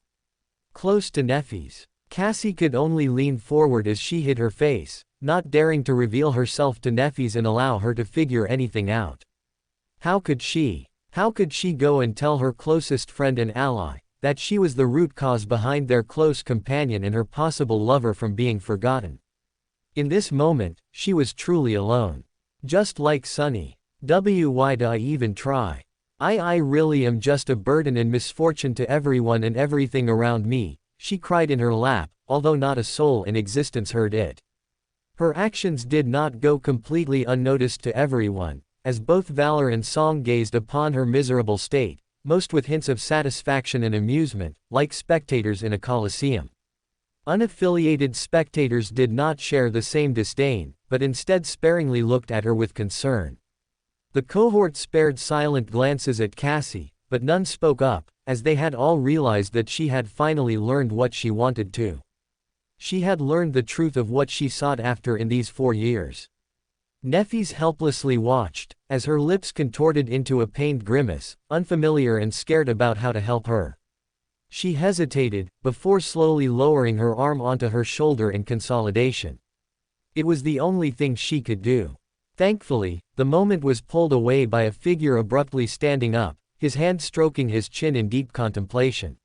Close to Neffy's. Cassie could only lean forward as she hid her face, not daring to reveal herself to Neffy's and allow her to figure anything out. How could she? How could she go and tell her closest friend and ally that she was the root cause behind their close companion and her possible lover from being forgotten? In this moment, she was truly alone. Just like Sunny. Why'd I even try? I really am just a burden and misfortune to everyone and everything around me, she cried in her lap, although not a soul in existence heard it. Her actions did not go completely unnoticed to everyone, as both Valor and Song gazed upon her miserable state, most with hints of satisfaction and amusement, like spectators in a coliseum. Unaffiliated spectators did not share the same disdain, but instead sparingly looked at her with concern. The cohort spared silent glances at Cassie, but none spoke up, as they had all realized that she had finally learned what she wanted to. She had learned the truth of what she sought after in these 4 years. Neffy's helplessly watched, as her lips contorted into a pained grimace, unfamiliar and scared about how to help her. She hesitated, before slowly lowering her arm onto her shoulder in consolidation. It was the only thing she could do. Thankfully, the moment was pulled away by a figure abruptly standing up, his hand stroking his chin in deep contemplation.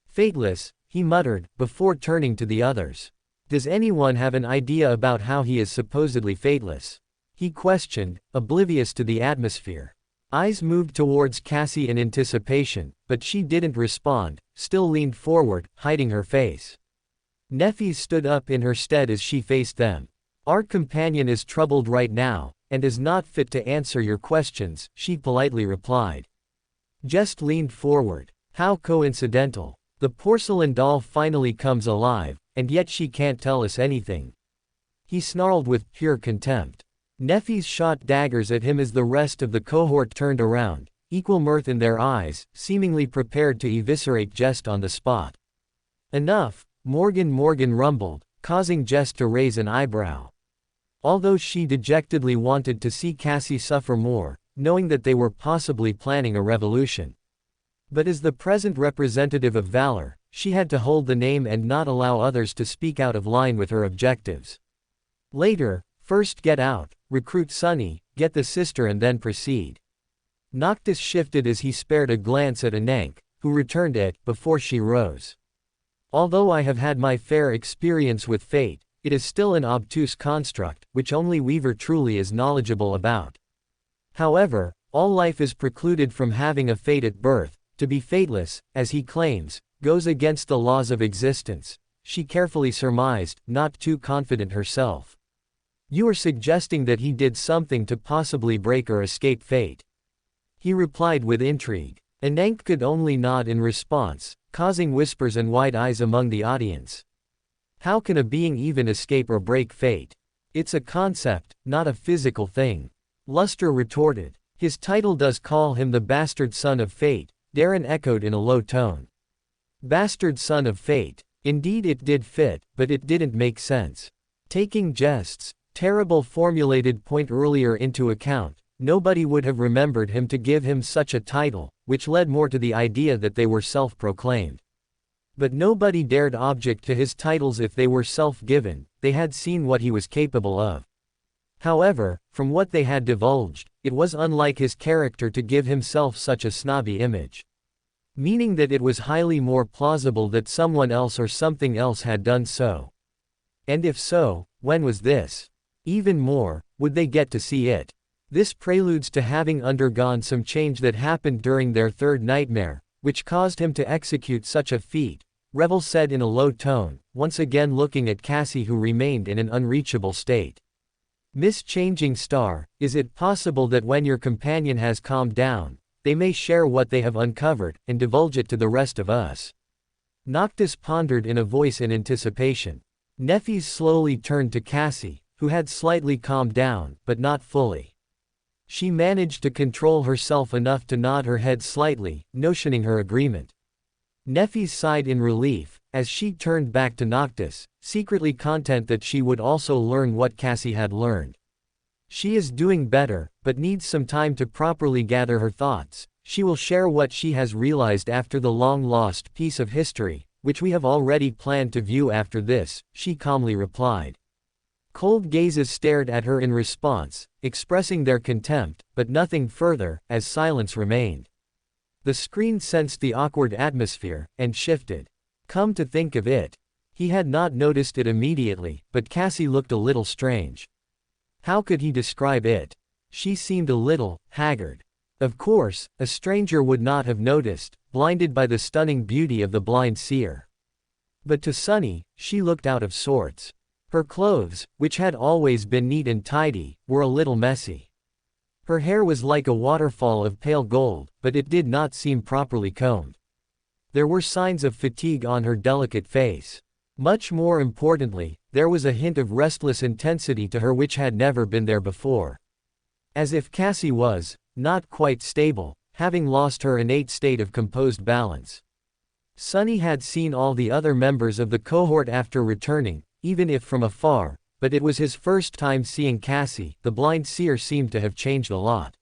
"Fateless," he muttered, before turning to the others. "Does anyone have an idea about how he is supposedly fateless?" he questioned, oblivious to the atmosphere. Eyes moved towards Cassie in anticipation, but she didn't respond, still leaned forward, hiding her face. Neffy stood up in her stead as she faced them. "Our companion is troubled right now, and is not fit to answer your questions," she politely replied. Just leaned forward. How coincidental. The porcelain doll finally comes alive, and yet she can't tell us anything. He snarled with pure contempt. Neffy's shot daggers at him as the rest of the cohort turned around, equal mirth in their eyes, seemingly prepared to eviscerate Jest on the spot. "Enough," Morgan rumbled, causing Jest to raise an eyebrow. Although she dejectedly wanted to see Cassie suffer more, knowing that they were possibly planning a revolution. But as the present representative of Valor, she had to hold the name and not allow others to speak out of line with her objectives. Later, first get out, recruit Sunny, get the sister and then proceed. Noctis shifted as he spared a glance at Anank, who returned it, before she rose. "Although I have had my fair experience with fate, it is still an obtuse construct, which only Weaver truly is knowledgeable about. However, all life is precluded from having a fate at birth. To be fateless, as he claims, goes against the laws of existence," she carefully surmised, not too confident herself. "You are suggesting that he did something to possibly break or escape fate?" he replied with intrigue. Anank could only nod in response, causing whispers and wide eyes among the audience. How can a being even escape or break fate? It's a concept, not a physical thing. Luster retorted. His title does call him the bastard son of fate, Darren echoed in a low tone. Bastard son of fate. Indeed it did fit, but it didn't make sense. Taking Jest's terrible formulated point earlier into account, nobody would have remembered him to give him such a title, which led more to the idea that they were self-proclaimed. But nobody dared object to his titles if they were self-given, they had seen what he was capable of. However, from what they had divulged, it was unlike his character to give himself such a snobby image. Meaning that it was highly more plausible that someone else or something else had done so. And if so, when was this? Even more, would they get to see it? This preludes to having undergone some change that happened during their third nightmare, which caused him to execute such a feat, Revel said in a low tone, once again looking at Cassie, who remained in an unreachable state. Miss Changing Star, is it possible that when your companion has calmed down, they may share what they have uncovered, and divulge it to the rest of us? Noctis pondered in a voice in anticipation. Nefis slowly turned to Cassie, who had slightly calmed down, but not fully. She managed to control herself enough to nod her head slightly, notioning her agreement. Nefis sighed in relief, as she turned back to Noctis, secretly content that she would also learn what Cassie had learned. She is doing better, but needs some time to properly gather her thoughts. She will share what she has realized after the long-lost piece of history, which we have already planned to view after this, she calmly replied. Cold gazes stared at her in response, expressing their contempt, but nothing further, as silence remained. The screen sensed the awkward atmosphere, and shifted. Come to think of it. He had not noticed it immediately, but Cassie looked a little strange. How could he describe it? She seemed a little haggard. Of course, a stranger would not have noticed, blinded by the stunning beauty of the blind seer. But to Sunny, she looked out of sorts. Her clothes, which had always been neat and tidy, were a little messy. Her hair was like a waterfall of pale gold, but it did not seem properly combed. There were signs of fatigue on her delicate face. Much more importantly, there was a hint of restless intensity to her which had never been there before. As if Cassie was, not quite stable, having lost her innate state of composed balance. Sunny had seen all the other members of the cohort after returning, even if from afar, but it was his first time seeing Cassie. The blind seer seemed to have changed a lot.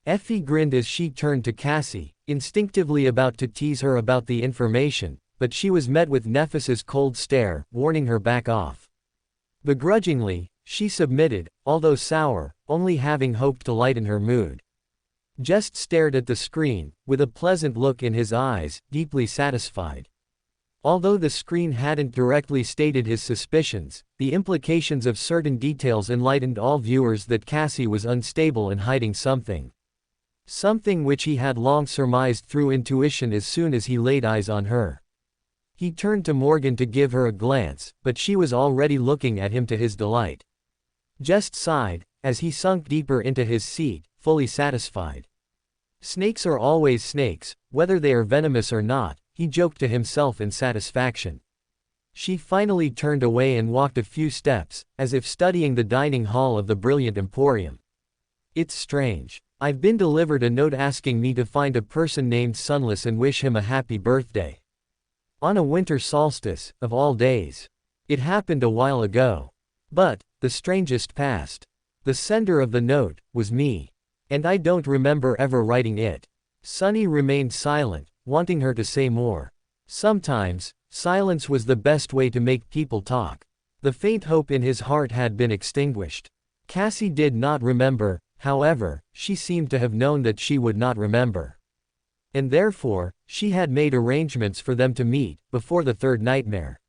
Effie grinned as she turned to Cassie, instinctively about to tease her about the information, but she was met with Nefis's cold stare, warning her back off. Begrudgingly, she submitted, although sour, only having hoped to lighten her mood. Just stared at the screen, with a pleasant look in his eyes, deeply satisfied. Although the screen hadn't directly stated his suspicions, the implications of certain details enlightened all viewers that Cassie was unstable and hiding something. Something which he had long surmised through intuition as soon as he laid eyes on her. He turned to Morgan to give her a glance, but she was already looking at him to his delight. Just sighed, as he sunk deeper into his seat, fully satisfied. Snakes are always snakes, whether they are venomous or not, he joked to himself in satisfaction. She finally turned away and walked a few steps, as if studying the dining hall of the brilliant emporium. It's strange. I've been delivered a note asking me to find a person named Sunless and wish him a happy birthday. On a winter solstice, of all days. It happened a while ago. But, the strangest past. The sender of the note was me. And I don't remember ever writing it. Sunny remained silent, wanting her to say more. Sometimes, silence was the best way to make people talk. The faint hope in his heart had been extinguished. Cassie did not remember, however, she seemed to have known that she would not remember. And therefore, she had made arrangements for them to meet, before the third nightmare.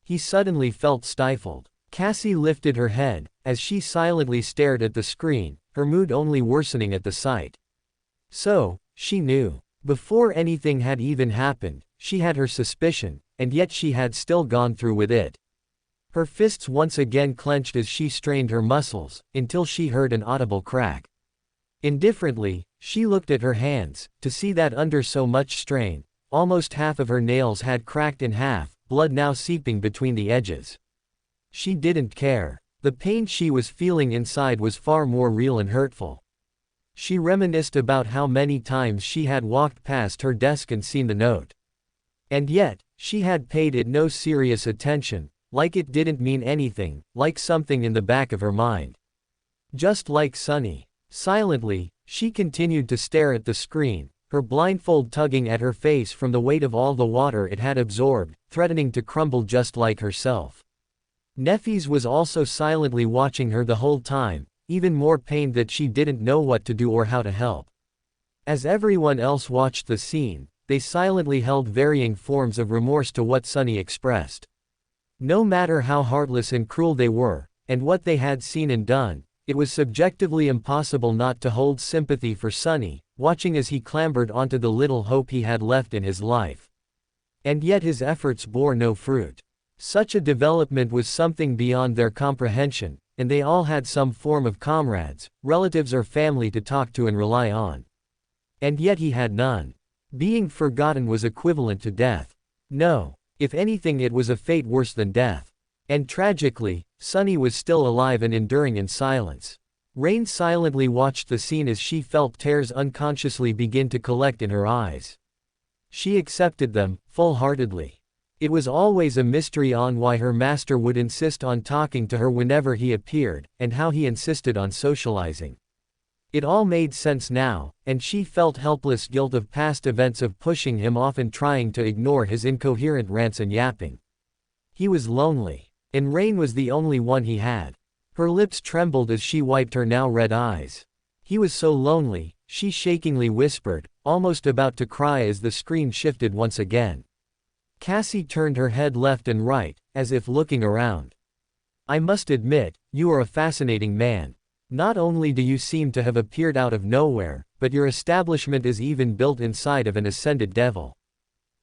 He suddenly felt stifled. Cassie lifted her head, as she silently stared at the screen, her mood only worsening at the sight. So, she knew. Before anything had even happened, she had her suspicion, and yet she had still gone through with it. Her fists once again clenched as she strained her muscles, until she heard an audible crack. Indifferently, she looked at her hands, to see that under so much strain, almost half of her nails had cracked in half, blood now seeping between the edges. She didn't care. The pain she was feeling inside was far more real and hurtful. She reminisced about how many times she had walked past her desk and seen the note. And yet, she had paid it no serious attention, like it didn't mean anything, like something in the back of her mind. Just like Sunny. Silently, she continued to stare at the screen, her blindfold tugging at her face from the weight of all the water it had absorbed, threatening to crumble just like herself. Nefis was also silently watching her the whole time, even more pained that she didn't know what to do or how to help. As everyone else watched the scene, they silently held varying forms of remorse to what Sunny expressed. No matter how heartless and cruel they were, and what they had seen and done, It was subjectively impossible not to hold sympathy for Sunny, watching as he clambered onto the little hope he had left in his life. And yet his efforts bore no fruit. Such a development was something beyond their comprehension, and they all had some form of comrades, relatives or family to talk to and rely on. And yet he had none. Being forgotten was equivalent to death. No, if anything it was a fate worse than death. And tragically, Sunny was still alive and enduring in silence. Rain silently watched the scene as she felt tears unconsciously begin to collect in her eyes. She accepted them, full-heartedly. It was always a mystery on why her master would insist on talking to her whenever he appeared, and how he insisted on socializing. It all made sense now, and she felt helpless guilt of past events of pushing him off and trying to ignore his incoherent rants and yapping. He was lonely, and Rain was the only one he had. Her lips trembled as she wiped her now red eyes. He was so lonely, she shakingly whispered, almost about to cry as the screen shifted once again. Cassie turned her head left and right, as if looking around. I must admit, you are a fascinating man. Not only do you seem to have appeared out of nowhere, but your establishment is even built inside of an ascended devil.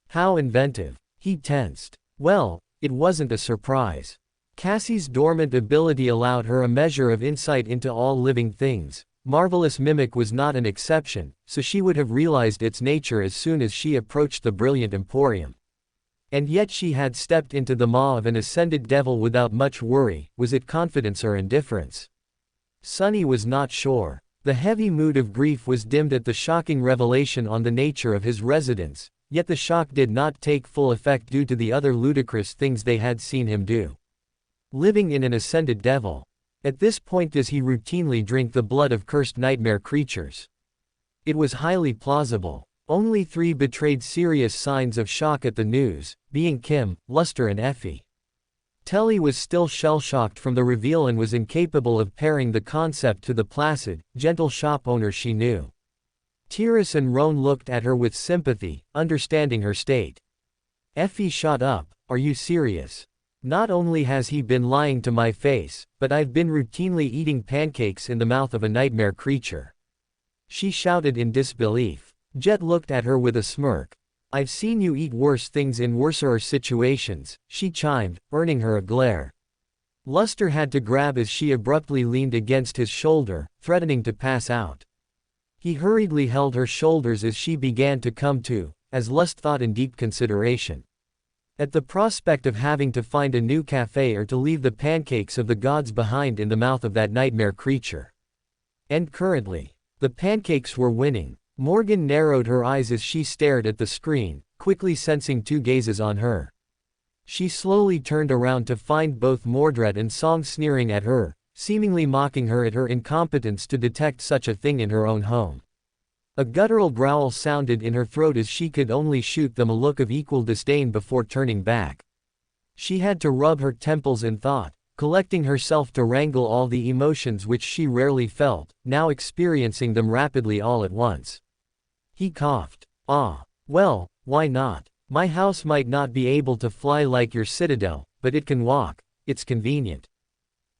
How inventive. He tensed. Well, it wasn't a surprise. Cassie's dormant ability allowed her a measure of insight into all living things. Marvelous Mimic was not an exception, so she would have realized its nature as soon as she approached the brilliant emporium. And yet she had stepped into the maw of an ascended devil without much worry. Was it confidence or indifference? Sunny was not sure. The heavy mood of grief was dimmed at the shocking revelation on the nature of his residence, yet the shock did not take full effect due to the other ludicrous things they had seen him do. Living in an ascended devil. At this point does he routinely drink the blood of cursed nightmare creatures? It was highly plausible. Only 3 betrayed serious signs of shock at the news, being Kim, Luster and Effie. Telly was still shell-shocked from the reveal and was incapable of pairing the concept to the placid, gentle shop owner she knew. Tyrus and Roan looked at her with sympathy, understanding her state. Effie shot up, are you serious? Not only has he been lying to my face, but I've been routinely eating pancakes in the mouth of a nightmare creature. She shouted in disbelief. Jet looked at her with a smirk. I've seen you eat worse things in worser situations, she chimed, earning her a glare. Luster had to grab as she abruptly leaned against his shoulder, threatening to pass out. He hurriedly held her shoulders as she began to come to, as Lust thought in deep consideration. At the prospect of having to find a new cafe or to leave the pancakes of the gods behind in the mouth of that nightmare creature. And currently, the pancakes were winning. Morgan narrowed her eyes as she stared at the screen, quickly sensing 2 gazes on her. She slowly turned around to find both Mordred and Song sneering at her, seemingly mocking her at her incompetence to detect such a thing in her own home. A guttural growl sounded in her throat as she could only shoot them a look of equal disdain before turning back. She had to rub her temples in thought, collecting herself to wrangle all the emotions which she rarely felt, now experiencing them rapidly all at once. He coughed. Ah, well, why not? My house might not be able to fly like your citadel, but it can walk. It's convenient.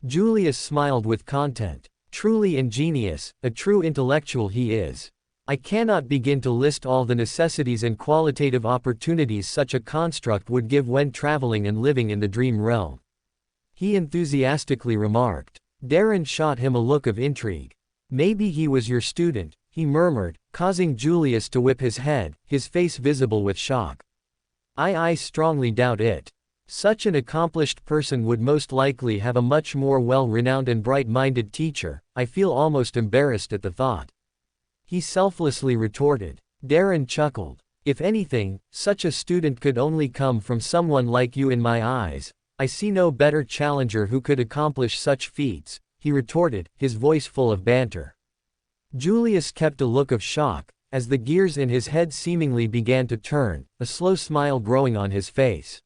Julius smiled with content. Truly ingenious, a true intellectual he is. I cannot begin to list all the necessities and qualitative opportunities such a construct would give when traveling and living in the dream realm. He enthusiastically remarked. Darren shot him a look of intrigue. Maybe he was your student, he murmured, causing Julius to whip his head, his face visible with shock. I strongly doubt it. Such an accomplished person would most likely have a much more well-renowned and bright-minded teacher. I feel almost embarrassed at the thought. He selflessly retorted. Darren chuckled. If anything, such a student could only come from someone like you in my eyes. I see no better challenger who could accomplish such feats, he retorted, his voice full of banter. Julius kept a look of shock, as the gears in his head seemingly began to turn, a slow smile growing on his face.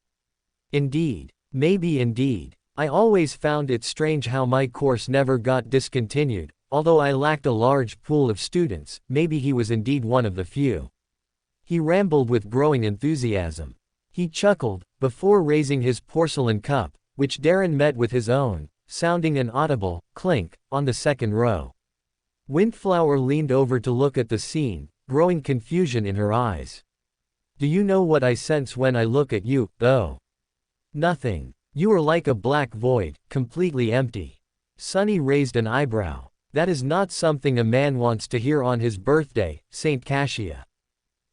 Indeed. Maybe indeed. I always found it strange how my course never got discontinued, although I lacked a large pool of students. Maybe he was indeed one of the few. He rambled with growing enthusiasm. He chuckled, before raising his porcelain cup, which Darren met with his own, sounding an audible clink on the second row. Windflower leaned over to look at the scene, growing confusion in her eyes. Do you know what I sense when I look at you, though? Nothing. You are like a black void, completely empty. Sunny raised an eyebrow. That is not something a man wants to hear on his birthday, Saint Cassia.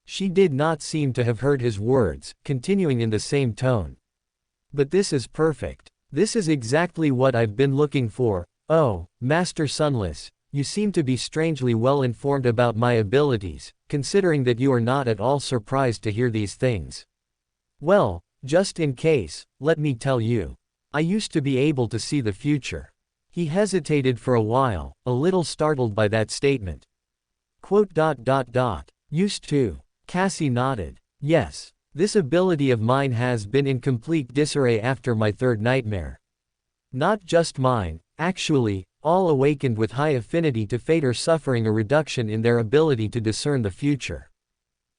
She did not seem to have heard his words, continuing in the same tone. But this is perfect. This is exactly what I've been looking for. Oh, Master Sunless, you seem to be strangely well informed about my abilities, considering that you are not at all surprised to hear these things. Well, just in case, let me tell you. I used to be able to see the future. He hesitated for a while, a little startled by that statement. Used to. Cassie nodded. Yes, this ability of mine has been in complete disarray after my third nightmare. Not just mine, actually, all awakened with high affinity to fate are suffering a reduction in their ability to discern the future.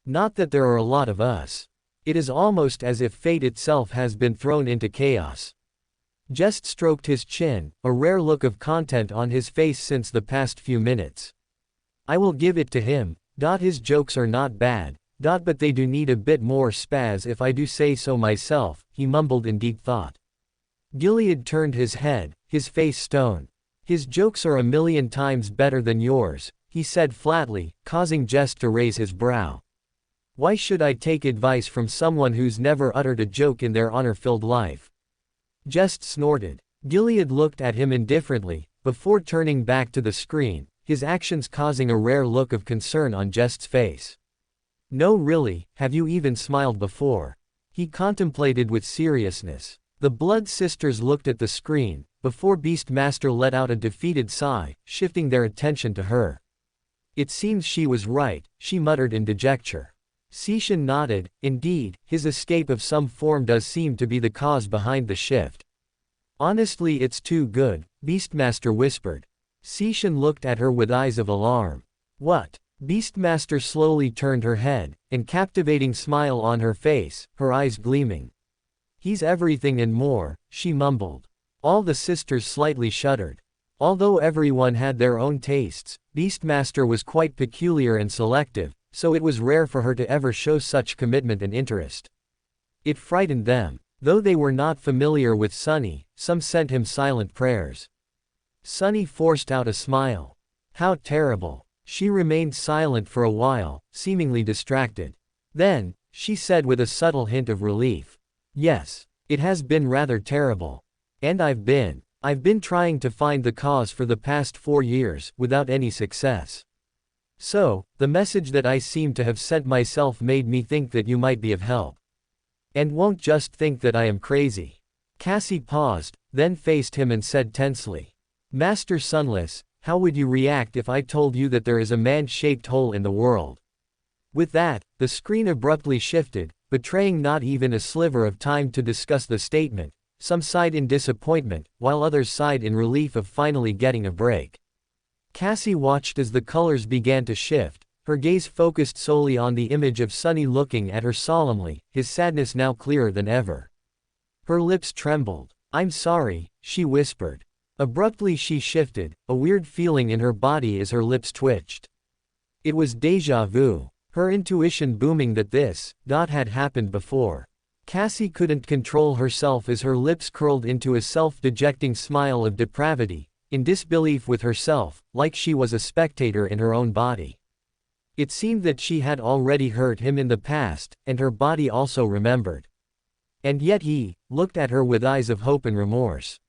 Not that there are a lot of us. It is almost as if fate itself has been thrown into chaos. Jest stroked his chin, a rare look of content on his face since the past few minutes. I will give it to him. His jokes are not bad. But they do need a bit more spaz if I do say so myself, he mumbled in deep thought. Gilead turned his head, his face stone. His jokes are a million times better than yours, he said flatly, causing Jest to raise his brow. Why should I take advice from someone who's never uttered a joke in their honor-filled life? Jest snorted. Gilead looked at him indifferently, before turning back to the screen, his actions causing a rare look of concern on Jest's face. No really, have you even smiled before? He contemplated with seriousness. The Blood Sisters looked at the screen, before Beastmaster let out a defeated sigh, shifting their attention to her. It seems she was right, she muttered in dejection. Seishan nodded. Indeed, his escape of some form does seem to be the cause behind the shift. Honestly, it's too good, Beastmaster whispered. Seishan looked at her with eyes of alarm. What? Beastmaster slowly turned her head, an captivating smile on her face, her eyes gleaming. He's everything and more, she mumbled. All the sisters slightly shuddered. Although everyone had their own tastes, Beastmaster was quite peculiar and selective, so it was rare for her to ever show such commitment and interest. It frightened them. Though they were not familiar with Sunny, some sent him silent prayers. Sunny forced out a smile. How terrible. She remained silent for a while, seemingly distracted. Then, she said with a subtle hint of relief. Yes, it has been rather terrible. And I've been trying to find the cause for the past 4 years, without any success. So, the message that I seem to have sent myself made me think that you might be of help. And won't just think that I am crazy. Cassie paused, then faced him and said tensely. Master Sunless, how would you react if I told you that there is a man-shaped hole in the world? With that, the screen abruptly shifted, betraying not even a sliver of time to discuss the statement. Some sighed in disappointment, while others sighed in relief of finally getting a break. Cassie watched as the colors began to shift, her gaze focused solely on the image of Sunny looking at her solemnly, his sadness now clearer than ever. Her lips trembled. I'm sorry, she whispered. Abruptly she shifted, a weird feeling in her body as her lips twitched. It was déjà vu, her intuition booming that this had happened before. Cassie couldn't control herself as her lips curled into a self-dejecting smile of depravity, in disbelief with herself, like she was a spectator in her own body. It seemed that she had already hurt him in the past, and her body also remembered. And yet he looked at her with eyes of hope and remorse.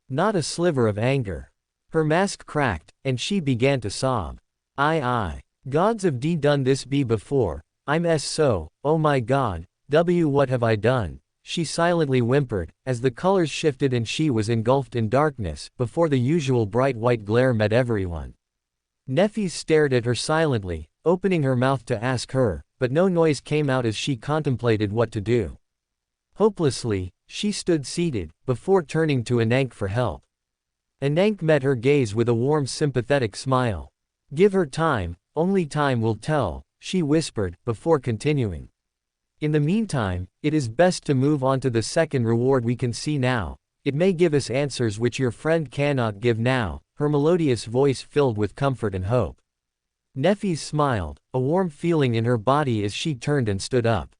Not a sliver of anger. Her mask cracked, and she began to sob. I. Gods have done this before, I'm so, oh my god, what have I done? She silently whimpered, as the colors shifted and she was engulfed in darkness, before the usual bright white glare met everyone. Nefis stared at her silently, opening her mouth to ask her, but no noise came out as she contemplated what to do. Hopelessly, she stood seated, before turning to Anank for help. Anank met her gaze with a warm sympathetic smile. Give her time, only time will tell, she whispered, before continuing. In the meantime, it is best to move on to the second reward we can see now. It may give us answers which your friend cannot give now, her melodious voice filled with comfort and hope. Neffy smiled, a warm feeling in her body as she turned and stood up.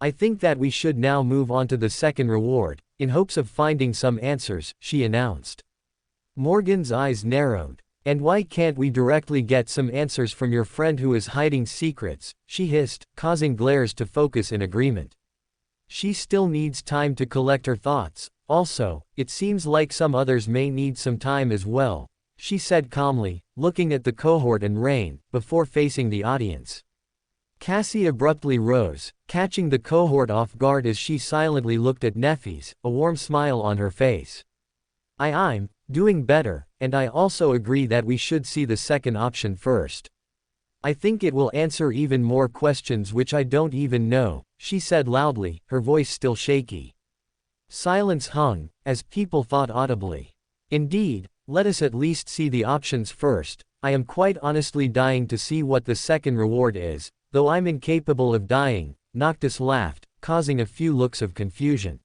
I think that we should now move on to the second reward, in hopes of finding some answers, she announced. Morgan's eyes narrowed. And why can't we directly get some answers from your friend who is hiding secrets, she hissed, causing glares to focus in agreement. She still needs time to collect her thoughts. Also, it seems like some others may need some time as well, she said calmly, looking at the cohort and Rain, before facing the audience. Cassie abruptly rose, catching the cohort off guard as she silently looked at Neffy's, a warm smile on her face. I'm doing better, and I also agree that we should see the second option first. I think it will answer even more questions which I don't even know, she said loudly, her voice still shaky. Silence hung, as people thought audibly. Indeed, let us at least see the options first. I am quite honestly dying to see what the second reward is, though I'm incapable of dying, Noctis laughed, causing a few looks of confusion.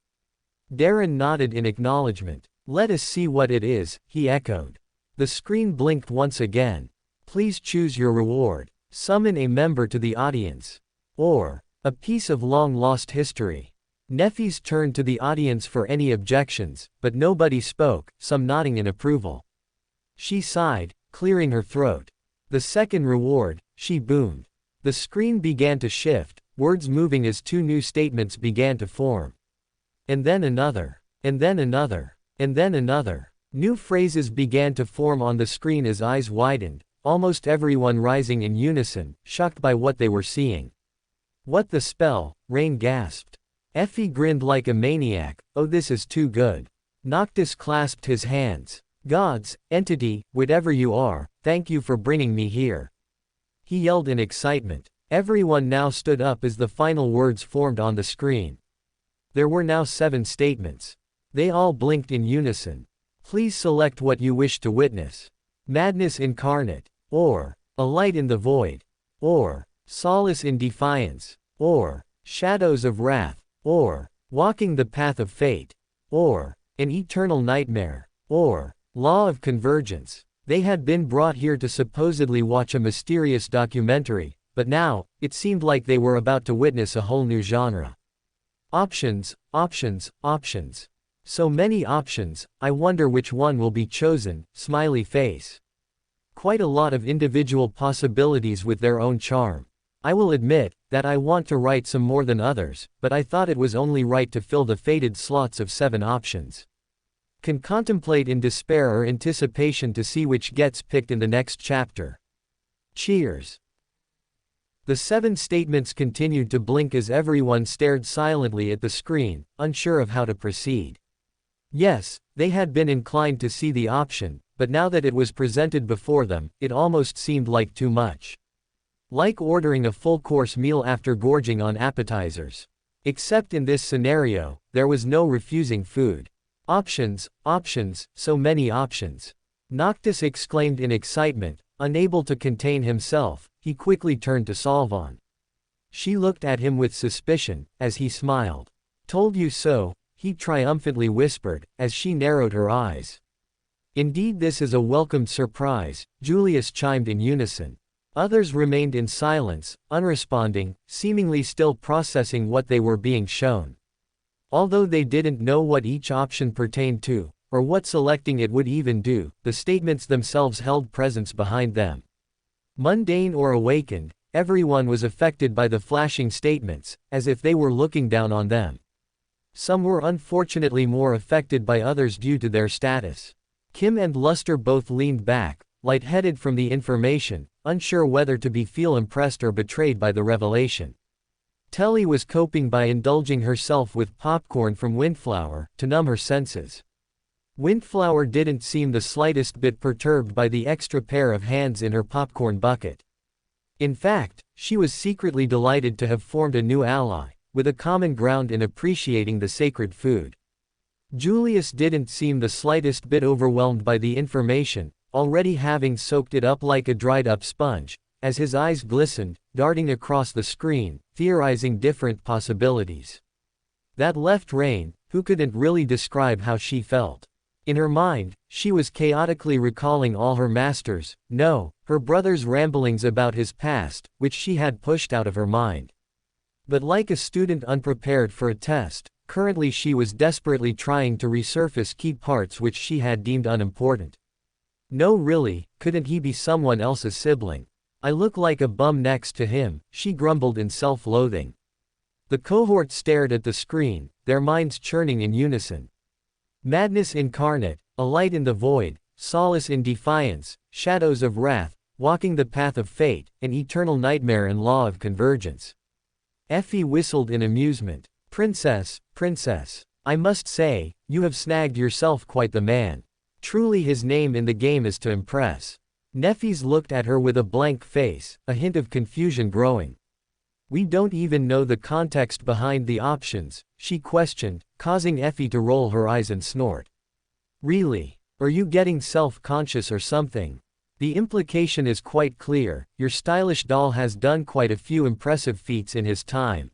Darren nodded in acknowledgement. Let us see what it is, he echoed. The screen blinked once again. Please choose your reward. Summon a member to the audience. Or, a piece of long-lost history. Neffy's turned to the audience for any objections, but nobody spoke, some nodding in approval. She sighed, clearing her throat. The second reward, she boomed. The screen began to shift, words moving as two new statements began to form. And then another. And then another. And then another. New phrases began to form on the screen as eyes widened, almost everyone rising in unison, shocked by what they were seeing. What the spell? Rain gasped. Effie grinned like a maniac. Oh, this is too good. Noctis clasped his hands. Gods, entity, whatever you are, thank you for bringing me here. He yelled in excitement. Everyone now stood up as the final words formed on the screen. There were now 7 statements. They all blinked in unison. Please select what you wish to witness. Madness incarnate. Or, a light in the void. Or, solace in defiance. Or, shadows of wrath. Or, walking the path of fate. Or, an eternal nightmare. Or, law of convergence. They had been brought here to supposedly watch a mysterious documentary, but now, it seemed like they were about to witness a whole new genre. Options, options, options. So many options, I wonder which one will be chosen, smiley face. Quite a lot of individual possibilities with their own charm. I will admit, that I want to write some more than others, but I thought it was only right to fill the fated slots of 7 options. Can contemplate in despair or anticipation to see which gets picked in the next chapter. Cheers. The 7 statements continued to blink as everyone stared silently at the screen, unsure of how to proceed. Yes, they had been inclined to see the option, but now that it was presented before them, it almost seemed like too much. Like ordering a full-course meal after gorging on appetizers. Except in this scenario, there was no refusing food. Options, options, so many options. Noctis exclaimed in excitement, unable to contain himself, he quickly turned to Solvon. She looked at him with suspicion, as he smiled. Told you so, he triumphantly whispered, as she narrowed her eyes. Indeed, this is a welcomed surprise, Julius chimed in unison. Others remained in silence, unresponding, seemingly still processing what they were being shown. Although they didn't know what each option pertained to, or what selecting it would even do, the statements themselves held presence behind them. Mundane or awakened, everyone was affected by the flashing statements, as if they were looking down on them. Some were unfortunately more affected by others due to their status. Kim and Luster both leaned back, lightheaded from the information, unsure whether to feel impressed or betrayed by the revelation. Telly was coping by indulging herself with popcorn from Windflower, to numb her senses. Windflower didn't seem the slightest bit perturbed by the extra pair of hands in her popcorn bucket. In fact, she was secretly delighted to have formed a new ally, with a common ground in appreciating the sacred food. Julius didn't seem the slightest bit overwhelmed by the information, already having soaked it up like a dried-up sponge, as his eyes glistened, darting across the screen, theorizing different possibilities. That left Rain, who couldn't really describe how she felt. In her mind, she was chaotically recalling all her masters, no, her brother's ramblings about his past, which she had pushed out of her mind. But like a student unprepared for a test, currently she was desperately trying to resurface key parts which she had deemed unimportant. No really, couldn't he be someone else's sibling? I look like a bum next to him, she grumbled in self-loathing. The cohort stared at the screen, their minds churning in unison. Madness incarnate, a light in the void, solace in defiance, shadows of wrath, walking the path of fate, an eternal nightmare and law of convergence. Effie whistled in amusement. Princess, princess. I must say, you have snagged yourself quite the man. Truly his name in the game is to impress. Neffys looked at her with a blank face, a hint of confusion growing. We don't even know the context behind the options, she questioned, causing Effie to roll her eyes and snort. Really? Are you getting self-conscious or something? The implication is quite clear, your stylish doll has done quite a few impressive feats in his time.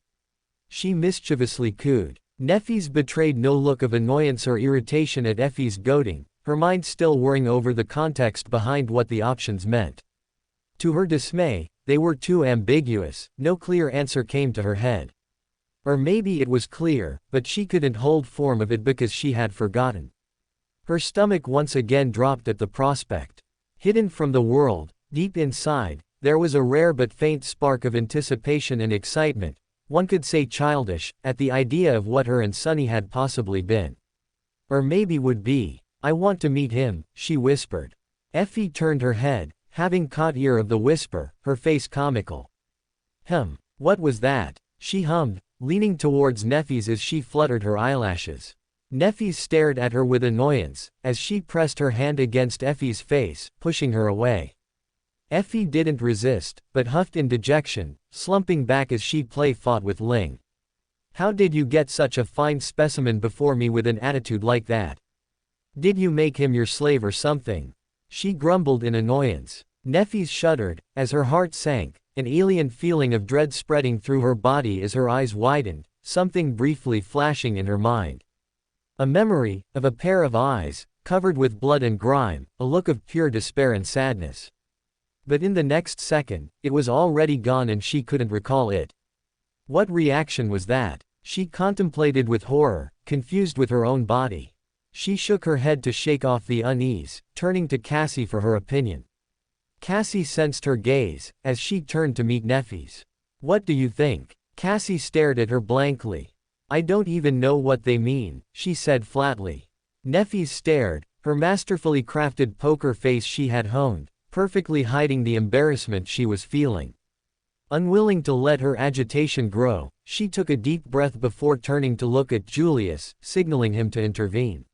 She mischievously cooed. Neffys betrayed no look of annoyance or irritation at Effie's goading, her mind still worrying over the context behind what the options meant. To her dismay, they were too ambiguous, no clear answer came to her head. Or maybe it was clear, but she couldn't hold form of it because she had forgotten. Her stomach once again dropped at the prospect. Hidden from the world, deep inside, there was a rare but faint spark of anticipation and excitement, one could say childish, at the idea of what her and Sunny had possibly been. Or maybe would be. I want to meet him, she whispered. Effie turned her head, having caught ear of the whisper, her face comical. What was that? She hummed, leaning towards Neffys as she fluttered her eyelashes. Neffys stared at her with annoyance, as she pressed her hand against Effie's face, pushing her away. Effie didn't resist, but huffed in dejection, slumping back as she play-fought with Ling. How did you get such a fine specimen before me with an attitude like that? Did you make him your slave or something? She grumbled in annoyance. Neffys shuddered, as her heart sank, an alien feeling of dread spreading through her body as her eyes widened, something briefly flashing in her mind. A memory, of a pair of eyes, covered with blood and grime, a look of pure despair and sadness. But in the next second, it was already gone and she couldn't recall it. What reaction was that? She contemplated with horror, confused with her own body. She shook her head to shake off the unease, turning to Cassie for her opinion. Cassie sensed her gaze, as she turned to meet Neffys. What do you think? Cassie stared at her blankly. I don't even know what they mean, she said flatly. Neffys stared, her masterfully crafted poker face she had honed, perfectly hiding the embarrassment she was feeling. Unwilling to let her agitation grow, she took a deep breath before turning to look at Julius, signaling him to intervene.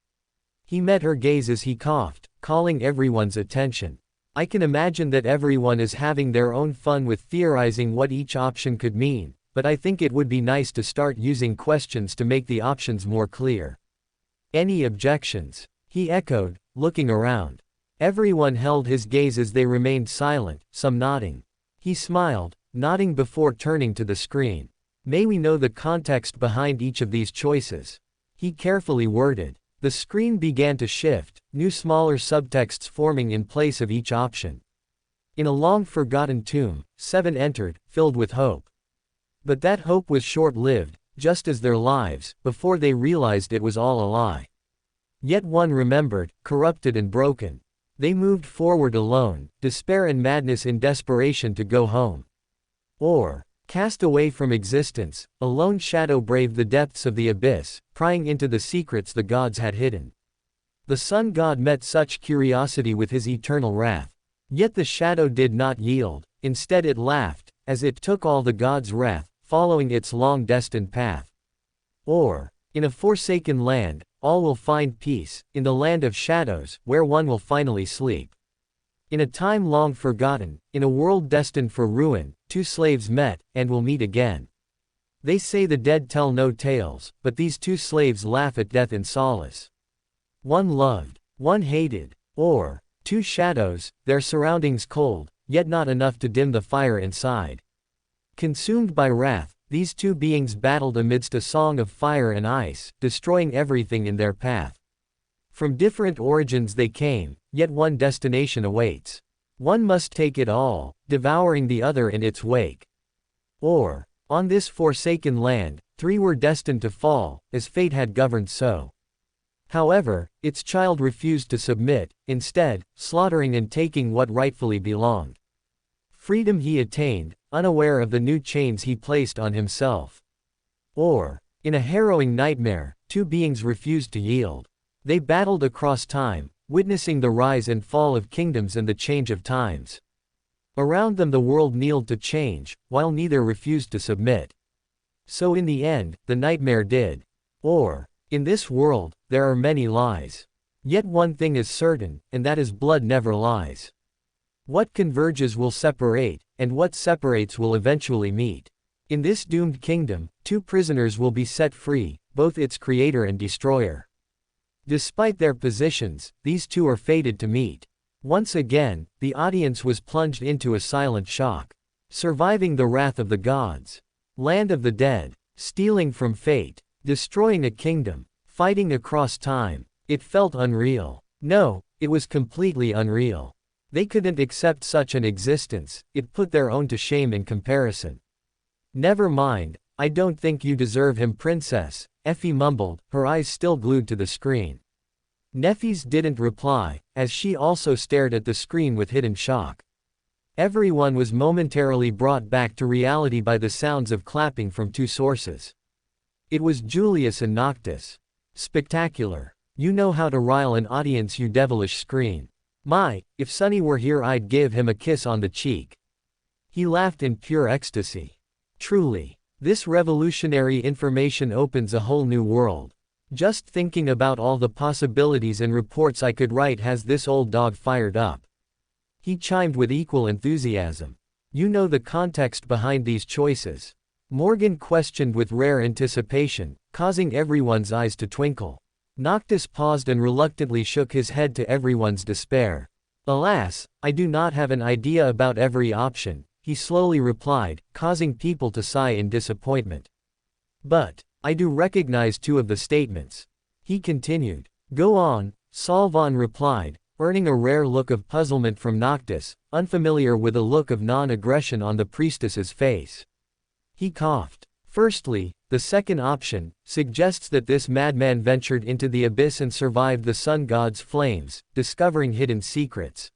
He met her gaze as he coughed, calling everyone's attention. I can imagine that everyone is having their own fun with theorizing what each option could mean, but I think it would be nice to start using questions to make the options more clear. Any objections? He echoed, looking around. Everyone held his gaze as they remained silent, some nodding. He smiled, nodding before turning to the screen. May we know the context behind each of these choices? He carefully worded. The screen began to shift, new smaller subtexts forming in place of each option. In a long-forgotten tomb, 7 entered, filled with hope. But that hope was short-lived, just as their lives, before they realized it was all a lie. Yet one remembered, corrupted and broken. They moved forward alone, despair and madness in desperation to go home. Or, cast away from existence, a lone shadow braved the depths of the abyss, prying into the secrets the gods had hidden. The sun god met such curiosity with his eternal wrath. Yet the shadow did not yield, instead it laughed, as it took all the gods' wrath, following its long-destined path. Or, in a forsaken land, all will find peace, in the land of shadows, where one will finally sleep. In a time long forgotten, in a world destined for ruin, 2 slaves met, and will meet again. They say the dead tell no tales, but these 2 slaves laugh at death in solace. One loved, one hated. Or, 2 shadows, their surroundings cold, yet not enough to dim the fire inside. Consumed by wrath, these two beings battled amidst a song of fire and ice, destroying everything in their path. From different origins they came, yet one destination awaits. One must take it all, devouring the other in its wake. Or, on this forsaken land, three were destined to fall, as fate had governed so. However, its child refused to submit, instead, slaughtering and taking what rightfully belonged. Freedom he attained, unaware of the new chains he placed on himself. Or, in a harrowing nightmare, two beings refused to yield. They battled across time, witnessing the rise and fall of kingdoms and the change of times. Around them the world kneeled to change, while neither refused to submit. So in the end, the nightmare did. Or, in this world, there are many lies. Yet one thing is certain, and that is blood never lies. What converges will separate, and what separates will eventually meet. In this doomed kingdom, two prisoners will be set free, both its creator and destroyer. Despite their positions, these two are fated to meet. Once again, the audience was plunged into a silent shock. Surviving the wrath of the gods. Land of the dead. Stealing from fate. Destroying a kingdom. Fighting across time. It felt unreal. No, it was completely unreal. They couldn't accept such an existence, it put their own to shame in comparison. Never mind, I don't think you deserve him, princess, Effie mumbled, her eyes still glued to the screen. Neffy's didn't reply, as she also stared at the screen with hidden shock. Everyone was momentarily brought back to reality by the sounds of clapping from two sources. It was Julius and Noctis. Spectacular. You know how to rile an audience, you devilish screen. My, if Sonny were here I'd give him a kiss on the cheek. He laughed in pure ecstasy. Truly. This revolutionary information opens a whole new world. Just thinking about all the possibilities and reports I could write has this old dog fired up. He chimed with equal enthusiasm. You know the context behind these choices? Morgan questioned with rare anticipation, causing everyone's eyes to twinkle. Noctis paused and reluctantly shook his head to everyone's despair. Alas, I do not have an idea about every option, he slowly replied, causing people to sigh in disappointment. But, I do recognize two of the statements. He continued. Go on, Solvon replied, earning a rare look of puzzlement from Noctis, unfamiliar with a look of non-aggression on the priestess's face. He coughed. Firstly, the second option suggests that this madman ventured into the abyss and survived the sun god's flames, discovering hidden secrets.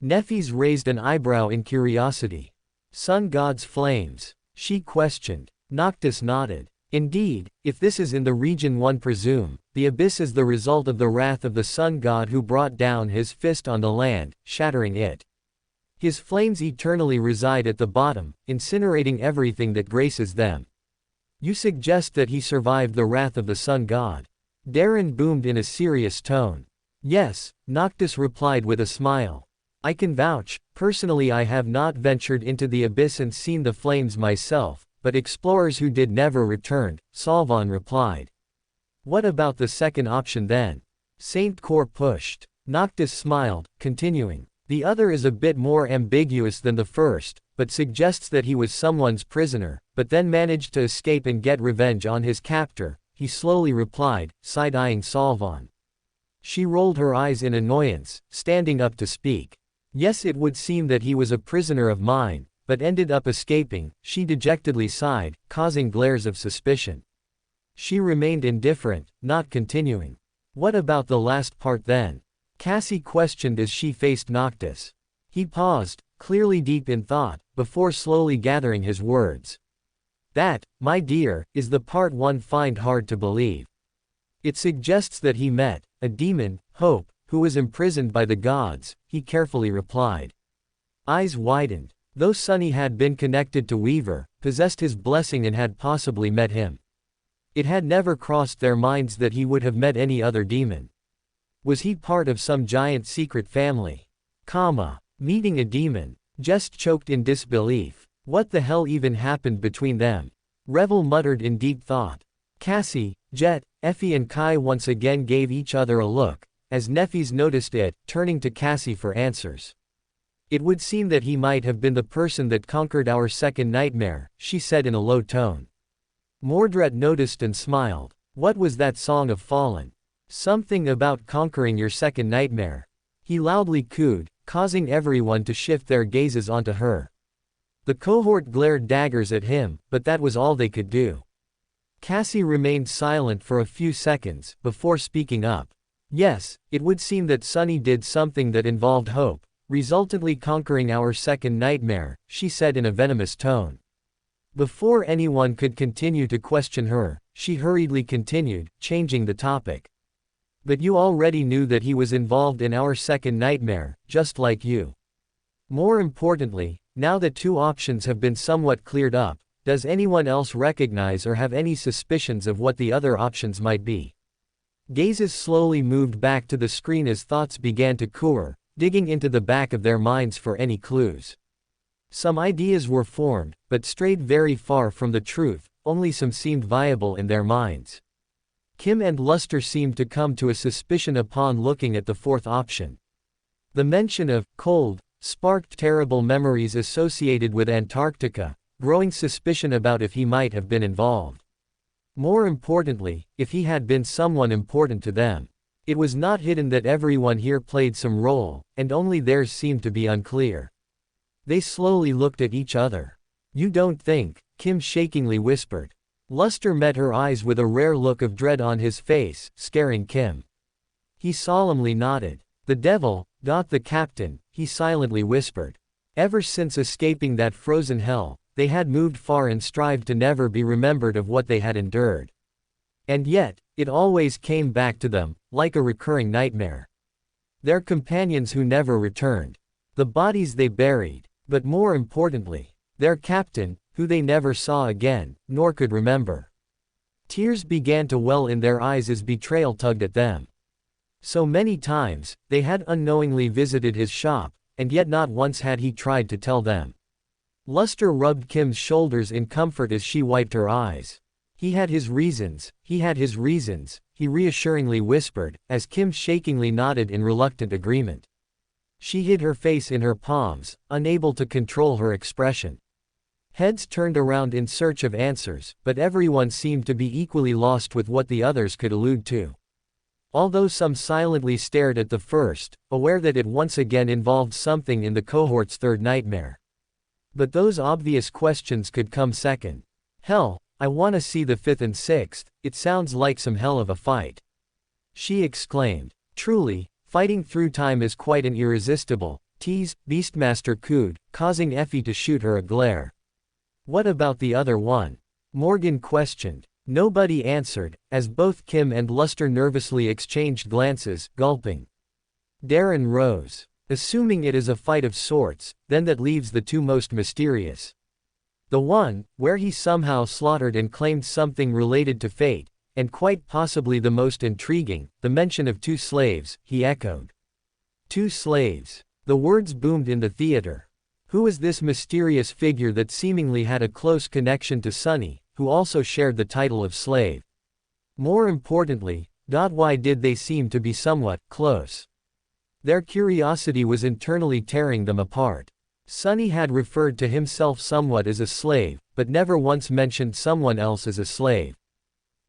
Neffys raised an eyebrow in curiosity. Sun god's flames? She questioned. Noctis nodded. Indeed, if this is in the region one presume, the abyss is the result of the wrath of the sun god who brought down his fist on the land, shattering it. His flames eternally reside at the bottom, incinerating everything that graces them. You suggest that he survived the wrath of the sun god? Darren boomed in a serious tone. Yes, Noctis replied with a smile. I can vouch, personally I have not ventured into the abyss and seen the flames myself, but explorers who did never returned, Solvon replied. What about the second option then? Saint Core pushed. Noctis smiled, continuing. The other is a bit more ambiguous than the first, but suggests that he was someone's prisoner, but then managed to escape and get revenge on his captor, he slowly replied, side-eyeing Solvon. She rolled her eyes in annoyance, standing up to speak. Yes, it would seem that he was a prisoner of mine, but ended up escaping, she dejectedly sighed, causing glares of suspicion. She remained indifferent, not continuing. What about the last part then? Cassie questioned as she faced Noctis. He paused, clearly deep in thought, before slowly gathering his words. That, my dear, is the part one find hard to believe. It suggests that he met a demon, Hope, who was imprisoned by the gods, he carefully replied. Eyes widened. Though Sonny had been connected to Weaver, possessed his blessing and had possibly met him. It had never crossed their minds that he would have met any other demon. Was he part of some giant secret family? Meeting a demon. Just choked in disbelief. What the hell even happened between them? Revel muttered in deep thought. Cassie, Jet, Effie and Kai once again gave each other a look, as Neffys noticed it, turning to Cassie for answers. It would seem that he might have been the person that conquered our second nightmare, she said in a low tone. Mordred noticed and smiled. What was that song of Fallen? Something about conquering your second nightmare. He loudly cooed, causing everyone to shift their gazes onto her. The cohort glared daggers at him, but that was all they could do. Cassie remained silent for a few seconds, before speaking up. Yes, it would seem that Sunny did something that involved hope, resultantly conquering our second nightmare, she said in a venomous tone. Before anyone could continue to question her, she hurriedly continued, changing the topic. But you already knew that he was involved in our second nightmare, just like you. More importantly, now that two options have been somewhat cleared up, does anyone else recognize or have any suspicions of what the other options might be? Gazes slowly moved back to the screen as thoughts began to cour, digging into the back of their minds for any clues. Some ideas were formed, but strayed very far from the truth, only some seemed viable in their minds. Kim and Luster seemed to come to a suspicion upon looking at the fourth option. The mention of cold sparked terrible memories associated with Antarctica, growing suspicion about if he might have been involved. More importantly, if he had been someone important to them. It was not hidden that everyone here played some role, and only theirs seemed to be unclear. They slowly looked at each other. You don't think, Kim shakingly whispered. Luster met her eyes with a rare look of dread on his face, scaring Kim. He solemnly nodded. The devil, the captain, he silently whispered. Ever since escaping that frozen hell, they had moved far and strived to never be remembered of what they had endured. And yet, it always came back to them, like a recurring nightmare. Their companions who never returned. The bodies they buried. But more importantly, their captain, who they never saw again, nor could remember. Tears began to well in their eyes as betrayal tugged at them. So many times, they had unknowingly visited his shop, and yet not once had he tried to tell them. Luster rubbed Kim's shoulders in comfort as she wiped her eyes. He had his reasons, he reassuringly whispered, as Kim shakingly nodded in reluctant agreement. She hid her face in her palms, unable to control her expression. Heads turned around in search of answers, but everyone seemed to be equally lost with what the others could allude to. Although some silently stared at the first, aware that it once again involved something in the cohort's third nightmare. But those obvious questions could come second. Hell, I wanna see the fifth and sixth, it sounds like some hell of a fight. She exclaimed. Truly, fighting through time is quite an irresistible tease, Beastmaster cooed, causing Effie to shoot her a glare. What about the other one? Morgan questioned. Nobody answered, as both Kim and Luster nervously exchanged glances, gulping. Darren rose. Assuming it is a fight of sorts, then that leaves the two most mysterious. The one, where he somehow slaughtered and claimed something related to fate, and quite possibly the most intriguing, the mention of two slaves, he echoed. Two slaves. The words boomed in the theater. Who was this mysterious figure that seemingly had a close connection to Sunny, who also shared the title of slave? More importantly, why did they seem to be somewhat close? Their curiosity was internally tearing them apart. Sunny had referred to himself somewhat as a slave, but never once mentioned someone else as a slave.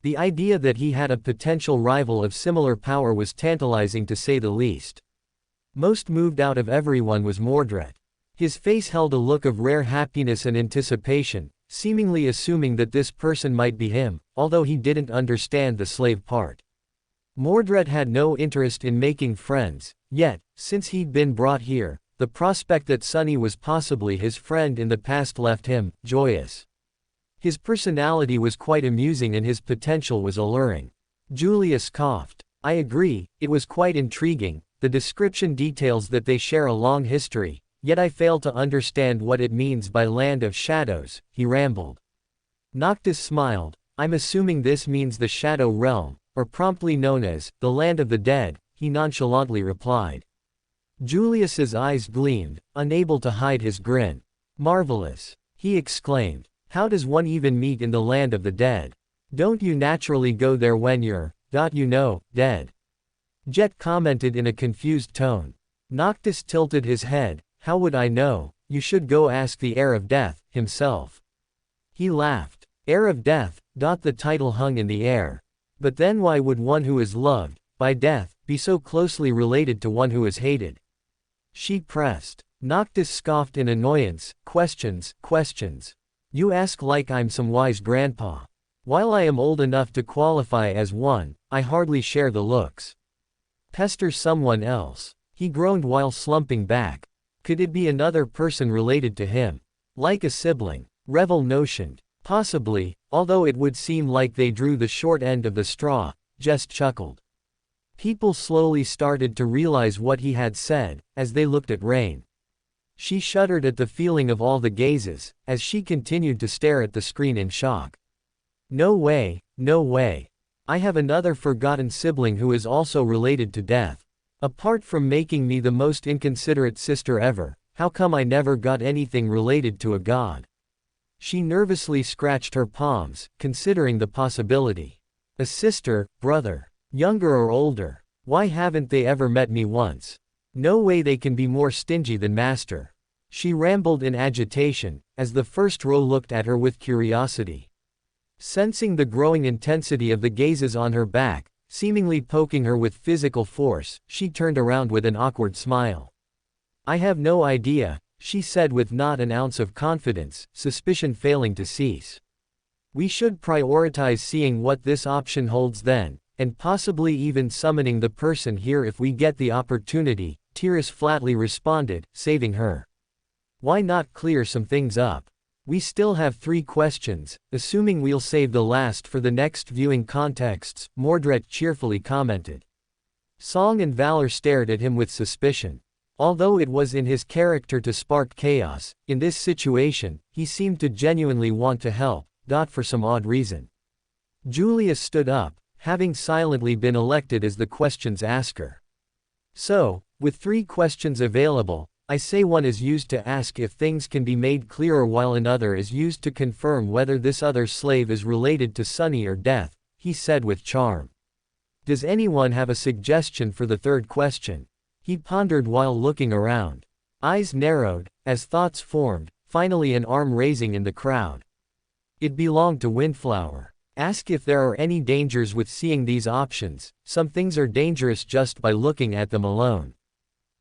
The idea that he had a potential rival of similar power was tantalizing to say the least. Most moved out of everyone was Mordred. His face held a look of rare happiness and anticipation, seemingly assuming that this person might be him, although he didn't understand the slave part. Mordred had no interest in making friends, yet, since he'd been brought here, the prospect that Sunny was possibly his friend in the past left him joyous. His personality was quite amusing and his potential was alluring. Julius coughed. I agree, it was quite intriguing. The description details that they share a long history, yet I fail to understand what it means by land of shadows, he rambled. Noctis smiled. I'm assuming this means the Shadow Realm, or promptly known as the Land of the Dead, he nonchalantly replied. Julius's eyes gleamed, unable to hide his grin. Marvelous, he exclaimed. How does one even meet in the land of the dead? Don't you naturally go there when you're, dead? Jet commented in a confused tone. Noctis tilted his head. How would I know? You should go ask the heir of death, himself. He laughed. Heir of death, the title hung in the air. But then why would one who is loved, by death, be so closely related to one who is hated? She pressed. Noctis scoffed in annoyance. Questions. You ask like I'm some wise grandpa. While I am old enough to qualify as one, I hardly share the looks. Pester someone else. He groaned while slumping back. Could it be another person related to him? Like a sibling? Revel notioned. Possibly, although it would seem like they drew the short end of the straw. Just chuckled. People slowly started to realize what he had said, as they looked at Rain. She shuddered at the feeling of all the gazes, as she continued to stare at the screen in shock. No way. I have another forgotten sibling who is also related to death. Apart from making me the most inconsiderate sister ever, how come I never got anything related to a god? She nervously scratched her palms, considering the possibility. A sister, brother, younger or older. Why haven't they ever met me once? No way they can be more stingy than master. She rambled in agitation, as the first row looked at her with curiosity. Sensing the growing intensity of the gazes on her back, seemingly poking her with physical force, she turned around with an awkward smile. I have no idea, she said with not an ounce of confidence, suspicion failing to cease. We should prioritize seeing what this option holds then, and possibly even summoning the person here if we get the opportunity, Tiras flatly responded, saving her. Why not clear some things up? We still have 3 questions, assuming we'll save the last for the next viewing contexts, Mordred cheerfully commented. Song and Valor stared at him with suspicion. Although it was in his character to spark chaos, in this situation, he seemed to genuinely want to help, for some odd reason. Julius stood up, having silently been elected as the question's asker. So, with 3 questions available, I say one is used to ask if things can be made clearer while another is used to confirm whether this other slave is related to Sunny or Death, he said with charm. Does anyone have a suggestion for the 3rd question? He pondered while looking around. Eyes narrowed, as thoughts formed, finally an arm raising in the crowd. It belonged to Windflower. Ask if there are any dangers with seeing these options. Some things are dangerous just by looking at them alone.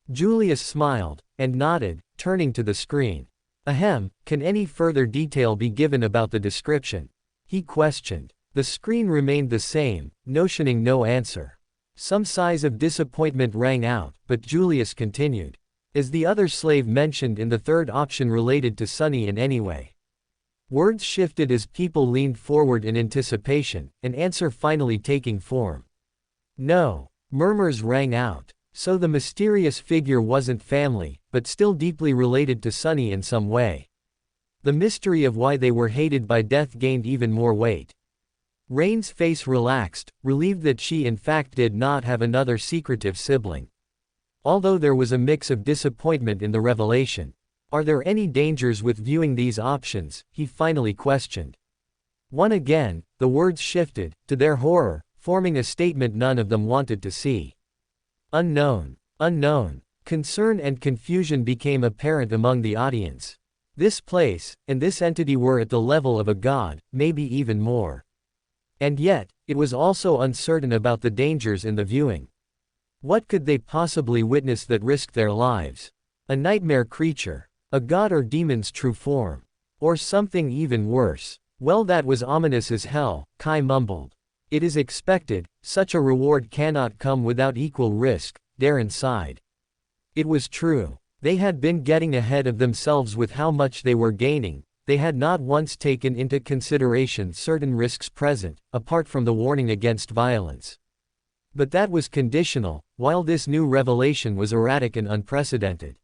Julius smiled, and nodded, turning to the screen. Ahem, can any further detail be given about the description? He questioned. The screen remained the same, notioning no answer. Some sighs of disappointment rang out, but Julius continued. Is the other slave mentioned in the 3rd option related to Sunny in any way? Words shifted as people leaned forward in anticipation, an answer finally taking form. No. Murmurs rang out. So the mysterious figure wasn't family, but still deeply related to Sunny in some way. The mystery of why they were hated by death gained even more weight. Rain's face relaxed, relieved that she in fact did not have another secretive sibling. Although there was a mix of disappointment in the revelation. Are there any dangers with viewing these options? He finally questioned. One again, the words shifted, to their horror, forming a statement none of them wanted to see. Unknown. Concern and confusion became apparent among the audience. This place, and this entity were at the level of a god, maybe even more. And yet, it was also uncertain about the dangers in the viewing. What could they possibly witness that risked their lives? A nightmare creature? A god or demon's true form? Or something even worse? Well, that was ominous as hell, Kai mumbled. It is expected, such a reward cannot come without equal risk, Darren sighed. It was true. They had been getting ahead of themselves with how much they were gaining. They had not once taken into consideration certain risks present, apart from the warning against violence. But that was conditional, while this new revelation was erratic and unprecedented.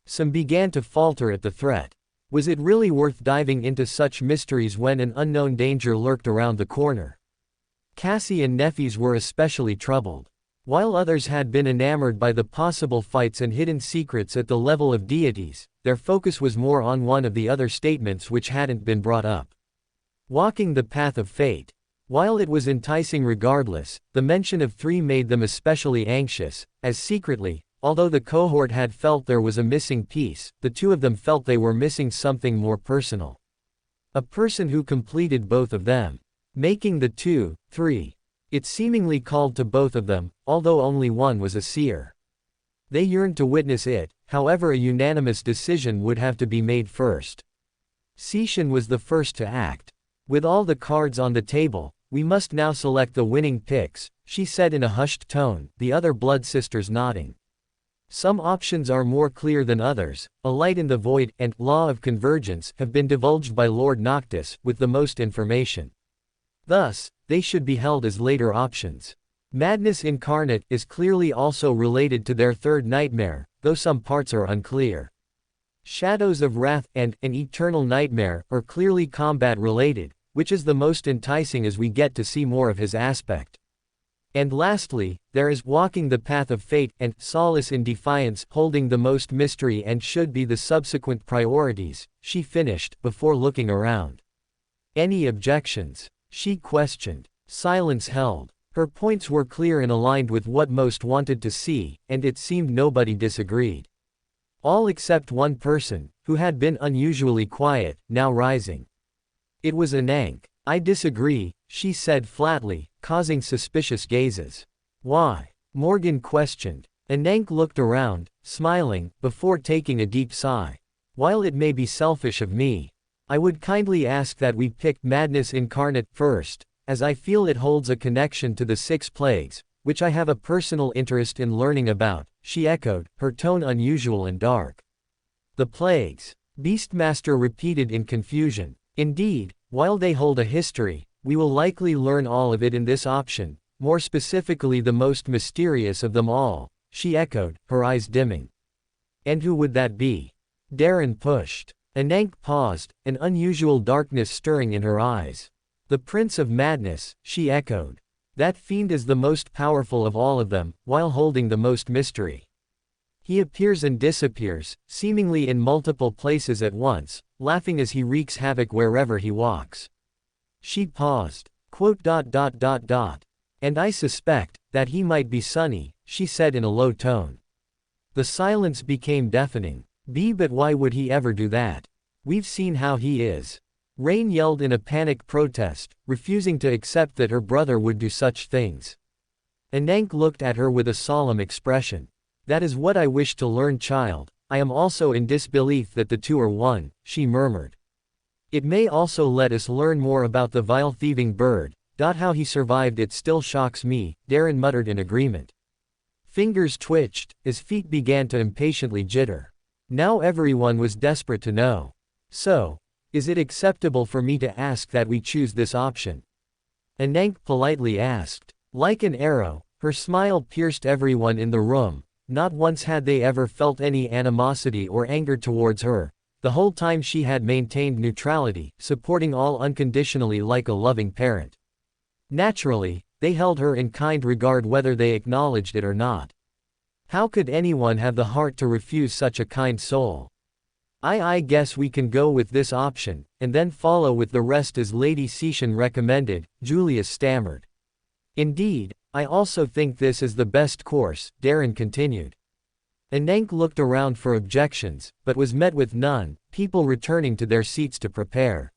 Some began to falter at the threat. Was it really worth diving into such mysteries when an unknown danger lurked around the corner? Cassie and Neffys were especially troubled. While others had been enamored by the possible fights and hidden secrets at the level of deities, their focus was more on one of the other statements which hadn't been brought up. Walking the path of fate. While it was enticing regardless, the mention of 3 made them especially anxious, as secretly, although the cohort had felt there was a missing piece, the two of them felt they were missing something more personal. A person who completed both of them. Making the two, three. It seemingly called to both of them, although only one was a seer. They yearned to witness it, however a unanimous decision would have to be made first. Cixin was the first to act. With all the cards on the table, we must now select the winning picks, she said in a hushed tone, the other blood sisters nodding. Some options are more clear than others. A light in the void and law of convergence have been divulged by Lord Noctis, with the most information. Thus, they should be held as later options. Madness incarnate is clearly also related to their third nightmare, though some parts are unclear. Shadows of Wrath and an eternal nightmare are clearly combat related, which is the most enticing as we get to see more of his aspect. And lastly, there is Walking the Path of Fate and Solace in Defiance, holding the most mystery and should be the subsequent priorities, she finished, before looking around. Any objections? She questioned. Silence held. Her points were clear and aligned with what most wanted to see, and it seemed nobody disagreed. All except one person, who had been unusually quiet, now rising. It was Anank. I disagree, she said flatly, causing suspicious gazes. Why? Morgan questioned. Anank looked around, smiling, before taking a deep sigh. While it may be selfish of me, I would kindly ask that we pick Madness Incarnate first, as I feel it holds a connection to the 6 plagues, which I have a personal interest in learning about, she echoed, her tone unusual and dark. The plagues, Beastmaster repeated in confusion. Indeed, while they hold a history, we will likely learn all of it in this option, more specifically the most mysterious of them all, she echoed, her eyes dimming. And who would that be? Darren pushed. Anank paused, an unusual darkness stirring in her eyes. The Prince of Madness, she echoed. That fiend is the most powerful of all of them, while holding the most mystery. He appears and disappears, seemingly in multiple places at once, laughing as he wreaks havoc wherever he walks. She paused. And I suspect that he might be Sunny, she said in a low tone. The silence became deafening. But why would he ever do that? We've seen how he is. Rain yelled in a panic protest, refusing to accept that her brother would do such things. Anank looked at her with a solemn expression. That is what I wish to learn, child. I am also in disbelief that the two are one, she murmured. It may also let us learn more about the vile thieving bird. How he survived it still shocks me, Darren muttered in agreement. Fingers twitched, as feet began to impatiently jitter. Now everyone was desperate to know. So, is it acceptable for me to ask that we choose this option? Anank politely asked. Like an arrow, her smile pierced everyone in the room. Not once had they ever felt any animosity or anger towards her. The whole time she had maintained neutrality, supporting all unconditionally like a loving parent. Naturally, they held her in kind regard whether they acknowledged it or not. How could anyone have the heart to refuse such a kind soul? I guess we can go with this option, and then follow with the rest as Lady Cixin recommended, Julius stammered. Indeed, I also think this is the best course, Darren continued. Anank looked around for objections, but was met with none, people returning to their seats to prepare.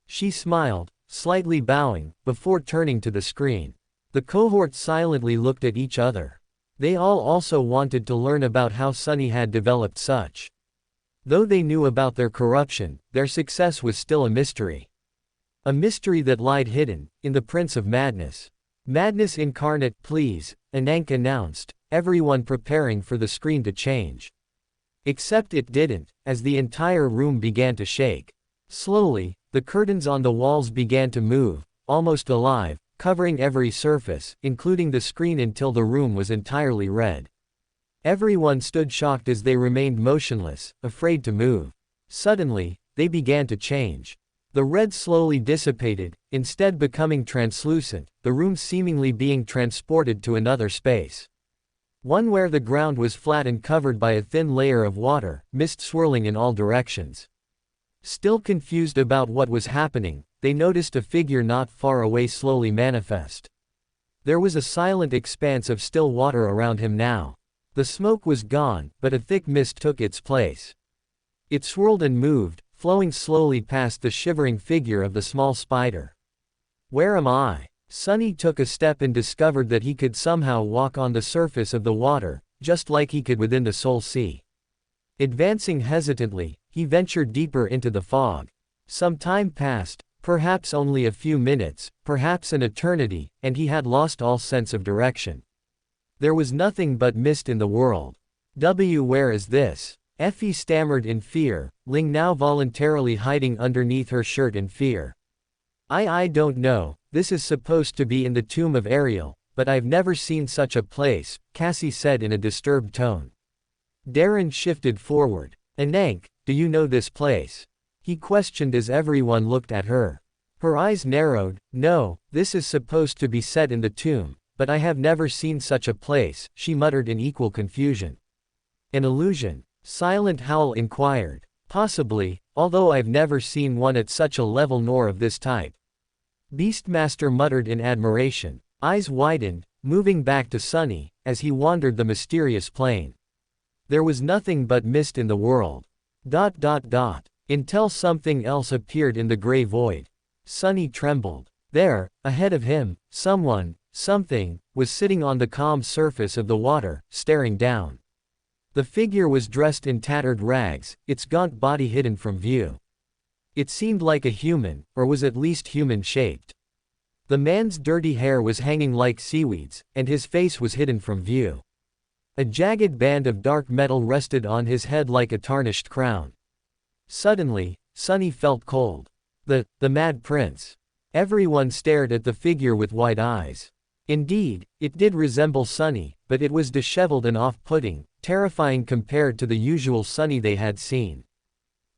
She smiled, slightly bowing, before turning to the screen. The cohort silently looked at each other. They all also wanted to learn about how Sunny had developed such. Though they knew about their corruption, their success was still a mystery. A mystery that lied hidden, in the Prince of Madness. Madness Incarnate, please, Anank announced, everyone preparing for the screen to change. Except it didn't, as the entire room began to shake. Slowly, the curtains on the walls began to move, almost alive, covering every surface, including the screen until the room was entirely red. Everyone stood shocked as they remained motionless, afraid to move. Suddenly, they began to change. The red slowly dissipated, instead becoming translucent, the room seemingly being transported to another space. One where the ground was flat and covered by a thin layer of water, mist swirling in all directions. Still confused about what was happening, they noticed a figure not far away slowly manifest. There was a silent expanse of still water around him now. The smoke was gone, but a thick mist took its place. It swirled and moved, flowing slowly past the shivering figure of the small spider. Where am I? Sunny took a step and discovered that he could somehow walk on the surface of the water, just like he could within the Soul Sea. Advancing hesitantly, he ventured deeper into the fog. Some time passed, perhaps only a few minutes, perhaps an eternity, and he had lost all sense of direction. There was nothing but mist in the world. Where is this? Effie stammered in fear, Ling now voluntarily hiding underneath her shirt in fear. I don't know, this is supposed to be in the tomb of Ariel, but I've never seen such a place, Cassie said in a disturbed tone. Darren shifted forward. Anank, do you know this place? He questioned as everyone looked at her. Her eyes narrowed. No, this is supposed to be set in the tomb, but I have never seen such a place, she muttered in equal confusion. An illusion? Silent Howl inquired. Possibly, although I've never seen one at such a level nor of this type. Beastmaster muttered in admiration. Eyes widened, moving back to Sunny, as he wandered the mysterious plane. There was nothing but mist in the world. Until something else appeared in the gray void. Sunny trembled. There, ahead of him, something, was sitting on the calm surface of the water, staring down. The figure was dressed in tattered rags, its gaunt body hidden from view. It seemed like a human, or was at least human-shaped. The man's dirty hair was hanging like seaweeds, and his face was hidden from view. A jagged band of dark metal rested on his head like a tarnished crown. Suddenly, Sunny felt cold. The Mad Prince. Everyone stared at the figure with wide eyes. Indeed, it did resemble Sunny, but it was disheveled and off-putting, terrifying compared to the usual Sunny they had seen.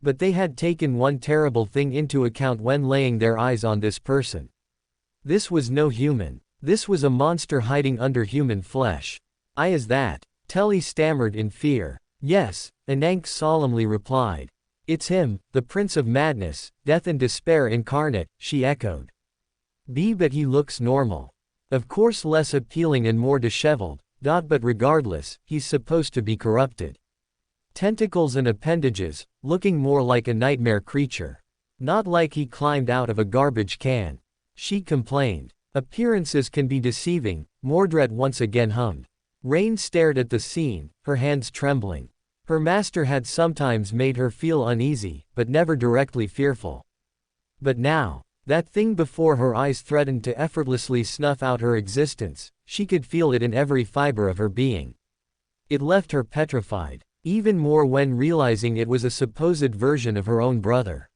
But they had taken one terrible thing into account when laying their eyes on this person. This was no human. This was a monster hiding under human flesh. Is that? Telly stammered in fear. Yes, Anank solemnly replied. It's him, the Prince of Madness, Death and Despair incarnate, she echoed. But he looks normal. Of course less appealing and more disheveled, but regardless, he's supposed to be corrupted. Tentacles and appendages, looking more like a nightmare creature. Not like he climbed out of a garbage can. She complained. Appearances can be deceiving, Mordred once again hummed. Rain stared at the scene, her hands trembling. Her master had sometimes made her feel uneasy, but never directly fearful. But now, that thing before her eyes threatened to effortlessly snuff out her existence, she could feel it in every fiber of her being. It left her petrified, even more when realizing it was a supposed version of her own brother.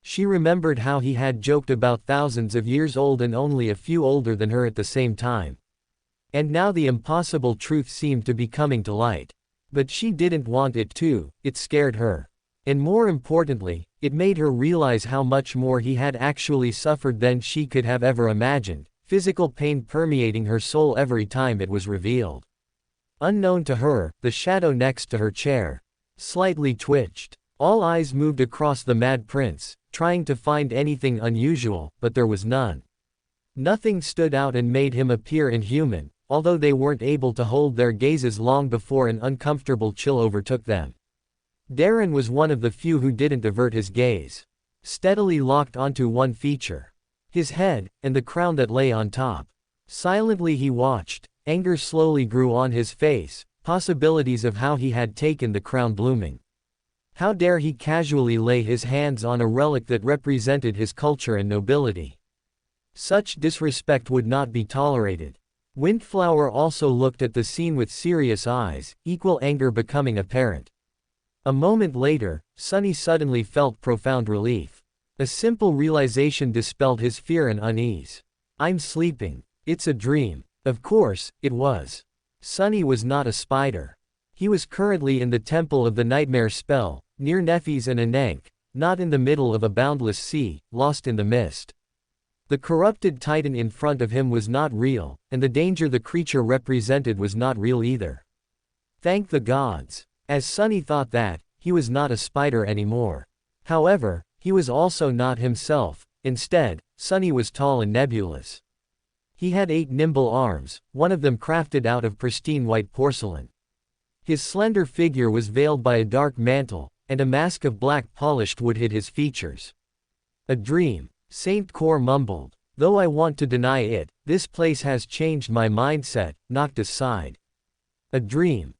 She remembered how he had joked about thousands of years old and only a few older than her at the same time. And now the impossible truth seemed to be coming to light. But she didn't want it to, it scared her. And more importantly, it made her realize how much more he had actually suffered than she could have ever imagined, physical pain permeating her soul every time it was revealed. Unknown to her, the shadow next to her chair slightly twitched. All eyes moved across the Mad Prince, trying to find anything unusual, but there was none. Nothing stood out and made him appear inhuman, although they weren't able to hold their gazes long before an uncomfortable chill overtook them. Darren was one of the few who didn't avert his gaze. Steadily locked onto one feature. His head, and the crown that lay on top. Silently he watched. Anger slowly grew on his face, possibilities of how he had taken the crown blooming. How dare he casually lay his hands on a relic that represented his culture and nobility. Such disrespect would not be tolerated. Windflower also looked at the scene with serious eyes, equal anger becoming apparent. A moment later, Sunny suddenly felt profound relief. A simple realization dispelled his fear and unease. I'm sleeping. It's a dream. Of course, it was. Sunny was not a spider. He was currently in the Temple of the Nightmare Spell, near Nephis and Anank, not in the middle of a boundless sea, lost in the mist. The corrupted titan in front of him was not real, and the danger the creature represented was not real either. Thank the gods. As Sunny thought that, he was not a spider anymore. However, he was also not himself. Instead, Sunny was tall and nebulous. He had 8 nimble arms, one of them crafted out of pristine white porcelain. His slender figure was veiled by a dark mantle, and a mask of black polished wood hid his features. A dream, Saint Kor mumbled. Though I want to deny it, this place has changed my mindset, knocked aside. A dream,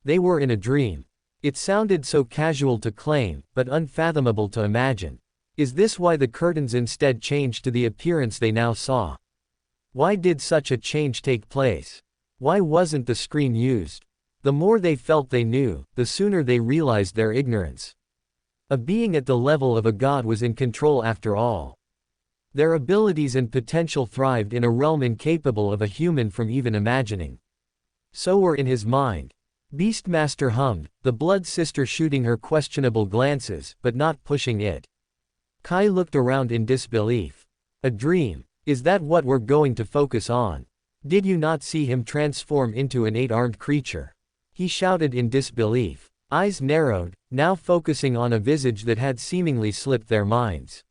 they were in a dream. It sounded so casual to claim, but unfathomable to imagine. Is this why the curtains instead changed to the appearance they now saw? Why did such a change take place? Why wasn't the screen used? The more they felt they knew, the sooner they realized their ignorance. A being at the level of a god was in control after all. Their abilities and potential thrived in a realm incapable of a human from even imagining. So were in his mind. Beastmaster hummed, the blood sister shooting her questionable glances, but not pushing it. Kai looked around in disbelief. A dream? Is that what we're going to focus on? Did you not see him transform into an 8-armed creature? He shouted in disbelief. Eyes narrowed, now focusing on a visage that had seemingly slipped their minds.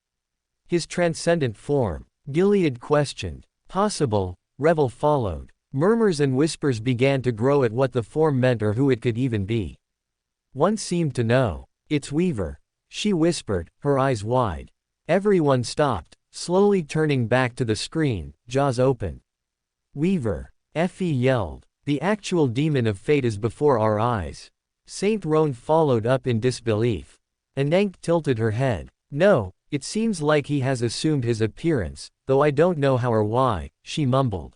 His transcendent form? Gilead questioned. Possible, Revel followed. Murmurs and whispers began to grow at what the form meant or who it could even be. One seemed to know. It's Weaver, she whispered, her eyes wide. Everyone stopped, slowly turning back to the screen, jaws open. Weaver, Effie yelled. The actual demon of fate is before our eyes. Saint Roan followed up in disbelief. Anank tilted her head. No, it seems like he has assumed his appearance, though I don't know how or why, she mumbled.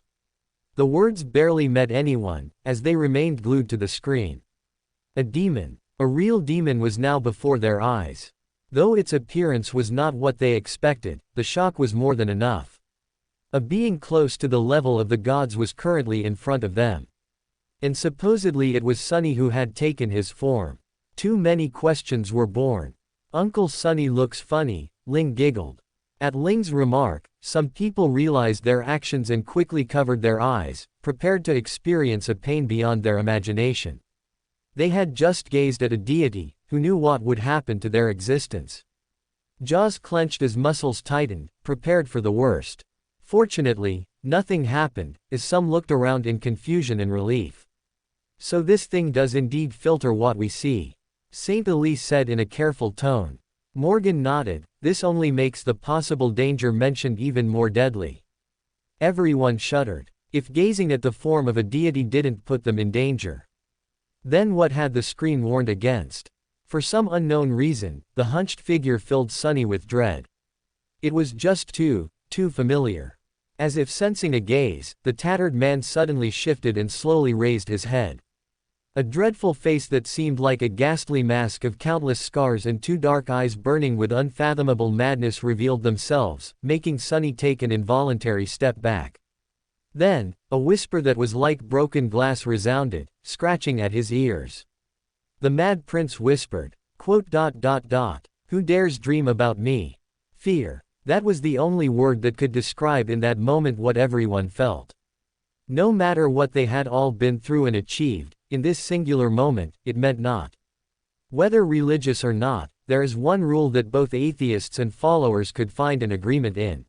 The words barely met anyone, as they remained glued to the screen. A demon, a real demon was now before their eyes. Though its appearance was not what they expected, the shock was more than enough. A being close to the level of the gods was currently in front of them. And supposedly it was Sunny who had taken his form. Too many questions were born. Uncle Sunny looks funny, Ling giggled. At Ling's remark, some people realized their actions and quickly covered their eyes, prepared to experience a pain beyond their imagination. They had just gazed at a deity, who knew what would happen to their existence. Jaws clenched as muscles tightened, prepared for the worst. Fortunately, nothing happened, as some looked around in confusion and relief. So this thing does indeed filter what we see, Saint Elise said in a careful tone. Morgan nodded. This only makes the possible danger mentioned even more deadly. Everyone shuddered. If gazing at the form of a deity didn't put them in danger, then what had the screen warned against? For some unknown reason, the hunched figure filled Sunny with dread. It was just too familiar. As if sensing a gaze, the tattered man suddenly shifted and slowly raised his head. A dreadful face that seemed like a ghastly mask of countless scars and two dark eyes burning with unfathomable madness revealed themselves, making Sunny take an involuntary step back. Then, a whisper that was like broken glass resounded, scratching at his ears. The Mad Prince whispered, "Who dares dream about me?" Fear. That was the only word that could describe in that moment what everyone felt. No matter what they had all been through and achieved, in this singular moment, it meant naught. Whether religious or not, there is one rule that both atheists and followers could find an agreement in.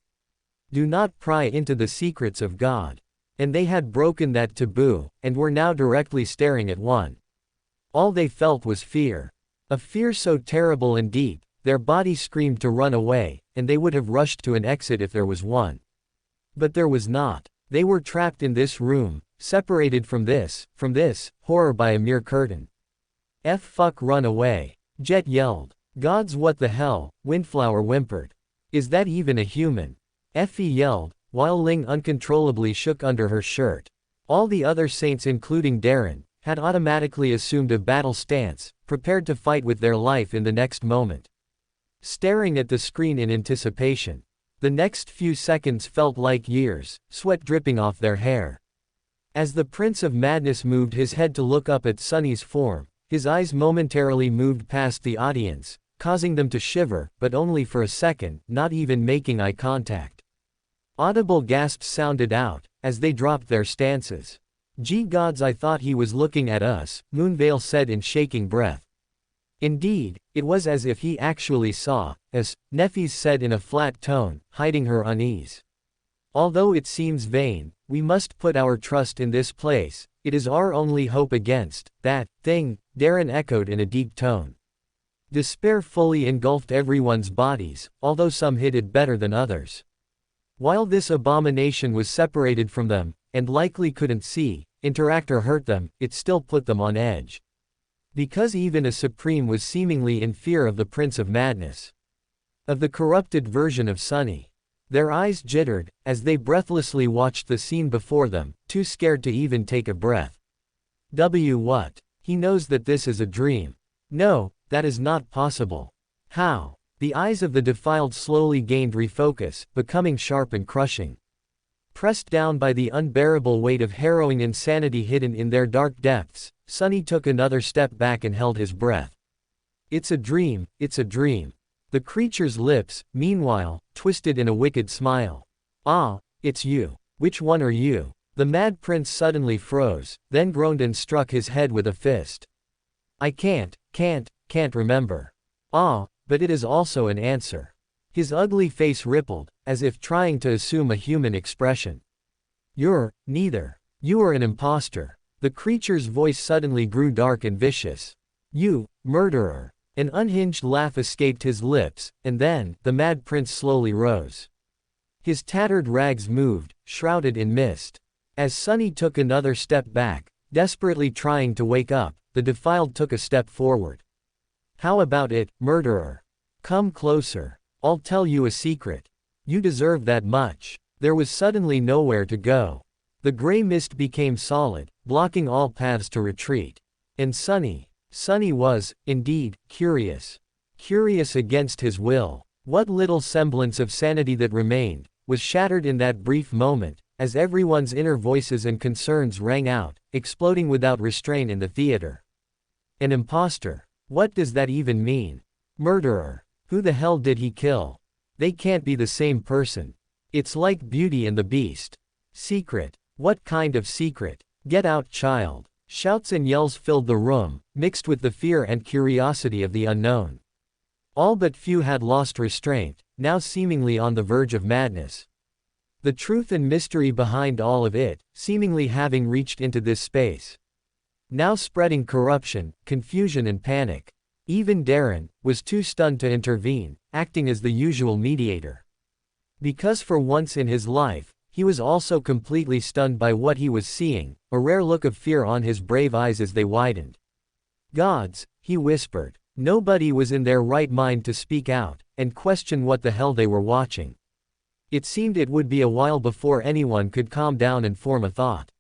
Do not pry into the secrets of God. And they had broken that taboo, and were now directly staring at one. All they felt was fear. A fear so terrible and deep, their body screamed to run away, and they would have rushed to an exit if there was one. But there was not. They were trapped in this room, separated from this horror by a mere curtain. Fuck run away. Jet yelled. Gods what the hell, Windflower whimpered. Is that even a human? Effie yelled, while Ling uncontrollably shook under her shirt. All the other saints including Darren, had automatically assumed a battle stance, prepared to fight with their life in the next moment. Staring at the screen in anticipation. The next few seconds felt like years, sweat dripping off their hair. As the Prince of Madness moved his head to look up at Sunny's form, his eyes momentarily moved past the audience, causing them to shiver, but only for a second, not even making eye contact. Audible gasps sounded out, as they dropped their stances. Gee gods, I thought he was looking at us, Moonveil said in shaking breath. Indeed, it was as if he actually saw, as Nefis said in a flat tone, hiding her unease. Although it seems vain, we must put our trust in this place, It is our only hope against that thing, Darren echoed in a deep tone. Despair fully engulfed everyone's bodies, although some hid it better than others. While this abomination was separated from them, and likely couldn't see, interact or hurt them, it still put them on edge. Because even a Supreme was seemingly in fear of the Prince of Madness. Of the corrupted version of Sunny. Their eyes jittered, as they breathlessly watched the scene before them, too scared to even take a breath. What? He knows that this is a dream. No, that is not possible. How? The eyes of the defiled slowly gained refocus, becoming sharp and crushing. Pressed down by the unbearable weight of harrowing insanity hidden in their dark depths, Sunny took another step back and held his breath. It's a dream, it's a dream. The creature's lips, meanwhile, twisted in a wicked smile. Ah, it's you. Which one are you? The Mad Prince suddenly froze, then groaned and struck his head with a fist. I can't remember. Ah, but it is also an answer. His ugly face rippled, as if trying to assume a human expression. You're neither. You are an imposter. The creature's voice suddenly grew dark and vicious. You, murderer. An unhinged laugh escaped his lips, and then, the Mad Prince slowly rose. His tattered rags moved, shrouded in mist. As Sunny took another step back, desperately trying to wake up, the defiled took a step forward. How about it, murderer? Come closer. I'll tell you a secret. You deserve that much. There was suddenly nowhere to go. The gray mist became solid, blocking all paths to retreat. And Sunny was, indeed, curious. Curious against his will. What little semblance of sanity that remained, was shattered in that brief moment, as everyone's inner voices and concerns rang out, exploding without restraint in the theater. An imposter. What does that even mean? Murderer. Who the hell did he kill? They can't be the same person. It's like Beauty and the Beast. Secret. What kind of secret? Get out, child. Shouts and yells filled the room, mixed with the fear and curiosity of the unknown. All but few had lost restraint, now seemingly on the verge of madness. The truth and mystery behind all of it, seemingly having reached into this space. Now spreading corruption, confusion and panic. Even Darren was too stunned to intervene, acting as the usual mediator. Because for once in his life, he was also completely stunned by what he was seeing, a rare look of fear on his brave eyes as they widened. Gods, he whispered. Nobody was in their right mind to speak out, and question what the hell they were watching. It seemed it would be a while before anyone could calm down and form a thought.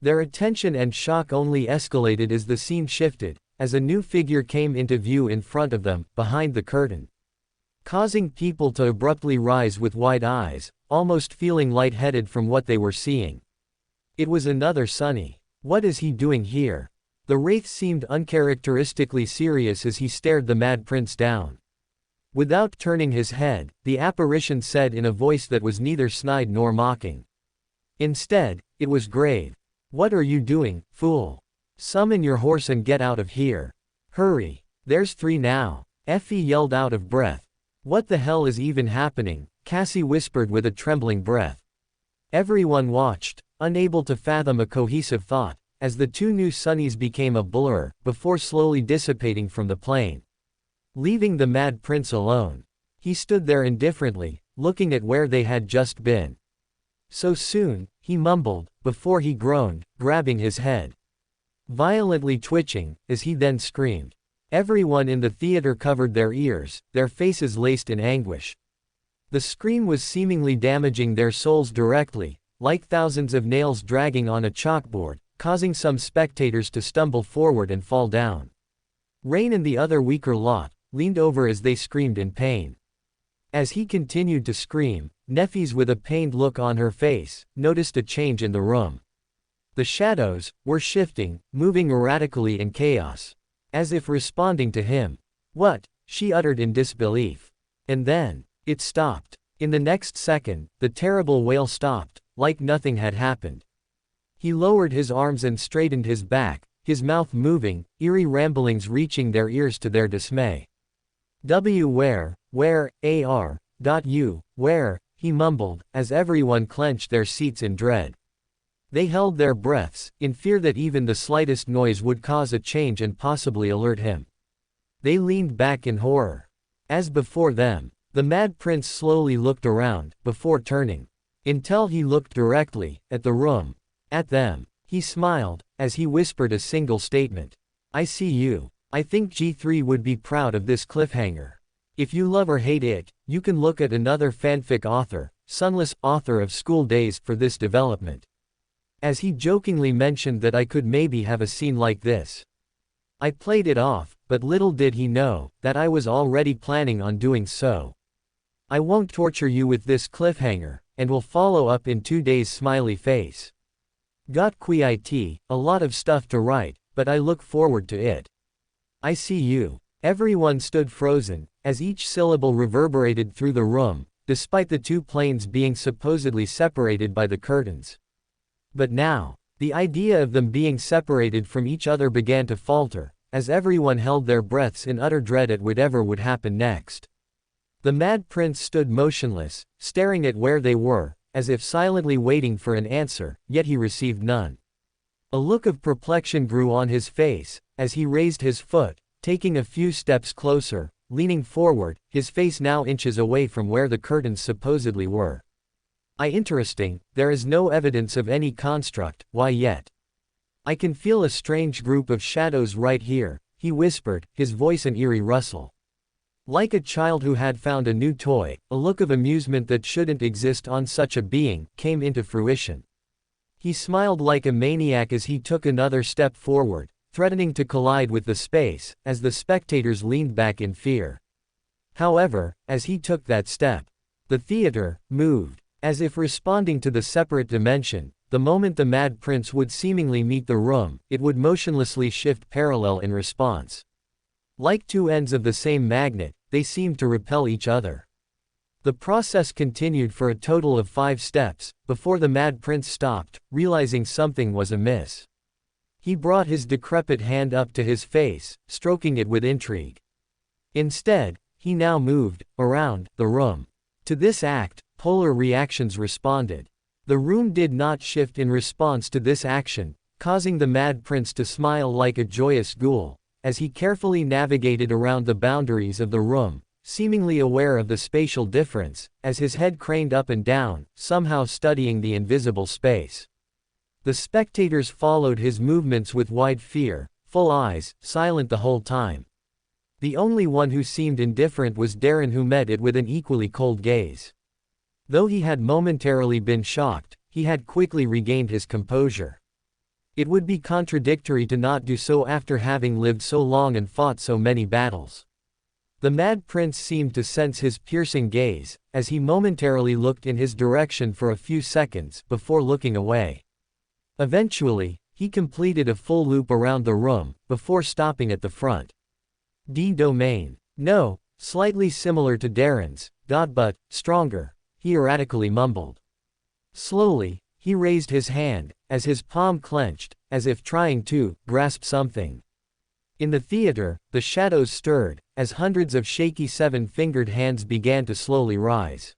Their attention and shock only escalated as the scene shifted, as a new figure came into view in front of them, behind the curtain. Causing people to abruptly rise with wide eyes, almost feeling lightheaded from what they were seeing. It was another Sunny. What is he doing here? The wraith seemed uncharacteristically serious as he stared the Mad Prince down. Without turning his head, the apparition said in a voice that was neither snide nor mocking. Instead, it was grave. What are you doing, fool? Summon your horse and get out of here. Hurry. There's 3 now. Effie yelled out of breath. What the hell is even happening? Cassie whispered with a trembling breath. Everyone watched, unable to fathom a cohesive thought, as the 2 new Sunnies became a blur, before slowly dissipating from the plane. Leaving the Mad Prince alone. He stood there indifferently, looking at where they had just been. So soon, he mumbled, before he groaned, grabbing his head. Violently twitching, as he then screamed. Everyone in the theater covered their ears, their faces laced in anguish. The scream was seemingly damaging their souls directly, like thousands of nails dragging on a chalkboard, causing some spectators to stumble forward and fall down. Rain and the other weaker lot leaned over as they screamed in pain. As he continued to scream, Neffy's with a pained look on her face, noticed a change in the room. The shadows were shifting, moving erratically in chaos. As if responding to him. What? She uttered in disbelief. And then, it stopped. In the next second, the terrible wail stopped, like nothing had happened. He lowered his arms and straightened his back, his mouth moving, eerie ramblings reaching their ears to their dismay. Where, he mumbled, as everyone clenched their seats in dread. They held their breaths, in fear that even the slightest noise would cause a change and possibly alert him. They leaned back in horror. As before them, the Mad Prince slowly looked around, before turning. Until he looked directly, at the room. At them. He smiled, as he whispered a single statement. I see you. I think G3 would be proud of this cliffhanger. If you love or hate it, you can look at another fanfic author, Sunless, author of School Days, for this development. As he jokingly mentioned that I could maybe have a scene like this. I played it off, but little did he know, that I was already planning on doing so. I won't torture you with this cliffhanger, and will follow up in 2 days. Smiley face. Got quit, a lot of stuff to write, but I look forward to it. I see you. Everyone stood frozen, as each syllable reverberated through the room, despite the two planes being supposedly separated by the curtains. But now, the idea of them being separated from each other began to falter, as everyone held their breaths in utter dread at whatever would happen next. The Mad Prince stood motionless, staring at where they were, as if silently waiting for an answer, yet he received none. A look of perplexion grew on his face, as he raised his foot, taking a few steps closer, leaning forward, his face now inches away from where the curtains supposedly were. Interesting, there is no evidence of any construct, why yet? I can feel a strange group of shadows right here, he whispered, his voice an eerie rustle. Like a child who had found a new toy, a look of amusement that shouldn't exist on such a being, came into fruition. He smiled like a maniac as he took another step forward, threatening to collide with the space, as the spectators leaned back in fear. However, as he took that step, the theater moved, as if responding to the separate dimension. The moment the Mad Prince would seemingly meet the room, it would motionlessly shift parallel in response. Like two ends of the same magnet, they seemed to repel each other. The process continued for a total of 5 steps, before the Mad Prince stopped, realizing something was amiss. He brought his decrepit hand up to his face, stroking it with intrigue. Instead, he now moved around the room. To this act, polar reactions responded. The room did not shift in response to this action, causing the Mad Prince to smile like a joyous ghoul, as he carefully navigated around the boundaries of the room, seemingly aware of the spatial difference, as his head craned up and down, somehow studying the invisible space. The spectators followed his movements with wide fear, full eyes, silent the whole time. The only one who seemed indifferent was Darren, who met it with an equally cold gaze. Though he had momentarily been shocked, he had quickly regained his composure. It would be contradictory to not do so after having lived so long and fought so many battles. The Mad Prince seemed to sense his piercing gaze, as he momentarily looked in his direction for a few seconds before looking away. Eventually, he completed a full loop around the room, before stopping at the front. D-domain. No, slightly similar to Darren's, but stronger, he erratically mumbled. Slowly, he raised his hand, as his palm clenched, as if trying to grasp something. In the theater, the shadows stirred, as hundreds of shaky 7-fingered hands began to slowly rise.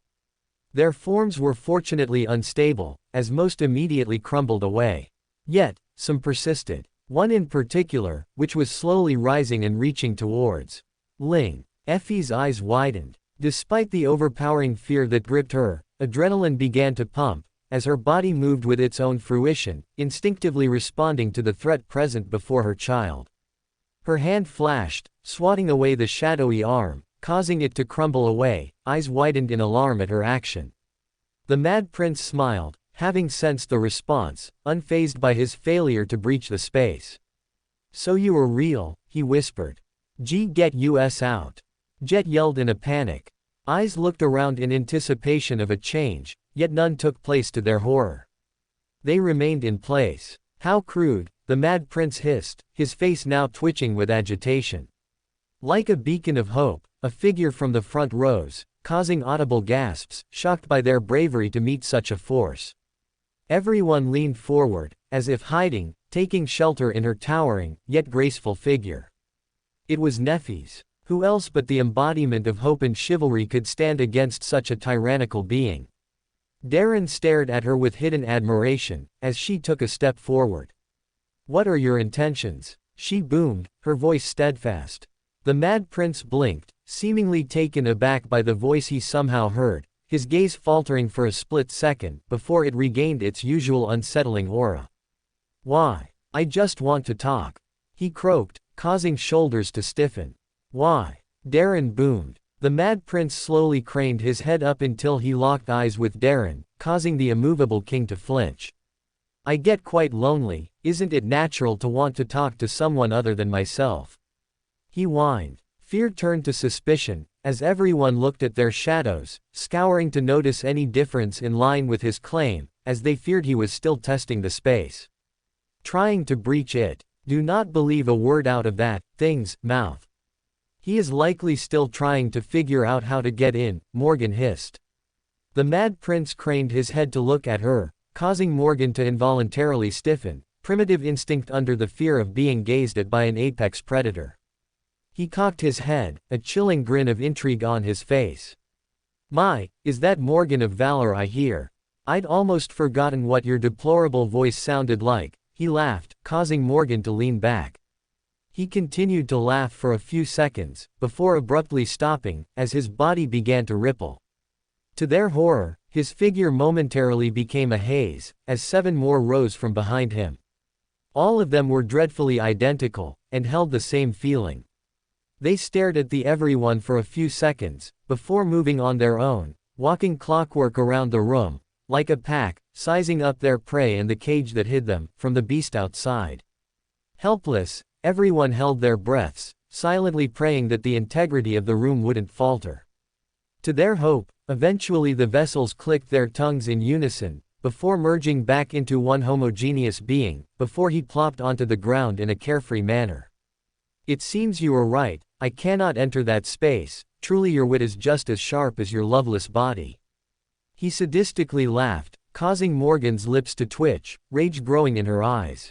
Their forms were fortunately unstable, as most immediately crumbled away. Yet, some persisted. One in particular, which was slowly rising and reaching towards Ling. Effie's eyes widened. Despite the overpowering fear that gripped her, adrenaline began to pump, as her body moved with its own fruition, instinctively responding to the threat present before her child. Her hand flashed, swatting away the shadowy arm, causing it to crumble away, eyes widened in alarm at her action. The Mad Prince smiled, having sensed the response, unfazed by his failure to breach the space. So you were real, he whispered. Get us out. Jet yelled in a panic. Eyes looked around in anticipation of a change, yet none took place to their horror. They remained in place. How crude, the Mad Prince hissed, his face now twitching with agitation. Like a beacon of hope, a figure from the front rose, causing audible gasps, shocked by their bravery to meet such a force. Everyone leaned forward, as if hiding, taking shelter in her towering, yet graceful figure. It was Neffy's. Who else but the embodiment of hope and chivalry could stand against such a tyrannical being? Darren stared at her with hidden admiration, as she took a step forward. "What are your intentions?" she boomed, her voice steadfast. The Mad Prince blinked, seemingly taken aback by the voice he somehow heard, his gaze faltering for a split second, before it regained its usual unsettling aura. "Why? I just want to talk," he croaked, causing shoulders to stiffen. "Why?" Darren boomed. The Mad Prince slowly craned his head up until he locked eyes with Darren, causing the immovable king to flinch. "I get quite lonely, isn't it natural to want to talk to someone other than myself?" he whined. Fear turned to suspicion, as everyone looked at their shadows, scouring to notice any difference in line with his claim, as they feared he was still testing the space. Trying to breach it. Do not believe a word out of that thing's mouth. He is likely still trying to figure out how to get in, Morgan hissed. The Mad Prince craned his head to look at her, causing Morgan to involuntarily stiffen, primitive instinct under the fear of being gazed at by an apex predator. He cocked his head, a chilling grin of intrigue on his face. "My, is that Morgan of Valor I hear? I'd almost forgotten what your deplorable voice sounded like," he laughed, causing Morgan to lean back. He continued to laugh for a few seconds, before abruptly stopping, as his body began to ripple. To their horror, his figure momentarily became a haze, as 7 more rose from behind him. All of them were dreadfully identical, and held the same feeling. They stared at the everyone for a few seconds, before moving on their own, walking clockwork around the room, like a pack, sizing up their prey and the cage that hid them, from the beast outside. Helpless, everyone held their breaths, silently praying that the integrity of the room wouldn't falter. To their hope, eventually the vessels clicked their tongues in unison, before merging back into one homogeneous being, before he plopped onto the ground in a carefree manner. "It seems you were right, I cannot enter that space, truly your wit is just as sharp as your loveless body." He sadistically laughed, causing Morgan's lips to twitch, rage growing in her eyes.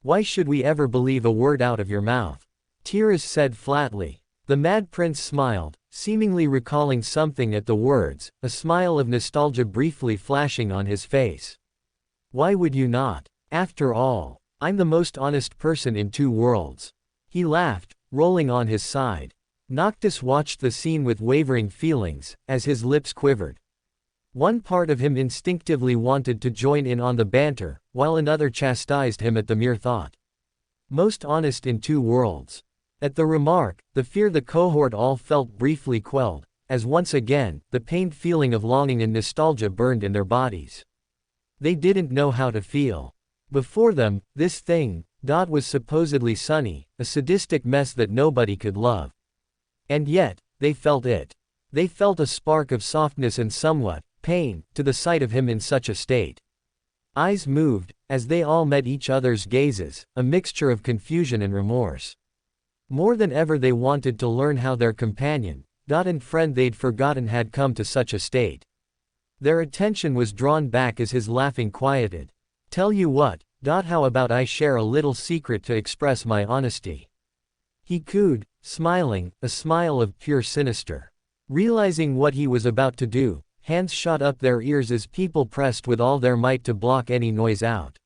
"Why should we ever believe a word out of your mouth?" Tiras said flatly. The Mad Prince smiled, seemingly recalling something at the words, a smile of nostalgia briefly flashing on his face. "Why would you not? After all, I'm the most honest person in 2 worlds." He laughed, rolling on his side. Noctis watched the scene with wavering feelings, as his lips quivered. One part of him instinctively wanted to join in on the banter, while another chastised him at the mere thought. Most honest in 2 worlds. At the remark, the fear the cohort all felt briefly quelled, as once again, the pained feeling of longing and nostalgia burned in their bodies. They didn't know how to feel. Before them, this thing, was supposedly sunny, a sadistic mess that nobody could love. And yet, they felt it. They felt a spark of softness and somewhat pain, to the sight of him in such a state. Eyes moved, as they all met each other's gazes, a mixture of confusion and remorse. More than ever they wanted to learn how their companion, and friend they'd forgotten had come to such a state. Their attention was drawn back as his laughing quieted. "Tell you what, how about I share a little secret to express my honesty?" He cooed, smiling, a smile of pure sinister. Realizing what he was about to do, hands shot up their ears as people pressed with all their might to block any noise out.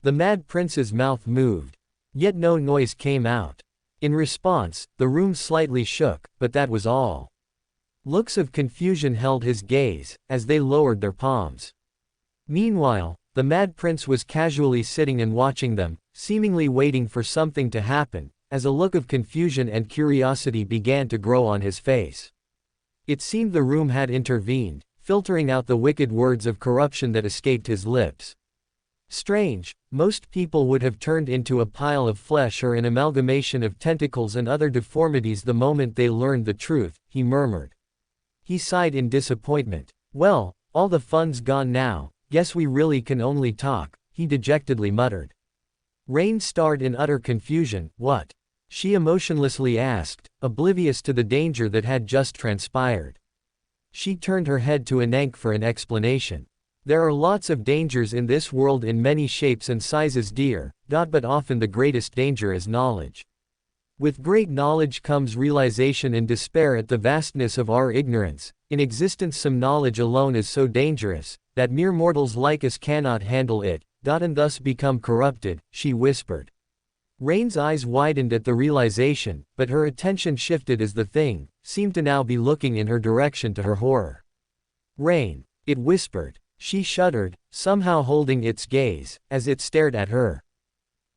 The Mad Prince's mouth moved. Yet no noise came out. In response, the room slightly shook, but that was all. Looks of confusion held his gaze, as they lowered their palms. Meanwhile, the Mad Prince was casually sitting and watching them, seemingly waiting for something to happen, as a look of confusion and curiosity began to grow on his face. It seemed the room had intervened, filtering out the wicked words of corruption that escaped his lips. Strange, most people would have turned into a pile of flesh or an amalgamation of tentacles and other deformities the moment they learned the truth, he murmured. He sighed in disappointment. "Well, all the fun's gone now, guess we really can only talk," he dejectedly muttered. Rain stared in utter confusion. "What?" she emotionlessly asked, oblivious to the danger that had just transpired. She turned her head to Anank for an explanation. "There are lots of dangers in this world in many shapes and sizes, dear, but often the greatest danger is knowledge. With great knowledge comes realization and despair at the vastness of our ignorance. In existence some knowledge alone is so dangerous, that mere mortals like us cannot handle it, and thus become corrupted, she whispered. Rain's eyes widened at the realization, but her attention shifted as the thing seemed to now be looking in her direction to her horror. Rain, it whispered. She shuddered, somehow holding its gaze, as it stared at her.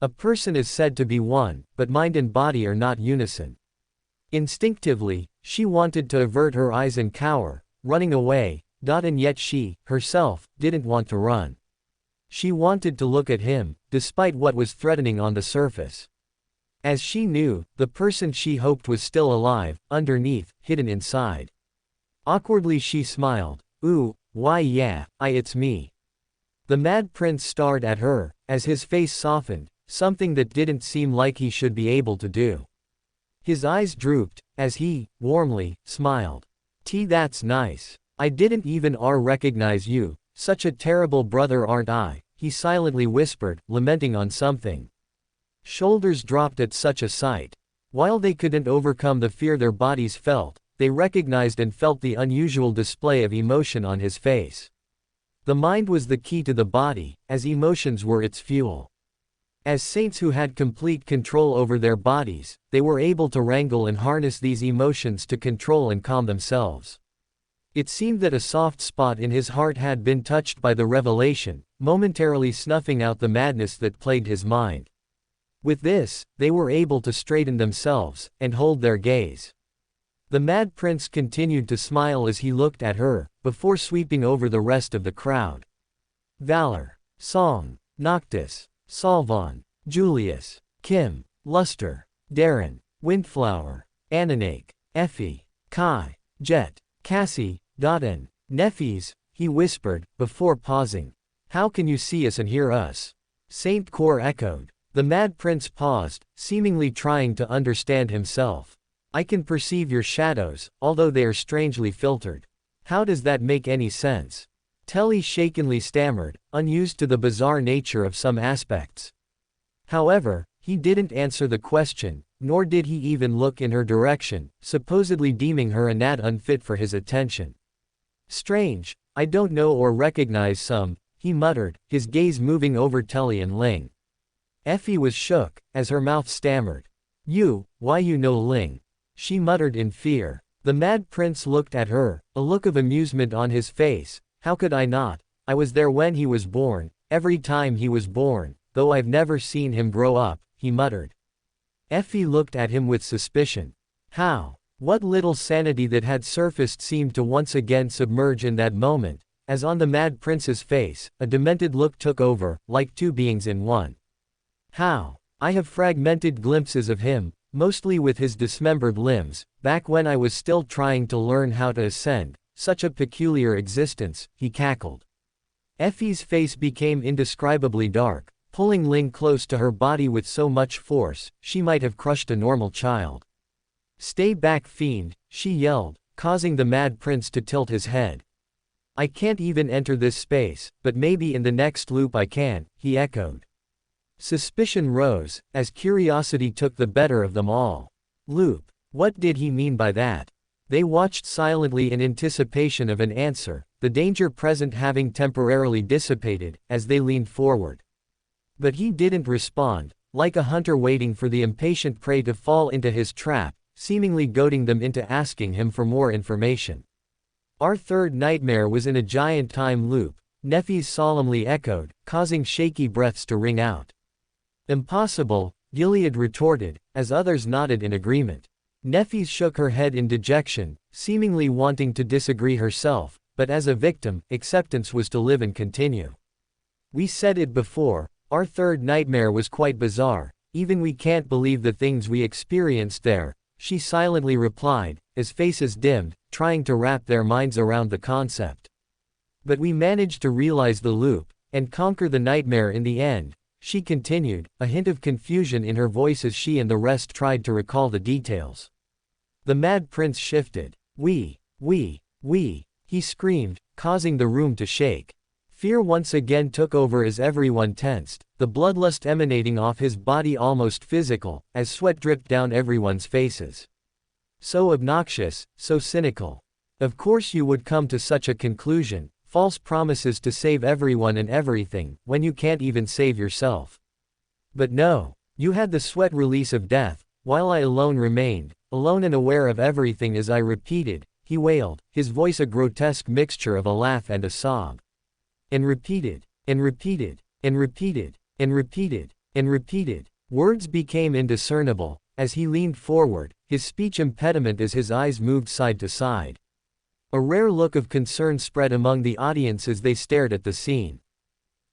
A person is said to be one, but mind and body are not unison. Instinctively, she wanted to avert her eyes and cower, running away, and yet she, herself, didn't want to run. She wanted to look at him, despite what was threatening on the surface. As she knew, the person she hoped was still alive, underneath, hidden inside. Awkwardly she smiled. Ooh, why yeah, it's me. The Mad Prince stared at her, as his face softened, something that didn't seem like he should be able to do. His eyes drooped, as he, warmly, smiled. That's nice. I didn't even recognize you, such a terrible brother aren't I, he silently whispered, lamenting on something. Shoulders dropped at such a sight. While they couldn't overcome the fear their bodies felt, they recognized and felt the unusual display of emotion on his face. The mind was the key to the body, as emotions were its fuel. As saints who had complete control over their bodies, they were able to wrangle and harness these emotions to control and calm themselves. It seemed that a soft spot in his heart had been touched by the revelation, momentarily snuffing out the madness that plagued his mind. With this, they were able to straighten themselves, and hold their gaze. The Mad Prince continued to smile as he looked at her, before sweeping over the rest of the crowd. Valor, Song, Noctis, Salvon, Julius, Kim, Luster, Darren, Windflower, Ananake, Effie, Kai, Jet, Cassie, and Nephies, he whispered, before pausing. How can you see us and hear us? Saint Kor echoed. The Mad Prince paused, seemingly trying to understand himself. I can perceive your shadows, although they are strangely filtered. How does that make any sense? Telly shakenly stammered, unused to the bizarre nature of some aspects. However, he didn't answer the question, nor did he even look in her direction, supposedly deeming her a gnat unfit for his attention. Strange, I don't know or recognize some, he muttered, his gaze moving over Telly and Ling. Effie was shook, as her mouth stammered. Why you know Ling? She muttered in fear. The Mad Prince looked at her, a look of amusement on his face. How could I not? I was there when he was born, every time he was born, though I've never seen him grow up, he muttered. Effie looked at him with suspicion. How? What little sanity that had surfaced seemed to once again submerge in that moment, as on the Mad Prince's face, a demented look took over, like two beings in one. How? I have fragmented glimpses of him, mostly with his dismembered limbs, back when I was still trying to learn how to ascend. Such a peculiar existence, he cackled. Effie's face became indescribably dark, pulling Ling close to her body with so much force, she might have crushed a normal child. Stay back, fiend, she yelled, causing the Mad Prince to tilt his head. I can't even enter this space, but maybe in the next loop I can, he echoed. Suspicion rose, as curiosity took the better of them all. Loop. What did he mean by that? They watched silently in anticipation of an answer, the danger present having temporarily dissipated, as they leaned forward. But he didn't respond, like a hunter waiting for the impatient prey to fall into his trap, seemingly goading them into asking him for more information. Our third nightmare was in a giant time loop, Nephies solemnly echoed, causing shaky breaths to ring out. Impossible, Gilead retorted, as others nodded in agreement. Nephies shook her head in dejection, seemingly wanting to disagree herself, but as a victim, acceptance was to live and continue. We said it before, our third nightmare was quite bizarre, even we can't believe the things we experienced there, she silently replied, as faces dimmed, trying to wrap their minds around the concept. But we managed to realize the loop, and conquer the nightmare in the end, she continued, a hint of confusion in her voice as she and the rest tried to recall the details. The Mad Prince shifted. We, he screamed, causing the room to shake. Fear once again took over as everyone tensed, the bloodlust emanating off his body almost physical, as sweat dripped down everyone's faces. So obnoxious, so cynical. Of course you would come to such a conclusion, false promises to save everyone and everything, when you can't even save yourself. But no. You had the sweat release of death, while I alone remained, alone and aware of everything as I repeated, he wailed, his voice a grotesque mixture of a laugh and a sob. And repeated, and repeated, and repeated, and repeated, and repeated. Words became indiscernible, as he leaned forward, his speech impediment as his eyes moved side to side. A rare look of concern spread among the audience as they stared at the scene.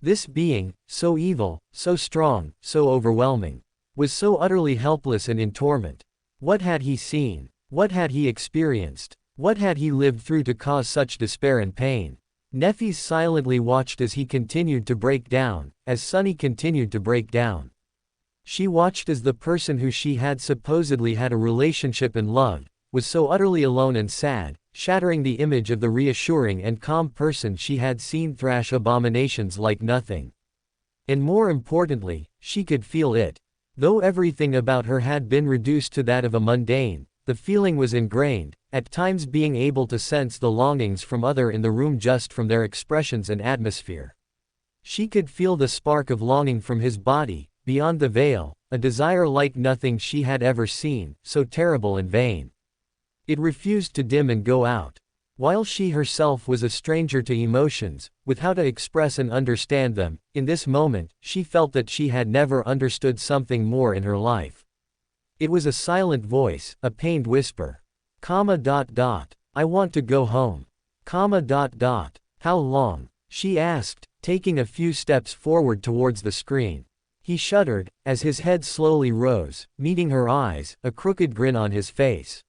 This being, so evil, so strong, so overwhelming, was so utterly helpless and in torment. What had he seen? What had he experienced? What had he lived through to cause such despair and pain? Neffys silently watched as he continued to break down, as Sunny continued to break down. She watched as the person who she had supposedly had a relationship and loved, was so utterly alone and sad, shattering the image of the reassuring and calm person she had seen thrash abominations like nothing. And more importantly, she could feel it. Though everything about her had been reduced to that of a mundane, the feeling was ingrained, at times being able to sense the longings from other in the room just from their expressions and atmosphere. She could feel the spark of longing from his body, beyond the veil, a desire like nothing she had ever seen, so terrible and vain. It refused to dim and go out. While she herself was a stranger to emotions, with how to express and understand them, in this moment, she felt that she had never understood something more in her life. It was a silent voice, a pained whisper. I want to go home. How long? She asked, taking a few steps forward towards the screen. He shuddered, as his head slowly rose, meeting her eyes, a crooked grin on his face.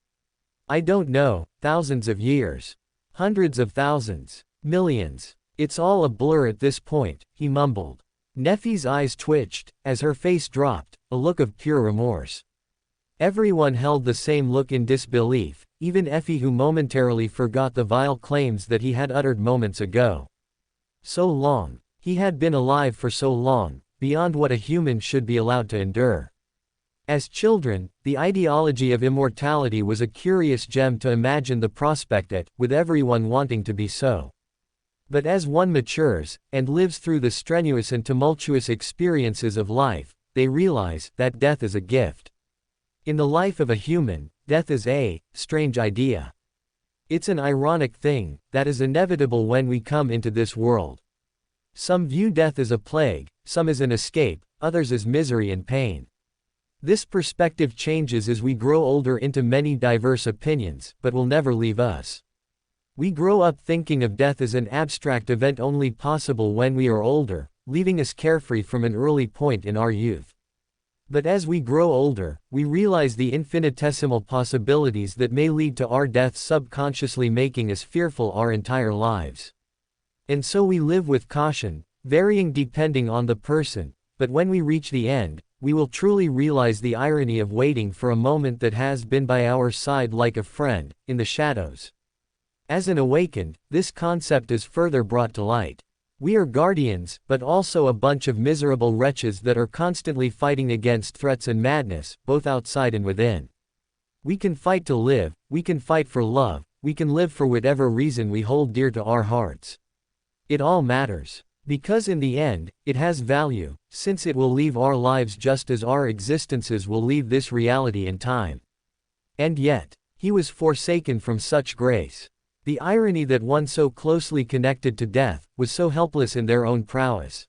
I don't know, thousands of years. Hundreds of thousands. Millions. It's all a blur at this point, he mumbled. Neffy's eyes twitched, as her face dropped, a look of pure remorse. Everyone held the same look in disbelief, even Effie, who momentarily forgot the vile claims that he had uttered moments ago. So long. He had been alive for so long, beyond what a human should be allowed to endure. As children, the ideology of immortality was a curious gem to imagine the prospect at, with everyone wanting to be so. But as one matures, and lives through the strenuous and tumultuous experiences of life, they realize that death is a gift. In the life of a human, death is a strange idea. It's an ironic thing, that is inevitable when we come into this world. Some view death as a plague, some as an escape, others as misery and pain. This perspective changes as we grow older into many diverse opinions, but will never leave us. We grow up thinking of death as an abstract event only possible when we are older, leaving us carefree from an early point in our youth. But as we grow older, we realize the infinitesimal possibilities that may lead to our death, subconsciously making us fearful our entire lives. And so we live with caution, varying depending on the person, but when we reach the end, we will truly realize the irony of waiting for a moment that has been by our side like a friend, in the shadows. As an awakened, this concept is further brought to light. We are guardians, but also a bunch of miserable wretches that are constantly fighting against threats and madness, both outside and within. We can fight to live, we can fight for love, we can live for whatever reason we hold dear to our hearts. It all matters. Because in the end, it has value, since it will leave our lives just as our existences will leave this reality in time. And yet, he was forsaken from such grace. The irony that one so closely connected to death, was so helpless in their own prowess.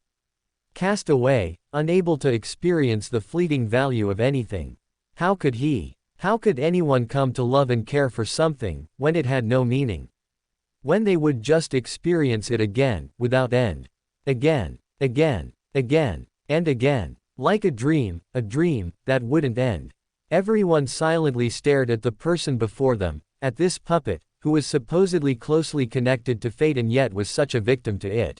Cast away, unable to experience the fleeting value of anything. How could anyone come to love and care for something, when it had no meaning? When they would just experience it again, without end. Again, and again. Like a dream that wouldn't end. Everyone silently stared at the person before them, at this puppet, who was supposedly closely connected to fate and yet was such a victim to it.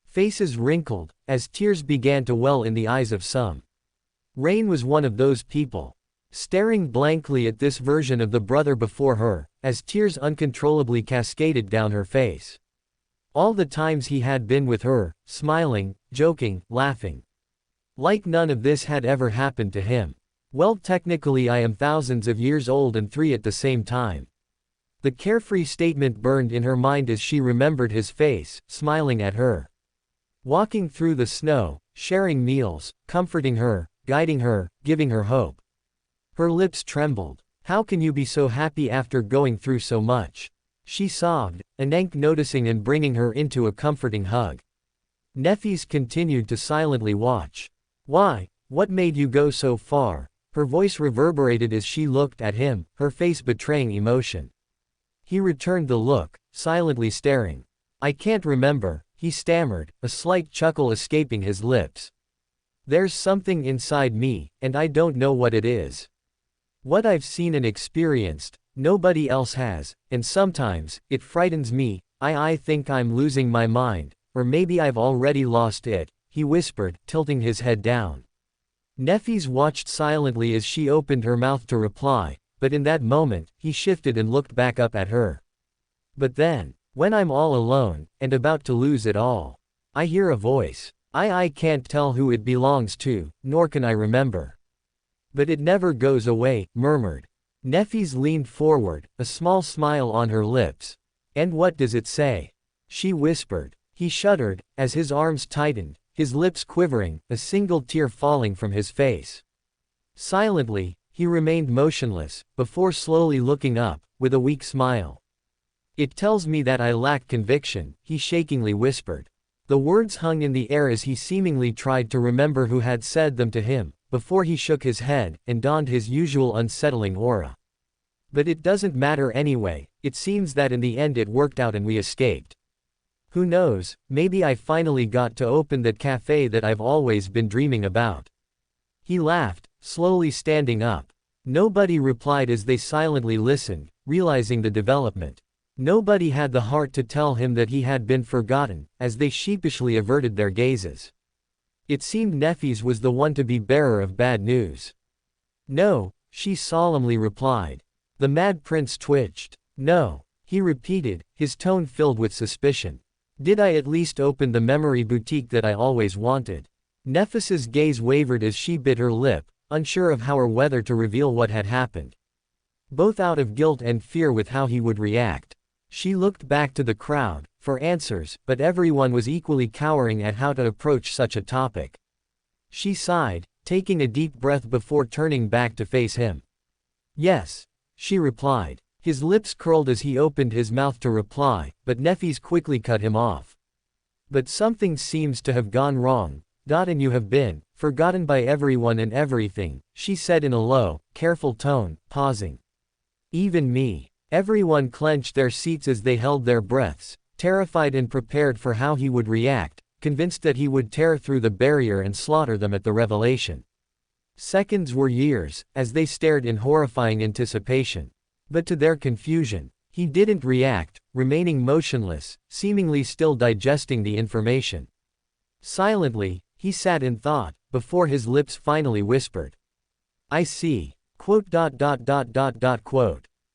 Faces wrinkled, as tears began to well in the eyes of some. Rain was one of those people. Staring blankly at this version of the brother before her, as tears uncontrollably cascaded down her face. All the times he had been with her, smiling, joking, laughing. Like none of this had ever happened to him. Well, technically I am thousands of years old and 3 at the same time. The carefree statement burned in her mind as she remembered his face, smiling at her. Walking through the snow, sharing meals, comforting her, guiding her, giving her hope. Her lips trembled. How can you be so happy after going through so much? She sobbed, Anenk noticing and bringing her into a comforting hug. Nefis continued to silently watch. Why? What made you go so far? Her voice reverberated as she looked at him, her face betraying emotion. He returned the look, silently staring. I can't remember, he stammered, a slight chuckle escaping his lips. There's something inside me, and I don't know what it is. What I've seen and experienced, nobody else has, and sometimes, it frightens me. I think I'm losing my mind, or maybe I've already lost it, he whispered, tilting his head down. Nefis watched silently as she opened her mouth to reply, but in that moment, he shifted and looked back up at her. But then, when I'm all alone, and about to lose it all, I hear a voice. I can't tell who it belongs to, nor can I remember. But it never goes away, murmured. Nefis leaned forward, a small smile on her lips. And what does it say? She whispered. He shuddered, as his arms tightened, his lips quivering, a single tear falling from his face. Silently, he remained motionless, before slowly looking up, with a weak smile. It tells me that I lack conviction, he shakingly whispered. The words hung in the air as he seemingly tried to remember who had said them to him, before he shook his head, and donned his usual unsettling aura. But it doesn't matter anyway, it seems that in the end it worked out and we escaped. Who knows, maybe I finally got to open that cafe that I've always been dreaming about. He laughed, slowly standing up. Nobody replied as they silently listened, realizing the development. Nobody had the heart to tell him that he had been forgotten, as they sheepishly averted their gazes. It seemed Nefis was the one to be bearer of bad news. No, she solemnly replied. The mad prince twitched. No, he repeated, his tone filled with suspicion. Did I at least open the memory boutique that I always wanted? Nefis's gaze wavered as she bit her lip, unsure of how or whether to reveal what had happened. Both out of guilt and fear with how he would react. She looked back to the crowd, for answers, but everyone was equally cowering at how to approach such a topic. She sighed, taking a deep breath before turning back to face him. Yes, she replied. His lips curled as he opened his mouth to reply, but Nefis quickly cut him off. But something seems to have gone wrong, and you have been forgotten by everyone and everything, she said in a low, careful tone, pausing. Even me. Everyone clenched their seats as they held their breaths, terrified and prepared for how he would react, convinced that he would tear through the barrier and slaughter them at the revelation. Seconds were years, as they stared in horrifying anticipation. But to their confusion, he didn't react, remaining motionless, seemingly still digesting the information. Silently, he sat in thought, before his lips finally whispered. I see. Quote.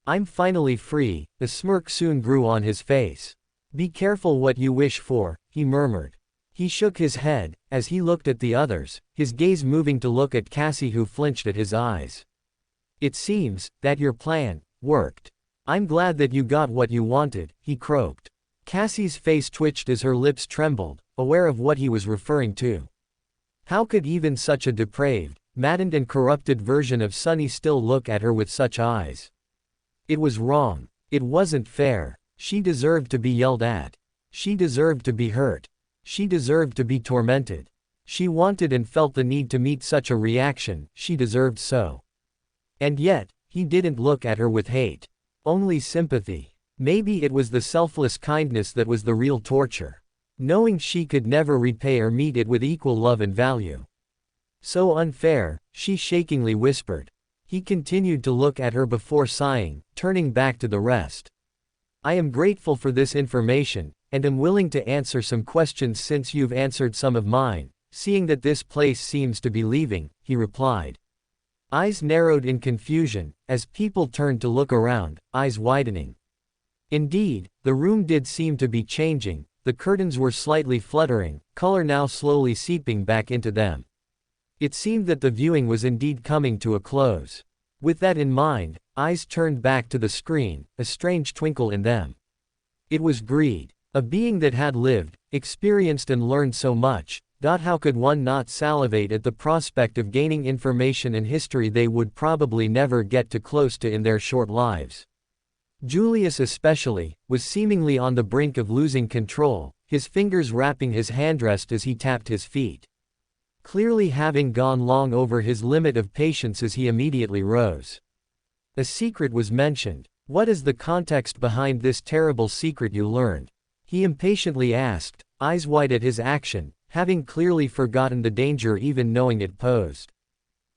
I'm finally free. The smirk soon grew on his face. Be careful what you wish for, he murmured. He shook his head, as he looked at the others, his gaze moving to look at Cassie, who flinched at his eyes. It seems that your plan worked. I'm glad that you got what you wanted, he croaked. Cassie's face twitched as her lips trembled, aware of what he was referring to. How could even such a depraved, maddened and corrupted version of Sunny still look at her with such eyes? It was wrong. It wasn't fair. She deserved to be yelled at. She deserved to be hurt. She deserved to be tormented. She wanted and felt the need to meet such a reaction, she deserved so. And yet, he didn't look at her with hate. Only sympathy. Maybe it was the selfless kindness that was the real torture. Knowing she could never repay or meet it with equal love and value. So unfair, she shakingly whispered. He continued to look at her before sighing, turning back to the rest. I am grateful for this information, and am willing to answer some questions since you've answered some of mine, seeing that this place seems to be leaving, he replied. Eyes narrowed in confusion, as people turned to look around, eyes widening. Indeed, the room did seem to be changing, the curtains were slightly fluttering, color now slowly seeping back into them. It seemed that the viewing was indeed coming to a close. With that in mind, eyes turned back to the screen, a strange twinkle in them. It was greed. A being that had lived, experienced and learned so much. How could one not salivate at the prospect of gaining information and history they would probably never get to close to in their short lives? Julius especially, was seemingly on the brink of losing control, his fingers wrapping his handrest as he tapped his feet. Clearly having gone long over his limit of patience as he immediately rose. A secret was mentioned. What is the context behind this terrible secret you learned? He impatiently asked, eyes wide at his action, having clearly forgotten the danger even knowing it posed.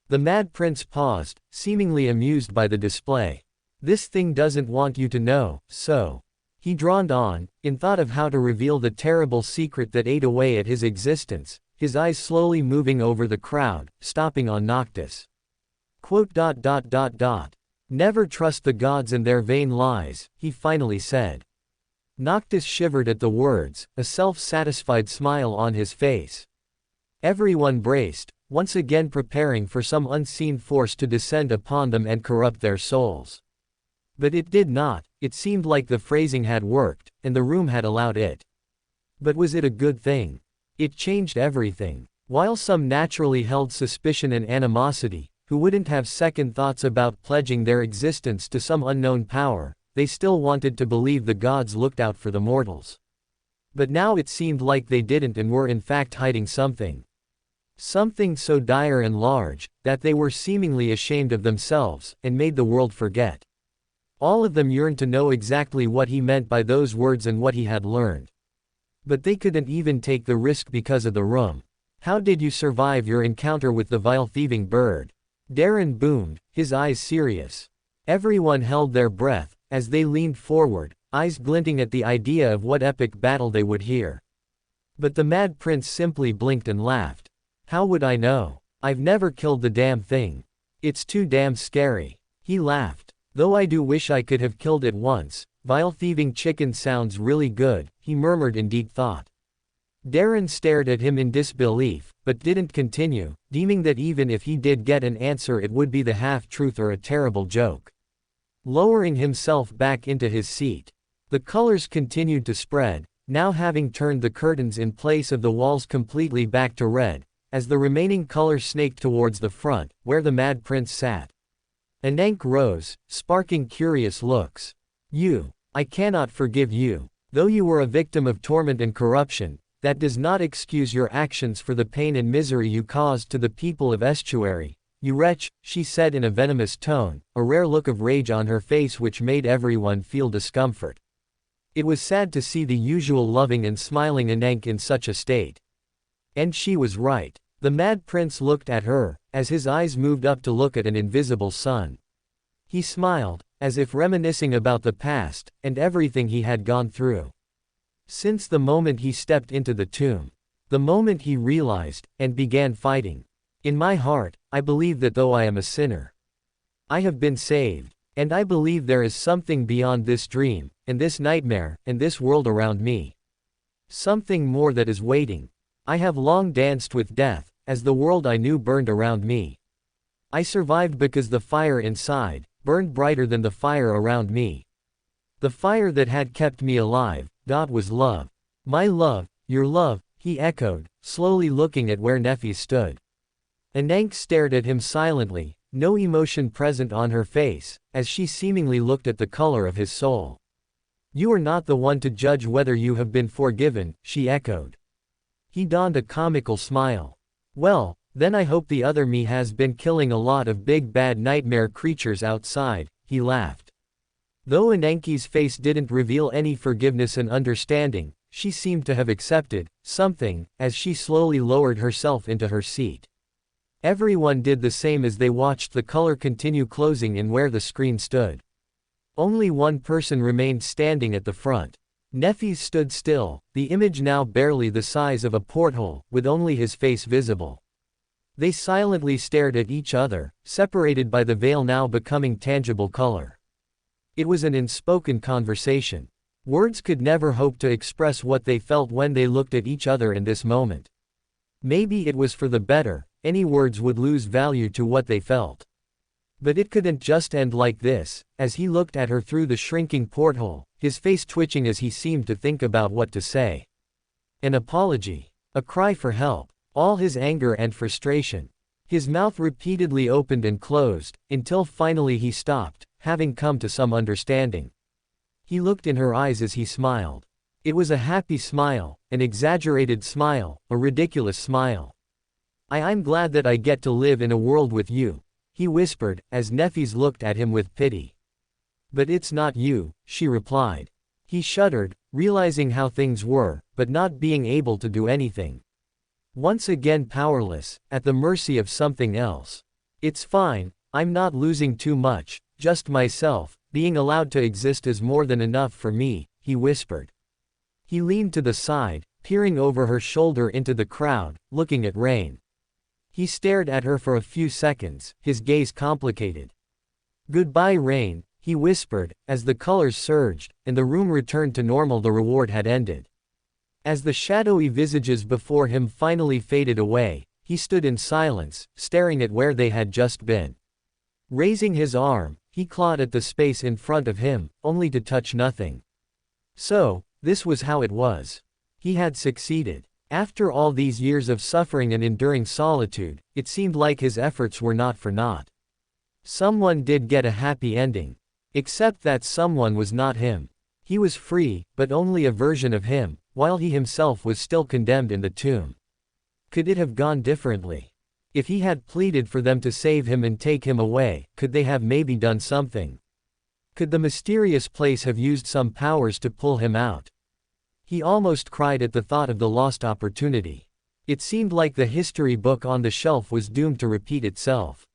The Mad Prince paused, seemingly amused by the display. This thing doesn't want you to know, so. He droned on, in thought of how to reveal the terrible secret that ate away at his existence, his eyes slowly moving over the crowd, stopping on Noctis. Never trust the gods and their vain lies, he finally said. Noctis shivered at the words, a self-satisfied smile on his face. Everyone braced, once again preparing for some unseen force to descend upon them and corrupt their souls. But it did not. It seemed like the phrasing had worked, and the room had allowed it. But was it a good thing? It changed everything. While some naturally held suspicion and animosity, who wouldn't have second thoughts about pledging their existence to some unknown power, they still wanted to believe the gods looked out for the mortals. But now it seemed like they didn't and were in fact hiding something. Something so dire and large, that they were seemingly ashamed of themselves, and made the world forget. All of them yearned to know exactly what he meant by those words and what he had learned. But they couldn't even take the risk because of the room. How did you survive your encounter with the vile thieving bird? Darren boomed, his eyes serious. Everyone held their breath, as they leaned forward, eyes glinting at the idea of what epic battle they would hear. But the Mad Prince simply blinked and laughed. How would I know? I've never killed the damn thing. It's too damn scary. He laughed. Though I do wish I could have killed it once. Vile thieving chicken sounds really good, he murmured in deep thought. Darren stared at him in disbelief, but didn't continue, deeming that even if he did get an answer it would be the half-truth or a terrible joke. Lowering himself back into his seat. The colors continued to spread, now having turned the curtains in place of the walls completely back to red, as the remaining color snaked towards the front, where the Mad Prince sat. Anank rose, sparking curious looks. I cannot forgive you. Though you were a victim of torment and corruption, that does not excuse your actions for the pain and misery you caused to the people of Estuary. You wretch, she said in a venomous tone, a rare look of rage on her face which made everyone feel discomfort. It was sad to see the usual loving and smiling Anank in such a state. And she was right. The Mad Prince looked at her, as his eyes moved up to look at an invisible sun. He smiled, as if reminiscing about the past, and everything he had gone through. Since the moment he stepped into the tomb. The moment he realized, and began fighting. In my heart, I believe that though I am a sinner, I have been saved, and I believe there is something beyond this dream, and this nightmare, and this world around me. Something more that is waiting. I have long danced with death, as the world I knew burned around me. I survived because the fire inside burned brighter than the fire around me. The fire that had kept me alive, was love. My love, your love, he echoed, slowly looking at where Nephi stood. Anank stared at him silently, no emotion present on her face, as she seemingly looked at the color of his soul. You are not the one to judge whether you have been forgiven, she echoed. He donned a comical smile. Well, then I hope the other me has been killing a lot of big bad nightmare creatures outside, he laughed. Though Ananki's face didn't reveal any forgiveness and understanding, she seemed to have accepted something, as she slowly lowered herself into her seat. Everyone did the same as they watched the color continue closing in where the screen stood. Only one person remained standing at the front. Nephi stood still, the image now barely the size of a porthole, with only his face visible. They silently stared at each other, separated by the veil now becoming tangible color. It was an unspoken conversation. Words could never hope to express what they felt when they looked at each other in this moment. Maybe it was for the better, any words would lose value to what they felt. But it couldn't just end like this. As he looked at her through the shrinking porthole, his face twitching as he seemed to think about what to say. An apology. A cry for help. All his anger and frustration. His mouth repeatedly opened and closed, until finally he stopped, having come to some understanding. He looked in her eyes as he smiled. It was a happy smile, an exaggerated smile, a ridiculous smile. I'm glad that I get to live in a world with you, he whispered, as Nefis looked at him with pity. But it's not you, she replied. He shuddered, realizing how things were, but not being able to do anything. Once again powerless, at the mercy of something else. It's fine, I'm not losing too much, just myself, being allowed to exist is more than enough for me, he whispered. He leaned to the side, peering over her shoulder into the crowd, looking at Rain. He stared at her for a few seconds, his gaze complicated. Goodbye Rain, he whispered, as the colors surged, and the room returned to normal. The reward had ended. As the shadowy visages before him finally faded away, he stood in silence, staring at where they had just been. Raising his arm, he clawed at the space in front of him, only to touch nothing. So, this was how it was. He had succeeded. After all these years of suffering and enduring solitude, it seemed like his efforts were not for naught. Someone did get a happy ending. Except that someone was not him. He was free, but only a version of him, while he himself was still condemned in the tomb. Could it have gone differently? If he had pleaded for them to save him and take him away, could they have maybe done something? Could the mysterious place have used some powers to pull him out? He almost cried at the thought of the lost opportunity. It seemed like the history book on the shelf was doomed to repeat itself.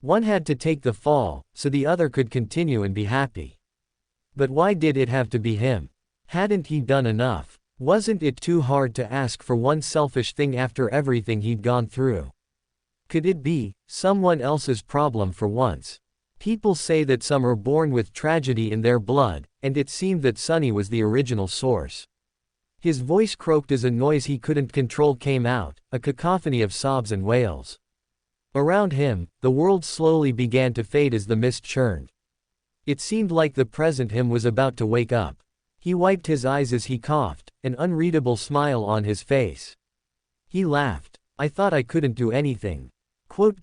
One had to take the fall, so the other could continue and be happy. But why did it have to be him? Hadn't he done enough? Wasn't it too hard to ask for one selfish thing after everything he'd gone through? Could it be someone else's problem for once? People say that some are born with tragedy in their blood, and it seemed that Sunny was the original source. His voice croaked as a noise he couldn't control came out, a cacophony of sobs and wails. Around him, the world slowly began to fade as the mist churned. It seemed like the present him was about to wake up. He wiped his eyes as he coughed, an unreadable smile on his face. He laughed. I thought I couldn't do anything. Quote.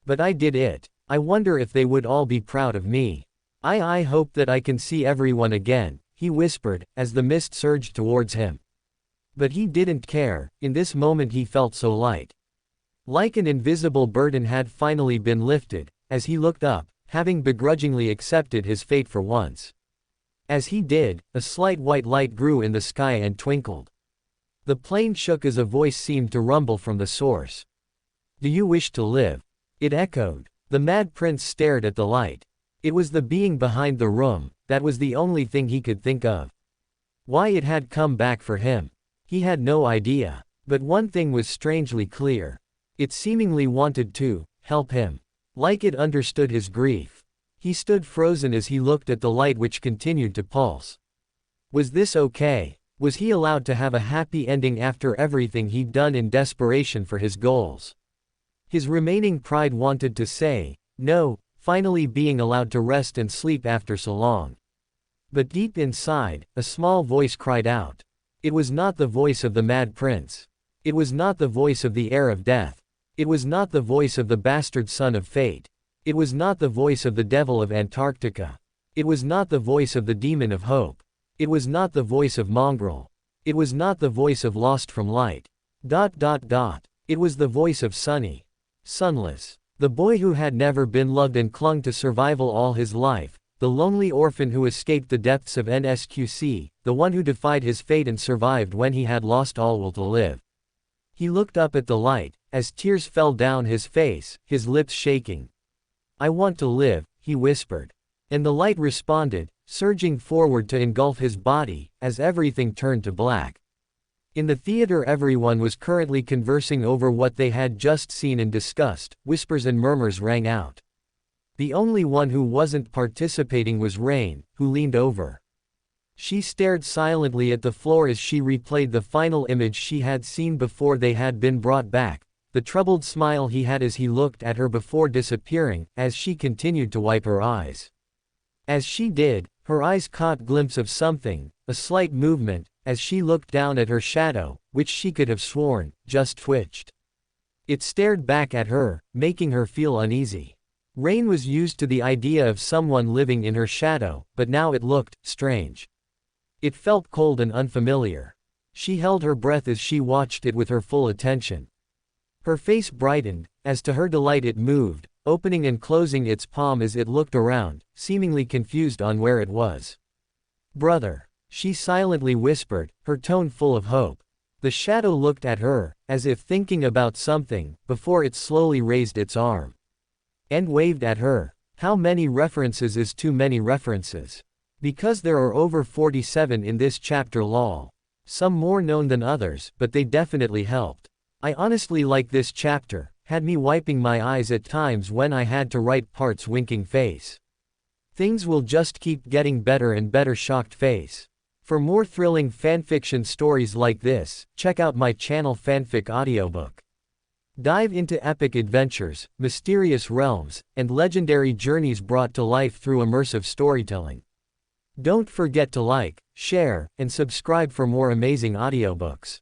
But I did it. I wonder if they would all be proud of me. I hope that I can see everyone again, he whispered, as the mist surged towards him. But he didn't care. In this moment he felt so light. Like an invisible burden had finally been lifted, as he looked up, having begrudgingly accepted his fate for once. As he did, a slight white light grew in the sky and twinkled. The plane shook as a voice seemed to rumble from the source. Do you wish to live? It echoed. The Mad Prince stared at the light. It was the being behind the room, that was the only thing he could think of. Why it had come back for him? He had no idea. But one thing was strangely clear. It seemingly wanted to help him. Like it understood his grief. He stood frozen as he looked at the light which continued to pulse. Was this okay? Was he allowed to have a happy ending after everything he'd done in desperation for his goals? His remaining pride wanted to say, no, finally being allowed to rest and sleep after so long. But deep inside, a small voice cried out. It was not the voice of the Mad Prince. It was not the voice of the heir of death. It was not the voice of the bastard son of fate. It was not the voice of the devil of Antarctica. It was not the voice of the demon of hope. It was not the voice of Mongrel. It was not the voice of Lost from Light. It was the voice of Sunny. Sunless. The boy who had never been loved and clung to survival all his life. The lonely orphan who escaped the depths of NSQC. The one who defied his fate and survived when he had lost all will to live. He looked up at the light, as tears fell down his face, his lips shaking. I want to live, he whispered. And the light responded, surging forward to engulf his body, as everything turned to black. In the theater everyone was currently conversing over what they had just seen and discussed. Whispers and murmurs rang out. The only one who wasn't participating was Rain, who leaned over. She stared silently at the floor as she replayed the final image she had seen before they had been brought back, the troubled smile he had as he looked at her before disappearing, as she continued to wipe her eyes. As she did, her eyes caught glimpse of something, a slight movement, as she looked down at her shadow, which she could have sworn just twitched. It stared back at her, making her feel uneasy. Rain was used to the idea of someone living in her shadow, but now it looked strange. It felt cold and unfamiliar. She held her breath as she watched it with her full attention. Her face brightened, as to her delight it moved, opening and closing its palm as it looked around, seemingly confused on where it was. "Brother," she silently whispered, her tone full of hope. The shadow looked at her, as if thinking about something, before it slowly raised its arm and waved at her. How many references is too many references? Because there are over 47 in this chapter lol. Some more known than others, but they definitely helped. I honestly like this chapter, had me wiping my eyes at times when I had to write parts winking face. Things will just keep getting better and better shocked face. For more thrilling fanfiction stories like this, check out my channel Fanfic Audiobook. Dive into epic adventures, mysterious realms, and legendary journeys brought to life through immersive storytelling. Don't forget to like, share, and subscribe for more amazing audiobooks.